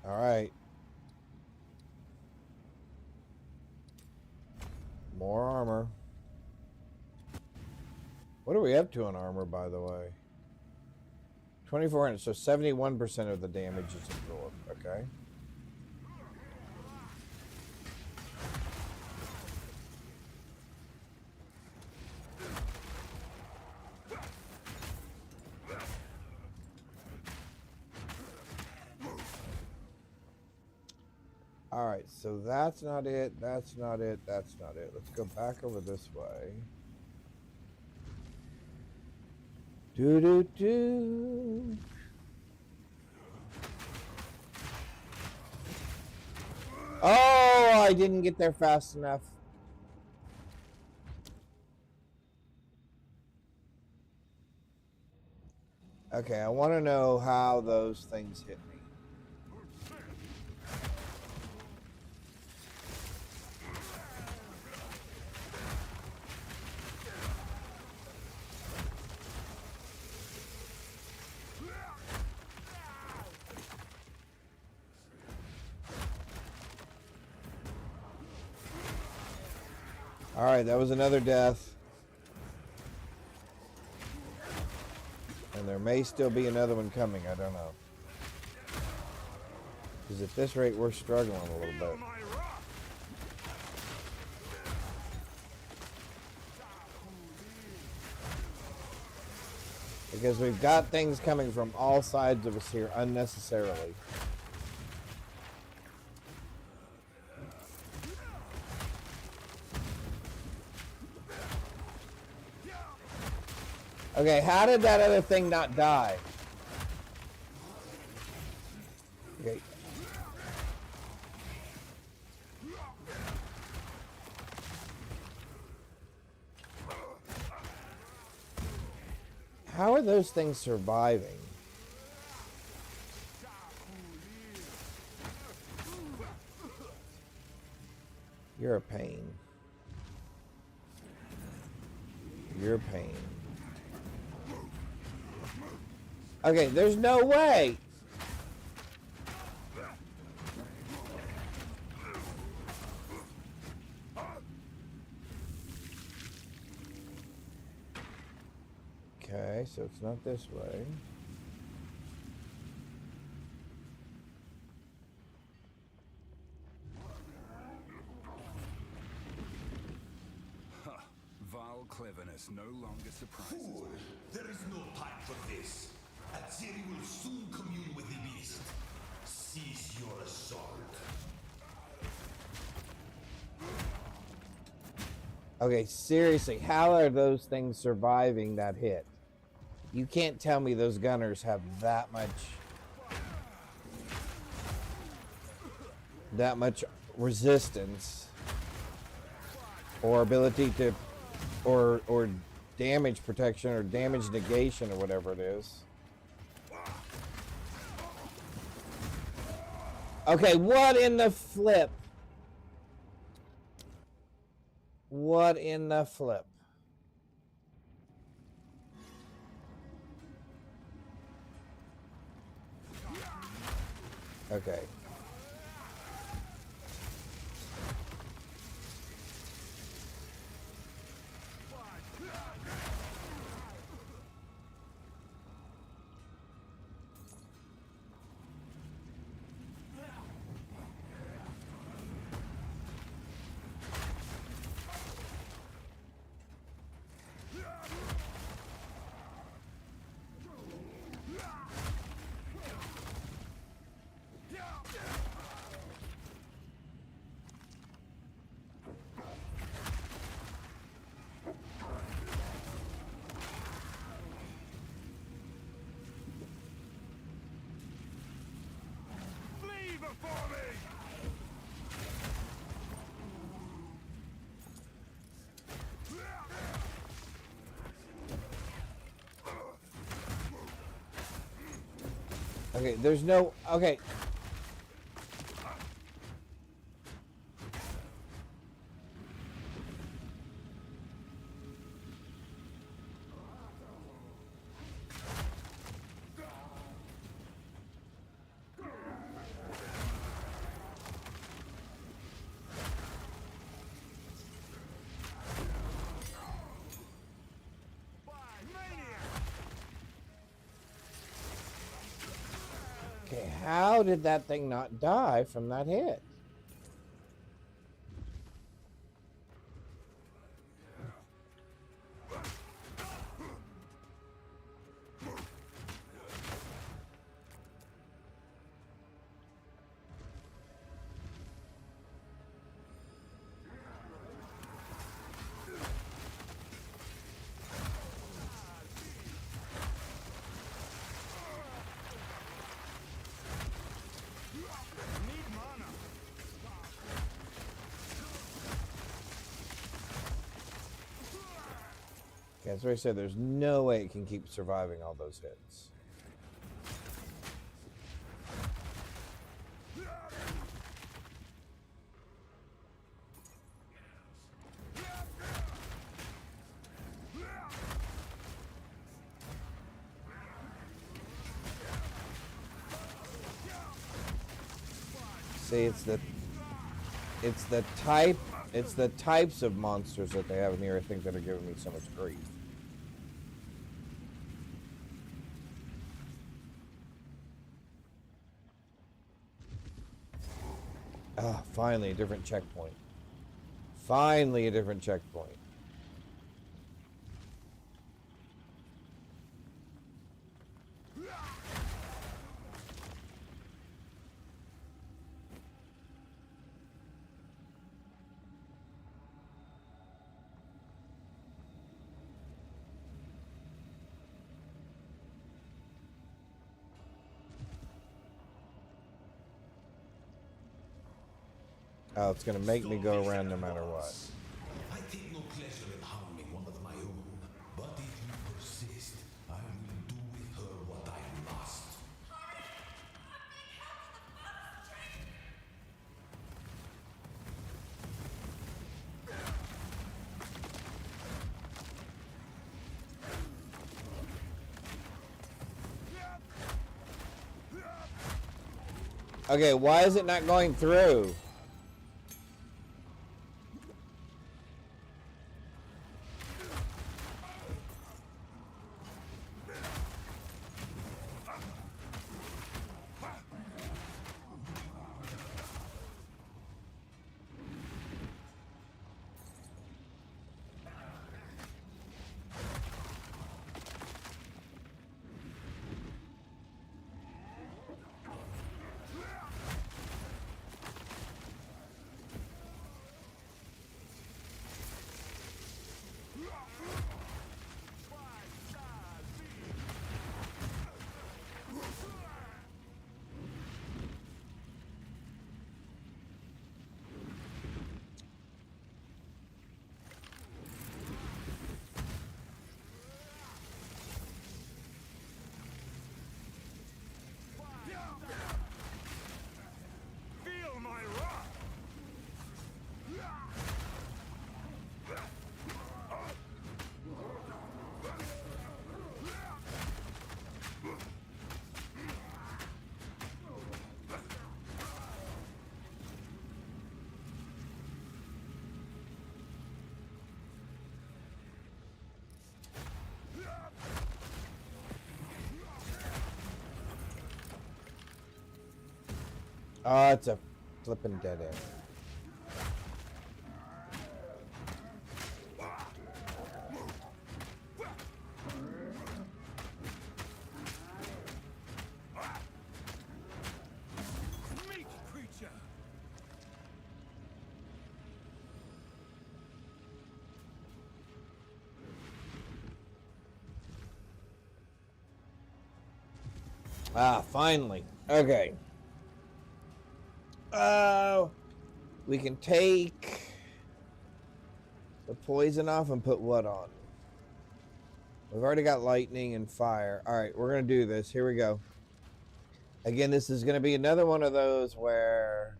All right. More armor. What are we up to on armor, by the way? 2,400, so 71% of the damage is absorbed. Okay. All right, so that's not it. That's not it. That's not it. Let's go back over this way. Do do do. Oh, I didn't get there fast enough. Okay, I want to know how those things hit me. All right, that was another death. And there may still be another one coming, I don't know. Because at this rate, we're struggling a little bit. Because we've got things coming from all sides of us here unnecessarily. Okay, how did that other thing not die? Okay. How are those things surviving? You're a pain. You're a pain. Okay, there's no way. Okay, so it's not this way. Vile cleverness no longer surprises Fool, me. there is no time for this. Azeri will soon commune with the beast. Cease your assault. Okay, seriously, how are those things surviving that hit? You can't tell me those gunners have that much resistance or ability to or damage protection or damage negation or whatever it is. Okay, what in the flip? What in the flip? Okay. Okay, there's no... Okay. How did that thing not die from that hit? Okay, that's what I said. There's no way it can keep surviving all those hits. See, it's the types of monsters that they have in here, I think, that are giving me so much grief. Ah, finally a different checkpoint. Finally a different checkpoint. Oh, it's gonna make me go around no matter what. I take no pleasure in harming one of my own, but if you persist, I will do with her what I must. Okay, why is it not going through? Oh, it's a flippin' dead end. Ah, finally. Okay. We can take the poison off and put what on? We've already got lightning and fire. All right, we're going to do this. Here we go. Again, this is going to be another one of those where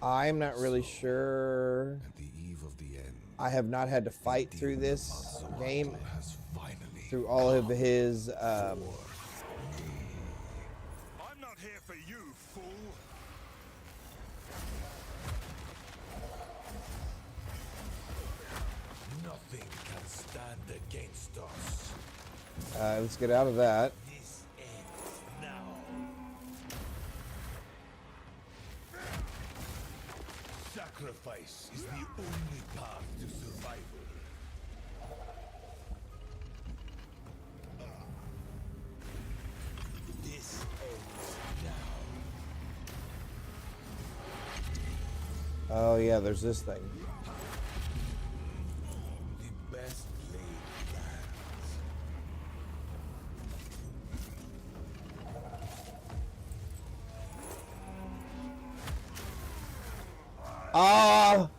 I'm not really sure. At the eve of the end, I have not had to fight through this game, through all of his I'm not here for you, fool. Nothing can stand against us. let's get out of that. This ends now. Sacrifice is the only path to survival. This ends now. Oh yeah, there's this thing. The best laid plans. Oh,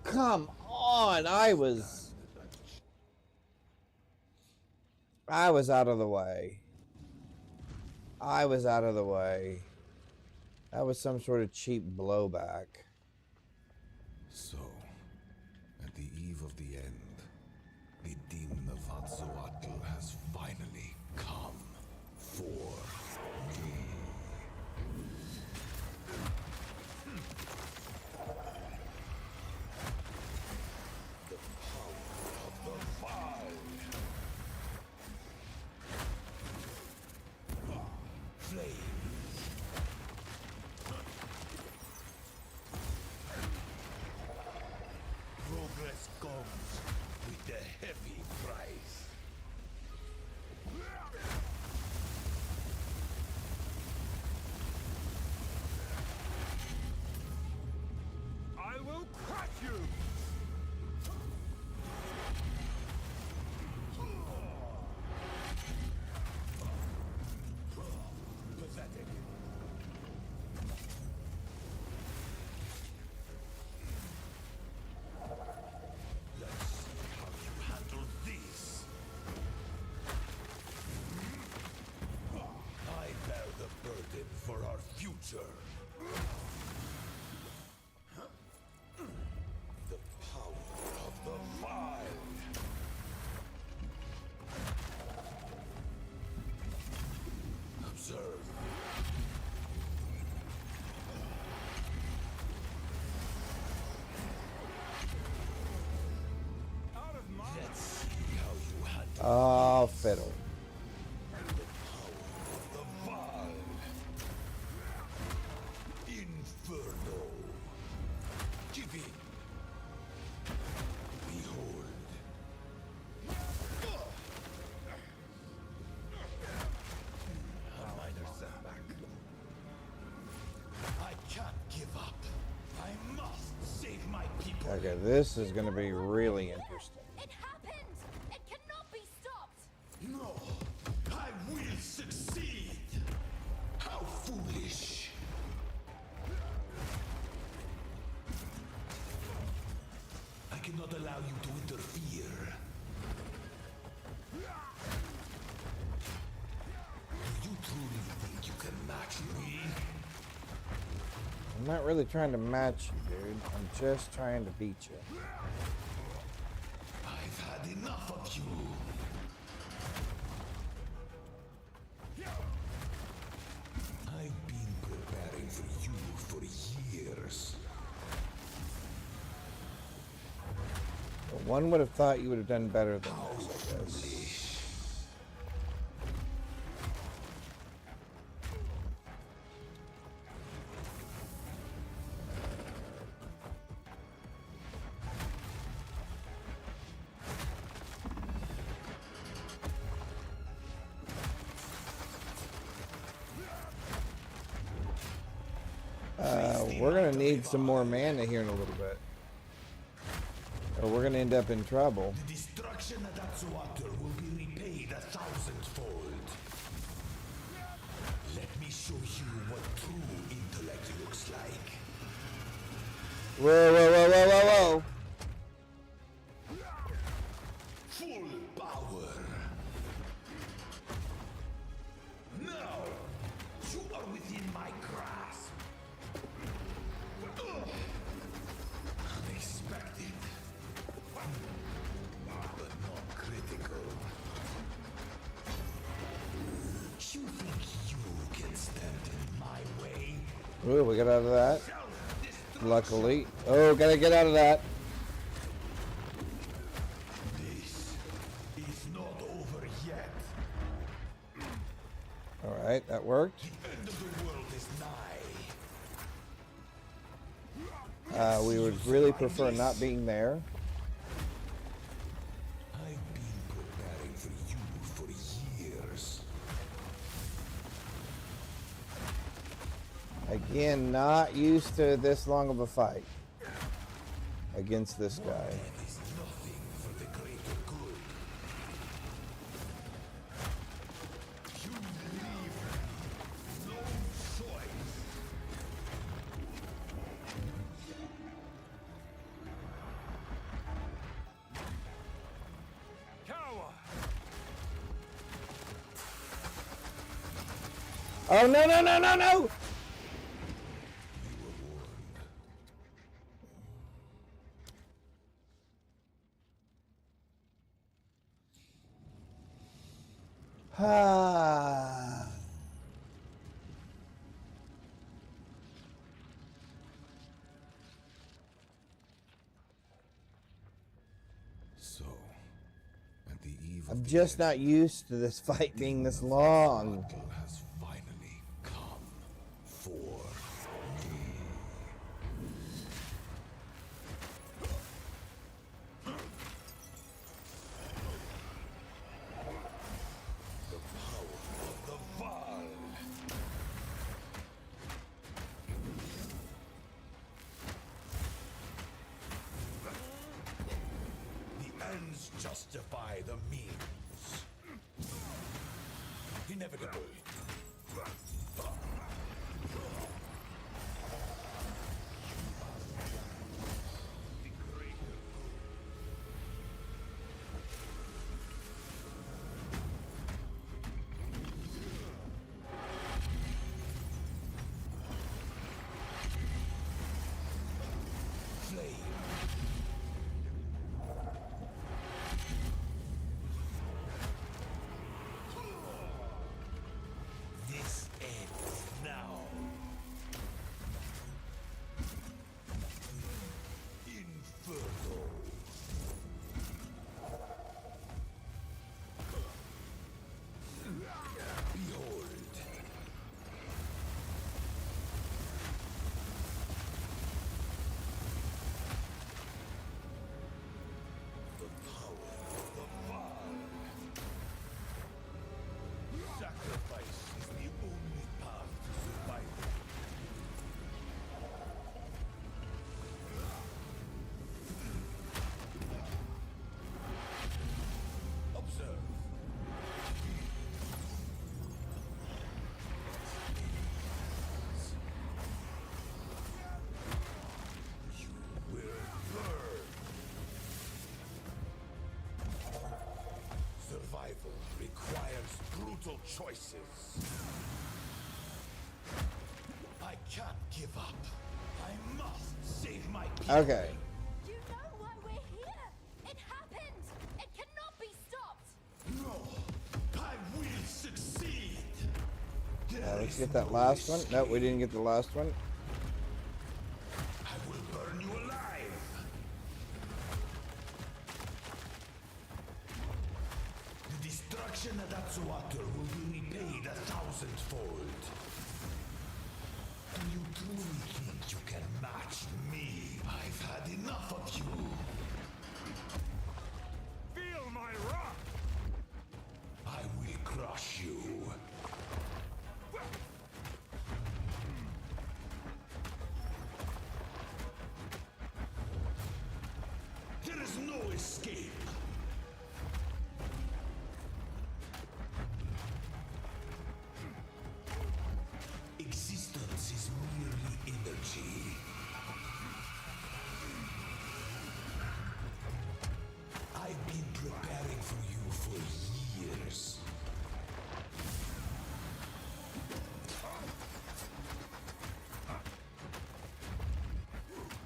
come on! I was out of the way. I was out of the way. That was some sort of cheap blowback. So, at the eve of the end, the demon of Exile has finally come for me. The power of the vile. Flame. Progress comes with the heavy price. I will crush you! Pathetic. Let's see how you handle this. I bear the burden for our future. The power of the vile. Observe. Let's see how you handle Oh, fiddle. the vile. Inferno. Give in. Behold. A minor setback. I can't give up. I must save my people. Okay, this is going to be really interesting. It happened! It cannot be stopped! No, I will succeed. How foolish. I cannot allow you to interfere. Do you truly think you can match me? I'm not really trying to match you, dude. I'm just trying to beat you. I've had enough of you. I've been preparing for you for years. But one would have thought you would have done better than this, I guess. We're gonna need some more mana here in a little bit, or we're gonna end up in trouble. The destruction at Exile will be repaid 1,000-fold. Let me show you what true intellect looks like. Whoa, whoa, whoa, whoa, whoa, whoa! Full power. Now, you are within my grasp. Unexpected. But not critical. You think you can stand in my way? Ooh, we got out of that. Luckily. Oh, gotta get out of that. This is not over yet. Alright, that worked. The end of the world is nigh. We would really prefer not being there. I've been preparing for you for years. Again, not used to this long of a fight against this guy. That is nothing for the greater good. You leave no choice. Oh, no, no, no, no, no! Ah. So, at the eve of I'm the just end, not used to this fight being this long. battle has finally come for me. The power of the Val. The ends justify the means. Inevitable. Flame. This ends now. Inferno. Behold. The power of the Val. Sacrifice is the only path to survival. Observe. You will burn. Survival requires brutal choices. I can't give up. I must save my people. Okay. You know why we're here! It happened! It cannot be stopped! No, I will succeed. Let's get that last one. No, we didn't get the last one. I will burn you alive. The destruction of that water will be repaid 1,000-fold. Do you truly think you can match me? I've had enough of you. Feel my wrath! I will crush you. There is no escape. Existence is merely energy. I've been preparing for you for years.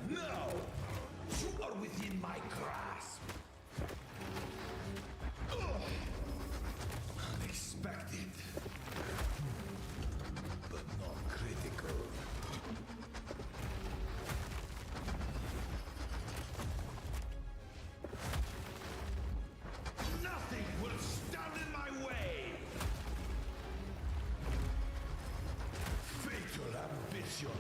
Now, you are within my grasp. Ugh. Unexpected. But not critical. Nothing will stand in my way! Fatal ambition!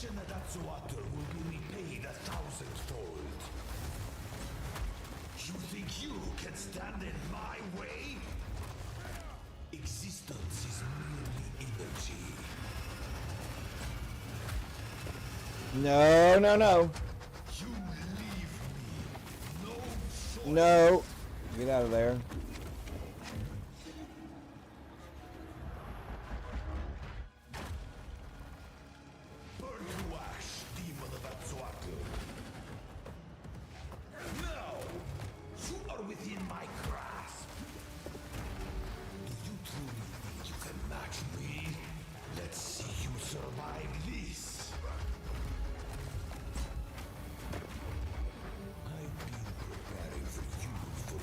destruction at Atsuatur will be repaid 1,000-fold. You think you can stand in my way? Existence is merely energy. No, no, no. You leave me no choice. No. Get out of there. Burn to ash, demon of Atsuatur. Now, you are within my grasp. Do you truly think you can match me? Let's see you survive this. I've been preparing for you for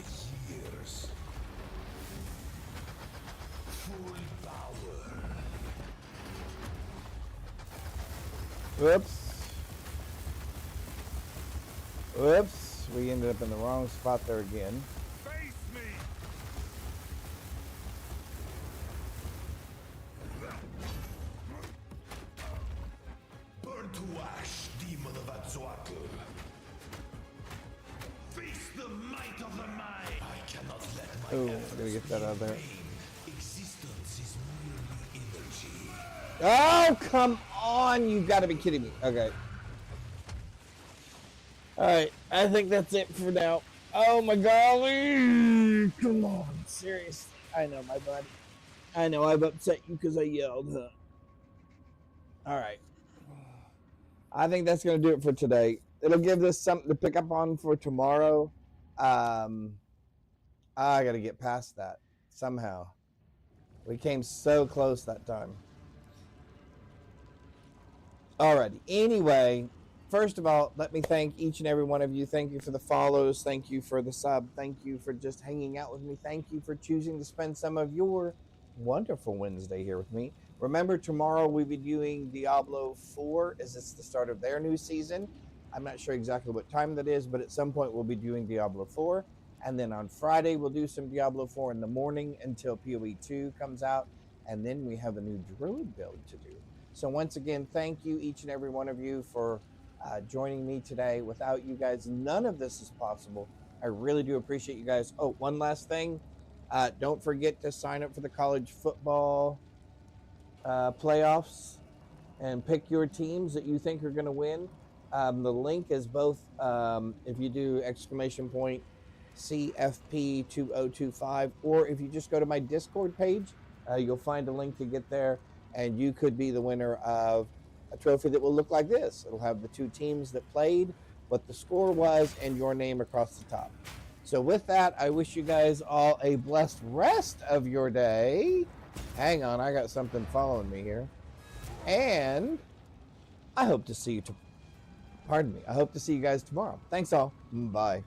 years. Full power. Whoops. Whoops. We ended up in the wrong spot there again. Face me! Burn to ash, demon of Atsuatur. Face the might of the mind. I cannot let my Oh, efforts I gotta get that out of there. be in vain. Existence is merely energy. Oh, come on. You've got to be kidding me. Okay. All right. I think that's it for now. Oh, my golly. Come on. Seriously. I know, my buddy. I know I've upset you because I yelled, huh? All right. I think that's going to do it for today. It'll give us something to pick up on for tomorrow. I got to get past that somehow. We came so close that time. Alrighty. Anyway, first of all, let me thank each and every one of you. Thank you for the follows. Thank you for the sub. Thank you for just hanging out with me. Thank you for choosing to spend some of your wonderful Wednesday here with me. Remember, tomorrow we'll be doing Diablo 4 as it's the start of their new season. I'm not sure exactly what time that is, but at some point we'll be doing Diablo 4. And then on Friday, we'll do some Diablo 4 in the morning until PoE 2 comes out. And then we have a new Druid build to do. So once again, thank you, each and every one of you, for joining me today. Without you guys, none of this is possible. I really do appreciate you guys. Oh, one last thing. Don't forget to sign up for the college football playoffs and pick your teams that you think are going to win. The link is both, if you do !CFP2025, or if you just go to my Discord page, you'll find a link to get there. And you could be the winner of a trophy that will look like this. It'll have the two teams that played, what the score was, and your name across the top. So with that, I wish you guys all a blessed rest of your day. Hang on, I got something following me here. And I hope to see you, I hope to see you guys tomorrow. Thanks all. Bye.